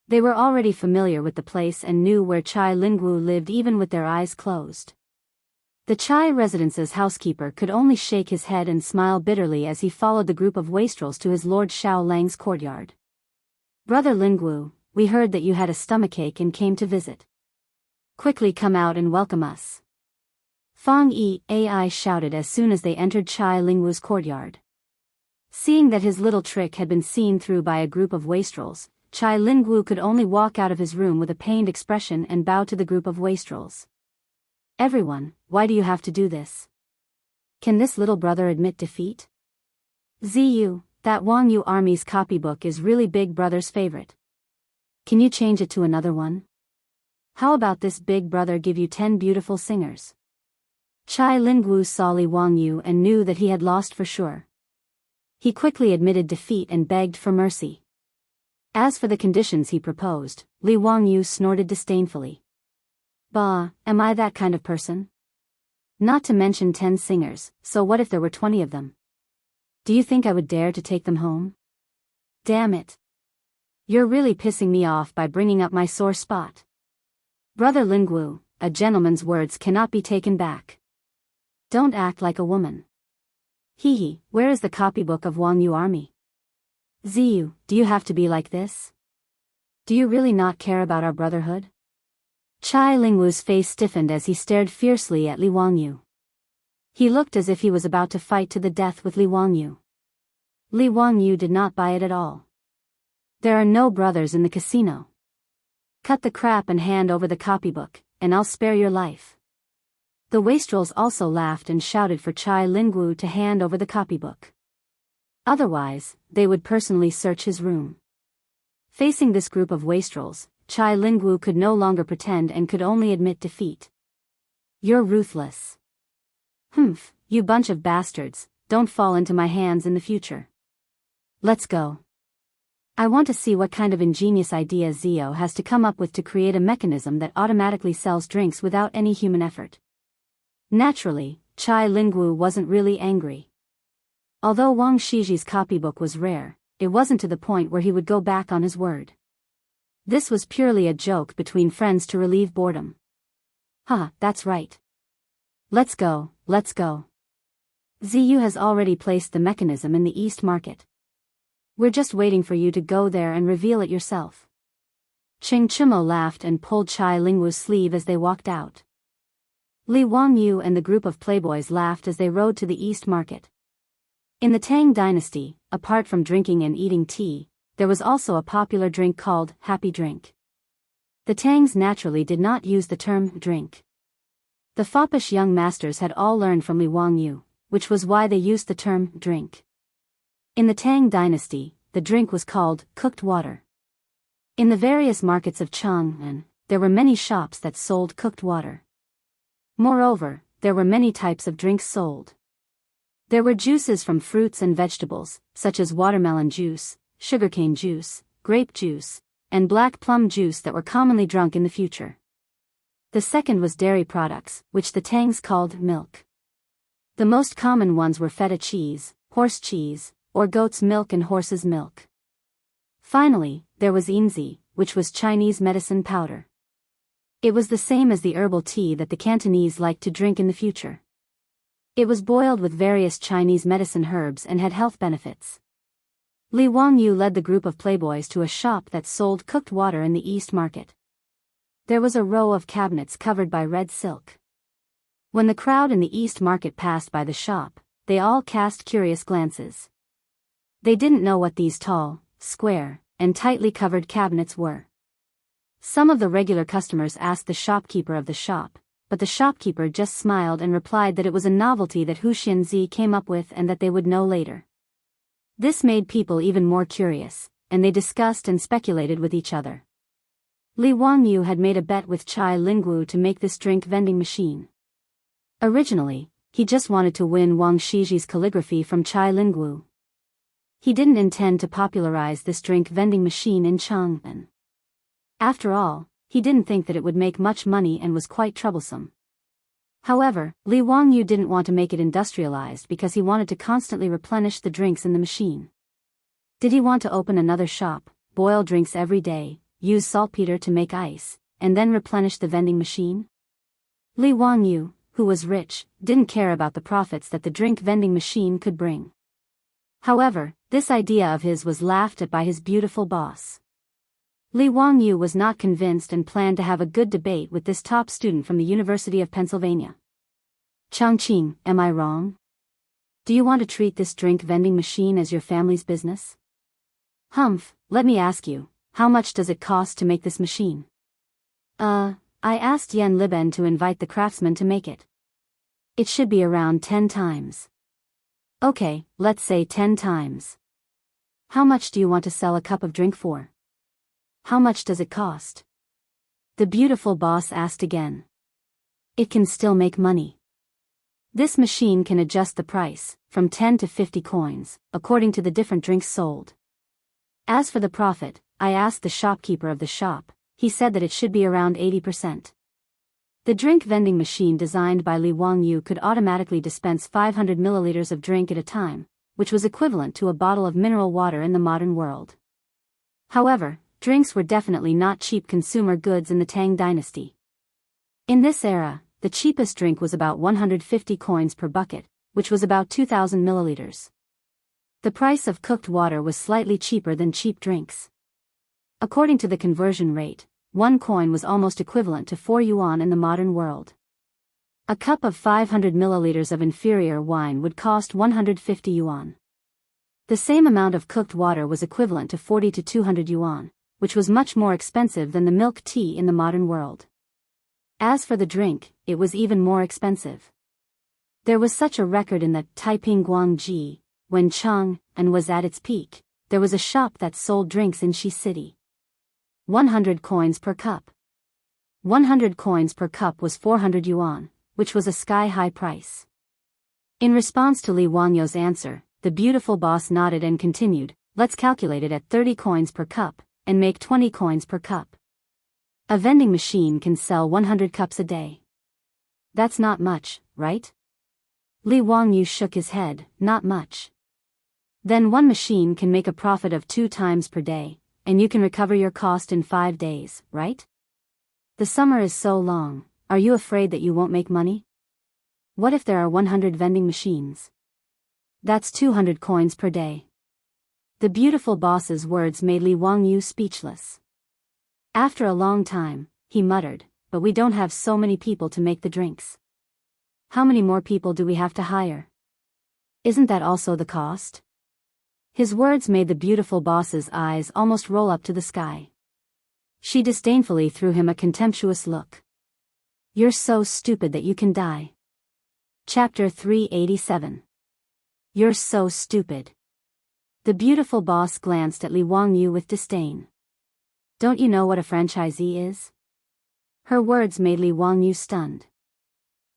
They were already familiar with the place and knew where Chai Lingwu lived even with their eyes closed. The Chai residence's housekeeper could only shake his head and smile bitterly as he followed the group of wastrels to his Lord Xiao Lang's courtyard. Brother Lingwu, we heard that you had a stomachache and came to visit. Quickly come out and welcome us. Fang Yi Ai shouted as soon as they entered Chai Lingwu's courtyard. Seeing that his little trick had been seen through by a group of wastrels, Chai Lingwu could only walk out of his room with a pained expression and bow to the group of wastrels. Everyone, why do you have to do this? Can this little brother admit defeat? Ziyu, that Wang Yu army's copybook is really Big Brother's favorite. Can you change it to another one? How about this Big Brother give you 10 beautiful singers? Chai Lingwu saw Li Wangyu and knew that he had lost for sure. He quickly admitted defeat and begged for mercy. As for the conditions he proposed, Li Wangyu snorted disdainfully. Bah, am I that kind of person? Not to mention 10 singers, so what if there were 20 of them? Do you think I would dare to take them home? Damn it. You're really pissing me off by bringing up my sore spot. Brother Lingwu, a gentleman's words cannot be taken back. Don't act like a woman. Hee, where is the copybook of Wang Yu army? Ziyu, do you have to be like this? Do you really not care about our brotherhood? Chai Lingwu's face stiffened as he stared fiercely at Li Wangyu. He looked as if he was about to fight to the death with Li Wangyu. Li Wangyu did not buy it at all. There are no brothers in the casino. Cut the crap and hand over the copybook, and I'll spare your life. The wastrels also laughed and shouted for Chai Lingwu to hand over the copybook. Otherwise, they would personally search his room. Facing this group of wastrels, Chai Lingwu could no longer pretend and could only admit defeat. You're ruthless. Humph, you bunch of bastards, don't fall into my hands in the future. Let's go. I want to see what kind of ingenious idea Zio has to come up with to create a mechanism that automatically sells drinks without any human effort. Naturally, Chai Lingwu wasn't really angry. Although Wang Shiji's copybook was rare, it wasn't to the point where he would go back on his word. This was purely a joke between friends to relieve boredom. That's right. Let's go, let's go. Ziyu has already placed the mechanism in the East Market. We're just waiting for you to go there and reveal it yourself. Ching Chumo laughed and pulled Chai Lingwu's sleeve as they walked out. Li Wangyu and the group of playboys laughed as they rode to the East Market. In the Tang dynasty, apart from drinking and eating tea, there was also a popular drink called happy drink. The Tangs naturally did not use the term drink. The foppish young masters had all learned from Li Wangyu, which was why they used the term drink. In the Tang dynasty, the drink was called cooked water. In the various markets of Chang'an, there were many shops that sold cooked water. Moreover, there were many types of drinks sold. There were juices from fruits and vegetables, such as watermelon juice, sugarcane juice, grape juice, and black plum juice that were commonly drunk in the future. The second was dairy products, which the Tangs called milk. The most common ones were feta cheese, horse cheese, or goat's milk and horse's milk. Finally, there was yinzi, which was Chinese medicine powder. It was the same as the herbal tea that the Cantonese liked to drink in the future. It was boiled with various Chinese medicine herbs and had health benefits. Li Wangyu led the group of playboys to a shop that sold cooked water in the East Market. There was a row of cabinets covered by red silk. When the crowd in the East Market passed by the shop, they all cast curious glances. They didn't know what these tall, square, and tightly covered cabinets were. Some of the regular customers asked the shopkeeper of the shop, but the shopkeeper just smiled and replied that it was a novelty that Hu Xianzi came up with and that they would know later. This made people even more curious, and they discussed and speculated with each other. Li Wangyu had made a bet with Chai Lingwu to make this drink vending machine. Originally, he just wanted to win Wang Shiji's calligraphy from Chai Lingwu. He didn't intend to popularize this drink vending machine in Chang'an. After all, he didn't think that it would make much money and was quite troublesome. However, Li Wangyu didn't want to make it industrialized because he wanted to constantly replenish the drinks in the machine. Did he want to open another shop, boil drinks every day, use saltpeter to make ice, and then replenish the vending machine? Li Wangyu, who was rich, didn't care about the profits that the drink vending machine could bring. However, this idea of his was laughed at by his beautiful boss. Li Wangyu was not convinced and planned to have a good debate with this top student from the University of Pennsylvania. Changqing, am I wrong? Do you want to treat this drink vending machine as your family's business? Humph, let me ask you, how much does it cost to make this machine? I asked Yan Liben to invite the craftsman to make it. It should be around 10 times. Okay, let's say 10 times. How much do you want to sell a cup of drink for? How much does it cost? The beautiful boss asked again. It can still make money. This machine can adjust the price, from 10 to 50 coins, according to the different drinks sold. As for the profit, I asked the shopkeeper of the shop. He said that it should be around 80%. The drink vending machine designed by Li Wangyu could automatically dispense 500 milliliters of drink at a time, which was equivalent to a bottle of mineral water in the modern world. However, drinks were definitely not cheap consumer goods in the Tang dynasty. In this era, the cheapest drink was about 150 coins per bucket, which was about 2,000 milliliters. The price of cooked water was slightly cheaper than cheap drinks. According to the conversion rate, 1 coin was almost equivalent to 4 yuan in the modern world. A cup of 500 milliliters of inferior wine would cost 150 yuan. The same amount of cooked water was equivalent to 40 to 200 yuan, which was much more expensive than the milk tea in the modern world. As for the drink, it was even more expensive. There was such a record in the Taiping Guangji, when Chang'an was at its peak, there was a shop that sold drinks in Shi City. 100 coins per cup. 100 coins per cup was 400 yuan, which was a sky-high price. In response to Li Wangyu's answer, the beautiful boss nodded and continued, let's calculate it at 30 coins per cup, and make 20 coins per cup. A vending machine can sell 100 cups a day. That's not much, right? Li Wangyu shook his head, not much. Then one machine can make a profit of 2 times per day, and you can recover your cost in 5 days, right? The summer is so long, are you afraid that you won't make money? What if there are 100 vending machines? That's 200 coins per day. The beautiful boss's words made Li Wangyu speechless. After a long time, he muttered, but we don't have so many people to make the drinks. How many more people do we have to hire? Isn't that also the cost? His words made the beautiful boss's eyes almost roll up to the sky. She disdainfully threw him a contemptuous look. You're so stupid that you can die. Chapter 387. You're so stupid. The beautiful boss glanced at Li Wangyu with disdain. Don't you know what a franchisee is? Her words made Li Wangyu stunned.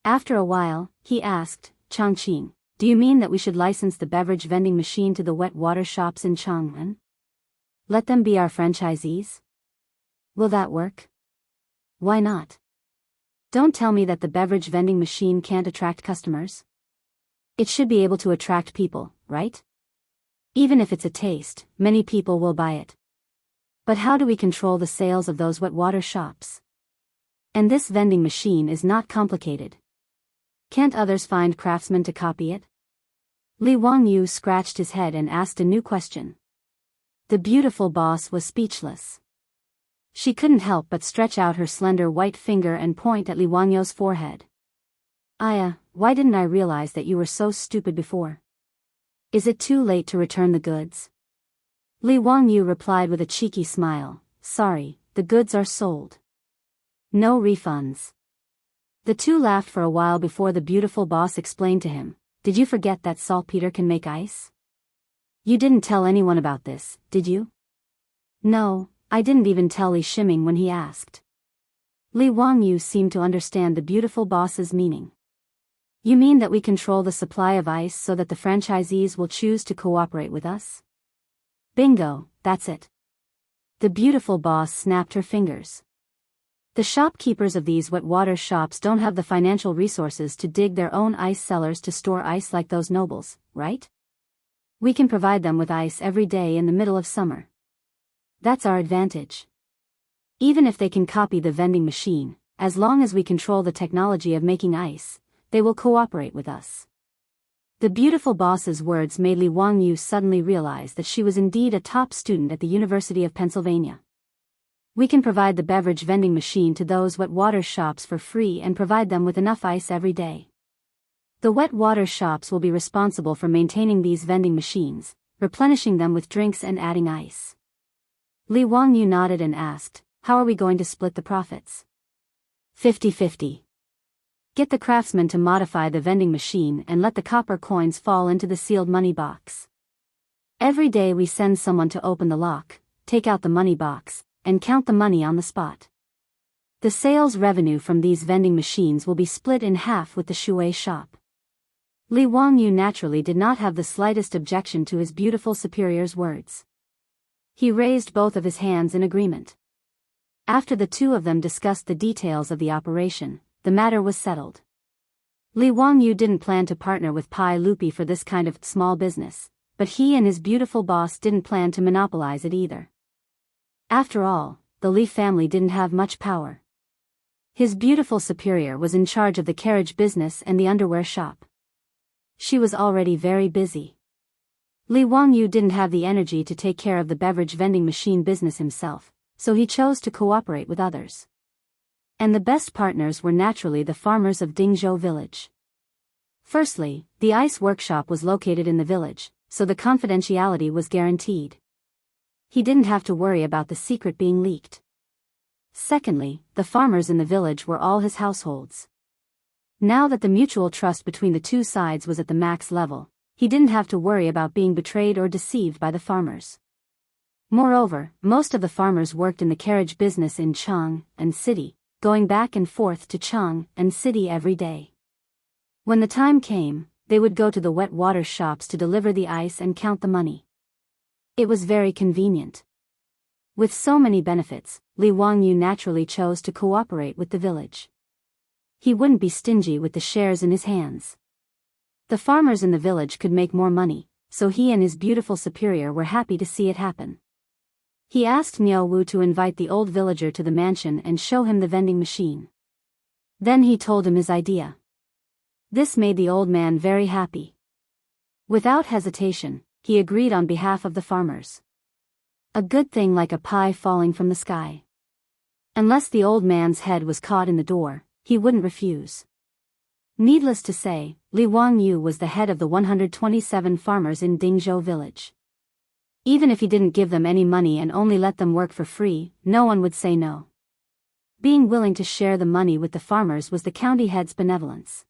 After a while, he asked, Changqing, do you mean that we should license the beverage vending machine to the wet water shops in Chang'an? Let them be our franchisees? Will that work? Why not? Don't tell me that the beverage vending machine can't attract customers. It should be able to attract people, right? Even if it's a taste, many people will buy it. But how do we control the sales of those wet water shops? And this vending machine is not complicated. Can't others find craftsmen to copy it? Li Wangyu scratched his head and asked a new question. The beautiful boss was speechless. She couldn't help but stretch out her slender white finger and point at Li Wangyu's forehead. Why didn't I realize that you were so stupid before? Is it too late to return the goods? Li Wangyu replied with a cheeky smile, sorry, the goods are sold. No refunds. The two laughed for a while before the beautiful boss explained to him, did you forget that saltpeter can make ice? You didn't tell anyone about this, did you? No, I didn't even tell Li Shiming when he asked. Li Wangyu seemed to understand the beautiful boss's meaning. You mean that we control the supply of ice so that the franchisees will choose to cooperate with us? Bingo, that's it. The beautiful boss snapped her fingers. The shopkeepers of these wet water shops don't have the financial resources to dig their own ice cellars to store ice like those nobles, right? We can provide them with ice every day in the middle of summer. That's our advantage. Even if they can copy the vending machine, as long as we control the technology of making ice, they will cooperate with us. The beautiful boss's words made Li Wangyu suddenly realize that she was indeed a top student at the University of Pennsylvania. We can provide the beverage vending machine to those wet water shops for free and provide them with enough ice every day. The wet water shops will be responsible for maintaining these vending machines, replenishing them with drinks and adding ice. Li Wangyu nodded and asked, how are we going to split the profits? 50-50. Get the craftsman to modify the vending machine and let the copper coins fall into the sealed money box. Every day we send someone to open the lock, take out the money box, and count the money on the spot. The sales revenue from these vending machines will be split in half with the Shui shop. Li Wangyu naturally did not have the slightest objection to his beautiful superior's words. He raised both of his hands in agreement. After the two of them discussed the details of the operation, the matter was settled. Li Wangyu didn't plan to partner with Pai Lupi for this kind of small business, but he and his beautiful boss didn't plan to monopolize it either. After all, the Li family didn't have much power. His beautiful superior was in charge of the carriage business and the underwear shop. She was already very busy. Li Wangyu didn't have the energy to take care of the beverage vending machine business himself, so he chose to cooperate with others. And the best partners were naturally the farmers of Dingzhou village. Firstly, the ice workshop was located in the village, so the confidentiality was guaranteed. He didn't have to worry about the secret being leaked. Secondly, the farmers in the village were all his households. Now that the mutual trust between the two sides was at the max level, he didn't have to worry about being betrayed or deceived by the farmers. Moreover, most of the farmers worked in the carriage business in Chang and City, going back and forth to Chang and City every day. When the time came, they would go to the wet water shops to deliver the ice and count the money. It was very convenient. With so many benefits, Li Wangyu naturally chose to cooperate with the village. He wouldn't be stingy with the shares in his hands. The farmers in the village could make more money, so he and his beautiful superior were happy to see it happen. He asked Niao Wu to invite the old villager to the mansion and show him the vending machine. Then he told him his idea. This made the old man very happy. Without hesitation, he agreed on behalf of the farmers. A good thing like a pie falling from the sky. Unless the old man's head was caught in the door, he wouldn't refuse. Needless to say, Li Wangyu was the head of the 127 farmers in Dingzhou village. Even if he didn't give them any money and only let them work for free, no one would say no. Being willing to share the money with the farmers was the county head's benevolence.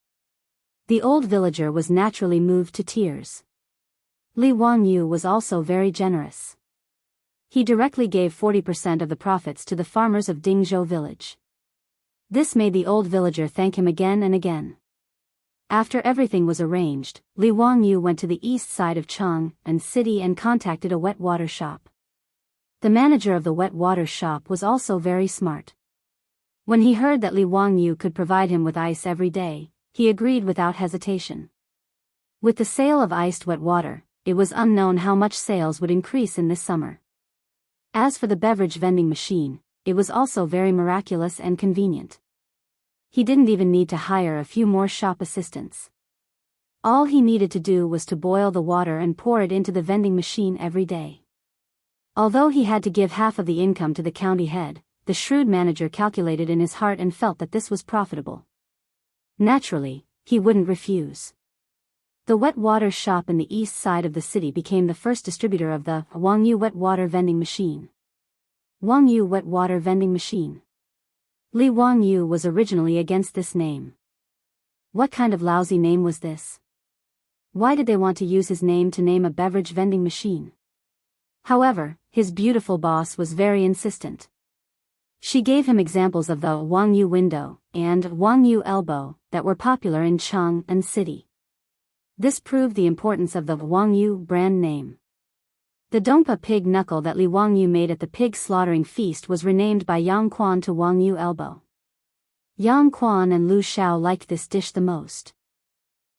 The old villager was naturally moved to tears. Li Wangyu was also very generous. He directly gave 40% of the profits to the farmers of Dingzhou village. This made the old villager thank him again and again. After everything was arranged, Li Wangyu went to the east side of Chang and City and contacted a wet water shop. The manager of the wet water shop was also very smart. When he heard that Li Wangyu could provide him with ice every day, he agreed without hesitation. With the sale of iced wet water, it was unknown how much sales would increase in this summer. As for the beverage vending machine, it was also very miraculous and convenient. He didn't even need to hire a few more shop assistants. All he needed to do was to boil the water and pour it into the vending machine every day. Although he had to give half of the income to the county head, the shrewd manager calculated in his heart and felt that this was profitable. Naturally, he wouldn't refuse. The wet water shop in the east side of the city became the first distributor of the Wangyu wet water vending machine. Wangyu wet water vending machine. Li Wangyu was originally against this name. What kind of lousy name was this? Why did they want to use his name to name a beverage vending machine? However, his beautiful boss was very insistent. She gave him examples of the Wangyu window and Wangyu elbow that were popular in Chang'an City. This proved the importance of the Wangyu brand name. The Dongpa pig knuckle that Li Wangyu made at the pig slaughtering feast was renamed by Yang Quan to Wangyu elbow. Yang Quan and Lu Xiao liked this dish the most.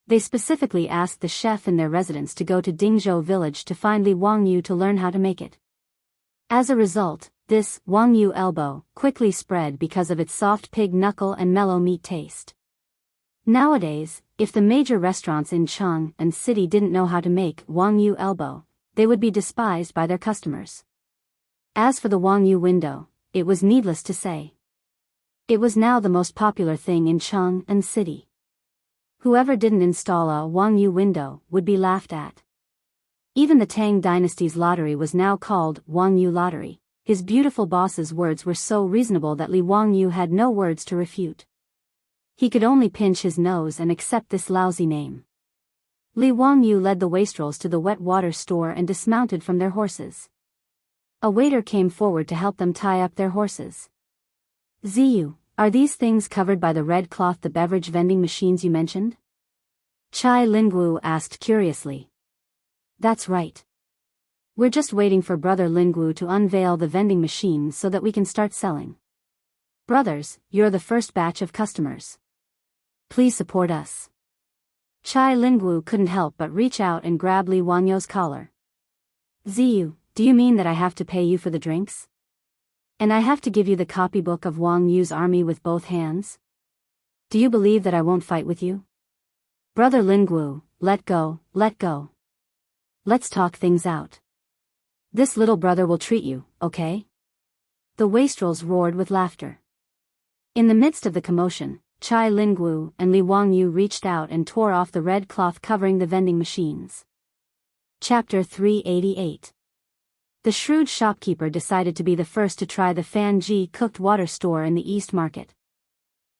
They specifically asked the chef in their residence to go to Dingzhou village to find Li Wangyu to learn how to make it. As a result, this Wangyu elbow quickly spread because of its soft pig knuckle and mellow meat taste. Nowadays, if the major restaurants in Chang'an City didn't know how to make Wangyu elbow, they would be despised by their customers. As for the Wangyu window, it was needless to say. It was now the most popular thing in Chang'an City. Whoever didn't install a Wangyu window would be laughed at. Even the Tang dynasty's lottery was now called Wangyu Lottery. His beautiful boss's words were so reasonable that Li Wangyu had no words to refute. He could only pinch his nose and accept this lousy name. Li Wangyu led the wastrels to the wet water store and dismounted from their horses. A waiter came forward to help them tie up their horses. Ziyu, are these things covered by the red cloth, the beverage vending machines you mentioned? Chai Lingwu asked curiously. That's right. We're just waiting for Brother Lingwu to unveil the vending machines so that we can start selling. Brothers, you're the first batch of customers. Please support us. Chai Lingwu couldn't help but reach out and grab Li Wangyu's collar. Ziyu, do you mean that I have to pay you for the drinks? And I have to give you the copybook of Wang Yu's army with both hands? Do you believe that I won't fight with you? Brother Lingwu, let go, let go. Let's talk things out. This little brother will treat you, okay? The wastrels roared with laughter. In the midst of the commotion, Chai Lingwu and Li Wangyu reached out and tore off the red cloth covering the vending machines. Chapter 388. The shrewd shopkeeper decided to be the first to try the Fanji cooked water store in the East Market.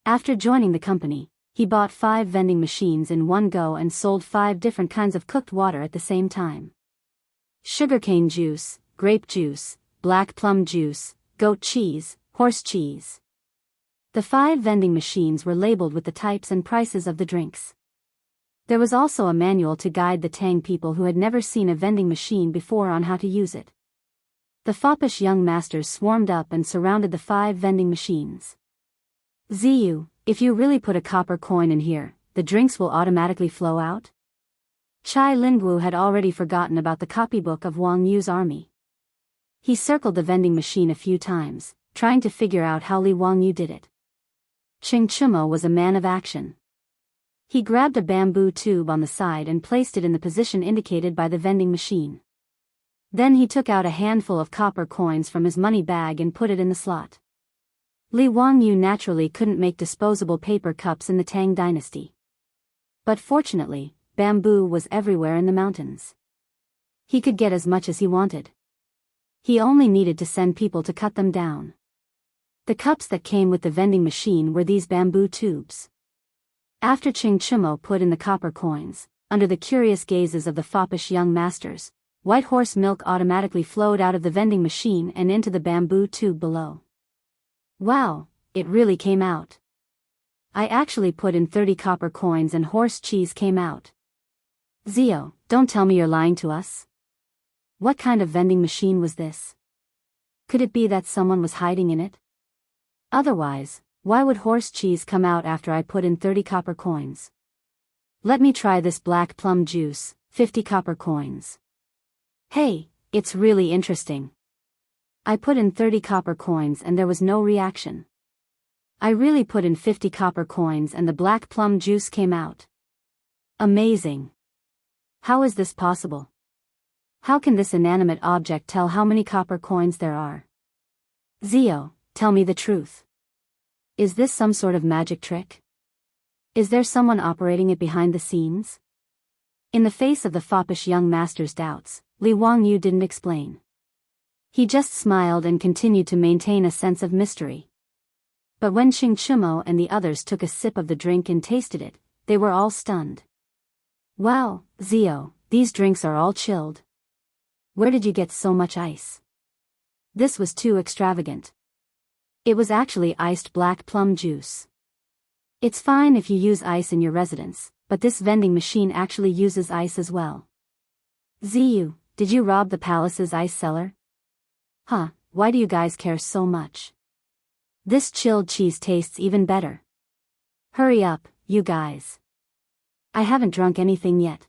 After joining the company, he bought 5 vending machines in one go and sold 5 different kinds of cooked water at the same time. Sugarcane juice, grape juice, black plum juice, goat cheese, horse cheese. The 5 vending machines were labeled with the types and prices of the drinks. There was also a manual to guide the Tang people who had never seen a vending machine before on how to use it. The foppish young masters swarmed up and surrounded the 5 vending machines. Ziyu, if you really put a copper coin in here, the drinks will automatically flow out? Chai Lingwu had already forgotten about the copybook of Wang Yu's army. He circled the vending machine a few times, trying to figure out how Li Wangyu did it. Ching Chumo was a man of action. He grabbed a bamboo tube on the side and placed it in the position indicated by the vending machine. Then he took out a handful of copper coins from his money bag and put it in the slot. Li Wangyu naturally couldn't make disposable paper cups in the Tang dynasty. But fortunately, bamboo was everywhere in the mountains. He could get as much as he wanted. He only needed to send people to cut them down. The cups that came with the vending machine were these bamboo tubes. After Ching Chumo put in the copper coins, under the curious gazes of the foppish young masters, white horse milk automatically flowed out of the vending machine and into the bamboo tube below. Wow, it really came out. I actually put in 30 copper coins and horse cheese came out. Zio, don't tell me you're lying to us. What kind of vending machine was this? Could it be that someone was hiding in it? Otherwise, why would horse cheese come out after I put in 30 copper coins? Let me try this black plum juice, 50 copper coins. Hey, it's really interesting. I put in 30 copper coins and there was no reaction. I really put in 50 copper coins and the black plum juice came out. Amazing. How is this possible? How can this inanimate object tell how many copper coins there are? Zio, tell me the truth. Is this some sort of magic trick? Is there someone operating it behind the scenes? In the face of the foppish young master's doubts, Li Wangyu didn't explain. He just smiled and continued to maintain a sense of mystery. But when Xing Chumo and the others took a sip of the drink and tasted it, they were all stunned. Wow, Zio, these drinks are all chilled. Where did you get so much ice? This was too extravagant. It was actually iced black plum juice. It's fine if you use ice in your residence, but this vending machine actually uses ice as well. Ziyu, did you rob the palace's ice cellar? Huh, why do you guys care so much? This chilled cheese tastes even better. Hurry up, you guys. I haven't drunk anything yet.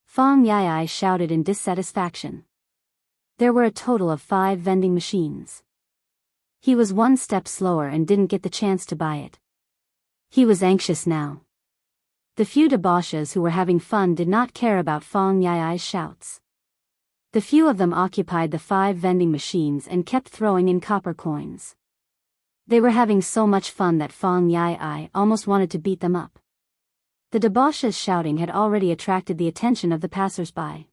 Fong Yai shouted in dissatisfaction. There were a total of 5 vending machines. He was one step slower and didn't get the chance to buy it. He was anxious now. The few debauches who were having fun did not care about Fong Yai's shouts. The few of them occupied the 5 vending machines and kept throwing in copper coins. They were having so much fun that Fong Yai almost wanted to beat them up. The debauches shouting had already attracted the attention of the passers-by.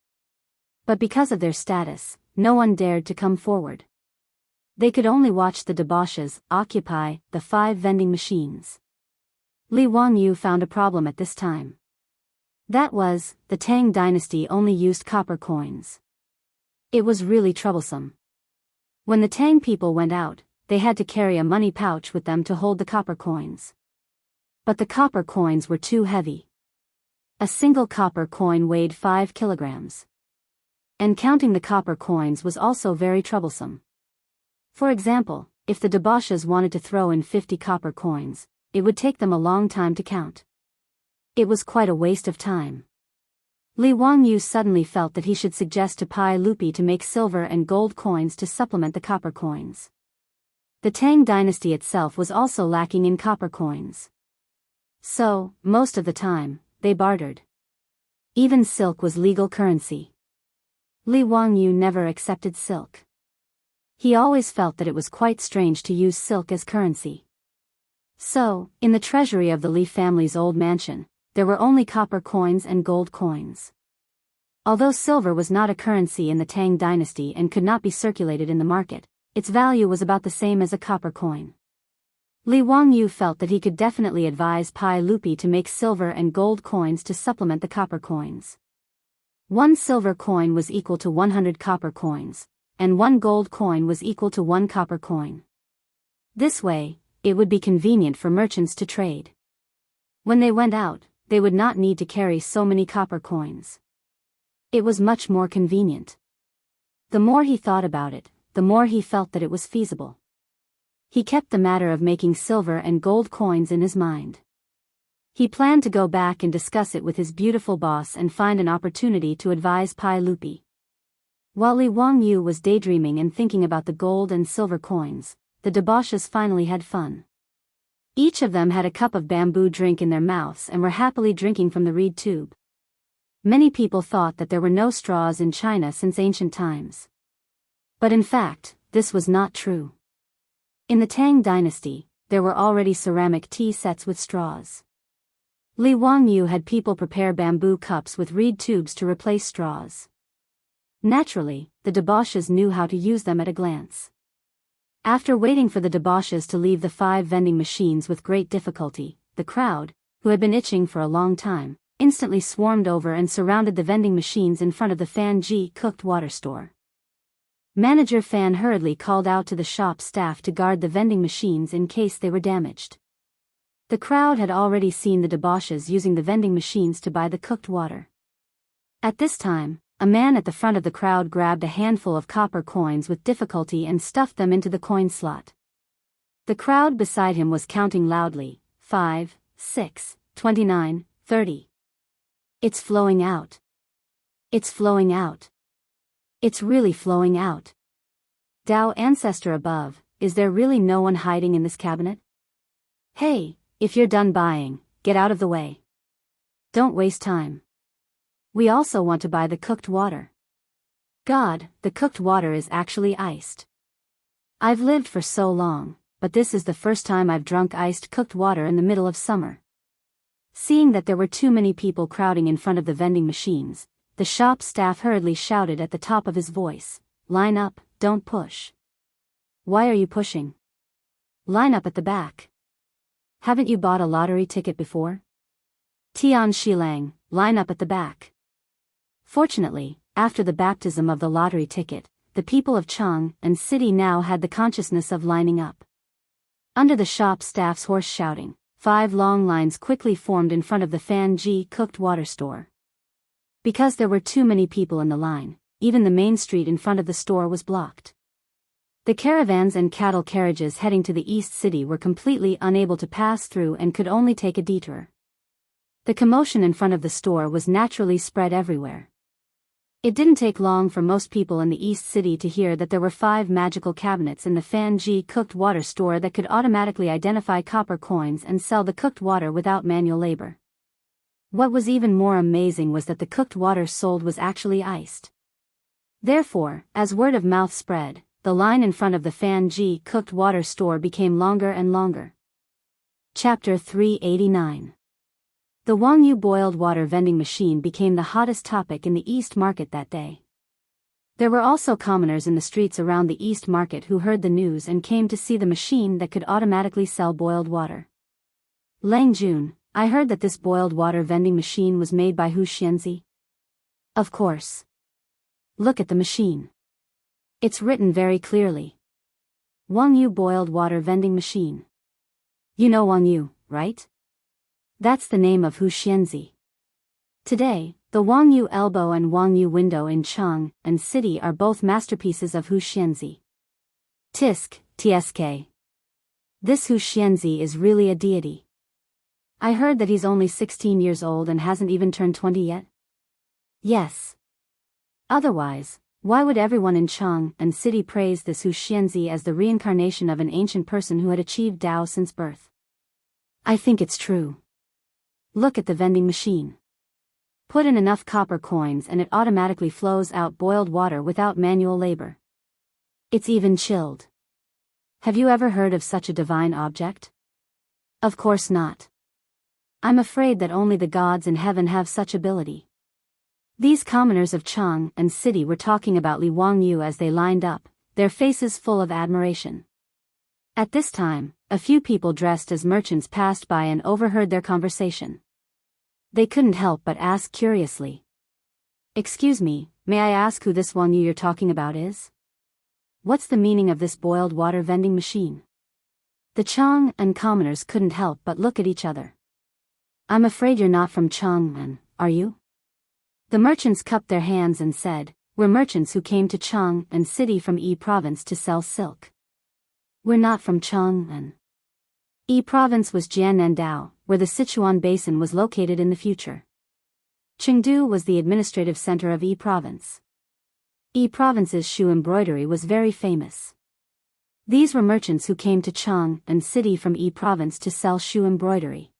But because of their status, no one dared to come forward. They could only watch the debauches occupy the 5 vending machines. Li Wangyu found a problem at this time. That was, the Tang dynasty only used copper coins. It was really troublesome. When the Tang people went out, they had to carry a money pouch with them to hold the copper coins. But the copper coins were too heavy. A single copper coin weighed 5 kilograms. And counting the copper coins was also very troublesome. For example, if the debauches wanted to throw in 50 copper coins, it would take them a long time to count. It was quite a waste of time. Li Wangyu suddenly felt that he should suggest to Pai Lupi to make silver and gold coins to supplement the copper coins. The Tang dynasty itself was also lacking in copper coins. So, most of the time, they bartered. Even silk was legal currency. Li Wangyu never accepted silk. He always felt that it was quite strange to use silk as currency. So, in the treasury of the Li family's old mansion, there were only copper coins and gold coins. Although silver was not a currency in the Tang dynasty and could not be circulated in the market, its value was about the same as a copper coin. Li Wangyu felt that he could definitely advise Pai Lupi to make silver and gold coins to supplement the copper coins. 1 silver coin was equal to 100 copper coins, and 1 gold coin was equal to 1 copper coin. This way, it would be convenient for merchants to trade. When they went out, they would not need to carry so many copper coins. It was much more convenient. The more he thought about it, the more he felt that it was feasible. He kept the matter of making silver and gold coins in his mind. He planned to go back and discuss it with his beautiful boss and find an opportunity to advise Pai Lupi. While Li Wangyu was daydreaming and thinking about the gold and silver coins, the debauches finally had fun. Each of them had a cup of bamboo drink in their mouths and were happily drinking from the reed tube. Many people thought that there were no straws in China since ancient times. But in fact, this was not true. In the Tang dynasty, there were already ceramic tea sets with straws. Li Wangyu had people prepare bamboo cups with reed tubes to replace straws. Naturally, the debauches knew how to use them at a glance. After waiting for the debauches to leave the 5 vending machines with great difficulty, the crowd, who had been itching for a long time, instantly swarmed over and surrounded the vending machines in front of the Fan Ji cooked water store. Manager Fan hurriedly called out to the shop staff to guard the vending machines in case they were damaged. The crowd had already seen the debauches using the vending machines to buy the cooked water. At this time, a man at the front of the crowd grabbed a handful of copper coins with difficulty and stuffed them into the coin slot. The crowd beside him was counting loudly, 5, 6, 29, 30. It's flowing out. It's flowing out. It's really flowing out. Tao ancestor above, is there really no one hiding in this cabinet? Hey, if you're done buying, get out of the way. Don't waste time. We also want to buy the cooked water. God, the cooked water is actually iced. I've lived for so long, but this is the first time I've drunk iced cooked water in the middle of summer. Seeing that there were too many people crowding in front of the vending machines, the shop staff hurriedly shouted at the top of his voice, "Line up, don't push." "Why are you pushing? Line up at the back. Haven't you bought a lottery ticket before? Tian Shilang, line up at the back." Fortunately, after the baptism of the lottery ticket, the people of Chang and city now had the consciousness of lining up. Under the shop staff's hoarse shouting, 5 long lines quickly formed in front of the Fan Ji cooked water store. Because there were too many people in the line, even the main street in front of the store was blocked. The caravans and cattle carriages heading to the East City were completely unable to pass through and could only take a detour. The commotion in front of the store was naturally spread everywhere. It didn't take long for most people in the East City to hear that there were 5 magical cabinets in the Fan Ji cooked water store that could automatically identify copper coins and sell the cooked water without manual labor. What was even more amazing was that the cooked water sold was actually iced. Therefore, as word of mouth spread, the line in front of the Fan Ji cooked water store became longer and longer. Chapter 389. The Wangyu boiled water vending machine became the hottest topic in the East Market that day. There were also commoners in the streets around the East Market who heard the news and came to see the machine that could automatically sell boiled water. "Lang Jun, I heard that this boiled water vending machine was made by Hu Xianzi." "Of course. Look at the machine. It's written very clearly. Wangyu boiled water vending machine. You know Wangyu, right? That's the name of Hu Xianzi. Today, the Wangyu elbow and Wangyu window in Chang and city are both masterpieces of Hu Xianzi. TSK. This Hu Xianzi is really a deity. I heard that he's only 16 years old and hasn't even turned 20 yet. Yes. Otherwise, why would everyone in Chang and city praise this Hu Xianzi as the reincarnation of an ancient person who had achieved Tao since birth? I think it's true. Look at the vending machine. Put in enough copper coins and it automatically flows out boiled water without manual labor. It's even chilled. Have you ever heard of such a divine object? Of course not. I'm afraid that only the gods in heaven have such ability. These commoners of Chang and city were talking about Li Wangyu as they lined up, their faces full of admiration. At this time, a few people dressed as merchants passed by and overheard their conversation. They couldn't help but ask curiously. "Excuse me, may I ask who this Wangyu you're talking about is? What's the meaning of this boiled water vending machine?" The Chang and commoners couldn't help but look at each other. "I'm afraid you're not from Chang'an, are you?" The merchants cupped their hands and said, "We're merchants who came to Chang and city from Yi province to sell silk." "We're not from Chang'an." Yi province was Jiannandao, where the Sichuan Basin was located in the future. Chengdu was the administrative center of Yi province. Yi province's shoe embroidery was very famous. These were merchants who came to Chang and city from Yi province to sell shoe embroidery.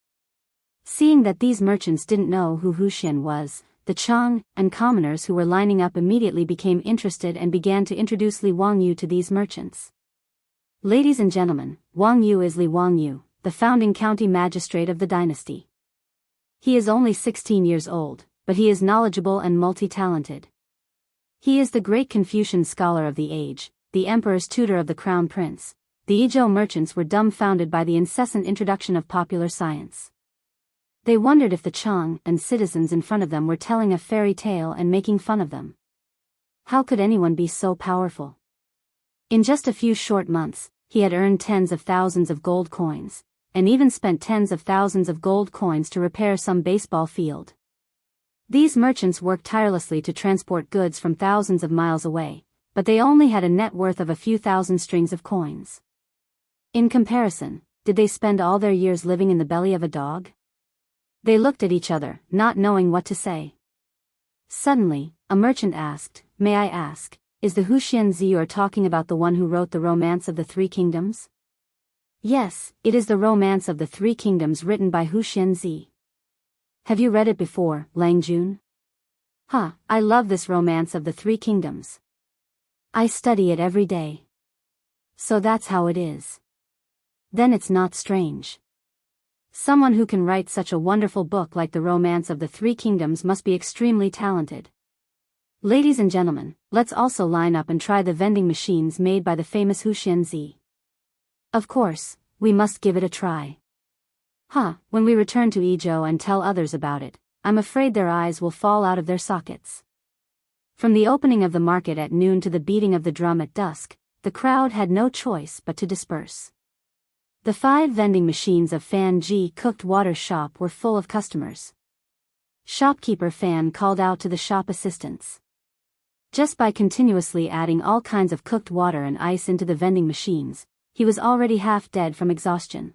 Seeing that these merchants didn't know who Huxian was, the Chang and commoners who were lining up immediately became interested and began to introduce Li Wangyu to these merchants. "Ladies and gentlemen, Wangyu is Li Wangyu, the founding county magistrate of the dynasty. He is only 16 years old, but he is knowledgeable and multi-talented. He is the great Confucian scholar of the age, the emperor's tutor of the crown prince." The Izhou merchants were dumbfounded by the incessant introduction of popular science. They wondered if the Chang and citizens in front of them were telling a fairy tale and making fun of them. How could anyone be so powerful? In just a few short months, he had earned tens of thousands of gold coins, and even spent tens of thousands of gold coins to repair some baseball field. These merchants worked tirelessly to transport goods from thousands of miles away, but they only had a net worth of a few thousand strings of coins. In comparison, did they spend all their years living in the belly of a dog? They looked at each other, not knowing what to say. Suddenly, a merchant asked, "May I ask, is the Hu Xianzi you are talking about the one who wrote the Romance of the Three Kingdoms?" "Yes, it is the Romance of the Three Kingdoms written by Hu Xianzi." "Have you read it before, Lang Jun?" I love this Romance of the Three Kingdoms. I study it every day." "So that's how it is. Then it's not strange. Someone who can write such a wonderful book like The Romance of the Three Kingdoms must be extremely talented. Ladies and gentlemen, let's also line up and try the vending machines made by the famous Hu Xianzi. Of course, we must give it a try. When we return to Izhou and tell others about it, I'm afraid their eyes will fall out of their sockets. From the opening of the market at noon to the beating of the drum at dusk, the crowd had no choice but to disperse. The 5 vending machines of Fan Ji cooked water shop were full of customers. Shopkeeper Fan called out to the shop assistants. Just by continuously adding all kinds of cooked water and ice into the vending machines, he was already half dead from exhaustion.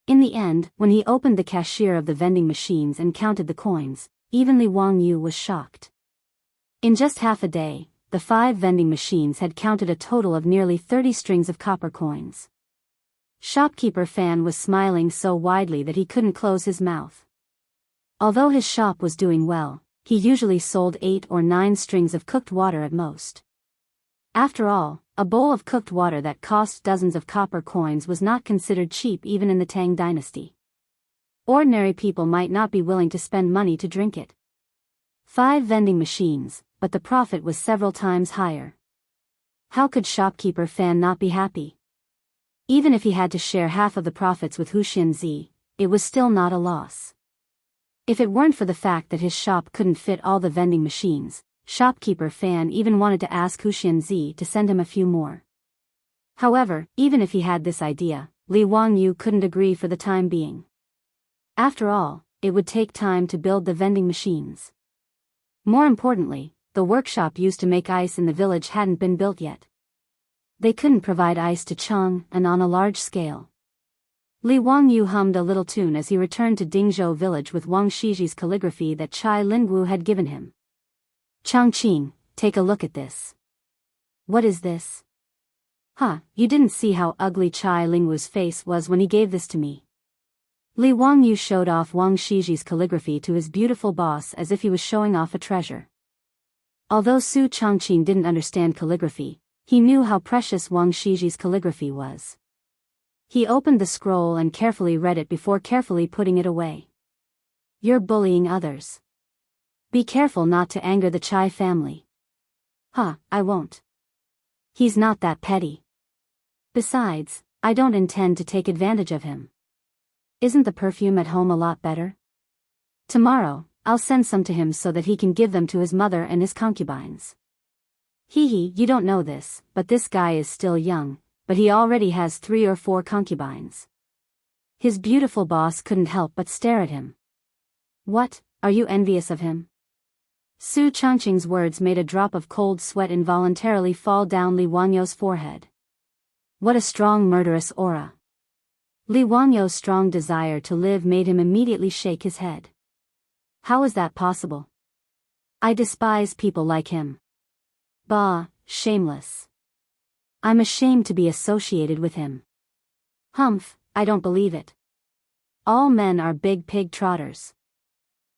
In the end, when he opened the cashier of the vending machines and counted the coins, even Li Wangyu was shocked. In just half a day, the 5 vending machines had counted a total of nearly 30 strings of copper coins. Shopkeeper Fan was smiling so widely that he couldn't close his mouth. Although his shop was doing well, he usually sold 8 or 9 strings of cooked water at most. After all, a bowl of cooked water that cost dozens of copper coins was not considered cheap even in the Tang dynasty. Ordinary people might not be willing to spend money to drink it. 5 vending machines, but the profit was several times higher. How could shopkeeper Fan not be happy? Even if he had to share half of the profits with Hu Xianzi, it was still not a loss. If it weren't for the fact that his shop couldn't fit all the vending machines, shopkeeper Fan even wanted to ask Hu Xianzi to send him a few more. However, even if he had this idea, Li Wangyu couldn't agree for the time being. After all, it would take time to build the vending machines. More importantly, the workshop used to make ice in the village hadn't been built yet. They couldn't provide ice to Cheng and on a large scale. Li Wangyu hummed a little tune as he returned to Dingzhou village with Wang Shiji's calligraphy that Chai Lingwu had given him. Changqing, take a look at this. What is this? You didn't see how ugly Chai Lingwu's face was when he gave this to me. Li Wangyu showed off Wang Shiji's calligraphy to his beautiful boss as if he was showing off a treasure. Although Su Changqing didn't understand calligraphy, he knew how precious Wang Shiji's calligraphy was. He opened the scroll and carefully read it before carefully putting it away. You're bullying others. Be careful not to anger the Chai family. I won't. He's not that petty. Besides, I don't intend to take advantage of him. Isn't the perfume at home a lot better? Tomorrow, I'll send some to him so that he can give them to his mother and his concubines. You don't know this, but this guy is still young, but he already has 3 or 4 concubines. His beautiful boss couldn't help but stare at him. What, are you envious of him? Su Changqing's words made a drop of cold sweat involuntarily fall down Li Wangyou's forehead. What a strong murderous aura. Li Wangyou's strong desire to live made him immediately shake his head. How is that possible? I despise people like him. Bah, shameless. I'm ashamed to be associated with him. Humph, I don't believe it. All men are big pig trotters.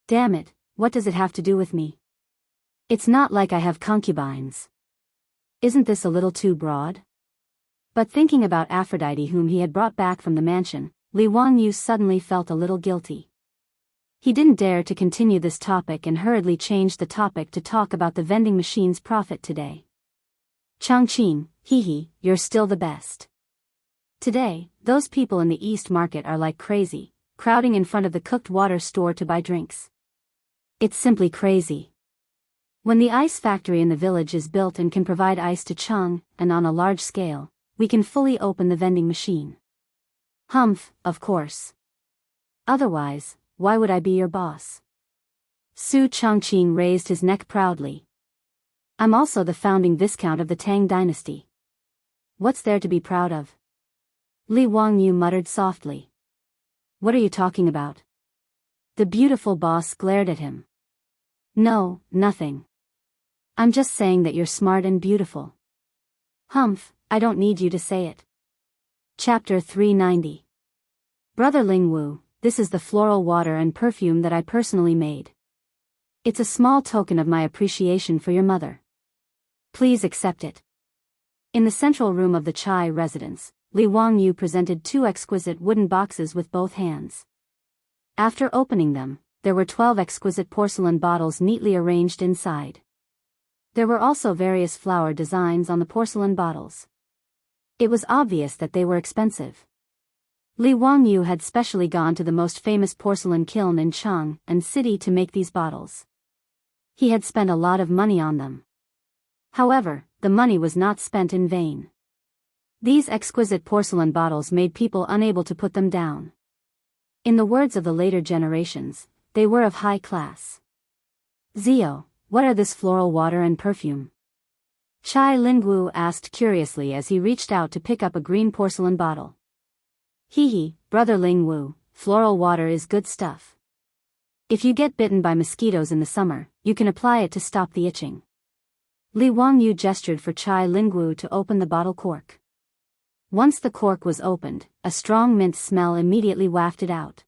Damn it, what does it have to do with me? It's not like I have concubines. Isn't this a little too broad? But thinking about Aphrodite whom he had brought back from the mansion, Li Wangyu suddenly felt a little guilty. He didn't dare to continue this topic and hurriedly changed the topic to talk about the vending machine's profit today. Changqing, you're still the best. Today, those people in the East Market are like crazy, crowding in front of the cooked water store to buy drinks. It's simply crazy. When the ice factory in the village is built and can provide ice to Cheng, and on a large scale, we can fully open the vending machine. Humph, of course. Otherwise, why would I be your boss? Su Changqing raised his neck proudly. I'm also the founding viscount of the Tang dynasty. What's there to be proud of? Li Wangyu muttered softly. What are you talking about? The beautiful boss glared at him. No, nothing. I'm just saying that you're smart and beautiful. Humph, I don't need you to say it. Chapter 390. Brother Lingwu, this is the floral water and perfume that I personally made. It's a small token of my appreciation for your mother. Please accept it. In the central room of the Chai residence, Li Wangyu presented 2 exquisite wooden boxes with both hands. After opening them, there were 12 exquisite porcelain bottles neatly arranged inside. There were also various flower designs on the porcelain bottles. It was obvious that they were expensive. Li Wangyu had specially gone to the most famous porcelain kiln in Chang'an City to make these bottles. He had spent a lot of money on them. However, the money was not spent in vain. These exquisite porcelain bottles made people unable to put them down. In the words of the later generations, they were of high class. Zio, what are this floral water and perfume? Chai Lingwu asked curiously as he reached out to pick up a green porcelain bottle. Hee, brother Lingwu, floral water is good stuff. If you get bitten by mosquitoes in the summer, you can apply it to stop the itching. Li Wangyu gestured for Chai Lingwu to open the bottle cork. Once the cork was opened, a strong mint smell immediately wafted out.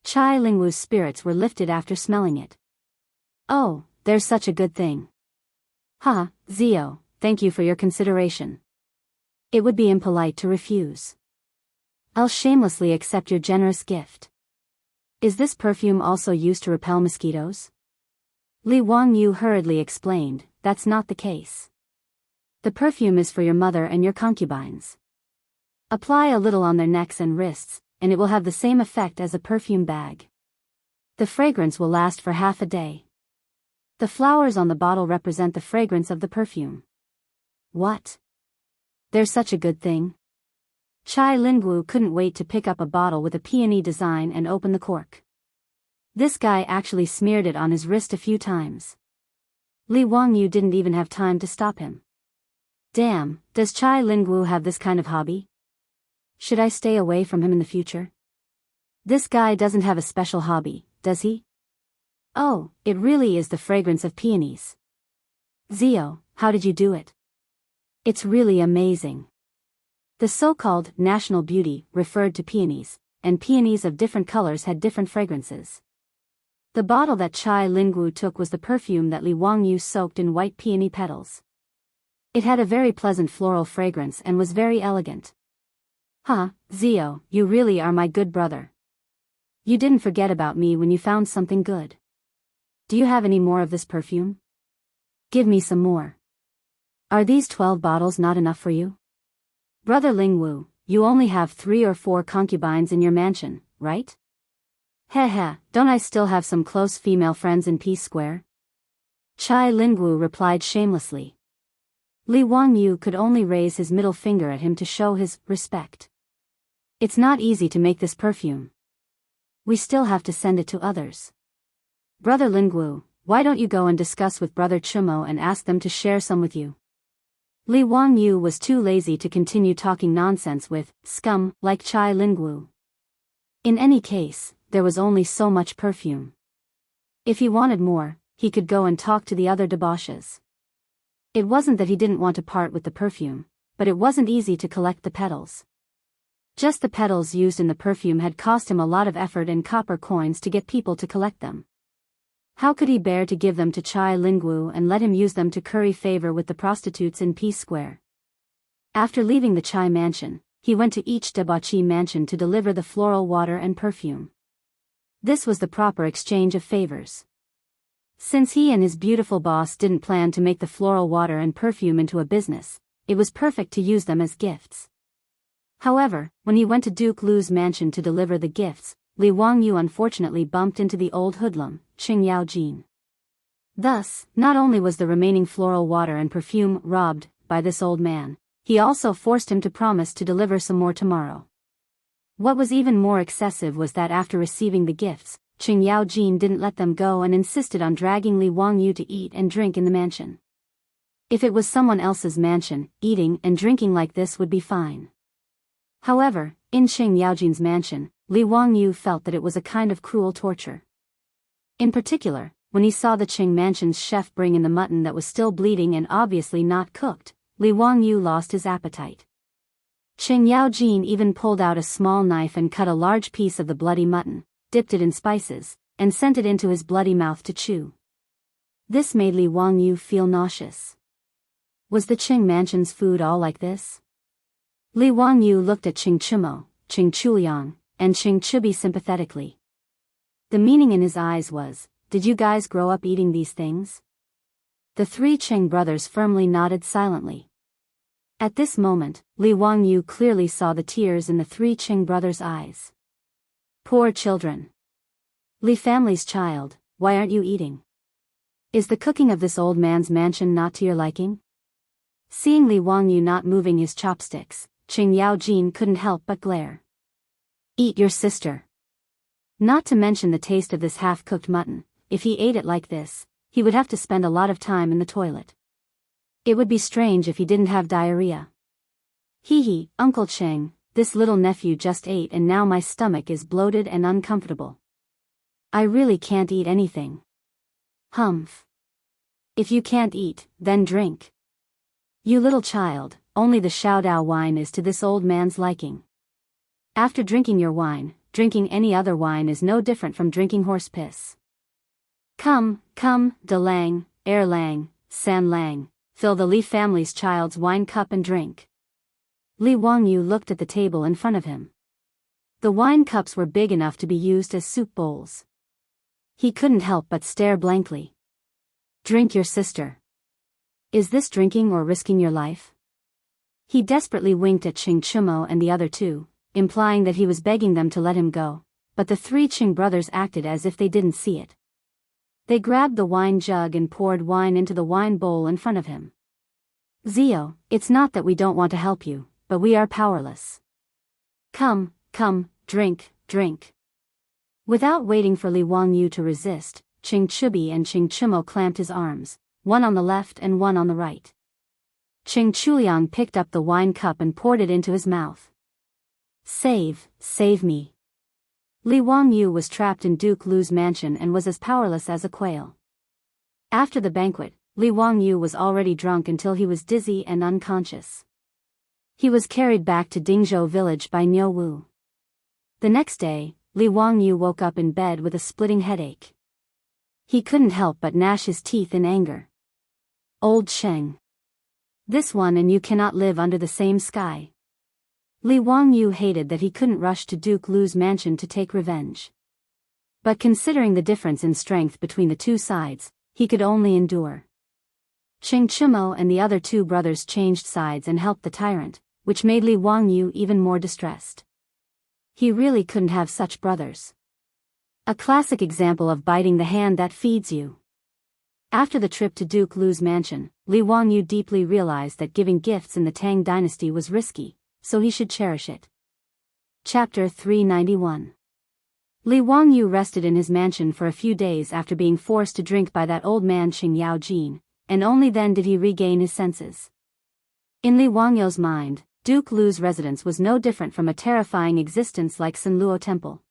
Chai Lingwu's spirits were lifted after smelling it. Oh, there's such a good thing. Ha, Zio, thank you for your consideration. It would be impolite to refuse. I'll shamelessly accept your generous gift. Is this perfume also used to repel mosquitoes? Li Wangyu hurriedly explained, that's not the case. The perfume is for your mother and your concubines. Apply a little on their necks and wrists, and it will have the same effect as a perfume bag. The fragrance will last for half a day. The flowers on the bottle represent the fragrance of the perfume. What? There's such a good thing? Chai Lingwu couldn't wait to pick up a bottle with a peony design and open the cork. This guy actually smeared it on his wrist a few times. Li Wangyu didn't even have time to stop him. Damn, does Chai Lingwu have this kind of hobby? Should I stay away from him in the future? This guy doesn't have a special hobby, does he? Oh, it really is the fragrance of peonies. Zio, how did you do it? It's really amazing. The so-called national beauty referred to peonies, and peonies of different colors had different fragrances. The bottle that Chai Lingwu took was the perfume that Li Wangyu soaked in white peony petals. It had a very pleasant floral fragrance and was very elegant. Huh, Zio, you really are my good brother. You didn't forget about me when you found something good. Do you have any more of this perfume? Give me some more. Are these 12 bottles not enough for you? Brother Lingwu, you only have 3 or 4 concubines in your mansion, right? Heh, don't I still have some close female friends in Peace Square? Chai Lingwu replied shamelessly. Li Wangyu could only raise his middle finger at him to show his respect. It's not easy to make this perfume. We still have to send it to others. Brother Lingwu, why don't you go and discuss with Brother Chumo and ask them to share some with you? Li Wangyu was too lazy to continue talking nonsense with scum like Chai Lingwu. In any case, there was only so much perfume. If he wanted more, he could go and talk to the other debauches. It wasn't that he didn't want to part with the perfume, but it wasn't easy to collect the petals. Just the petals used in the perfume had cost him a lot of effort and copper coins to get people to collect them. How could he bear to give them to Chai Lingwu and let him use them to curry favor with the prostitutes in Peace Square? After leaving the Chai mansion, he went to each debauchee mansion to deliver the floral water and perfume. This was the proper exchange of favors. Since he and his beautiful boss didn't plan to make the floral water and perfume into a business, it was perfect to use them as gifts. However, when he went to Duke Lu's mansion to deliver the gifts, Li Wangyu unfortunately bumped into the old hoodlum, Qing Yaojin. Thus, not only was the remaining floral water and perfume robbed by this old man, he also forced him to promise to deliver some more tomorrow. What was even more excessive was that after receiving the gifts, Qing Yaojin didn't let them go and insisted on dragging Li Wangyu to eat and drink in the mansion. If it was someone else's mansion, eating and drinking like this would be fine. However, in Qing Yaojin's mansion, Li Wangyu felt that it was a kind of cruel torture. In particular, when he saw the Qing mansion's chef bring in the mutton that was still bleeding and obviously not cooked, Li Wangyu lost his appetite. Qing Yaojin even pulled out a small knife and cut a large piece of the bloody mutton, dipped it in spices, and sent it into his bloody mouth to chew. This made Li Wangyu feel nauseous. Was the Qing mansion's food all like this? Li Wangyu looked at Qing Chumo, Qing Chuliang, and Qing Chubi sympathetically. The meaning in his eyes was, "Did you guys grow up eating these things?" The three Qing brothers firmly nodded silently. At this moment, Li Wangyu clearly saw the tears in the three Qing brothers' eyes. Poor children. Li family's child, why aren't you eating? Is the cooking of this old man's mansion not to your liking? Seeing Li Wangyu not moving his chopsticks, Qing Yaojin couldn't help but glare. Eat your sister. Not to mention the taste of this half-cooked mutton, if he ate it like this, he would have to spend a lot of time in the toilet. It would be strange if he didn't have diarrhea. Hee, Uncle Qing, this little nephew just ate and now my stomach is bloated and uncomfortable. I really can't eat anything. Humph. If you can't eat, then drink. You little child, only the Shaodao wine is to this old man's liking. After drinking your wine, drinking any other wine is no different from drinking horse piss. Come, De Lang, Er Lang, San Lang, fill the Li family's child's wine cup and drink. Li Wangyu looked at the table in front of him. The wine cups were big enough to be used as soup bowls. He couldn't help but stare blankly. Drink your sister. Is this drinking or risking your life? He desperately winked at Qing Chumo and the other two, implying that he was begging them to let him go, but the three Qing brothers acted as if they didn't see it. They grabbed the wine jug and poured wine into the wine bowl in front of him. Zio, it's not that we don't want to help you, but we are powerless. Come, drink. Without waiting for Li Wangyu to resist, Qing Chubi and Qing Chumo clamped his arms, one on the left and one on the right. Qing Chuliang picked up the wine cup and poured it into his mouth. Save me. Li Wangyu was trapped in Duke Lu's mansion and was as powerless as a quail. After the banquet, Li Wangyu was already drunk until he was dizzy and unconscious. He was carried back to Dingzhou village by Niu Wu. The next day, Li Wangyu woke up in bed with a splitting headache. He couldn't help but gnash his teeth in anger. Old Sheng. This one and you cannot live under the same sky. Li Wangyu hated that he couldn't rush to Duke Lu's mansion to take revenge. But considering the difference in strength between the two sides, he could only endure. Qing Chumo and the other two brothers changed sides and helped the tyrant, which made Li Wangyu even more distressed. He really couldn't have such brothers. A classic example of biting the hand that feeds you. After the trip to Duke Lu's mansion, Li Wangyu deeply realized that giving gifts in the Tang dynasty was risky, so he should cherish it. Chapter 391. Li Wangyu rested in his mansion for a few days after being forced to drink by that old man Qing Yaojin, and only then did he regain his senses. In Li Wangyu's mind, Duke Lu's residence was no different from a terrifying existence like Sanluo Temple.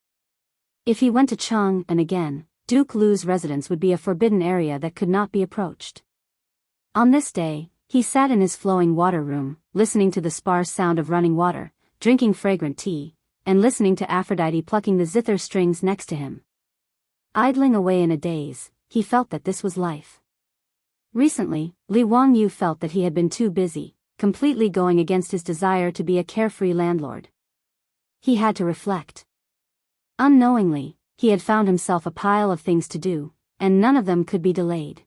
If he went to Chang'an again, Duke Lu's residence would be a forbidden area that could not be approached. On this day, he sat in his flowing water room, listening to the sparse sound of running water, drinking fragrant tea, and listening to Aphrodite plucking the zither strings next to him. Idling away in a daze, he felt that this was life. Recently, Li Wangyu felt that he had been too busy, completely going against his desire to be a carefree landlord. He had to reflect. Unknowingly, he had found himself a pile of things to do, and none of them could be delayed.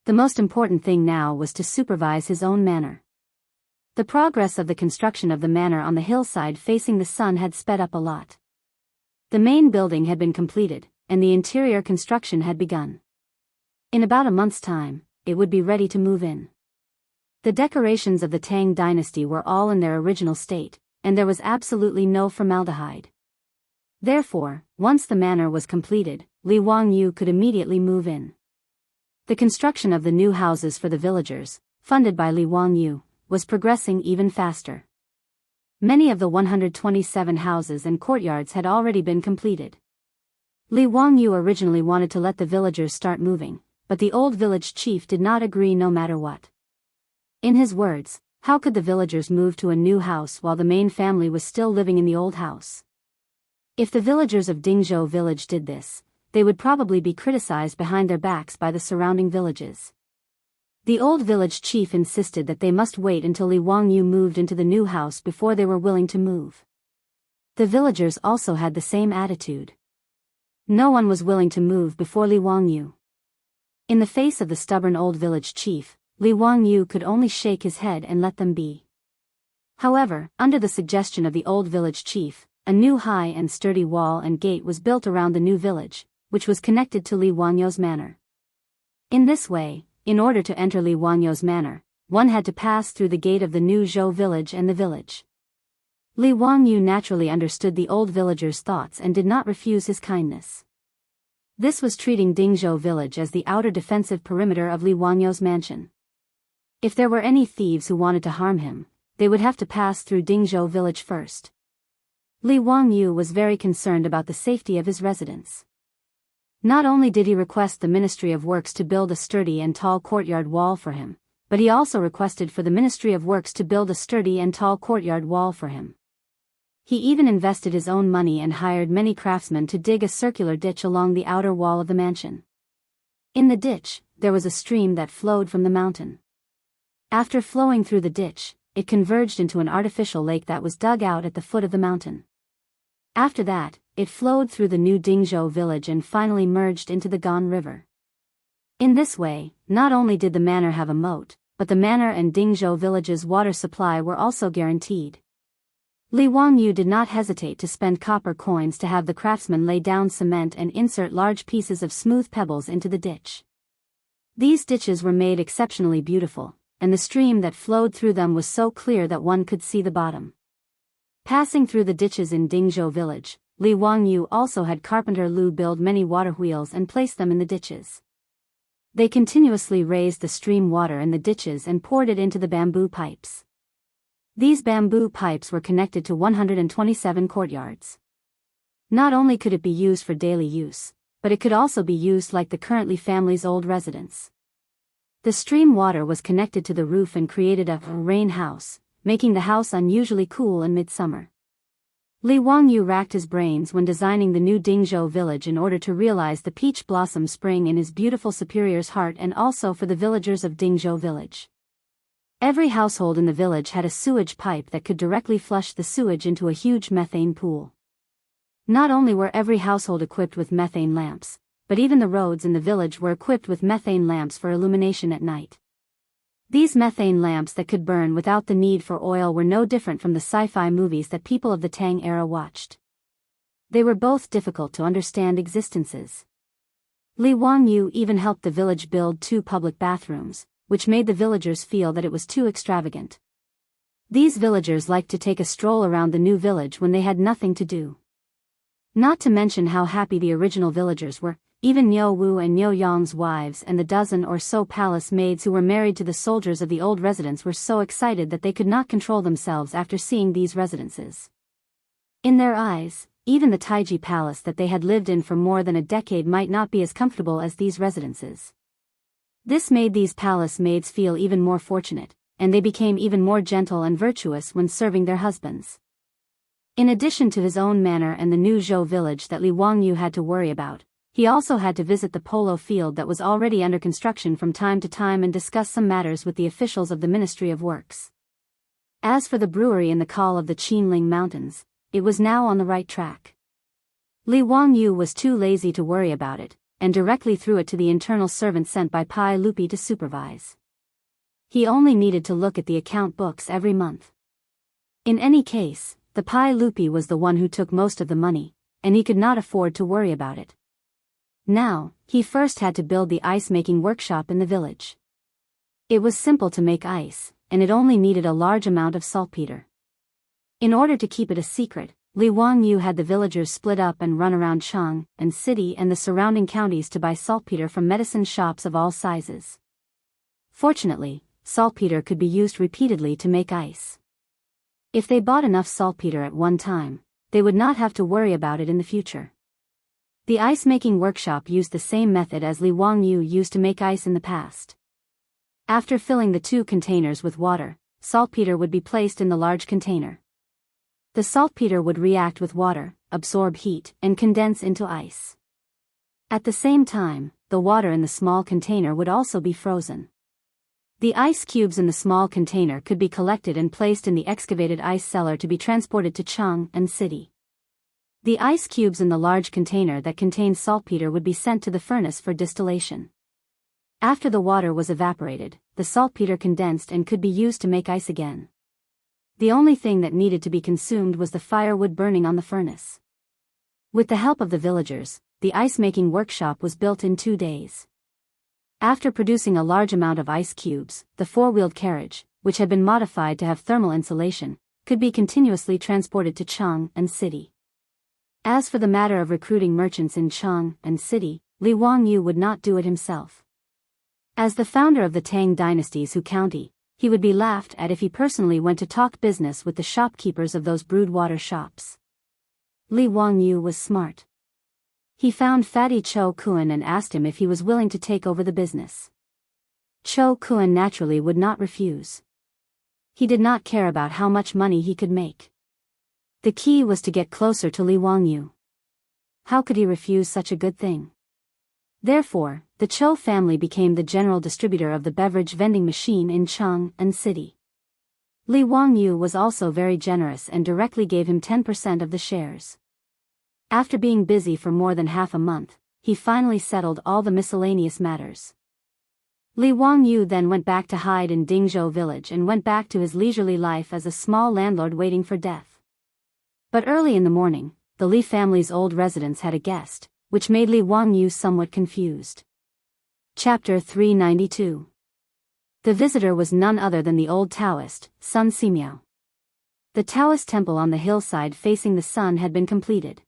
The most important thing now was to supervise his own manor. The progress of the construction of the manor on the hillside facing the sun had sped up a lot. The main building had been completed, and the interior construction had begun. In about a month's time, it would be ready to move in. The decorations of the Tang dynasty were all in their original state, and there was absolutely no formaldehyde. Therefore, once the manor was completed, Li Wangyu could immediately move in. The construction of the new houses for the villagers, funded by Li Wangyu, was progressing even faster. Many of the 127 houses and courtyards had already been completed. Li Wangyu originally wanted to let the villagers start moving, but the old village chief did not agree no matter what. In his words, how could the villagers move to a new house while the main family was still living in the old house? If the villagers of Dingzhou village did this, they would probably be criticized behind their backs by the surrounding villages. The old village chief insisted that they must wait until Li Wangyu moved into the new house before they were willing to move. The villagers also had the same attitude. No one was willing to move before Li Wangyu. In the face of the stubborn old village chief, Li Wangyu could only shake his head and let them be. However, under the suggestion of the old village chief, a new high and sturdy wall and gate was built around the new village, which was connected to Li Wangyu's manor. In this way, in order to enter Li Wangyu's manor, one had to pass through the gate of the new Zhou village and the village. Li Wangyu naturally understood the old villager's thoughts and did not refuse his kindness. This was treating Dingzhou village as the outer defensive perimeter of Li Wangyu's mansion. If there were any thieves who wanted to harm him, they would have to pass through Dingzhou village first. Li Wangyu was very concerned about the safety of his residents. Not only did he request the Ministry of Works to build a sturdy and tall courtyard wall for him, but he also requested for the Ministry of Works to build a sturdy and tall courtyard wall for him. He even invested his own money and hired many craftsmen to dig a circular ditch along the outer wall of the mansion. In the ditch, there was a stream that flowed from the mountain. After flowing through the ditch, it converged into an artificial lake that was dug out at the foot of the mountain. After that, it flowed through the new Dingzhou village and finally merged into the Gan River. In this way, not only did the manor have a moat, but the manor and Dingzhou village's water supply were also guaranteed. Li Wangyu did not hesitate to spend copper coins to have the craftsmen lay down cement and insert large pieces of smooth pebbles into the ditch. These ditches were made exceptionally beautiful, and the stream that flowed through them was so clear that one could see the bottom. Passing through the ditches in Dingzhou village, Li Wangyu also had carpenter Lu build many water wheels and place them in the ditches. They continuously raised the stream water in the ditches and poured it into the bamboo pipes. These bamboo pipes were connected to 127 courtyards. Not only could it be used for daily use, but it could also be used like the currently family's old residence. The stream water was connected to the roof and created a rain house, making the house unusually cool in midsummer. Li Wangyu racked his brains when designing the new Dingzhou village in order to realize the peach blossom spring in his beautiful superior's heart and also for the villagers of Dingzhou village. Every household in the village had a sewage pipe that could directly flush the sewage into a huge methane pool. Not only were every household equipped with methane lamps, but even the roads in the village were equipped with methane lamps for illumination at night. These methane lamps that could burn without the need for oil were no different from the sci-fi movies that people of the Tang era watched. They were both difficult to understand existences. Li Wangyu even helped the village build 2 public bathrooms, which made the villagers feel that it was too extravagant. These villagers liked to take a stroll around the new village when they had nothing to do. Not to mention how happy the original villagers were. Even Niu Wu and Niu Yang's wives and the dozen or so palace maids who were married to the soldiers of the old residence were so excited that they could not control themselves after seeing these residences. In their eyes, even the Taiji palace that they had lived in for more than a decade might not be as comfortable as these residences. This made these palace maids feel even more fortunate, and they became even more gentle and virtuous when serving their husbands. In addition to his own manor and the new Zhou village that Li Wangyu had to worry about, he also had to visit the polo field that was already under construction from time to time and discuss some matters with the officials of the Ministry of Works. As for the brewery in the call of the Qinling Mountains, it was now on the right track. Li Wangyu was too lazy to worry about it, and directly threw it to the internal servant sent by Pai Lupi to supervise. He only needed to look at the account books every month. In any case, the Pai Lupi was the one who took most of the money, and he could not afford to worry about it. Now, he first had to build the ice-making workshop in the village. It was simple to make ice, and it only needed a large amount of saltpeter. In order to keep it a secret, Li Wangyu had the villagers split up and run around Chang and city and the surrounding counties to buy saltpeter from medicine shops of all sizes. Fortunately, saltpeter could be used repeatedly to make ice. If they bought enough saltpeter at one time, they would not have to worry about it in the future. The ice-making workshop used the same method as Li Wangyu used to make ice in the past. After filling the 2 containers with water, saltpeter would be placed in the large container. The saltpeter would react with water, absorb heat, and condense into ice. At the same time, the water in the small container would also be frozen. The ice cubes in the small container could be collected and placed in the excavated ice cellar to be transported to Chang'an City. The ice cubes in the large container that contained saltpeter would be sent to the furnace for distillation. After the water was evaporated, the saltpeter condensed and could be used to make ice again. The only thing that needed to be consumed was the firewood burning on the furnace. With the help of the villagers, the ice-making workshop was built in 2 days. After producing a large amount of ice cubes, the four-wheeled carriage, which had been modified to have thermal insulation, could be continuously transported to Chang'an City. As for the matter of recruiting merchants in Chang'an City, Li Wangyu would not do it himself. As the founder of the Tang dynasty's Hu County, he would be laughed at if he personally went to talk business with the shopkeepers of those brewed water shops. Li Wangyu was smart. He found Fatty Cho Kuan and asked him if he was willing to take over the business. Cho Kuan naturally would not refuse. He did not care about how much money he could make. The key was to get closer to Li Wangyu. How could he refuse such a good thing? Therefore, the Cho family became the general distributor of the beverage vending machine in Chang'an City. Li Wangyu was also very generous and directly gave him 10% of the shares. After being busy for more than half a month, he finally settled all the miscellaneous matters. Li Wangyu then went back to hide in Dingzhou village and went back to his leisurely life as a small landlord waiting for death. But early in the morning, the Li family's old residence had a guest, which made Li Wangyu somewhat confused. Chapter 392. The visitor was none other than the old Taoist, Sun Simiao. The Taoist temple on the hillside facing the sun had been completed.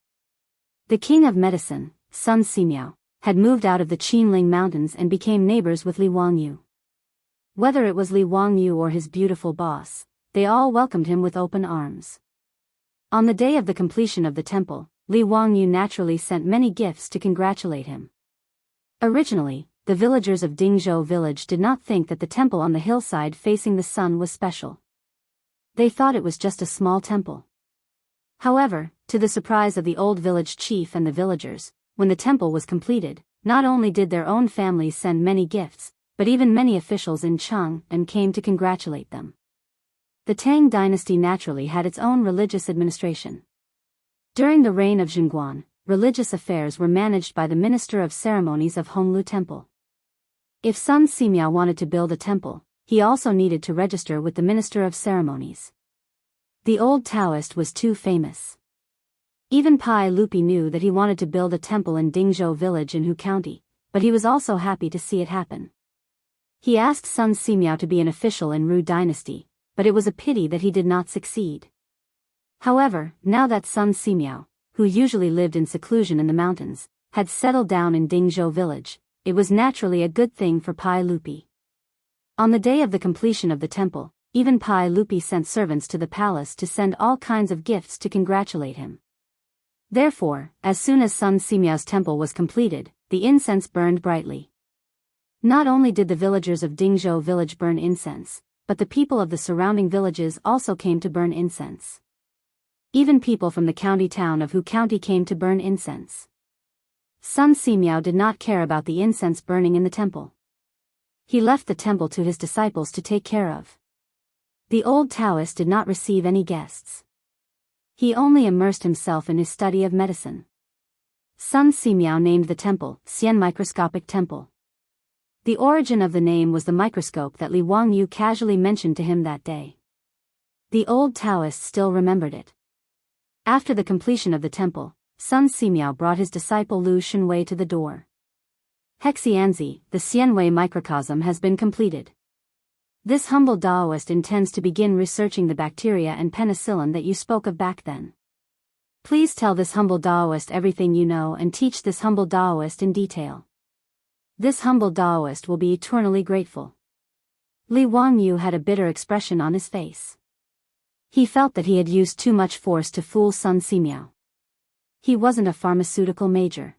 The king of medicine, Sun Simiao, had moved out of the Qinling Mountains and became neighbors with Li Wangyu. Whether it was Li Wangyu or his beautiful boss, they all welcomed him with open arms. On the day of the completion of the temple, Li Wangyu naturally sent many gifts to congratulate him. Originally, the villagers of Dingzhou village did not think that the temple on the hillside facing the sun was special. They thought it was just a small temple. However, to the surprise of the old village chief and the villagers, when the temple was completed, not only did their own families send many gifts, but even many officials in Chang'an came to congratulate them. The Tang dynasty naturally had its own religious administration. During the reign of Zhenguan, religious affairs were managed by the Minister of Ceremonies of Honglu Temple. If Sun Simiao wanted to build a temple, he also needed to register with the Minister of Ceremonies. The old Taoist was too famous. Even Pai Lupi knew that he wanted to build a temple in Dingzhou village in Hu County, but he was also happy to see it happen. He asked Sun Simiao to be an official in Ru dynasty, but it was a pity that he did not succeed. However, now that Sun Simiao, who usually lived in seclusion in the mountains, had settled down in Dingzhou village, it was naturally a good thing for Pai Lupi. On the day of the completion of the temple, even Pai Lupi sent servants to the palace to send all kinds of gifts to congratulate him. Therefore, as soon as Sun Simiao's temple was completed, the incense burned brightly. Not only did the villagers of Dingzhou village burn incense, but the people of the surrounding villages also came to burn incense. Even people from the county town of Hu County came to burn incense. Sun Simiao did not care about the incense burning in the temple. He left the temple to his disciples to take care of. The old Taoist did not receive any guests. He only immersed himself in his study of medicine. Sun Simiao named the temple Xian Microscopic Temple. The origin of the name was the microscope that Li Wangyu casually mentioned to him that day. The old Taoist still remembered it. After the completion of the temple, Sun Simiao brought his disciple Lu Shenwei to the door. Hexianzi, the Xianwei microcosm has been completed. This humble Taoist intends to begin researching the bacteria and penicillin that you spoke of back then. Please tell this humble Taoist everything you know and teach this humble Taoist in detail. This humble Taoist will be eternally grateful. Li Wangyu had a bitter expression on his face. He felt that he had used too much force to fool Sun Simiao. He wasn't a pharmaceutical major.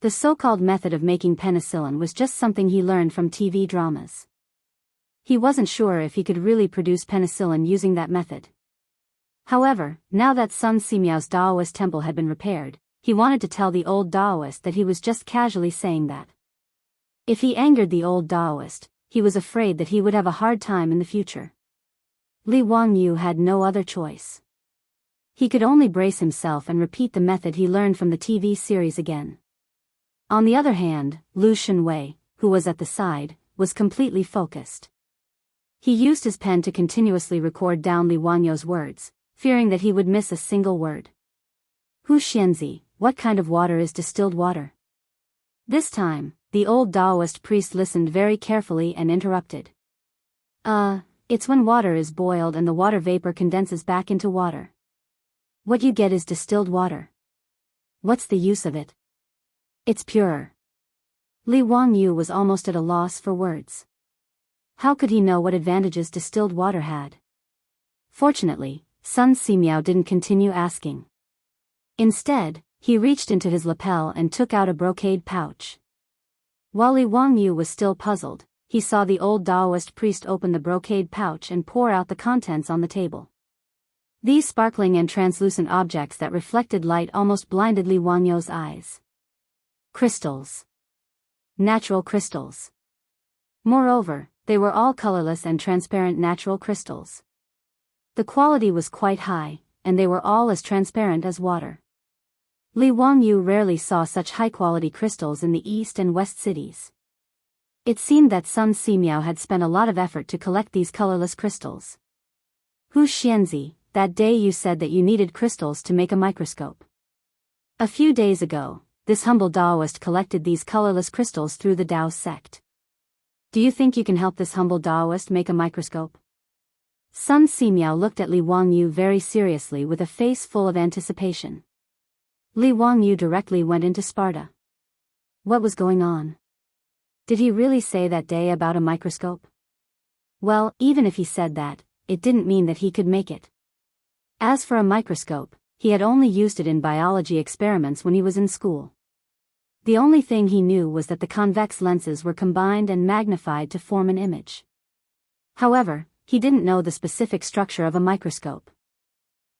The so-called method of making penicillin was just something he learned from TV dramas. He wasn't sure if he could really produce penicillin using that method. However, now that Sun Simiao's Taoist temple had been repaired, he wanted to tell the old Taoist that he was just casually saying that. If he angered the old Taoist, he was afraid that he would have a hard time in the future. Li Wangyu had no other choice. He could only brace himself and repeat the method he learned from the TV series again. On the other hand, Lu Shenwei, who was at the side, was completely focused. He used his pen to continuously record down Li Wangyu's words, fearing that he would miss a single word. Hu Xianzi, what kind of water is distilled water? This time, the old Taoist priest listened very carefully and interrupted. It's when water is boiled and the water vapor condenses back into water. What you get is distilled water. What's the use of it? It's purer. Li Wangyu was almost at a loss for words. How could he know what advantages distilled water had? Fortunately, Sun Simiao didn't continue asking. Instead, he reached into his lapel and took out a brocade pouch. While Li Wangyu was still puzzled, he saw the old Taoist priest open the brocade pouch and pour out the contents on the table. These sparkling and translucent objects that reflected light almost blinded Li Wangyu's eyes. Crystals. Natural crystals. Moreover, they were all colorless and transparent natural crystals. The quality was quite high, and they were all as transparent as water. Li Wangyu rarely saw such high-quality crystals in the east and west cities. It seemed that Sun Simiao had spent a lot of effort to collect these colorless crystals. Hu Xianzi, that day you said that you needed crystals to make a microscope. A few days ago, this humble Taoist collected these colorless crystals through the Tao sect. Do you think you can help this humble Taoist make a microscope? Sun Simiao looked at Li Wangyu very seriously with a face full of anticipation. Li Wangyu directly went into Sparta. What was going on? Did he really say that day about a microscope? Well, even if he said that, it didn't mean that he could make it. As for a microscope, he had only used it in biology experiments when he was in school. The only thing he knew was that the convex lenses were combined and magnified to form an image. However, he didn't know the specific structure of a microscope.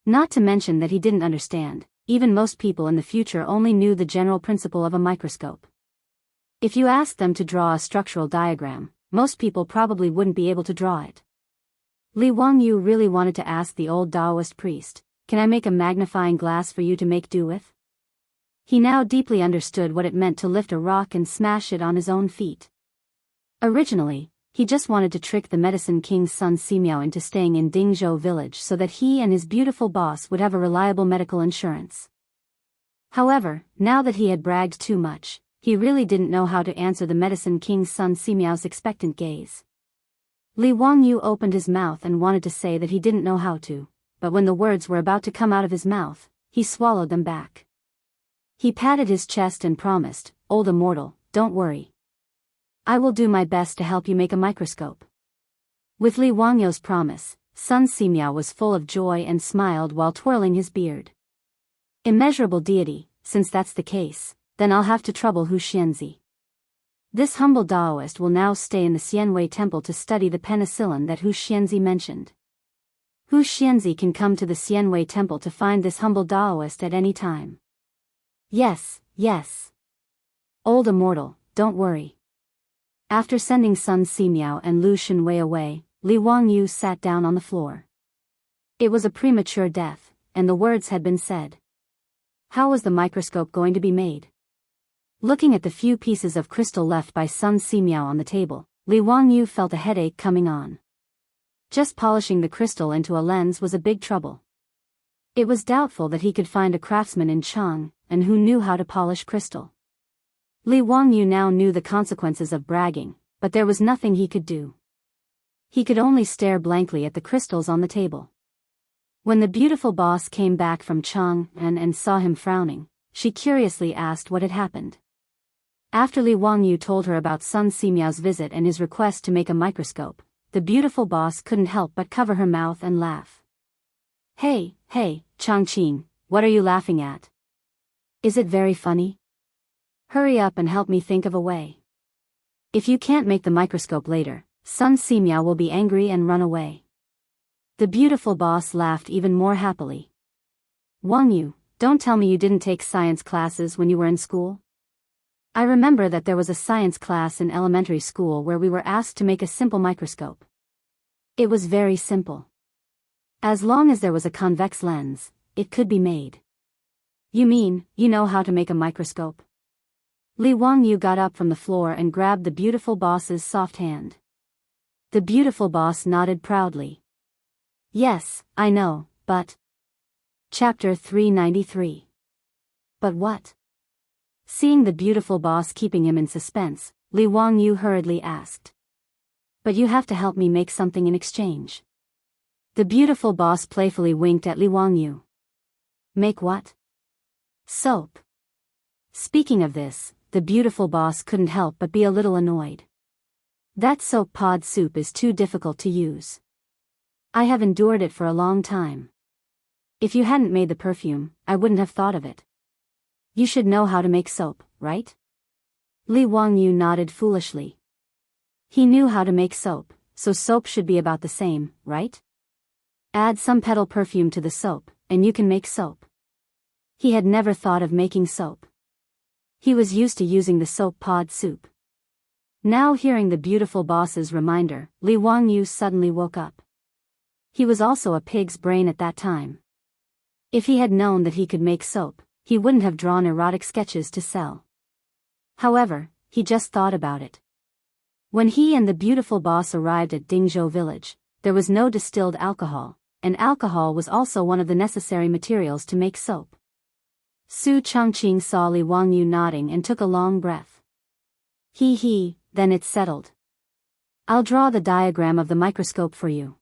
Not to mention that he didn't understand, even most people in the future only knew the general principle of a microscope. If you asked them to draw a structural diagram, most people probably wouldn't be able to draw it. Li Wangyu really wanted to ask the old Taoist priest, "Can I make a magnifying glass for you to make do with?" He now deeply understood what it meant to lift a rock and smash it on his own feet. Originally, he just wanted to trick the Medicine King's Sun Simiao into staying in Dingzhou village so that he and his beautiful boss would have a reliable medical insurance. However, now that he had bragged too much, he really didn't know how to answer the Medicine King's Sun Simiao's expectant gaze. Li Wangyu opened his mouth and wanted to say that he didn't know how to, but when the words were about to come out of his mouth, he swallowed them back. He patted his chest and promised, "Old immortal, don't worry. I will do my best to help you make a microscope." With Li Wangyu's promise, Sun Simiao was full of joy and smiled while twirling his beard. Immeasurable deity, since that's the case, then I'll have to trouble Hu Xianzi. This humble Taoist will now stay in the Xianwei temple to study the penicillin that Hu Xianzi mentioned. Hu Xianzi can come to the Xianwei temple to find this humble Taoist at any time. Yes, yes. Old immortal, don't worry. After sending Sun Simiao and Lu Shenwei away, Li Wangyu sat down on the floor. It was a premature death, and the words had been said. How was the microscope going to be made? Looking at the few pieces of crystal left by Sun Simiao on the table, Li Wangyu felt a headache coming on. Just polishing the crystal into a lens was a big trouble. It was doubtful that he could find a craftsman in Chang, and who knew how to polish crystal. Li Wangyu now knew the consequences of bragging, but there was nothing he could do. He could only stare blankly at the crystals on the table. When the beautiful boss came back from Chang and saw him frowning, she curiously asked what had happened. After Li Wangyu told her about Sun Simiao's visit and his request to make a microscope, the beautiful boss couldn't help but cover her mouth and laugh. Hey, Changqing, what are you laughing at? Is it very funny? Hurry up and help me think of a way. If you can't make the microscope later, Sun Simiao will be angry and run away. The beautiful boss laughed even more happily. Wangyu, don't tell me you didn't take science classes when you were in school? I remember that there was a science class in elementary school where we were asked to make a simple microscope. It was very simple. As long as there was a convex lens, it could be made. You mean, you know how to make a microscope? Li Wangyu got up from the floor and grabbed the beautiful boss's soft hand. The beautiful boss nodded proudly. Yes, I know, but... Chapter 393. But what? Seeing the beautiful boss keeping him in suspense, Li Wangyu hurriedly asked. But you have to help me make something in exchange. The beautiful boss playfully winked at Li Wangyu. Make what? Soap. Speaking of this, the beautiful boss couldn't help but be a little annoyed. That soap pod soup is too difficult to use. I have endured it for a long time. If you hadn't made the perfume, I wouldn't have thought of it. You should know how to make soap, right? Li Wangyu nodded foolishly. He knew how to make soap, so soap should be about the same, right? Add some petal perfume to the soap, and you can make soap. He had never thought of making soap. He was used to using the soap pod soup. Now hearing the beautiful boss's reminder, Li Wangyu suddenly woke up. He was also a pig's brain at that time. If he had known that he could make soap, he wouldn't have drawn erotic sketches to sell. However, he just thought about it. When he and the beautiful boss arrived at Dingzhou village, there was no distilled alcohol, and alcohol was also one of the necessary materials to make soap. Su Chongqing saw Li Wangyu nodding and took a long breath. Then it's settled. I'll draw the diagram of the microscope for you.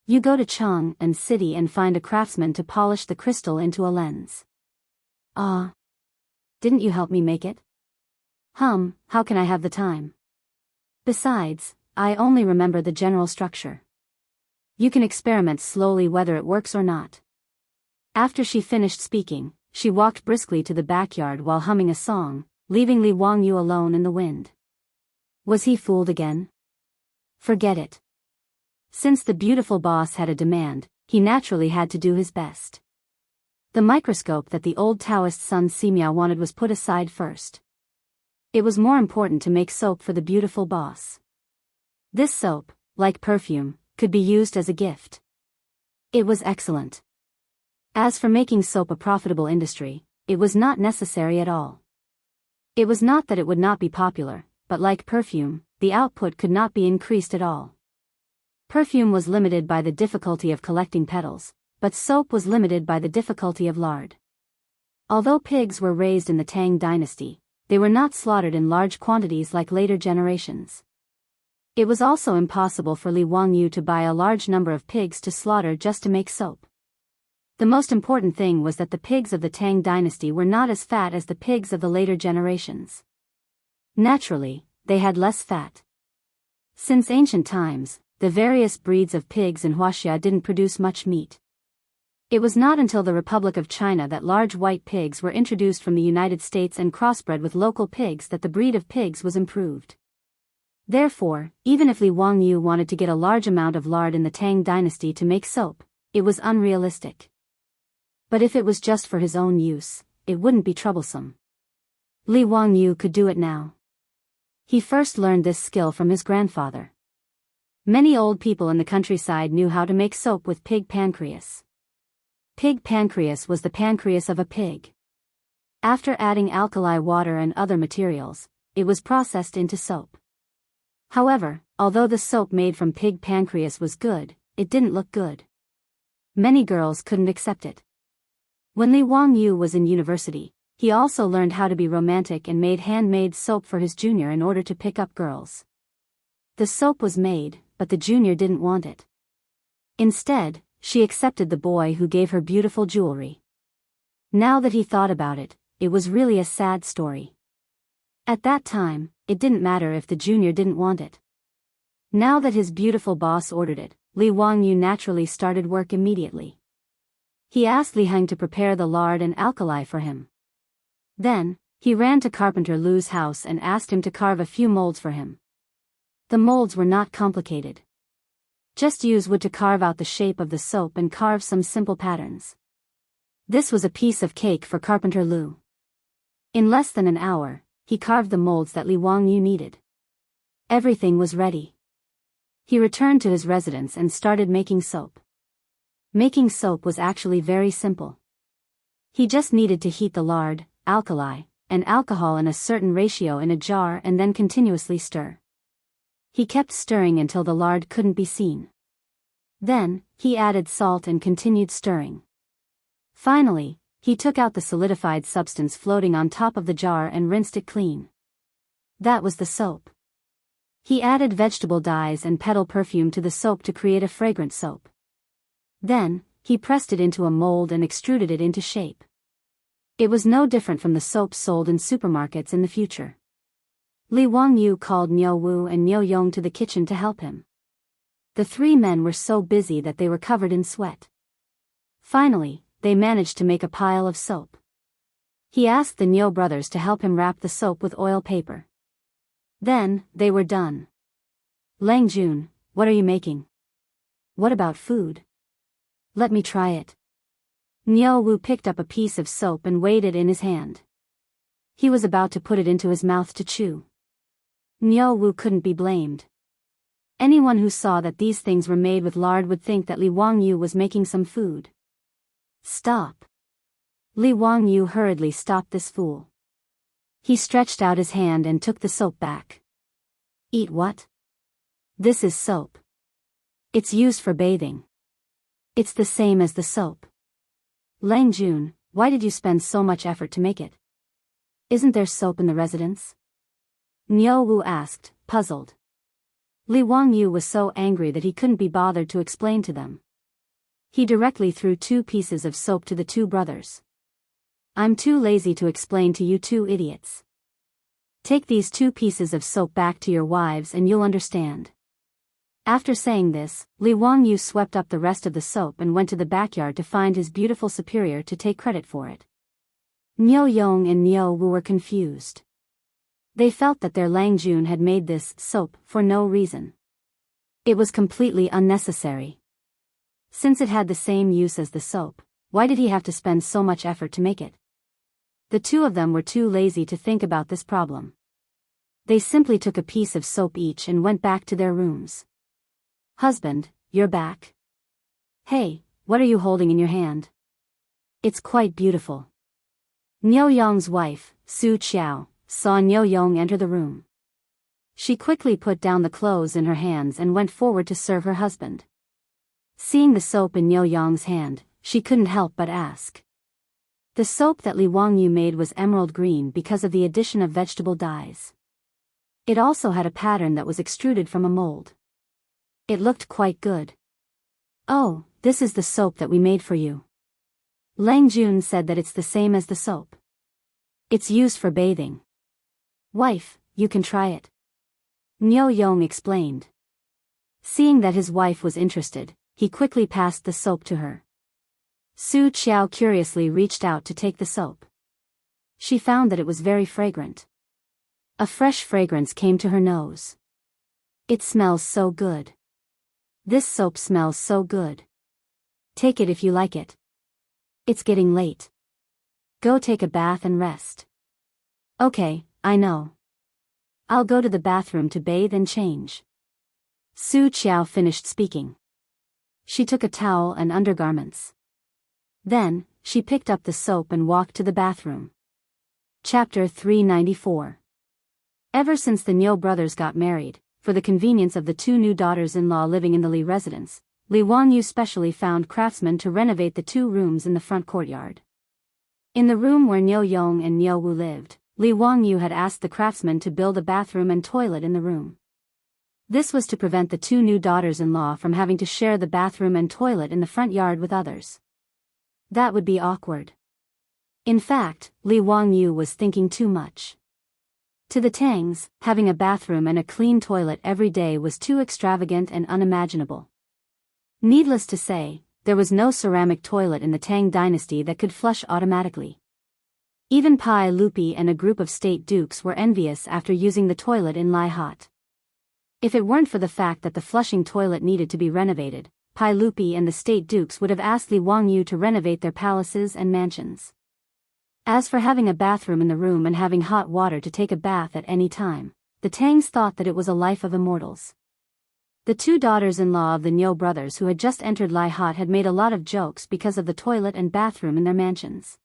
You go to Chang'an City and find a craftsman to polish the crystal into a lens. Didn't you help me make it? How can I have the time? Besides, I only remember the general structure. You can experiment slowly whether it works or not. After she finished speaking, she walked briskly to the backyard while humming a song, leaving Li Wangyu alone in the wind. Was he fooled again? Forget it. Since the beautiful boss had a demand, he naturally had to do his best. The microscope that the old Taoist Sun Simiao wanted was put aside first. It was more important to make soap for the beautiful boss. This soap, like perfume, could be used as a gift. It was excellent. As for making soap a profitable industry, it was not necessary at all. It was not that it would not be popular, but like perfume, the output could not be increased at all. Perfume was limited by the difficulty of collecting petals, but soap was limited by the difficulty of lard. Although pigs were raised in the Tang dynasty, they were not slaughtered in large quantities like later generations. It was also impossible for Li Wangyu to buy a large number of pigs to slaughter just to make soap. The most important thing was that the pigs of the Tang dynasty were not as fat as the pigs of the later generations. Naturally, they had less fat. Since ancient times, the various breeds of pigs in Huaxia didn't produce much meat. It was not until the Republic of China that large white pigs were introduced from the United States and crossbred with local pigs that the breed of pigs was improved. Therefore, even if Li Wangyu wanted to get a large amount of lard in the Tang dynasty to make soap, it was unrealistic. But if it was just for his own use, it wouldn't be troublesome. Li Wangyu could do it now. He first learned this skill from his grandfather. Many old people in the countryside knew how to make soap with pig pancreas. Pig pancreas was the pancreas of a pig. After adding alkali water and other materials, it was processed into soap. However, although the soap made from pig pancreas was good, it didn't look good. Many girls couldn't accept it. When Li Wangyu was in university, he also learned how to be romantic and made handmade soap for his junior in order to pick up girls. The soap was made, but the junior didn't want it. Instead, she accepted the boy who gave her beautiful jewelry. Now that he thought about it, it was really a sad story. At that time, it didn't matter if the junior didn't want it. Now that his beautiful boss ordered it, Li Wangyu naturally started work immediately. He asked Li Heng to prepare the lard and alkali for him. Then, he ran to Carpenter Lu's house and asked him to carve a few molds for him. The molds were not complicated. Just use wood to carve out the shape of the soap and carve some simple patterns. This was a piece of cake for Carpenter Lu. In less than an hour, he carved the molds that Li Wangyu needed. Everything was ready. He returned to his residence and started making soap. Making soap was actually very simple. He just needed to heat the lard, alkali, and alcohol in a certain ratio in a jar and then continuously stir. He kept stirring until the lard couldn't be seen. Then, he added salt and continued stirring. Finally, he took out the solidified substance floating on top of the jar and rinsed it clean. That was the soap. He added vegetable dyes and petal perfume to the soap to create a fragrant soap. Then, he pressed it into a mold and extruded it into shape. It was no different from the soaps sold in supermarkets in the future. Li Wangyu called Niu Wu and Niu Yong to the kitchen to help him. The three men were so busy that they were covered in sweat. Finally, they managed to make a pile of soap. He asked the Niu brothers to help him wrap the soap with oil paper. Then, they were done. Lang Jun, what are you making? What about food? Let me try it. Niu Wu picked up a piece of soap and weighed it in his hand. He was about to put it into his mouth to chew. Niu Wu couldn't be blamed. Anyone who saw that these things were made with lard would think that Li Wangyu was making some food. Stop. Li Wangyu hurriedly stopped this fool. He stretched out his hand and took the soap back. Eat what? This is soap. It's used for bathing. It's the same as the soap. Lang Jun, why did you spend so much effort to make it? Isn't there soap in the residence? Niu Wu asked, puzzled. Li Wangyu was so angry that he couldn't be bothered to explain to them. He directly threw 2 pieces of soap to the 2 brothers. I'm too lazy to explain to you 2 idiots. Take these 2 pieces of soap back to your wives and you'll understand. After saying this, Li Wangyu swept up the rest of the soap and went to the backyard to find his beautiful superior to take credit for it. Niu Yong and Niu Wu were confused. They felt that their Lang Jun had made this soap for no reason. It was completely unnecessary. Since it had the same use as the soap, why did he have to spend so much effort to make it? The 2 of them were too lazy to think about this problem. They simply took a piece of soap each and went back to their rooms. Husband, you're back. Hey, what are you holding in your hand? It's quite beautiful. Niu Yong's wife, Su Qiao, saw Niu Yong enter the room. She quickly put down the clothes in her hands and went forward to serve her husband. Seeing the soap in Niu Yong's hand, she couldn't help but ask. The soap that Li Wangyu made was emerald green because of the addition of vegetable dyes. It also had a pattern that was extruded from a mold. It looked quite good. Oh, this is the soap that we made for you. Lang Jun said that it's the same as the soap. It's used for bathing. Wife, you can try it. Niu Yong explained. Seeing that his wife was interested, he quickly passed the soap to her. Su Qiao curiously reached out to take the soap. She found that it was very fragrant. A fresh fragrance came to her nose. It smells so good. This soap smells so good. Take it if you like it. It's getting late. Go take a bath and rest. Okay, I know. I'll go to the bathroom to bathe and change. Su Qiao finished speaking. She took a towel and undergarments. Then, she picked up the soap and walked to the bathroom. Chapter 394. Ever since the Niu brothers got married, for the convenience of the 2 new daughters-in-law living in the Li residence, Li Wangyu specially found craftsmen to renovate the 2 rooms in the front courtyard. In the room where Niu Yong and Niu Wu lived, Li Wangyu had asked the craftsmen to build a bathroom and toilet in the room. This was to prevent the 2 new daughters-in-law from having to share the bathroom and toilet in the front yard with others. That would be awkward. In fact, Li Wangyu was thinking too much. To the Tangs, having a bathroom and a clean toilet every day was too extravagant and unimaginable. Needless to say, there was no ceramic toilet in the Tang dynasty that could flush automatically. Even Pai Lupi and a group of state dukes were envious after using the toilet in Lai Hot. If it weren't for the fact that the flushing toilet needed to be renovated, Pai Lupi and the state dukes would have asked Li Wangyu to renovate their palaces and mansions. As for having a bathroom in the room and having hot water to take a bath at any time, the Tangs thought that it was a life of immortals. The two daughters-in-law of the Nyo brothers who had just entered Lai Hot had made a lot of jokes because of the toilet and bathroom in their mansions.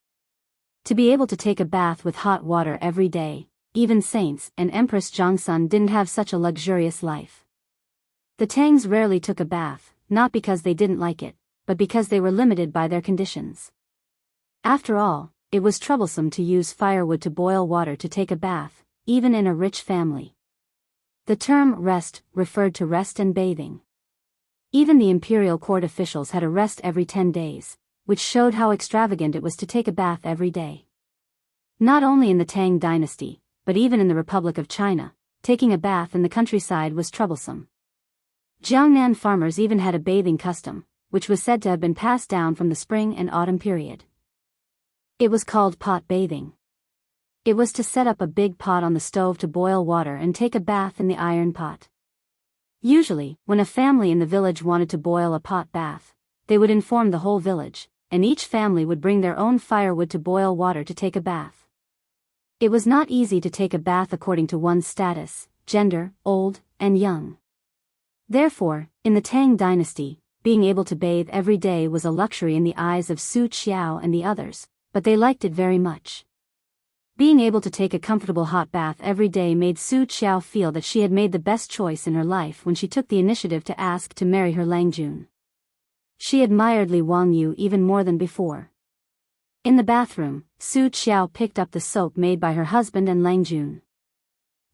To be able to take a bath with hot water every day, even saints and Empress Jongsun didn't have such a luxurious life. The Tangs rarely took a bath, not because they didn't like it, but because they were limited by their conditions. After all, it was troublesome to use firewood to boil water to take a bath, even in a rich family. The term rest referred to rest and bathing. Even the imperial court officials had a rest every 10 days, which showed how extravagant it was to take a bath every day. Not only in the Tang dynasty, but even in the Republic of China, taking a bath in the countryside was troublesome. Jiangnan farmers even had a bathing custom, which was said to have been passed down from the spring and autumn period. It was called pot bathing. It was to set up a big pot on the stove to boil water and take a bath in the iron pot. Usually, when a family in the village wanted to boil a pot bath, they would inform the whole village, and each family would bring their own firewood to boil water to take a bath. It was not easy to take a bath according to one's status, gender, old, and young. Therefore, in the Tang dynasty, being able to bathe every day was a luxury in the eyes of Su Qiao and the others, but they liked it very much. Being able to take a comfortable hot bath every day made Su Qiao feel that she had made the best choice in her life when she took the initiative to ask to marry her Langjun. She admired Li Wangyu even more than before. In the bathroom, Su Qiao picked up the soap made by her husband and Langjun.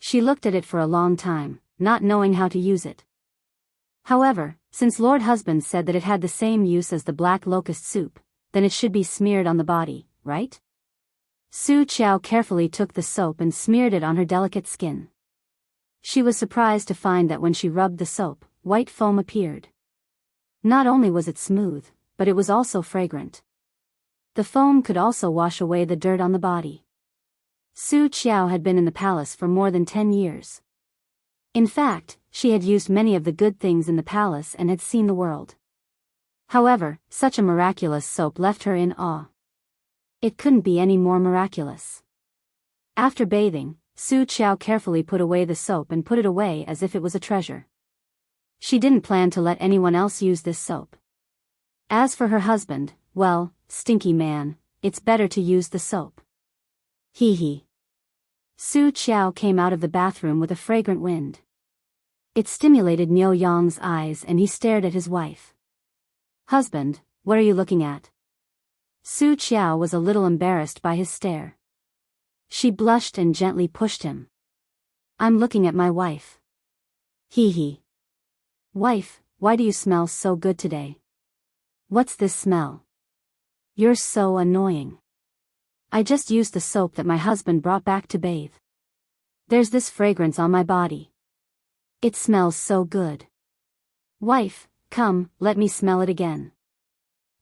She looked at it for a long time, not knowing how to use it. However, since Lord Husband said that it had the same use as the black locust soup, then it should be smeared on the body, right? Su Qiao carefully took the soap and smeared it on her delicate skin. She was surprised to find that when she rubbed the soap, white foam appeared. Not only was it smooth, but it was also fragrant. The foam could also wash away the dirt on the body. Su Qiao had been in the palace for more than 10 years. In fact, she had used many of the good things in the palace and had seen the world. However, such a miraculous soap left her in awe. It couldn't be any more miraculous. After bathing, Su Qiao carefully put away the soap and put it away as if it was a treasure. She didn't plan to let anyone else use this soap. As for her husband, well, stinky man, it's better to use the soap. Hee hee. Su Qiao came out of the bathroom with a fragrant wind. It stimulated Niu Yang's eyes and he stared at his wife. Husband, what are you looking at? Su Qiao was a little embarrassed by his stare. She blushed and gently pushed him. I'm looking at my wife. Hee hee. Wife, why do you smell so good today? What's this smell? You're so annoying. I just used the soap that my husband brought back to bathe. There's this fragrance on my body. It smells so good. Wife, come, let me smell it again.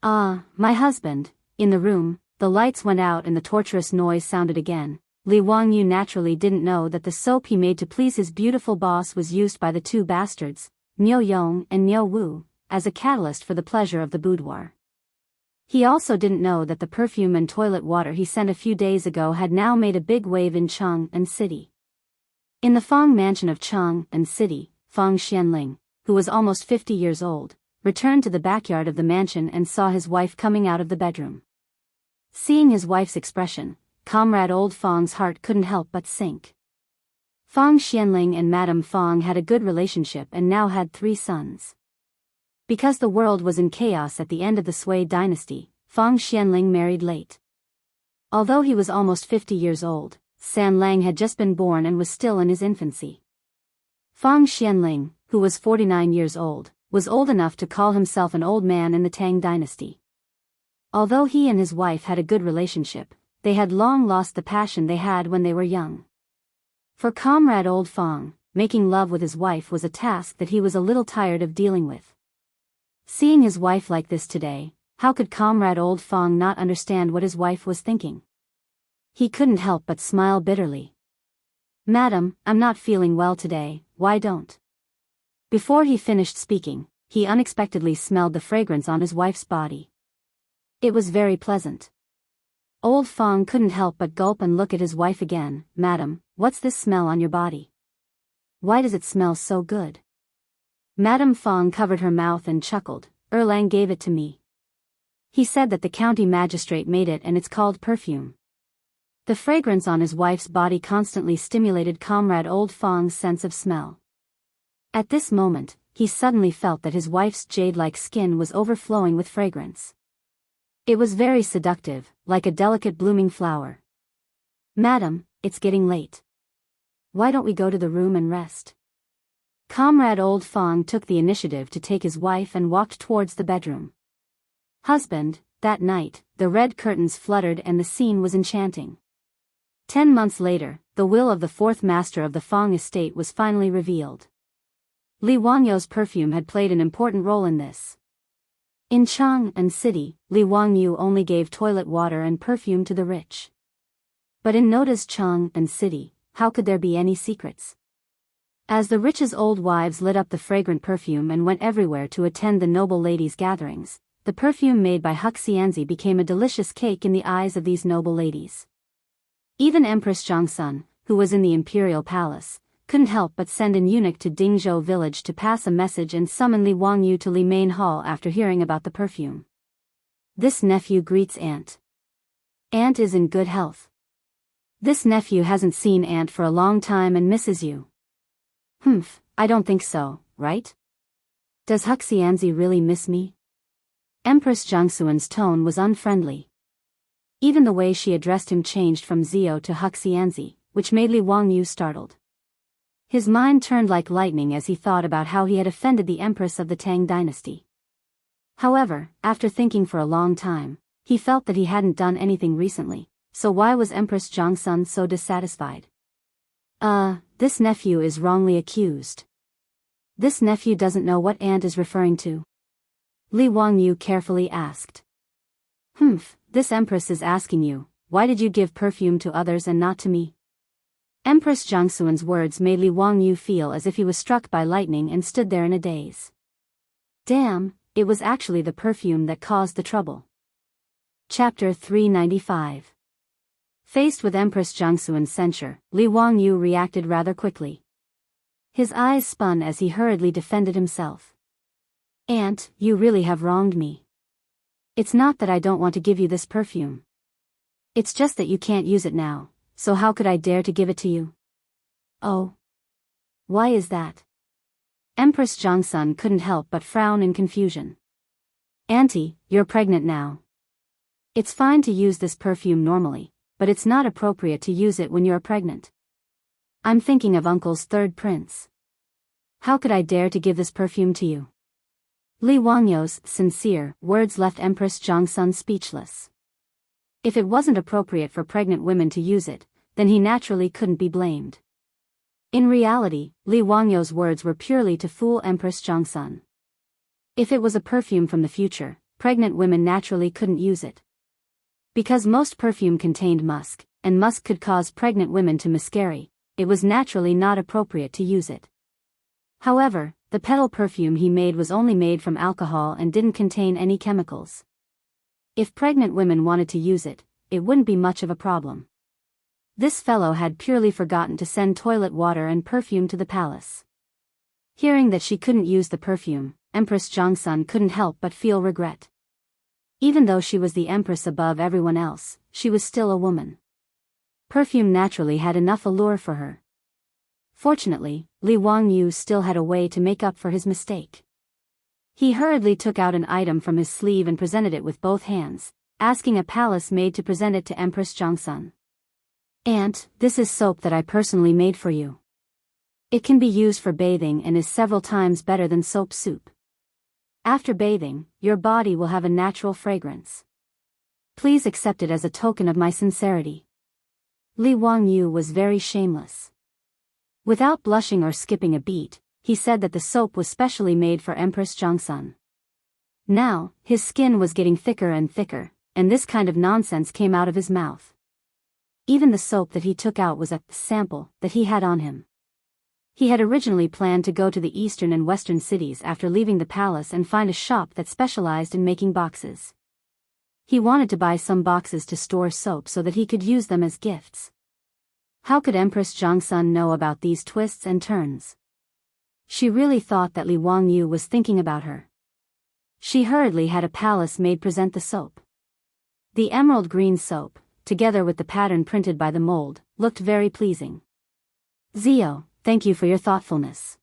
Ah, my husband. In the room, the lights went out and the torturous noise sounded again. Li Wangyu naturally didn't know that the soap he made to please his beautiful boss was used by the two bastards, Niu Yong and Niu Wu, as a catalyst for the pleasure of the boudoir. He also didn't know that the perfume and toilet water he sent a few days ago had now made a big wave in Chang'an City. In the Fang mansion of Chang'an City, Fang Xianling, who was almost 50 years old, returned to the backyard of the mansion and saw his wife coming out of the bedroom. Seeing his wife's expression, Comrade Old Fang's heart couldn't help but sink. Fang Xianling and Madame Fang had a good relationship and now had 3 sons. Because the world was in chaos at the end of the Sui dynasty, Fang Xianling married late. Although he was almost 50 years old, San Lang had just been born and was still in his infancy. Fang Xianling, who was 49 years old, was old enough to call himself an old man in the Tang dynasty. Although he and his wife had a good relationship, they had long lost the passion they had when they were young. For Comrade Old Fang, making love with his wife was a task that he was a little tired of dealing with. Seeing his wife like this today, how could Comrade Old Fang not understand what his wife was thinking? He couldn't help but smile bitterly. Madam, I'm not feeling well today, why don't? Before he finished speaking, he unexpectedly smelled the fragrance on his wife's body. It was very pleasant. Old Fong couldn't help but gulp and look at his wife again. "Madam, what's this smell on your body? Why does it smell so good?" Madame Fong covered her mouth and chuckled. "Erlang gave it to me. He said that the county magistrate made it and it's called perfume." The fragrance on his wife's body constantly stimulated Comrade Old Fong's sense of smell. At this moment, he suddenly felt that his wife's jade-like skin was overflowing with fragrance. It was very seductive, like a delicate blooming flower. "Madam, it's getting late. Why don't we go to the room and rest?" Comrade Old Fong took the initiative to take his wife and walked towards the bedroom. Husband, that night, the red curtains fluttered and the scene was enchanting. 10 months later, the will of the fourth master of the Fong estate was finally revealed. Li Wangyo's perfume had played an important role in this. In Chang'an City, Li Wangyu only gave toilet water and perfume to the rich. But in Noda's Chang'an City, how could there be any secrets? As the rich's old wives lit up the fragrant perfume and went everywhere to attend the noble ladies' gatherings, the perfume made by Huxianzi became a delicious cake in the eyes of these noble ladies. Even Empress Zhongsun, who was in the imperial palace, couldn't help but send an eunuch to Dingzhou village to pass a message and summon Li Wangyu to Li Main Hall after hearing about the perfume. "This nephew greets Aunt. Aunt is in good health. This nephew hasn't seen Aunt for a long time and misses you." "Humph, I don't think so, right? Does Huxianzi really miss me?" Empress Zhongsuan's tone was unfriendly. Even the way she addressed him changed from Zio to Huxianzi, which made Li Wangyu startled. His mind turned like lightning as he thought about how he had offended the empress of the Tang dynasty. However, after thinking for a long time, he felt that he hadn't done anything recently, so why was Empress Zhongsun so dissatisfied? This nephew is wrongly accused. This nephew doesn't know what Aunt is referring to. Li Wangyu carefully asked. "Humph, this empress is asking you, why did you give perfume to others and not to me?" Empress Zhongsuan's words made Li Wangyu feel as if he was struck by lightning and stood there in a daze. Damn, it was actually the perfume that caused the trouble. Chapter 395. Faced with Empress Zhongsuan's censure, Li Wangyu reacted rather quickly. His eyes spun as he hurriedly defended himself. "Aunt, you really have wronged me. It's not that I don't want to give you this perfume. It's just that you can't use it now, so how could I dare to give it to you?" "Oh. Why is that?" Empress Zhongsun couldn't help but frown in confusion. "Auntie, you're pregnant now. It's fine to use this perfume normally, but it's not appropriate to use it when you're pregnant. I'm thinking of Uncle's third prince. How could I dare to give this perfume to you?" Li Wangyu's sincere words left Empress Zhongsun speechless. If it wasn't appropriate for pregnant women to use it, then he naturally couldn't be blamed. In reality, Li Wangyu's words were purely to fool Empress Zhongsun. If it was a perfume from the future, pregnant women naturally couldn't use it. Because most perfume contained musk, and musk could cause pregnant women to miscarry, it was naturally not appropriate to use it. However, the petal perfume he made was only made from alcohol and didn't contain any chemicals. If pregnant women wanted to use it, it wouldn't be much of a problem. This fellow had purely forgotten to send toilet water and perfume to the palace. Hearing that she couldn't use the perfume, Empress Zhongsun couldn't help but feel regret. Even though she was the empress above everyone else, she was still a woman. Perfume naturally had enough allure for her. Fortunately, Li Wangyu still had a way to make up for his mistake. He hurriedly took out an item from his sleeve and presented it with both hands, asking a palace maid to present it to Empress Zhongsun. "Aunt, this is soap that I personally made for you. It can be used for bathing and is several times better than soap soup. After bathing, your body will have a natural fragrance. Please accept it as a token of my sincerity." Li Wangyu was very shameless. Without blushing or skipping a beat, he said that the soap was specially made for Empress Zhongsun. Now, his skin was getting thicker and thicker, and this kind of nonsense came out of his mouth. Even the soap that he took out was a sample that he had on him. He had originally planned to go to the eastern and western cities after leaving the palace and find a shop that specialized in making boxes. He wanted to buy some boxes to store soap so that he could use them as gifts. How could Empress Jongsun know about these twists and turns? She really thought that Li Wangyu was thinking about her. She hurriedly had a palace maid present the soap. The emerald green soap, together with the pattern printed by the mold, looked very pleasing. Zio, thank you for your thoughtfulness.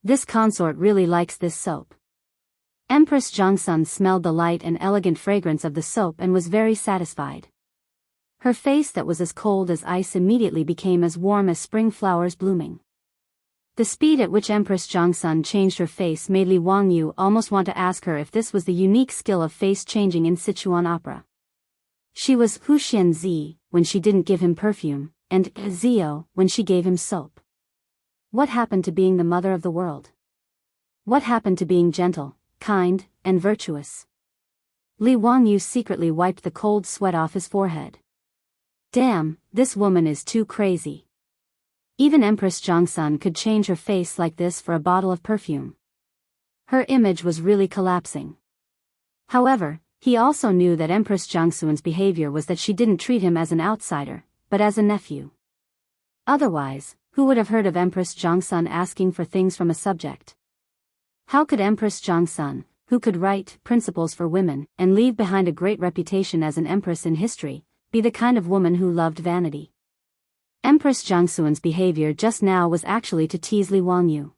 This consort really likes this soap. Empress Jongsun smelled the light and elegant fragrance of the soap and was very satisfied. Her face that was as cold as ice immediately became as warm as spring flowers blooming. The speed at which Empress Jongsun changed her face made Li Wangyu almost want to ask her if this was the unique skill of face changing in Sichuan opera. She was Huxian Zi when she didn't give him perfume, and Zio when she gave him soap. What happened to being the mother of the world? What happened to being gentle, kind, and virtuous? Li Wangyu secretly wiped the cold sweat off his forehead. Damn, this woman is too crazy. Even Empress Jongsun could change her face like this for a bottle of perfume. Her image was really collapsing. However, he also knew that Empress Jongsun's behavior was that she didn't treat him as an outsider, but as a nephew. Otherwise, who would have heard of Empress Jongsun asking for things from a subject? How could Empress Jongsun, who could write Principles for Women and leave behind a great reputation as an empress in history, be the kind of woman who loved vanity? Empress Jongsun's behavior just now was actually to tease Li Wangyu.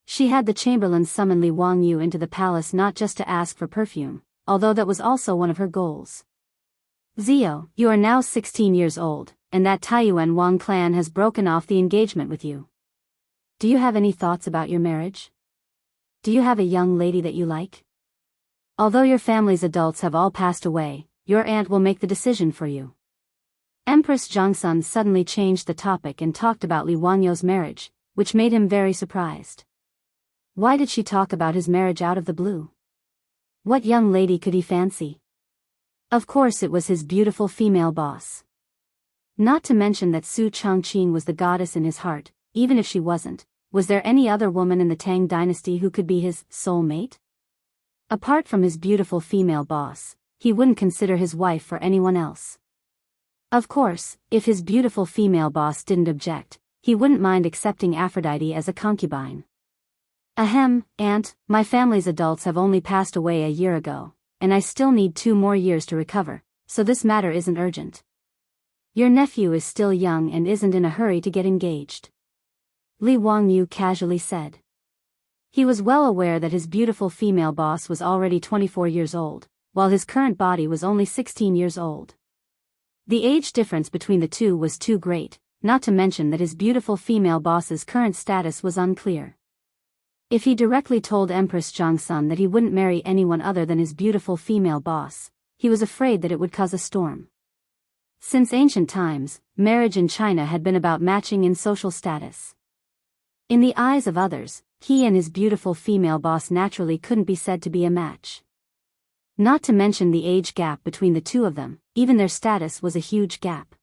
She had the chamberlain summon Li Wangyu into the palace not just to ask for perfume, although that was also one of her goals. Zio, you are now 16 years old, and that Taiyuan Wang clan has broken off the engagement with you. Do you have any thoughts about your marriage? Do you have a young lady that you like? Although your family's adults have all passed away, your aunt will make the decision for you. Empress Jongsun suddenly changed the topic and talked about Li Wangyu's marriage, which made him very surprised. Why did she talk about his marriage out of the blue? What young lady could he fancy? Of course it was his beautiful female boss. Not to mention that Su Chongqing was the goddess in his heart. Even if she wasn't, was there any other woman in the Tang dynasty who could be his soulmate? Apart from his beautiful female boss, he wouldn't consider his wife for anyone else. Of course, if his beautiful female boss didn't object, he wouldn't mind accepting Aphrodite as a concubine. Ahem, aunt, my family's adults have only passed away a year ago, and I still need 2 more years to recover, so this matter isn't urgent. Your nephew is still young and isn't in a hurry to get engaged. Li Wangyu casually said. He was well aware that his beautiful female boss was already 24 years old, while his current body was only 16 years old. The age difference between the two was too great, not to mention that his beautiful female boss's current status was unclear. If he directly told Empress Jongsun that he wouldn't marry anyone other than his beautiful female boss, he was afraid that it would cause a storm. Since ancient times, marriage in China had been about matching in social status. In the eyes of others, he and his beautiful female boss naturally couldn't be said to be a match. Not to mention the age gap between the two of them, even their status was a huge gap.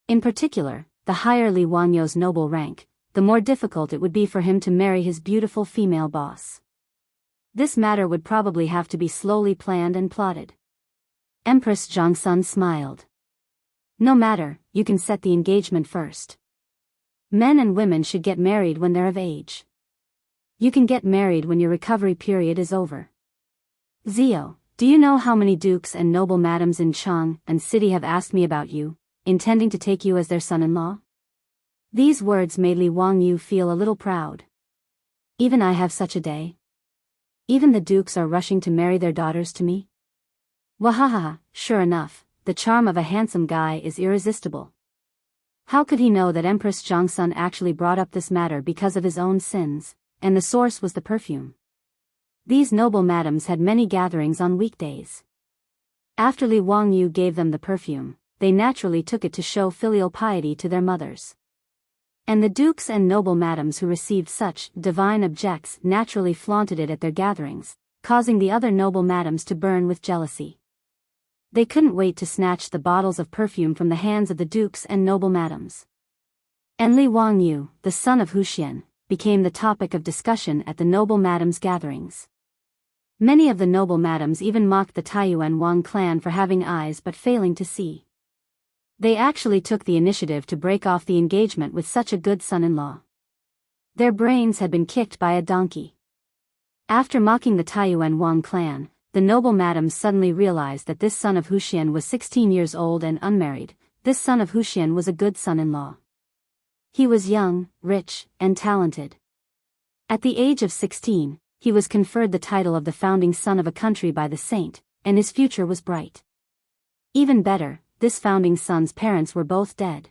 In particular, the higher Li Wangyu's noble rank, the more difficult it would be for him to marry his beautiful female boss. This matter would probably have to be slowly planned and plotted. Empress Jongsun smiled. No matter, you can set the engagement first. Men and women should get married when they're of age. You can get married when your recovery period is over. Zio, do you know how many dukes and noble madams in Chang and City have asked me about you, intending to take you as their son-in-law? These words made Li Wangyu feel a little proud. Even I have such a day. Even the dukes are rushing to marry their daughters to me? Wahaha, sure enough, the charm of a handsome guy is irresistible. How could he know that Empress Jongsun actually brought up this matter because of his own sins, and the source was the perfume? These noble madams had many gatherings on weekdays. After Li Wangyu gave them the perfume, they naturally took it to show filial piety to their mothers. And the dukes and noble madams who received such divine objects naturally flaunted it at their gatherings, causing the other noble madams to burn with jealousy. They couldn't wait to snatch the bottles of perfume from the hands of the dukes and noble madams. And Li Wangyu, the son of Huxian, became the topic of discussion at the noble madams' gatherings. Many of the noble madams even mocked the Taiyuan Wang clan for having eyes but failing to see. They actually took the initiative to break off the engagement with such a good son-in-law. Their brains had been kicked by a donkey. After mocking the Taiyuan Wang clan, the noble madams suddenly realized that this son of Huxian was 16 years old and unmarried. This son of Huxian was a good son-in-law. He was young, rich, and talented. At the age of 16, he was conferred the title of the founding son of a country by the saint, and his future was bright. Even better, this founding son's parents were both dead.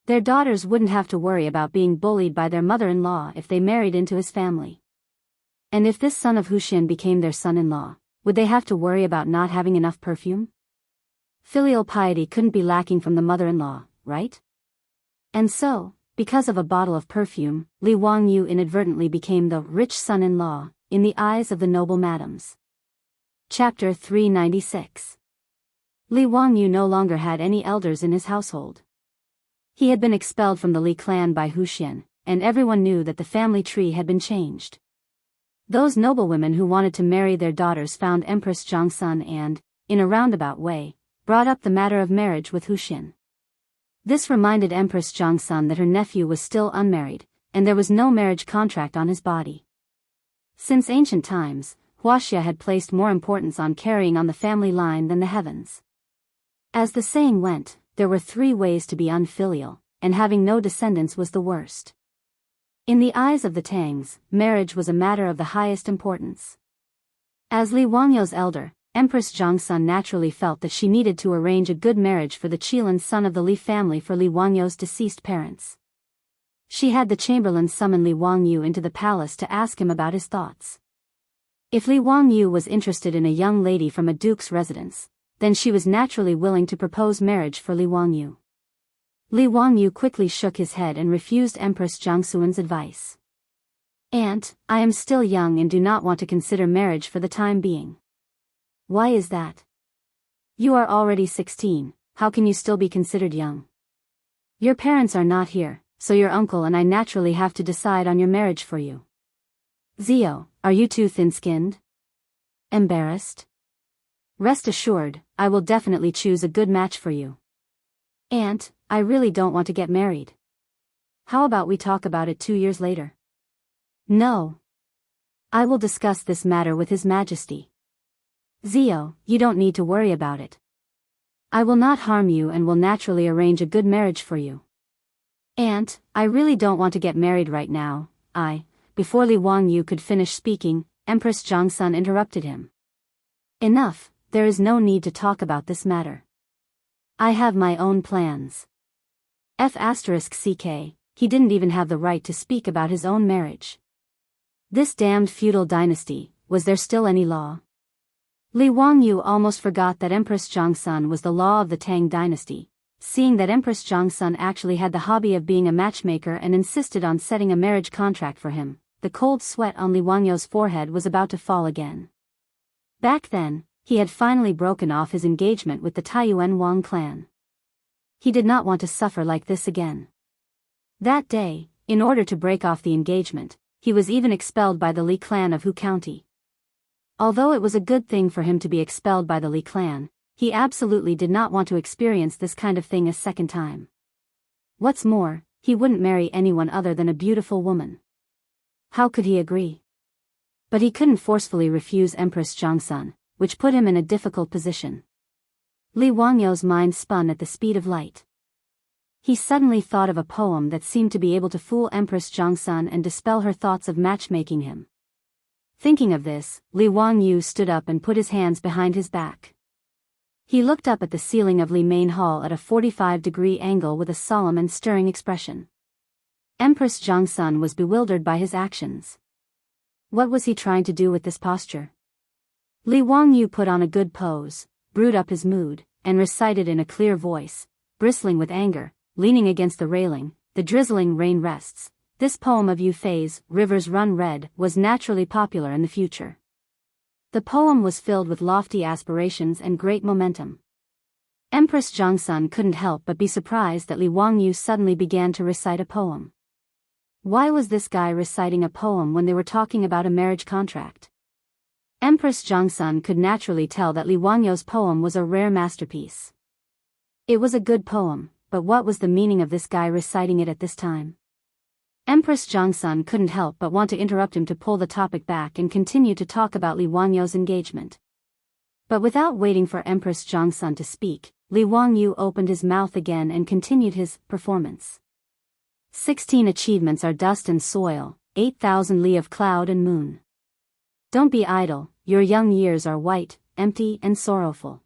Their daughters wouldn't have to worry about being bullied by their mother-in-law if they married into his family. And if this son of Huxian became their son-in-law, would they have to worry about not having enough perfume? Filial piety couldn't be lacking from the mother-in-law, right? And so, because of a bottle of perfume, Li Wangyu inadvertently became the rich son-in-law, in the eyes of the noble madams. Chapter 396. Li Wangyu no longer had any elders in his household. He had been expelled from the Li clan by Huxian, and everyone knew that the family tree had been changed. Those noblewomen who wanted to marry their daughters found Empress Zhongsun and, in a roundabout way, brought up the matter of marriage with Huxian. This reminded Empress Zhongsun that her nephew was still unmarried, and there was no marriage contract on his body. Since ancient times, Huaxia had placed more importance on carrying on the family line than the heavens. As the saying went, there were 3 ways to be unfilial, and having no descendants was the worst. In the eyes of the Tangs, marriage was a matter of the highest importance. As Li Wangyu's elder, Empress Zhongsun naturally felt that she needed to arrange a good marriage for the Qilin son of the Li family for Li Wangyu's deceased parents. She had the chamberlain summon Li Wangyu into the palace to ask him about his thoughts. If Li Wangyu was interested in a young lady from a duke's residence, then she was naturally willing to propose marriage for Li Wangyu. Li Wangyu quickly shook his head and refused Empress Zhongsun's advice. "Aunt, I am still young and do not want to consider marriage for the time being." "Why is that?" "You are already 16, how can you still be considered young? Your parents are not here, so your uncle and I naturally have to decide on your marriage for you." "Zio, are you too thin-skinned? Embarrassed?" "Rest assured, I will definitely choose a good match for you." "Aunt, I really don't want to get married. How about we talk about it 2 years later?" "No. I will discuss this matter with His Majesty." "Zio, you don't need to worry about it. I will not harm you and will naturally arrange a good marriage for you." "Aunt, I really don't want to get married right now, Before Li Wangyu could finish speaking, Empress Zhongsun interrupted him. "Enough, there is no need to talk about this matter. I have my own plans." *CK, he didn't even have the right to speak about his own marriage. This damned feudal dynasty, was there still any law? Li Wangyu almost forgot that Empress Zhongsun was the law of the Tang dynasty, seeing that Empress Zhongsun actually had the hobby of being a matchmaker and insisted on setting a marriage contract for him. The cold sweat on Li Wangyu's forehead was about to fall again. Back then, he had finally broken off his engagement with the Taiyuan Wang clan. He did not want to suffer like this again. That day, in order to break off the engagement, he was even expelled by the Li clan of Hu County. Although it was a good thing for him to be expelled by the Li clan, he absolutely did not want to experience this kind of thing a second time. What's more, he wouldn't marry anyone other than a beautiful woman. How could he agree? But he couldn't forcefully refuse Empress Zhongsun, which put him in a difficult position. Li Wangyu's mind spun at the speed of light. He suddenly thought of a poem that seemed to be able to fool Empress Zhongsun and dispel her thoughts of matchmaking him. Thinking of this, Li Wangyu stood up and put his hands behind his back. He looked up at the ceiling of Li Main Hall at a 45-degree angle with a solemn and stirring expression. Empress Zhongsun was bewildered by his actions. What was he trying to do with this posture? Li Wangyu put on a good pose, brewed up his mood, and recited in a clear voice, bristling with anger, leaning against the railing, "The drizzling rain rests. This poem of Yu Fei's, Rivers Run Red, was naturally popular in the future." The poem was filled with lofty aspirations and great momentum. Empress Zhongsun couldn't help but be surprised that Li Wangyu suddenly began to recite a poem. Why was this guy reciting a poem when they were talking about a marriage contract? Empress Zhongsun could naturally tell that Li Wangyou's poem was a rare masterpiece. It was a good poem, but what was the meaning of this guy reciting it at this time? Empress Zhongsun couldn't help but want to interrupt him to pull the topic back and continue to talk about Li Wangyou's engagement. But without waiting for Empress Zhongsun to speak, Li Wangyou opened his mouth again and continued his performance. 16 achievements are dust and soil, 8,000 li of cloud and moon. Don't be idle, your young years are white, empty and sorrowful.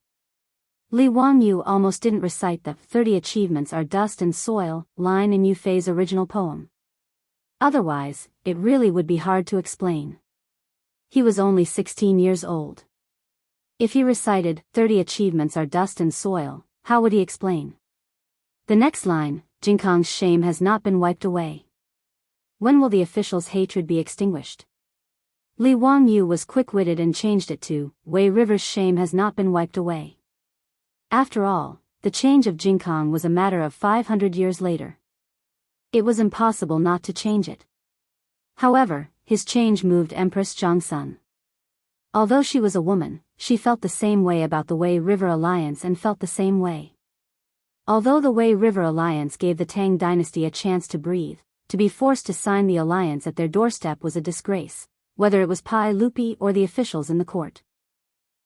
Li Wangyou almost didn't recite the 30 achievements are dust and soil line in Yu Fei's original poem. Otherwise, it really would be hard to explain. He was only 16 years old. If he recited 30 achievements are dust and soil, how would he explain? The next line, Jinkong's shame has not been wiped away. When will the official's hatred be extinguished? Li Wangyou was quick-witted and changed it to, Wei River's shame has not been wiped away. After all, the change of Jinkong was a matter of 500 years later. It was impossible not to change it. However, his change moved Empress Zhongsun. Although she was a woman, she felt the same way about the Wei River Alliance and felt the same way. Although the Wei River Alliance gave the Tang dynasty a chance to breathe, to be forced to sign the alliance at their doorstep was a disgrace, whether it was Pai Lupi or the officials in the court.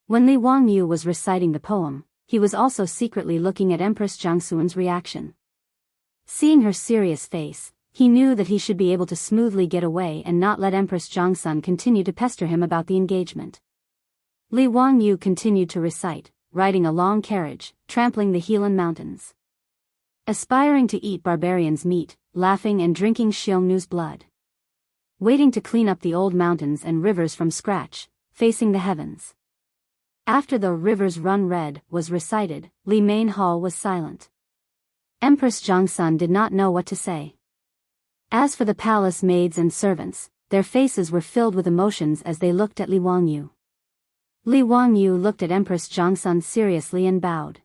When Li Wangyou was reciting the poem, he was also secretly looking at Empress Zhongsun's reaction. Seeing her serious face, he knew that he should be able to smoothly get away and not let Empress Zhongsun continue to pester him about the engagement. Li Wangyou continued to recite, riding a long carriage, trampling the Helan Mountains. Aspiring to eat barbarians' meat, laughing and drinking Xiongnu's blood. Waiting to clean up the old mountains and rivers from scratch, facing the heavens. After the Rivers Run Red was recited, Li Main Hall was silent. Empress Zhongsun did not know what to say. As for the palace maids and servants, their faces were filled with emotions as they looked at Li Wangyou. Li Wangyou looked at Empress Zhongsun seriously and bowed.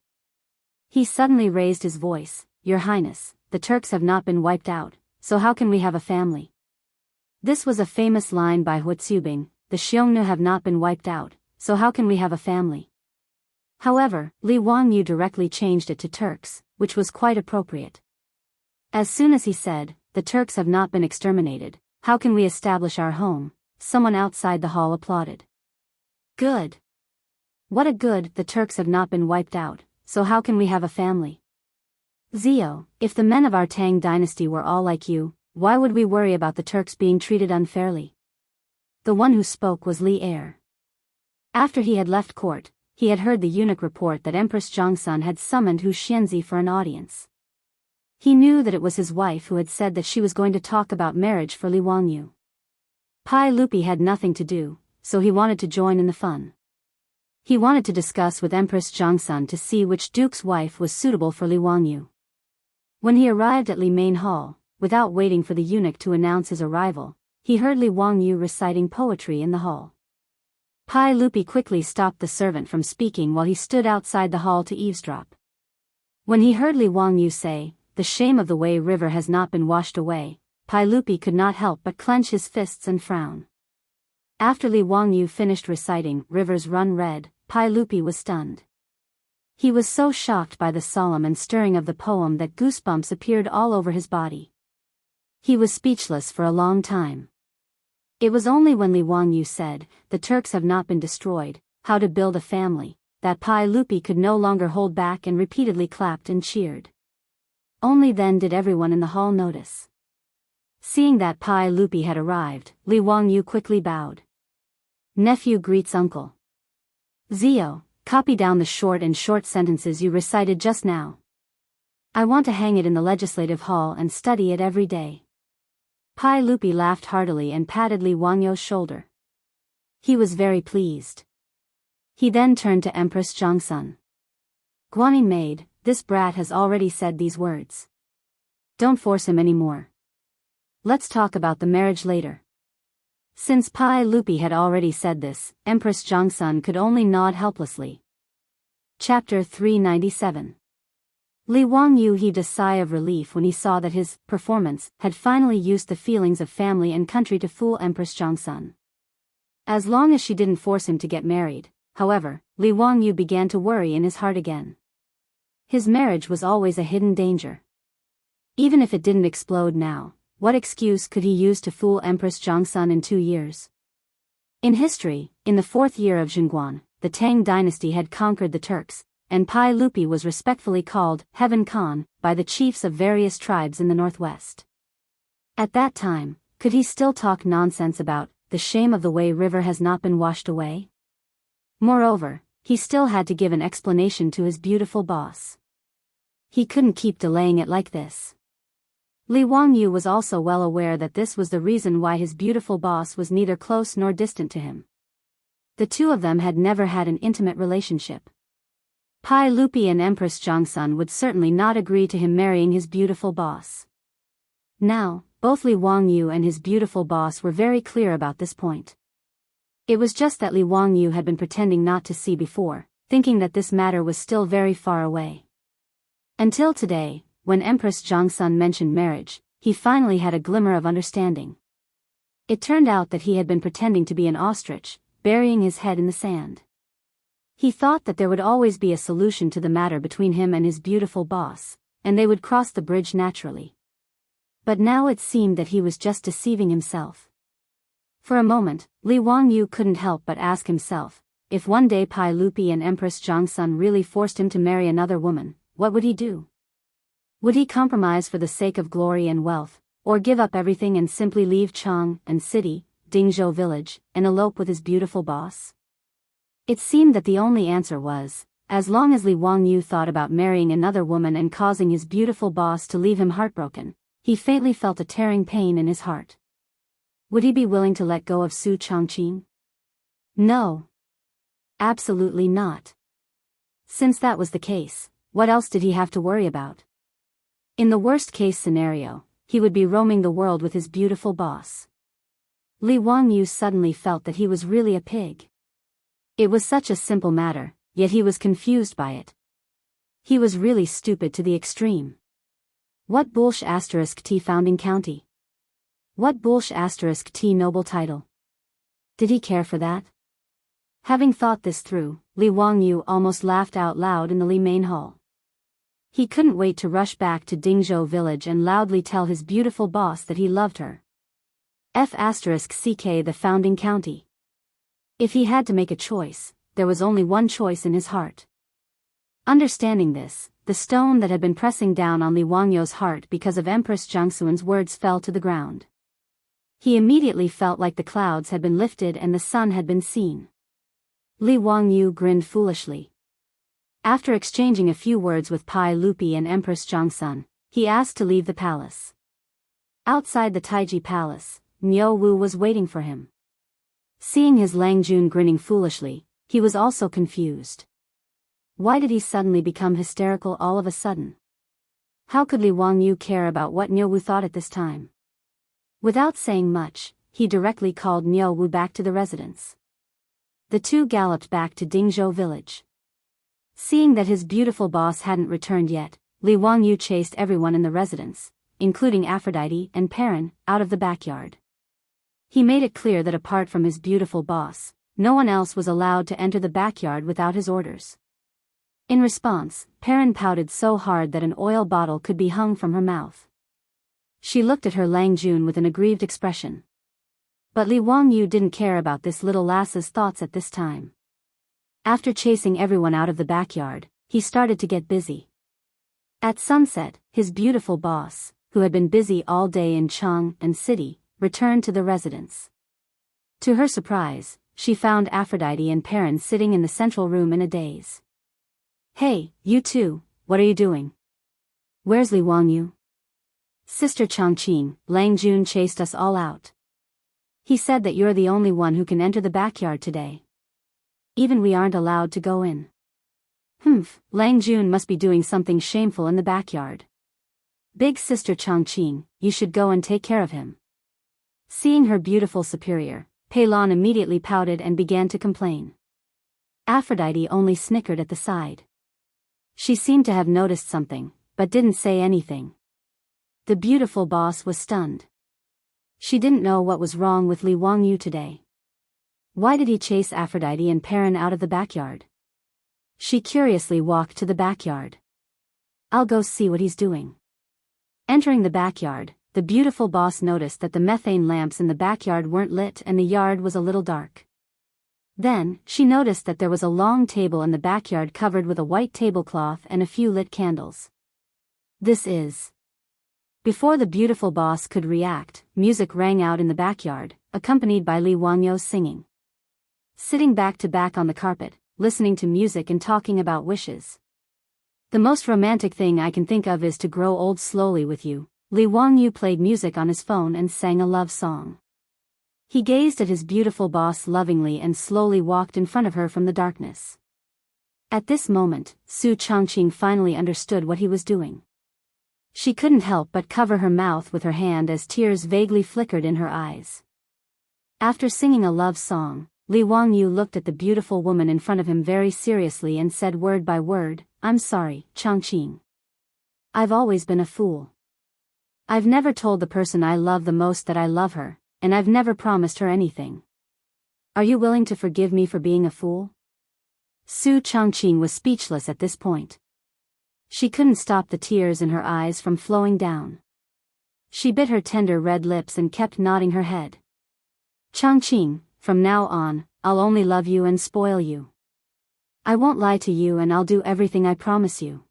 He suddenly raised his voice, Your Highness, the Turks have not been wiped out, so how can we have a family? This was a famous line by Huatsubing, the Xiongnu have not been wiped out, so how can we have a family? However, Li Wangyou directly changed it to Turks, which was quite appropriate. As soon as he said, the Turks have not been exterminated, how can we establish our home? Someone outside the hall applauded. Good. What a good, the Turks have not been wiped out, so how can we have a family? Zio, if the men of our Tang dynasty were all like you, why would we worry about the Turks being treated unfairly? The one who spoke was Li Er. After he had left court, he had heard the eunuch report that Empress Zhongsun had summoned Hu Xianzi for an audience. He knew that it was his wife who had said that she was going to talk about marriage for Li Wangyou. Pai Lupi had nothing to do, so he wanted to join in the fun. He wanted to discuss with Empress Zhongsun to see which duke's wife was suitable for Li Wangyou. When he arrived at Li Main Hall, without waiting for the eunuch to announce his arrival, he heard Li Wangyou reciting poetry in the hall. Pai Lupi quickly stopped the servant from speaking while he stood outside the hall to eavesdrop. When he heard Li Wangyou say, the shame of the Wei River has not been washed away, Pai Lupi could not help but clench his fists and frown. After Li Wangyou finished reciting Rivers Run Red, Pai Lupi was stunned. He was so shocked by the solemn and stirring of the poem that goosebumps appeared all over his body. He was speechless for a long time. It was only when Li Wangyou said, the Turks have not been destroyed, how to build a family, that Pai Lupi could no longer hold back and repeatedly clapped and cheered. Only then did everyone in the hall notice. Seeing that Pai Lupi had arrived, Li Wangyou quickly bowed. Nephew greets uncle. Zio, copy down the short sentences you recited just now. I want to hang it in the legislative hall and study it every day. Pai Lupi laughed heartily and patted Li Wangyou's shoulder. He was very pleased. He then turned to Empress Zhongsun. Guanyin maid, this brat has already said these words. Don't force him anymore. Let's talk about the marriage later. Since Pai Lupi had already said this, Empress Zhongsun could only nod helplessly. Chapter 397. Li Wangyou heaved a sigh of relief when he saw that his performance had finally used the feelings of family and country to fool Empress Zhongsun. As long as she didn't force him to get married, however, Li Wangyu began to worry in his heart again. His marriage was always a hidden danger. Even if it didn't explode now, what excuse could he use to fool Empress Zhongsun in 2 years? In history, in the 4th year of Zhongguan, the Tang dynasty had conquered the Turks, and Pai Lupi was respectfully called Heaven Khan by the chiefs of various tribes in the northwest. At that time, could he still talk nonsense about the shame of the Wei River has not been washed away? Moreover, he still had to give an explanation to his beautiful boss. He couldn't keep delaying it like this. Li Wangyu was also well aware that this was the reason why his beautiful boss was neither close nor distant to him. The two of them had never had an intimate relationship. Pai Lupi and Empress Zhongsun would certainly not agree to him marrying his beautiful boss. Now, both Li Wangyu and his beautiful boss were very clear about this point. It was just that Li Wangyu had been pretending not to see before, thinking that this matter was still very far away. Until today, when Empress Zhongsun mentioned marriage, he finally had a glimmer of understanding. It turned out that he had been pretending to be an ostrich, burying his head in the sand. He thought that there would always be a solution to the matter between him and his beautiful boss, and they would cross the bridge naturally. But now it seemed that he was just deceiving himself. For a moment, Li Wangyu couldn't help but ask himself, if one day Pai Lupi and Empress Zhongsun really forced him to marry another woman, what would he do? Would he compromise for the sake of glory and wealth, or give up everything and simply leave Chang and city, Dingzhou village, and elope with his beautiful boss? It seemed that the only answer was, as long as Li Wangyu thought about marrying another woman and causing his beautiful boss to leave him heartbroken, he faintly felt a tearing pain in his heart. Would he be willing to let go of Su Chongqing? No. Absolutely not. Since that was the case, what else did he have to worry about? In the worst-case scenario, he would be roaming the world with his beautiful boss. Li Wangyu suddenly felt that he was really a pig. It was such a simple matter, yet he was confused by it. He was really stupid to the extreme. What bullsh *T founding county? What bullsh *T noble title? Did he care for that? Having thought this through, Li Wangyu almost laughed out loud in the Li main hall. He couldn't wait to rush back to Dingzhou village and loudly tell his beautiful boss that he loved her. *CK the founding county. If he had to make a choice, there was only one choice in his heart. Understanding this, the stone that had been pressing down on Li Wangyu's heart because of Empress Zhongsun's words fell to the ground. He immediately felt like the clouds had been lifted and the sun had been seen. Li Wangyu grinned foolishly. After exchanging a few words with Pai Lupi and Empress Zhongsun, he asked to leave the palace. Outside the Taiji palace, Niu Wu was waiting for him. Seeing his Lang Jun grinning foolishly, he was also confused. Why did he suddenly become hysterical all of a sudden? How could Li Wangyu care about what Niu Wu thought at this time? Without saying much, he directly called Niu Wu back to the residence. The two galloped back to Dingzhou village. Seeing that his beautiful boss hadn't returned yet, Li Wangyu chased everyone in the residence, including Aphrodite and Perrin, out of the backyard. He made it clear that apart from his beautiful boss, no one else was allowed to enter the backyard without his orders. In response, Perrin pouted so hard that an oil bottle could be hung from her mouth. She looked at her Lang Jun with an aggrieved expression. But Li Wangyu didn't care about this little lass's thoughts at this time. After chasing everyone out of the backyard, he started to get busy. At sunset, his beautiful boss, who had been busy all day in Chang and city, returned to the residence. To her surprise, she found Aphrodite and Perrin sitting in the central room in a daze. "Hey, you two, what are you doing? Where's Li Wangyu?" "Sister Chongqing, Lang Jun chased us all out. He said that you're the only one who can enter the backyard today. Even we aren't allowed to go in." "Humph, Lang Jun must be doing something shameful in the backyard. Big sister Chongqing, you should go and take care of him." Seeing her beautiful superior, Pei Lan immediately pouted and began to complain. Aphrodite only snickered at the side. She seemed to have noticed something, but didn't say anything. The beautiful boss was stunned. She didn't know what was wrong with Li Wangyu today. Why did he chase Aphrodite and Perrin out of the backyard? She curiously walked to the backyard. I'll go see what he's doing. Entering the backyard, the beautiful boss noticed that the methane lamps in the backyard weren't lit and the yard was a little dark. Then, she noticed that there was a long table in the backyard covered with a white tablecloth and a few lit candles. This is... Before the beautiful boss could react, music rang out in the backyard, accompanied by Li Wangyo singing. Sitting back to back on the carpet, listening to music and talking about wishes. The most romantic thing I can think of is to grow old slowly with you. Li Wangyu played music on his phone and sang a love song. He gazed at his beautiful boss lovingly and slowly walked in front of her from the darkness. At this moment, Su Chongqing finally understood what he was doing. She couldn't help but cover her mouth with her hand as tears vaguely flickered in her eyes. After singing a love song, Li Wangyu looked at the beautiful woman in front of him very seriously and said word by word, "I'm sorry, Chongqing. I've always been a fool. I've never told the person I love the most that I love her, and I've never promised her anything. Are you willing to forgive me for being a fool?" Su Chongqing was speechless at this point. She couldn't stop the tears in her eyes from flowing down. She bit her tender red lips and kept nodding her head. "Chongqing, from now on, I'll only love you and spoil you. I won't lie to you and I'll do everything I promise you.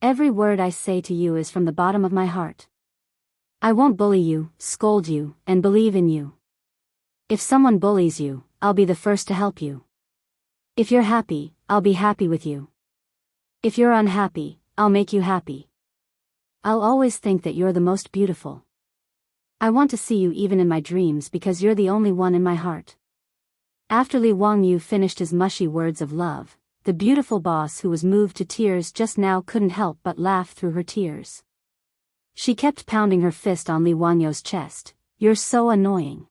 Every word I say to you is from the bottom of my heart. I won't bully you, scold you, and believe in you. If someone bullies you, I'll be the first to help you. If you're happy, I'll be happy with you. If you're unhappy, I'll make you happy. I'll always think that you're the most beautiful. I want to see you even in my dreams because you're the only one in my heart." After Li Wangyu finished his mushy words of love, the beautiful boss who was moved to tears just now couldn't help but laugh through her tears. She kept pounding her fist on Li Wangyu's chest. "You're so annoying.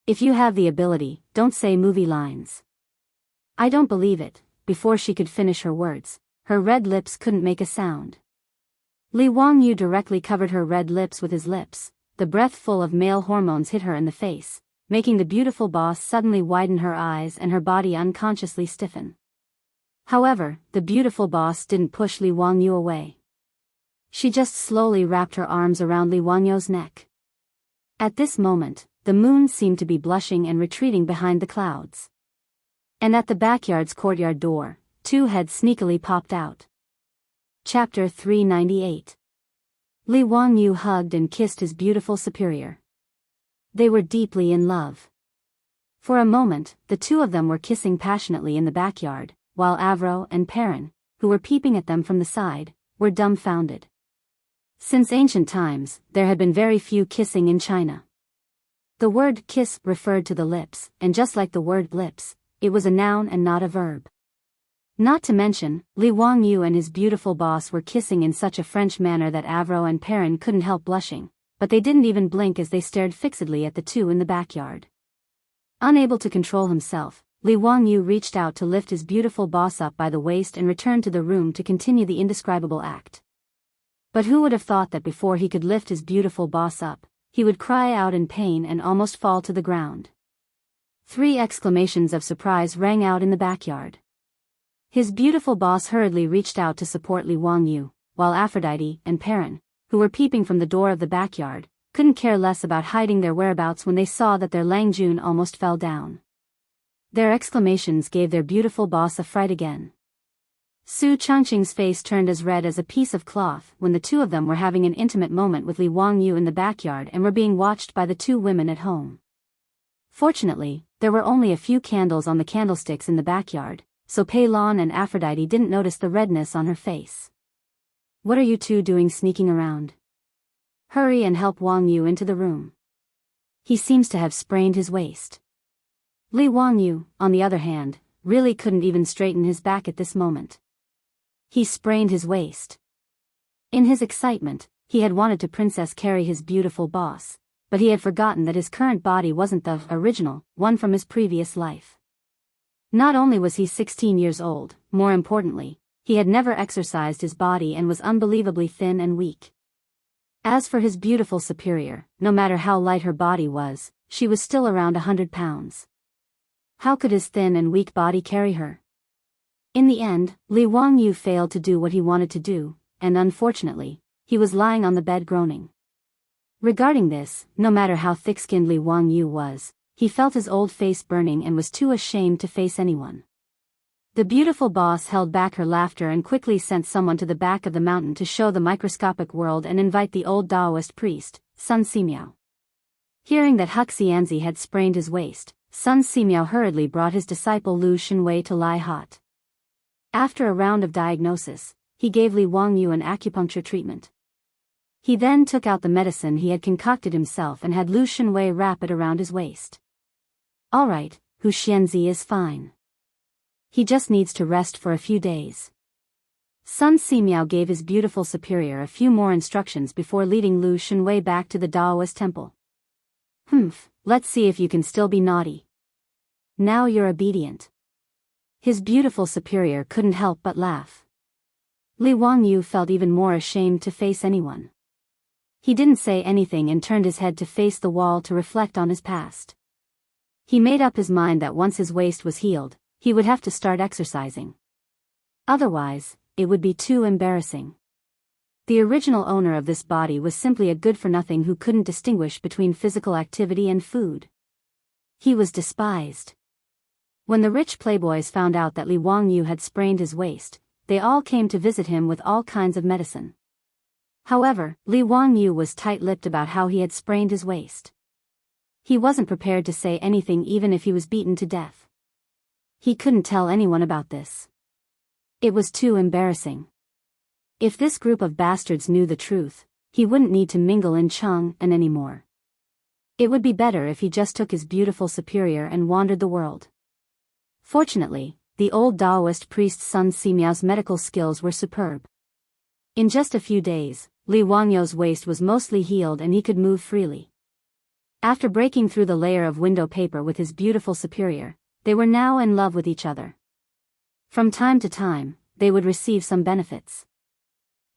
If you have the ability, don't say movie lines." "I don't believe it." Before she could finish her words, her red lips couldn't make a sound. Li Wangyu directly covered her red lips with his lips. The breath full of male hormones hit her in the face, making the beautiful boss suddenly widen her eyes and her body unconsciously stiffen. However, the beautiful boss didn't push Li Wangyu away. She just slowly wrapped her arms around Li Wangyu's neck. At this moment, the moon seemed to be blushing and retreating behind the clouds. And at the backyard's courtyard door, two heads sneakily popped out. Chapter 398. Li Wangyu hugged and kissed his beautiful superior. They were deeply in love. For a moment, the two of them were kissing passionately in the backyard, while Avro and Perrin, who were peeping at them from the side, were dumbfounded. Since ancient times, there had been very few kissing in China. The word kiss referred to the lips, and just like the word lips, it was a noun and not a verb. Not to mention, Li Wangyu and his beautiful boss were kissing in such a French manner that Avro and Perrin couldn't help blushing, but they didn't even blink as they stared fixedly at the two in the backyard. Unable to control himself, Li Wangyu reached out to lift his beautiful boss up by the waist and returned to the room to continue the indescribable act. But who would have thought that before he could lift his beautiful boss up, he would cry out in pain and almost fall to the ground. 3 exclamations of surprise rang out in the backyard. His beautiful boss hurriedly reached out to support Li Wangyu, while Aphrodite and Perrin, who were peeping from the door of the backyard, couldn't care less about hiding their whereabouts when they saw that their Langjun almost fell down. Their exclamations gave their beautiful boss a fright again. Su Chongqing's face turned as red as a piece of cloth when the two of them were having an intimate moment with Li Wangyu in the backyard and were being watched by the 2 women at home. Fortunately, there were only a few candles on the candlesticks in the backyard, so Peilon and Aphrodite didn't notice the redness on her face. "What are you two doing sneaking around? Hurry and help Wangyu into the room. He seems to have sprained his waist." Li Wangyu, on the other hand, really couldn't even straighten his back at this moment. He sprained his waist. In his excitement, he had wanted to princess carry his beautiful boss, but he had forgotten that his current body wasn't the original one from his previous life. Not only was he 16 years old, more importantly, he had never exercised his body and was unbelievably thin and weak. As for his beautiful superior, no matter how light her body was, she was still around 100 pounds. How could his thin and weak body carry her? In the end, Li Wangyu failed to do what he wanted to do, and unfortunately, he was lying on the bed groaning. Regarding this, no matter how thick-skinned Li Wangyu was, he felt his old face burning and was too ashamed to face anyone. The beautiful boss held back her laughter and quickly sent someone to the back of the mountain to show the microscopic world and invite the old Taoist priest, Sun Simiao. Hearing that Huxianzi had sprained his waist, Sun Simiao hurriedly brought his disciple Lu Shenwei to lie hot. After a round of diagnosis, he gave Li Wangyu an acupuncture treatment. He then took out the medicine he had concocted himself and had Lu Shenwei wrap it around his waist. Alright, Hu Xianzi is fine. He just needs to rest for a few days. Sun Simiao gave his beautiful superior a few more instructions before leading Lu Shenwei back to the Taoist temple. Let's see if you can still be naughty. Now you're obedient. His beautiful superior couldn't help but laugh. Li Wangyu felt even more ashamed to face anyone. He didn't say anything and turned his head to face the wall to reflect on his past. He made up his mind that once his waist was healed, he would have to start exercising. Otherwise, it would be too embarrassing. The original owner of this body was simply a good-for-nothing who couldn't distinguish between physical activity and food. He was despised. When the rich playboys found out that Li Wangyu had sprained his waist, they all came to visit him with all kinds of medicine. However, Li Wangyu was tight-lipped about how he had sprained his waist. He wasn't prepared to say anything even if he was beaten to death. He couldn't tell anyone about this. It was too embarrassing. If this group of bastards knew the truth, he wouldn't need to mingle in Chang'an anymore. It would be better if he just took his beautiful superior and wandered the world. Fortunately, the old Taoist priest Sun Simiao's medical skills were superb. In just a few days, Li Wangyu's waist was mostly healed and he could move freely. After breaking through the layer of window paper with his beautiful superior, they were now in love with each other. From time to time, they would receive some benefits.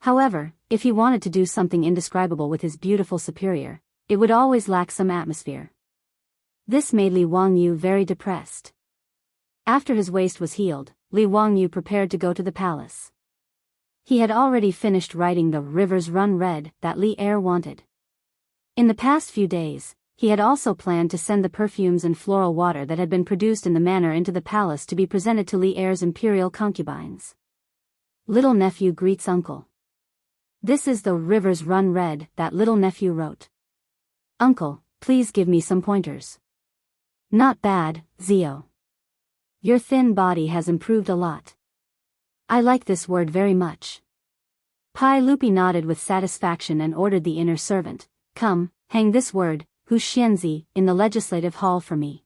However, if he wanted to do something indescribable with his beautiful superior, it would always lack some atmosphere. This made Li Wangyu very depressed. After his waist was healed, Li Wangyu prepared to go to the palace. He had already finished writing the Rivers Run Red that Li Er wanted. In the past few days, he had also planned to send the perfumes and floral water that had been produced in the manor into the palace to be presented to Li Er's imperial concubines. Little nephew greets uncle. This is the Rivers Run Red that little nephew wrote. Uncle, please give me some pointers. Not bad, Zio. Your thin body has improved a lot. I like this word very much. Pai Lupi nodded with satisfaction and ordered the inner servant, come, hang this word, Hu Xianzi, in the legislative hall for me.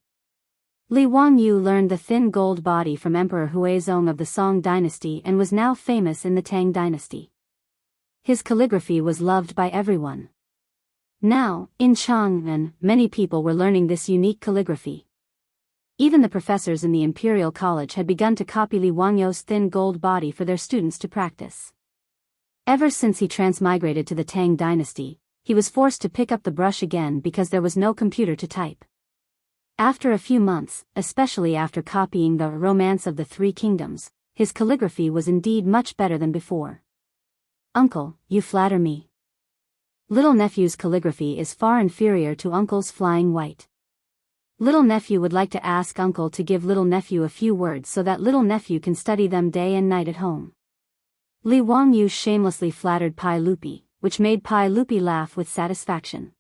Li Wangyu learned the thin gold body from Emperor Huizong of the Song dynasty and was now famous in the Tang dynasty. His calligraphy was loved by everyone. Now, in Chang'an, many people were learning this unique calligraphy. Even the professors in the Imperial College had begun to copy Li Wangyu's thin gold body for their students to practice. Ever since he transmigrated to the Tang dynasty, he was forced to pick up the brush again because there was no computer to type. After a few months, especially after copying the Romance of the Three Kingdoms, his calligraphy was indeed much better than before. Uncle, you flatter me. Little nephew's calligraphy is far inferior to uncle's flying white. Little nephew would like to ask uncle to give little nephew a few words so that little nephew can study them day and night at home. Li Wangyu shamelessly flattered Pai Lupi, which made Pai Lupi laugh with satisfaction.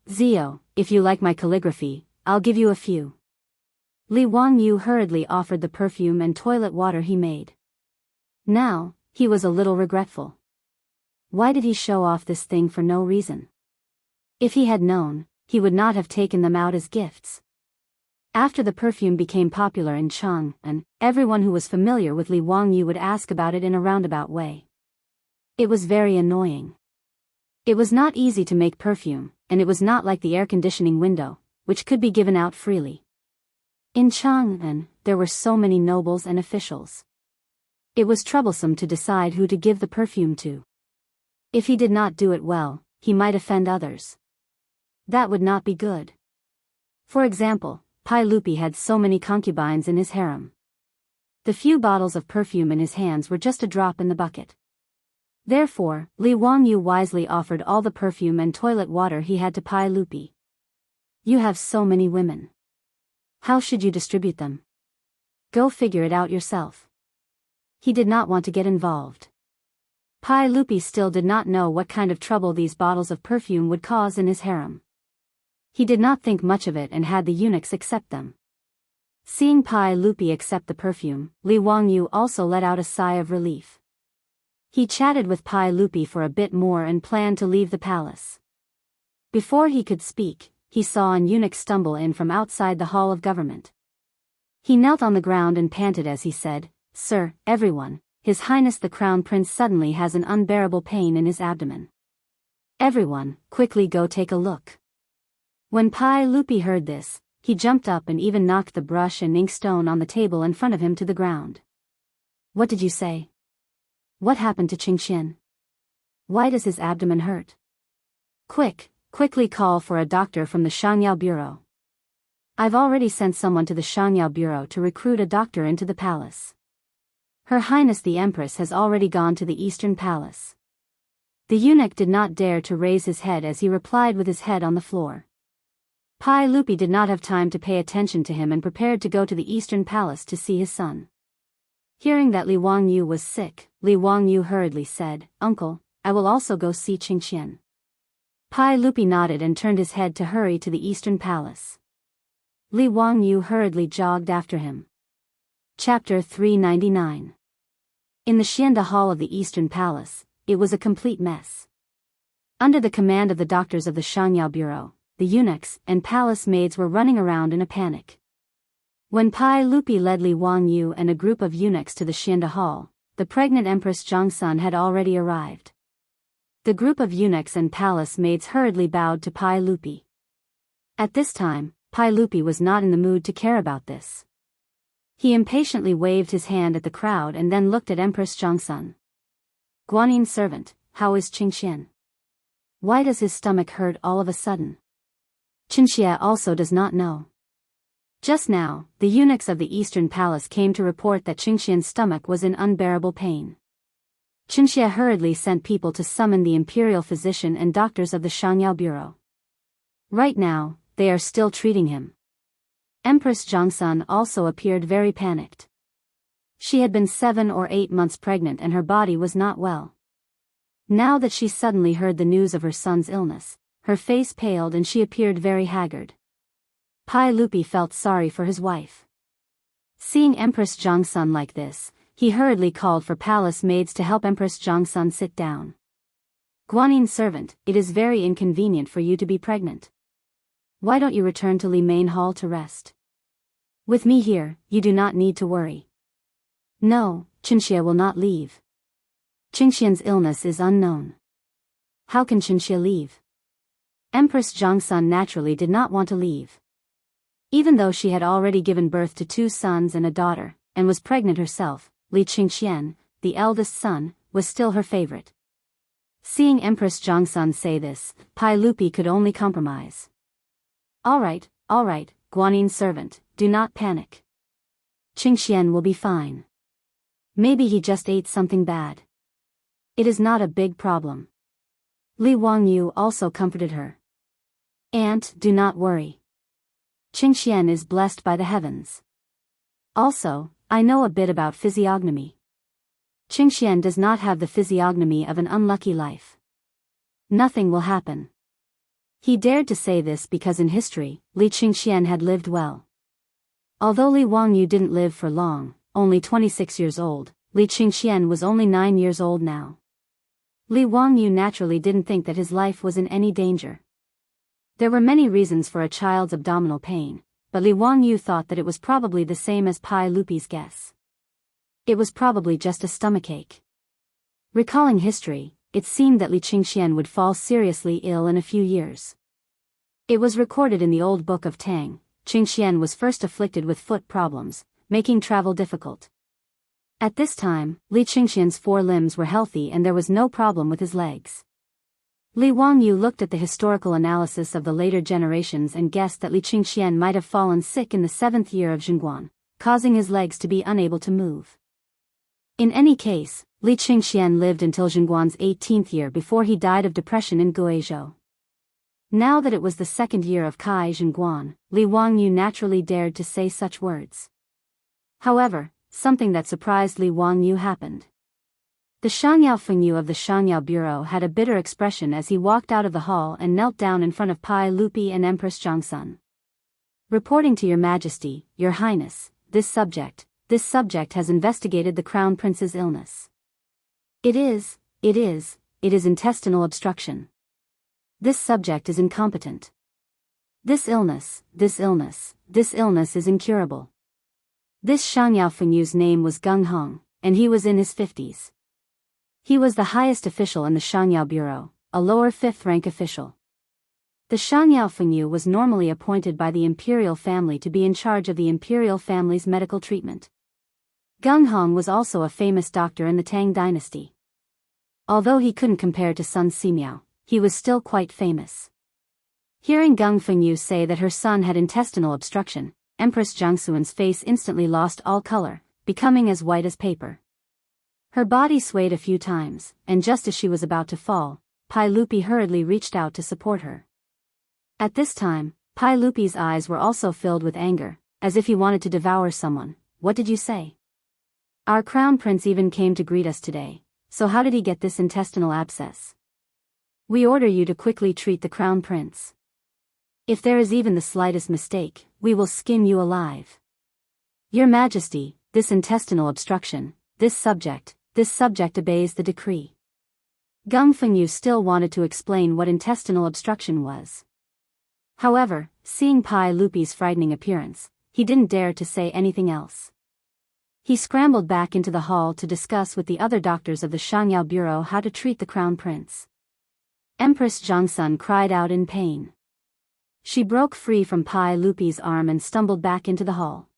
Zio, if you like my calligraphy, I'll give you a few. Li Wangyu hurriedly offered the perfume and toilet water he made. Now, he was a little regretful. Why did he show off this thing for no reason? If he had known, he would not have taken them out as gifts. After the perfume became popular in Chang'an, everyone who was familiar with Li Wangyu would ask about it in a roundabout way. It was very annoying. It was not easy to make perfume, and it was not like the air conditioning window, which could be given out freely. In Chang'an, there were so many nobles and officials. It was troublesome to decide who to give the perfume to. If he did not do it well, he might offend others. That would not be good. For example, Pai Lupi had so many concubines in his harem. The few bottles of perfume in his hands were just a drop in the bucket. Therefore, Li Wangyu wisely offered all the perfume and toilet water he had to Pai Lupi. You have so many women. How should you distribute them? Go figure it out yourself. He did not want to get involved. Pai Lupi still did not know what kind of trouble these bottles of perfume would cause in his harem. He did not think much of it and had the eunuchs accept them. Seeing Pai Lupi accept the perfume, Li Wangyu also let out a sigh of relief. He chatted with Pai Lupi for a bit more and planned to leave the palace. Before he could speak, he saw an eunuch stumble in from outside the hall of government. He knelt on the ground and panted as he said, "Sir, everyone, His Highness the Crown Prince suddenly has an unbearable pain in his abdomen. Everyone, quickly go take a look." When Pai Lupi heard this, he jumped up and even knocked the brush and inkstone on the table in front of him to the ground. "What did you say? What happened to Qingxian? Why does his abdomen hurt? Quickly call for a doctor from the Shangyao Bureau. I've already sent someone to the Shangyao Bureau to recruit a doctor into the palace. Her Highness the Empress has already gone to the Eastern Palace." The eunuch did not dare to raise his head as he replied with his head on the floor. Pai Lupi did not have time to pay attention to him and prepared to go to the Eastern Palace to see his son. Hearing that Li Wangyu was sick, Li Wangyu hurriedly said, "Uncle, I will also go see Qingxian." Pai Lupi nodded and turned his head to hurry to the Eastern Palace. Li Wangyu hurriedly jogged after him. Chapter 399. In the Xianda Hall of the Eastern Palace, it was a complete mess. Under the command of the doctors of the Shangyao Bureau, the eunuchs and palace maids were running around in a panic. When Pai Lupi led Li Wangyu and a group of eunuchs to the Xianda Hall, the pregnant Empress Zhongsun had already arrived. The group of eunuchs and palace maids hurriedly bowed to Pai Lupi. At this time, Pai Lupi was not in the mood to care about this. He impatiently waved his hand at the crowd and then looked at Empress Zhongsun. "Guanyin servant, how is Qingxian? Why does his stomach hurt all of a sudden?" Qingxia also does not know. Just now, the eunuchs of the Eastern Palace came to report that Qingxian's stomach was in unbearable pain. Qingxia hurriedly sent people to summon the imperial physician and doctors of the Shangyao Bureau. Right now, they are still treating him. Empress Zhongsun also appeared very panicked. She had been 7 or 8 months pregnant and her body was not well. Now that she suddenly heard the news of her son's illness, her face paled and she appeared very haggard. Pai Lupi felt sorry for his wife. Seeing Empress Zhongsun like this, he hurriedly called for palace maids to help Empress Zhongsun sit down. "Guanyin servant, it is very inconvenient for you to be pregnant. Why don't you return to Li Main Hall to rest? With me here, you do not need to worry." "No, Qingxia will not leave. Qingxian's illness is unknown. How can Qingxia leave?" Empress Zhongsun naturally did not want to leave. Even though she had already given birth to 2 sons and a daughter, and was pregnant herself, Li Qingxian, the eldest son, was still her favorite. Seeing Empress Zhongsun say this, Pai Lupi could only compromise. All right, Guanyin servant, do not panic. Qingxian will be fine. Maybe he just ate something bad. It is not a big problem." Li Wangyu also comforted her. "Aunt, do not worry. Qingxian is blessed by the heavens. Also, I know a bit about physiognomy. Qingxian does not have the physiognomy of an unlucky life. Nothing will happen." He dared to say this because in history, Li Qingxian had lived well. Although Li Wangyu didn't live for long, only 26 years old, Li Qingxian was only 9 years old now. Li Wangyu naturally didn't think that his life was in any danger. There were many reasons for a child's abdominal pain, but Li Wangyu thought that it was probably the same as Pai Lupi's guess. It was probably just a stomachache. Recalling history, it seemed that Li Qingxian would fall seriously ill in a few years. It was recorded in the old book of Tang, Qingxian was first afflicted with foot problems, making travel difficult. At this time, Li Qingxian's 4 limbs were healthy and there was no problem with his legs. Li Wangyu looked at the historical analysis of the later generations and guessed that Li Qingxian might have fallen sick in the 7th year of Xinguan, causing his legs to be unable to move. In any case, Li Qingxian lived until Xinguan's 18th year before he died of depression in Guizhou. Now that it was the 2nd year of Kai Xinguan, Li Wangyu naturally dared to say such words. However, something that surprised Li Wangyu happened. The Shangyao Fengyu of the Shangyao Bureau had a bitter expression as he walked out of the hall and knelt down in front of Pai Lupi and Empress Zhongsun. "Reporting to Your Majesty, Your Highness, this subject has investigated the Crown Prince's illness. It is intestinal obstruction. This subject is incompetent. This illness is incurable." This Shangyao Fengyu's name was Gung Hong, and he was in his 50s. He was the highest official in the Shangyao Bureau, a lower 5th rank official. The Shangyao Fengyu was normally appointed by the imperial family to be in charge of the imperial family's medical treatment. Gung Hong was also a famous doctor in the Tang dynasty. Although he couldn't compare to Sun Simiao, he was still quite famous. Hearing Gung Fengyu say that her son had intestinal obstruction, Empress Jiangxuan's face instantly lost all color, becoming as white as paper. Her body swayed a few times, and just as she was about to fall, Pai Lupi hurriedly reached out to support her. At this time, Pai Lupi's eyes were also filled with anger, as if he wanted to devour someone. "What did you say? Our crown prince even came to greet us today, so how did he get this intestinal abscess? We order you to quickly treat the crown prince. If there is even the slightest mistake, we will skin you alive. Your Majesty, this intestinal obstruction, this subject obeys the decree." Gung Fengyu still wanted to explain what intestinal obstruction was. However, seeing Pai Lupi's frightening appearance, he didn't dare to say anything else. He scrambled back into the hall to discuss with the other doctors of the Shangyao Bureau how to treat the crown prince. Empress Zhongsun cried out in pain. She broke free from Pai Lupi's arm and stumbled back into the hall.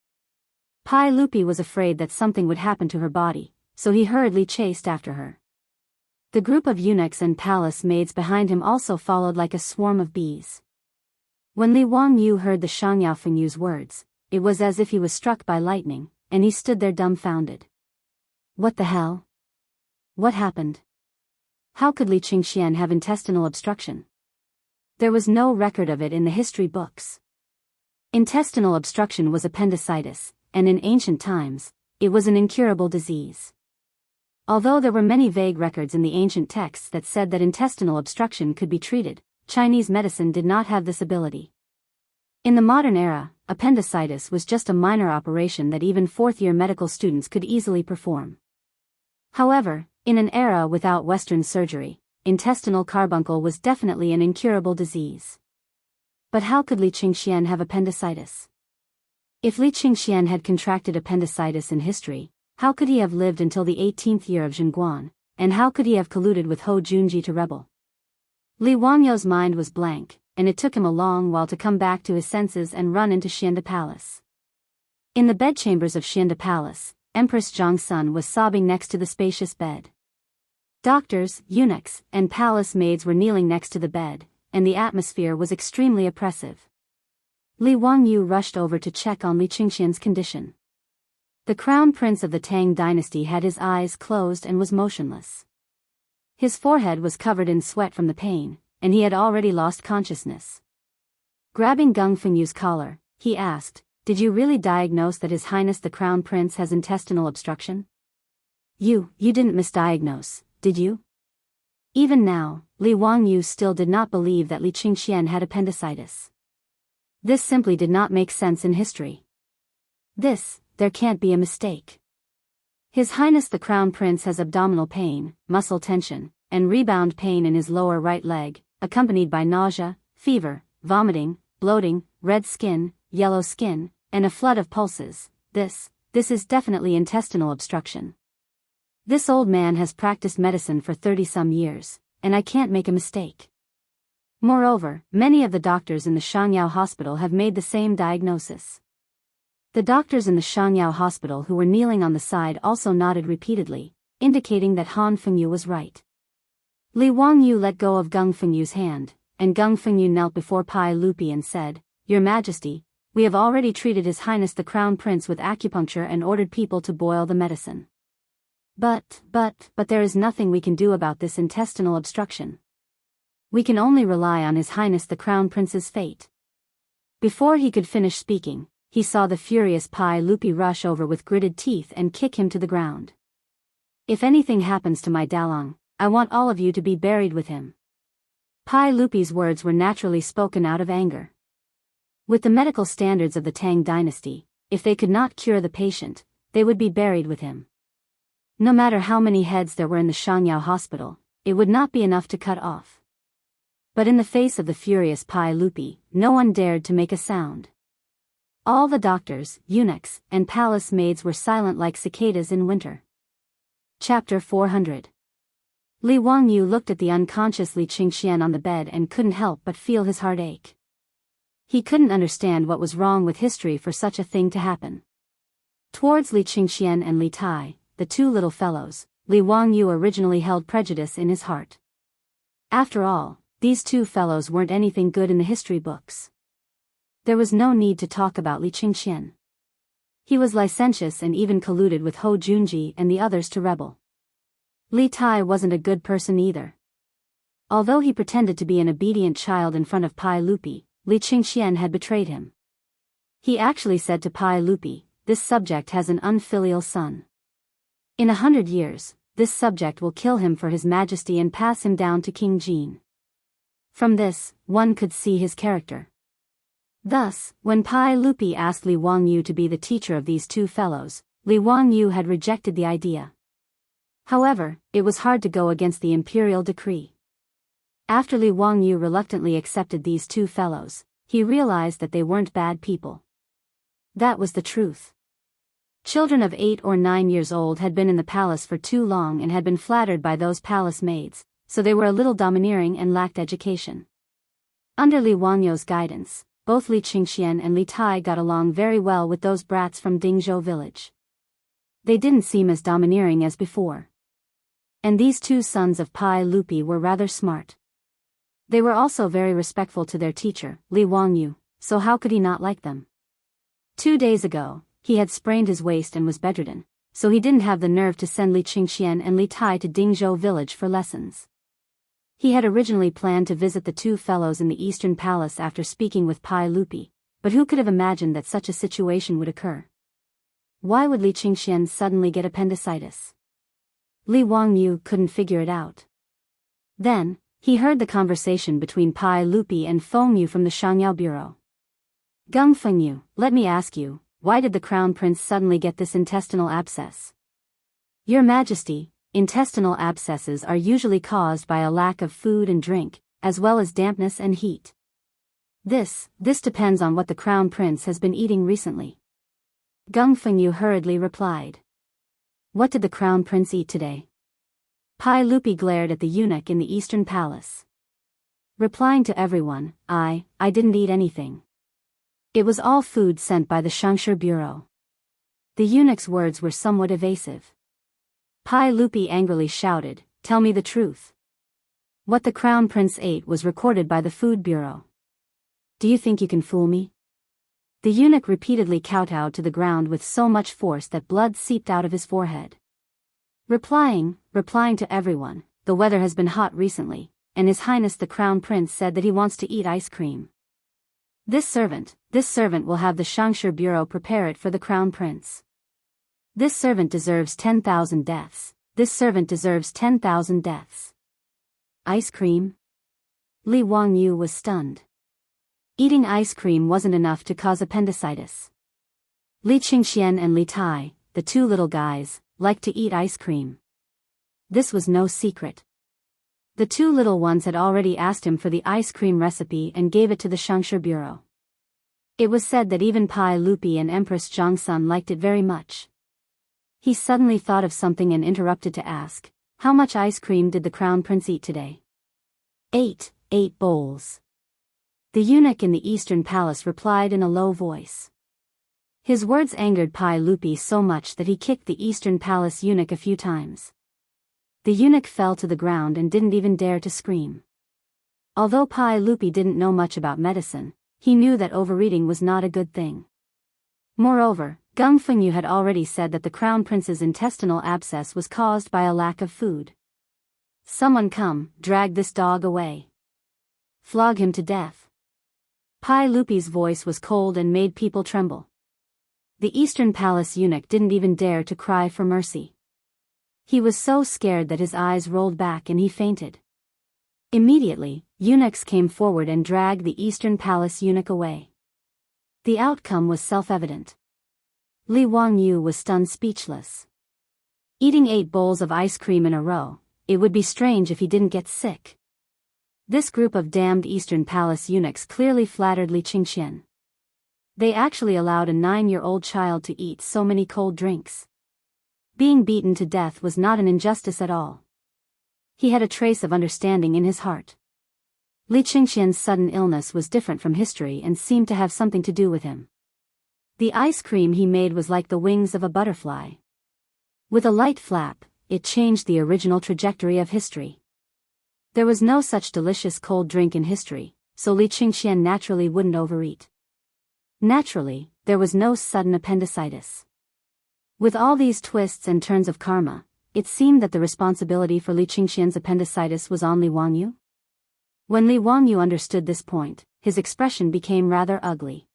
Pai Lupi was afraid that something would happen to her body, so he hurriedly chased after her. The group of eunuchs and palace maids behind him also followed like a swarm of bees. When Li Wangyu heard the Shangyao Fengyu's words, it was as if he was struck by lightning, and he stood there dumbfounded. What the hell? What happened? How could Li Qingxian have intestinal obstruction? There was no record of it in the history books. Intestinal obstruction was appendicitis, and in ancient times, it was an incurable disease. Although there were many vague records in the ancient texts that said that intestinal obstruction could be treated, Chinese medicine did not have this ability. In the modern era, appendicitis was just a minor operation that even 4th-year medical students could easily perform. However, in an era without Western surgery, intestinal carbuncle was definitely an incurable disease. But how could Li Qingxian have appendicitis? If Li Qingxian had contracted appendicitis in history, how could he have lived until the 18th year of Xinguan, and how could he have colluded with Hou Junji to rebel? Li Wangyou's mind was blank, and it took him a long while to come back to his senses and run into Xianda Palace. In the bedchambers of Xianda Palace, Empress Zhongsun was sobbing next to the spacious bed. Doctors, eunuchs, and palace maids were kneeling next to the bed, and the atmosphere was extremely oppressive. Li Wangyu rushed over to check on Li Qingxian's condition. The crown prince of the Tang dynasty had his eyes closed and was motionless. His forehead was covered in sweat from the pain, and he had already lost consciousness. Grabbing Gung Fengyu's collar, he asked, "Did you really diagnose that His Highness the Crown Prince has intestinal obstruction? You didn't misdiagnose, did you?" Even now, Li Wangyu still did not believe that Li Qingxian had appendicitis. This simply did not make sense in history. There can't be a mistake. His Highness the Crown Prince has abdominal pain, muscle tension, and rebound pain in his lower right leg, accompanied by nausea, fever, vomiting, bloating, red skin, yellow skin, and a flood of pulses. This is definitely intestinal obstruction. This old man has practiced medicine for 30-some years, and I can't make a mistake. Moreover, many of the doctors in the Shangyao hospital have made the same diagnosis. The doctors in the Shangyao hospital who were kneeling on the side also nodded repeatedly, indicating that Han Fengyu was right. Li Wangyu let go of Gung Fengyu's hand, and Gung Fengyu knelt before Pai Lupi and said, "Your Majesty, we have already treated His Highness the Crown Prince with acupuncture and ordered people to boil the medicine. But there is nothing we can do about this intestinal obstruction. We can only rely on His Highness the Crown Prince's fate." Before he could finish speaking, he saw the furious Pai Lupi rush over with gritted teeth and kick him to the ground. "If anything happens to my Dalong, I want all of you to be buried with him." Pai Lupi's words were naturally spoken out of anger. With the medical standards of the Tang dynasty, if they could not cure the patient, they would be buried with him. No matter how many heads there were in the Shangyao hospital, it would not be enough to cut off. But in the face of the furious Pai Lupi, no one dared to make a sound. All the doctors, eunuchs, and palace maids were silent like cicadas in winter. Chapter 400. Li Wangyu looked at the unconscious Li Qingxian on the bed and couldn't help but feel his heart ache. He couldn't understand what was wrong with history for such a thing to happen. Towards Li Qingxian and Li Tai, the two little fellows, Li Wangyu originally held prejudice in his heart. After all, these two fellows weren't anything good in the history books. There was no need to talk about Li Qingxian. He was licentious and even colluded with Ho Junji and the others to rebel. Li Tai wasn't a good person either. Although he pretended to be an obedient child in front of Pai Lupi, Li Qingxian had betrayed him. He actually said to Pai Lupi, "This subject has an unfilial son. In 100 years, this subject will kill him for His Majesty and pass him down to King Jin." From this, one could see his character. Thus, when Pai Lupi asked Li Wangyu to be the teacher of these two fellows, Li Wangyu had rejected the idea. However, it was hard to go against the imperial decree. After Li Wangyu reluctantly accepted these two fellows, he realized that they weren't bad people. That was the truth. Children of 8 or 9 years old had been in the palace for too long and had been flattered by those palace maids, so they were a little domineering and lacked education. Under Li Wangyu's guidance, both Li Qingxian and Li Tai got along very well with those brats from Dingzhou village. They didn't seem as domineering as before. And these two sons of Pai Lupi were rather smart. They were also very respectful to their teacher, Li Wangyu, so how could he not like them? 2 days ago, he had sprained his waist and was bedridden, so he didn't have the nerve to send Li Qingxian and Li Tai to Dingzhou village for lessons. He had originally planned to visit the two fellows in the Eastern Palace after speaking with Pai Lupi, but who could have imagined that such a situation would occur? Why would Li Qingxian suddenly get appendicitis? Li Wangyu couldn't figure it out. Then, he heard the conversation between Pai Lupi and Fengyu from the Shangyao bureau. "Gung Fengyu, let me ask you, why did the Crown Prince suddenly get this intestinal abscess?" "Your Majesty, intestinal abscesses are usually caused by a lack of food and drink, as well as dampness and heat. This depends on what the Crown Prince has been eating recently." Gung Fengyu hurriedly replied. "What did the Crown Prince eat today?" Pai Lupi glared at the eunuch in the Eastern Palace. Replying to everyone, I didn't eat anything. It was all food sent by the Shangshi Bureau." The eunuch's words were somewhat evasive. Pai Lupi angrily shouted, "Tell me the truth. What the Crown Prince ate was recorded by the Food Bureau. Do you think you can fool me?" The eunuch repeatedly kowtowed to the ground with so much force that blood seeped out of his forehead. Replying to everyone, "The weather has been hot recently, and His Highness the Crown Prince said that he wants to eat ice cream. This servant will have the Shangshi Bureau prepare it for the Crown Prince. This servant deserves 10,000 deaths. This servant deserves 10,000 deaths." Ice cream? Li Wangyu was stunned. Eating ice cream wasn't enough to cause appendicitis. Li Qingxian and Li Tai, the two little guys, liked to eat ice cream. This was no secret. The two little ones had already asked him for the ice cream recipe and gave it to the Shangshi Bureau. It was said that even Pai Lupi and Empress Zhongsun liked it very much. He suddenly thought of something and interrupted to ask, "How much ice cream did the Crown Prince eat today?" Eight bowls. The eunuch in the Eastern Palace replied in a low voice. His words angered Pai Lupi so much that he kicked the Eastern Palace eunuch a few times. The eunuch fell to the ground and didn't even dare to scream. Although Pai Lupi didn't know much about medicine, he knew that overeating was not a good thing. Moreover, Gung Fengyu had already said that the crown prince's intestinal abscess was caused by a lack of food. Someone come, drag this dog away. Flog him to death. Pai Lupi's voice was cold and made people tremble. The Eastern Palace eunuch didn't even dare to cry for mercy. He was so scared that his eyes rolled back and he fainted. Immediately, eunuchs came forward and dragged the Eastern Palace eunuch away. The outcome was self-evident. Li Wangyu was stunned speechless. Eating 8 bowls of ice cream in a row, it would be strange if he didn't get sick. This group of damned Eastern Palace eunuchs clearly flattered Li Qingxian. They actually allowed a 9-year-old child to eat so many cold drinks. Being beaten to death was not an injustice at all. He had a trace of understanding in his heart. Li Qingxian's sudden illness was different from history and seemed to have something to do with him. The ice cream he made was like the wings of a butterfly. With a light flap, it changed the original trajectory of history. There was no such delicious cold drink in history, so Li Qingxian naturally wouldn't overeat. Naturally, there was no sudden appendicitis. With all these twists and turns of karma, it seemed that the responsibility for Li Qingxian's appendicitis was on Li Wangyu. When Li Wangyu understood this point, his expression became rather ugly.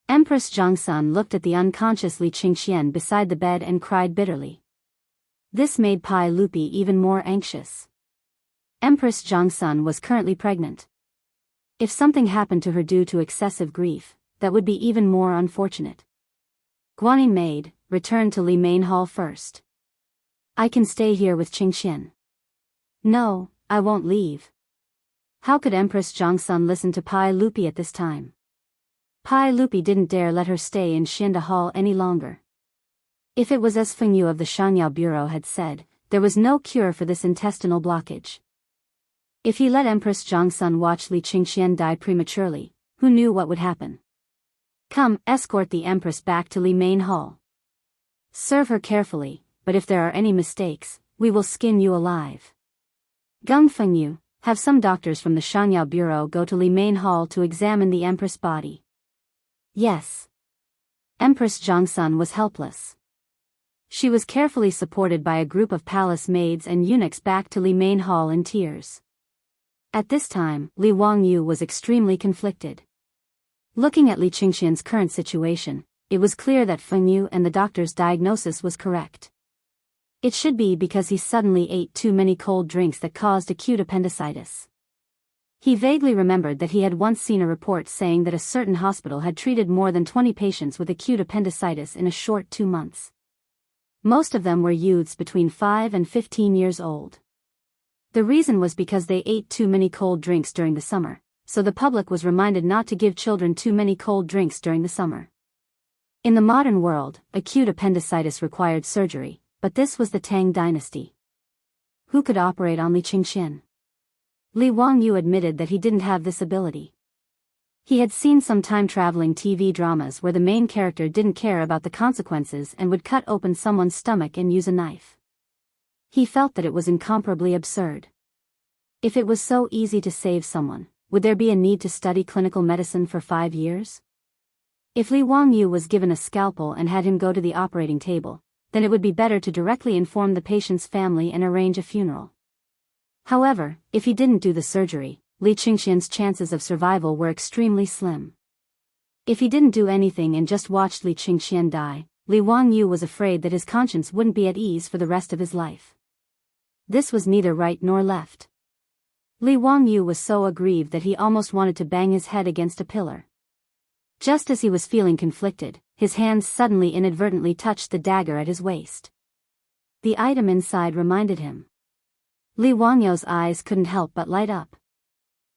Empress Zhongsun looked at the unconscious Li Qingxian beside the bed and cried bitterly. This made Pai Lupi even more anxious. Empress Zhongsun was currently pregnant. If something happened to her due to excessive grief, that would be even more unfortunate. Guanyin maid, return to Li Main Hall first. I can stay here with Qingxian. No, I won't leave. How could Empress Zhongsun listen to Pai Lupi at this time? Pai Lupi didn't dare let her stay in Xianda Hall any longer. If it was as Fengyu of the Shangyao Bureau had said, there was no cure for this intestinal blockage. If he let Empress Zhongsun watch Li Qingxian die prematurely, who knew what would happen? Come, escort the Empress back to Li Main Hall. Serve her carefully, but if there are any mistakes, we will skin you alive. Gung Fengyu, have some doctors from the Shangyao Bureau go to Li Main Hall to examine the Empress' body. Yes. Empress Zhongsun was helpless. She was carefully supported by a group of palace maids and eunuchs back to Li Main Hall in tears. At this time, Li Wangyu was extremely conflicted. Looking at Li Qingxian's current situation, it was clear that Fengyu and the doctor's diagnosis was correct. It should be because he suddenly ate too many cold drinks that caused acute appendicitis. He vaguely remembered that he had once seen a report saying that a certain hospital had treated more than 20 patients with acute appendicitis in a short 2 months. Most of them were youths between 5 and 15 years old. The reason was because they ate too many cold drinks during the summer, so the public was reminded not to give children too many cold drinks during the summer. In the modern world, acute appendicitis required surgery, but this was the Tang dynasty. Who could operate on Li Qingxian? Li Wangyu admitted that he didn't have this ability. He had seen some time-traveling TV dramas where the main character didn't care about the consequences and would cut open someone's stomach and use a knife. He felt that it was incomparably absurd. If it was so easy to save someone, would there be a need to study clinical medicine for 5 years? If Li Wangyu was given a scalpel and had him go to the operating table, then it would be better to directly inform the patient's family and arrange a funeral. However, if he didn't do the surgery, Li Qingxian's chances of survival were extremely slim. If he didn't do anything and just watched Li Qingxian die, Li Wangyu was afraid that his conscience wouldn't be at ease for the rest of his life. This was neither right nor left. Li Wangyu was so aggrieved that he almost wanted to bang his head against a pillar. Just as he was feeling conflicted, his hands suddenly inadvertently touched the dagger at his waist. The item inside reminded him. Li Wangyu's eyes couldn't help but light up.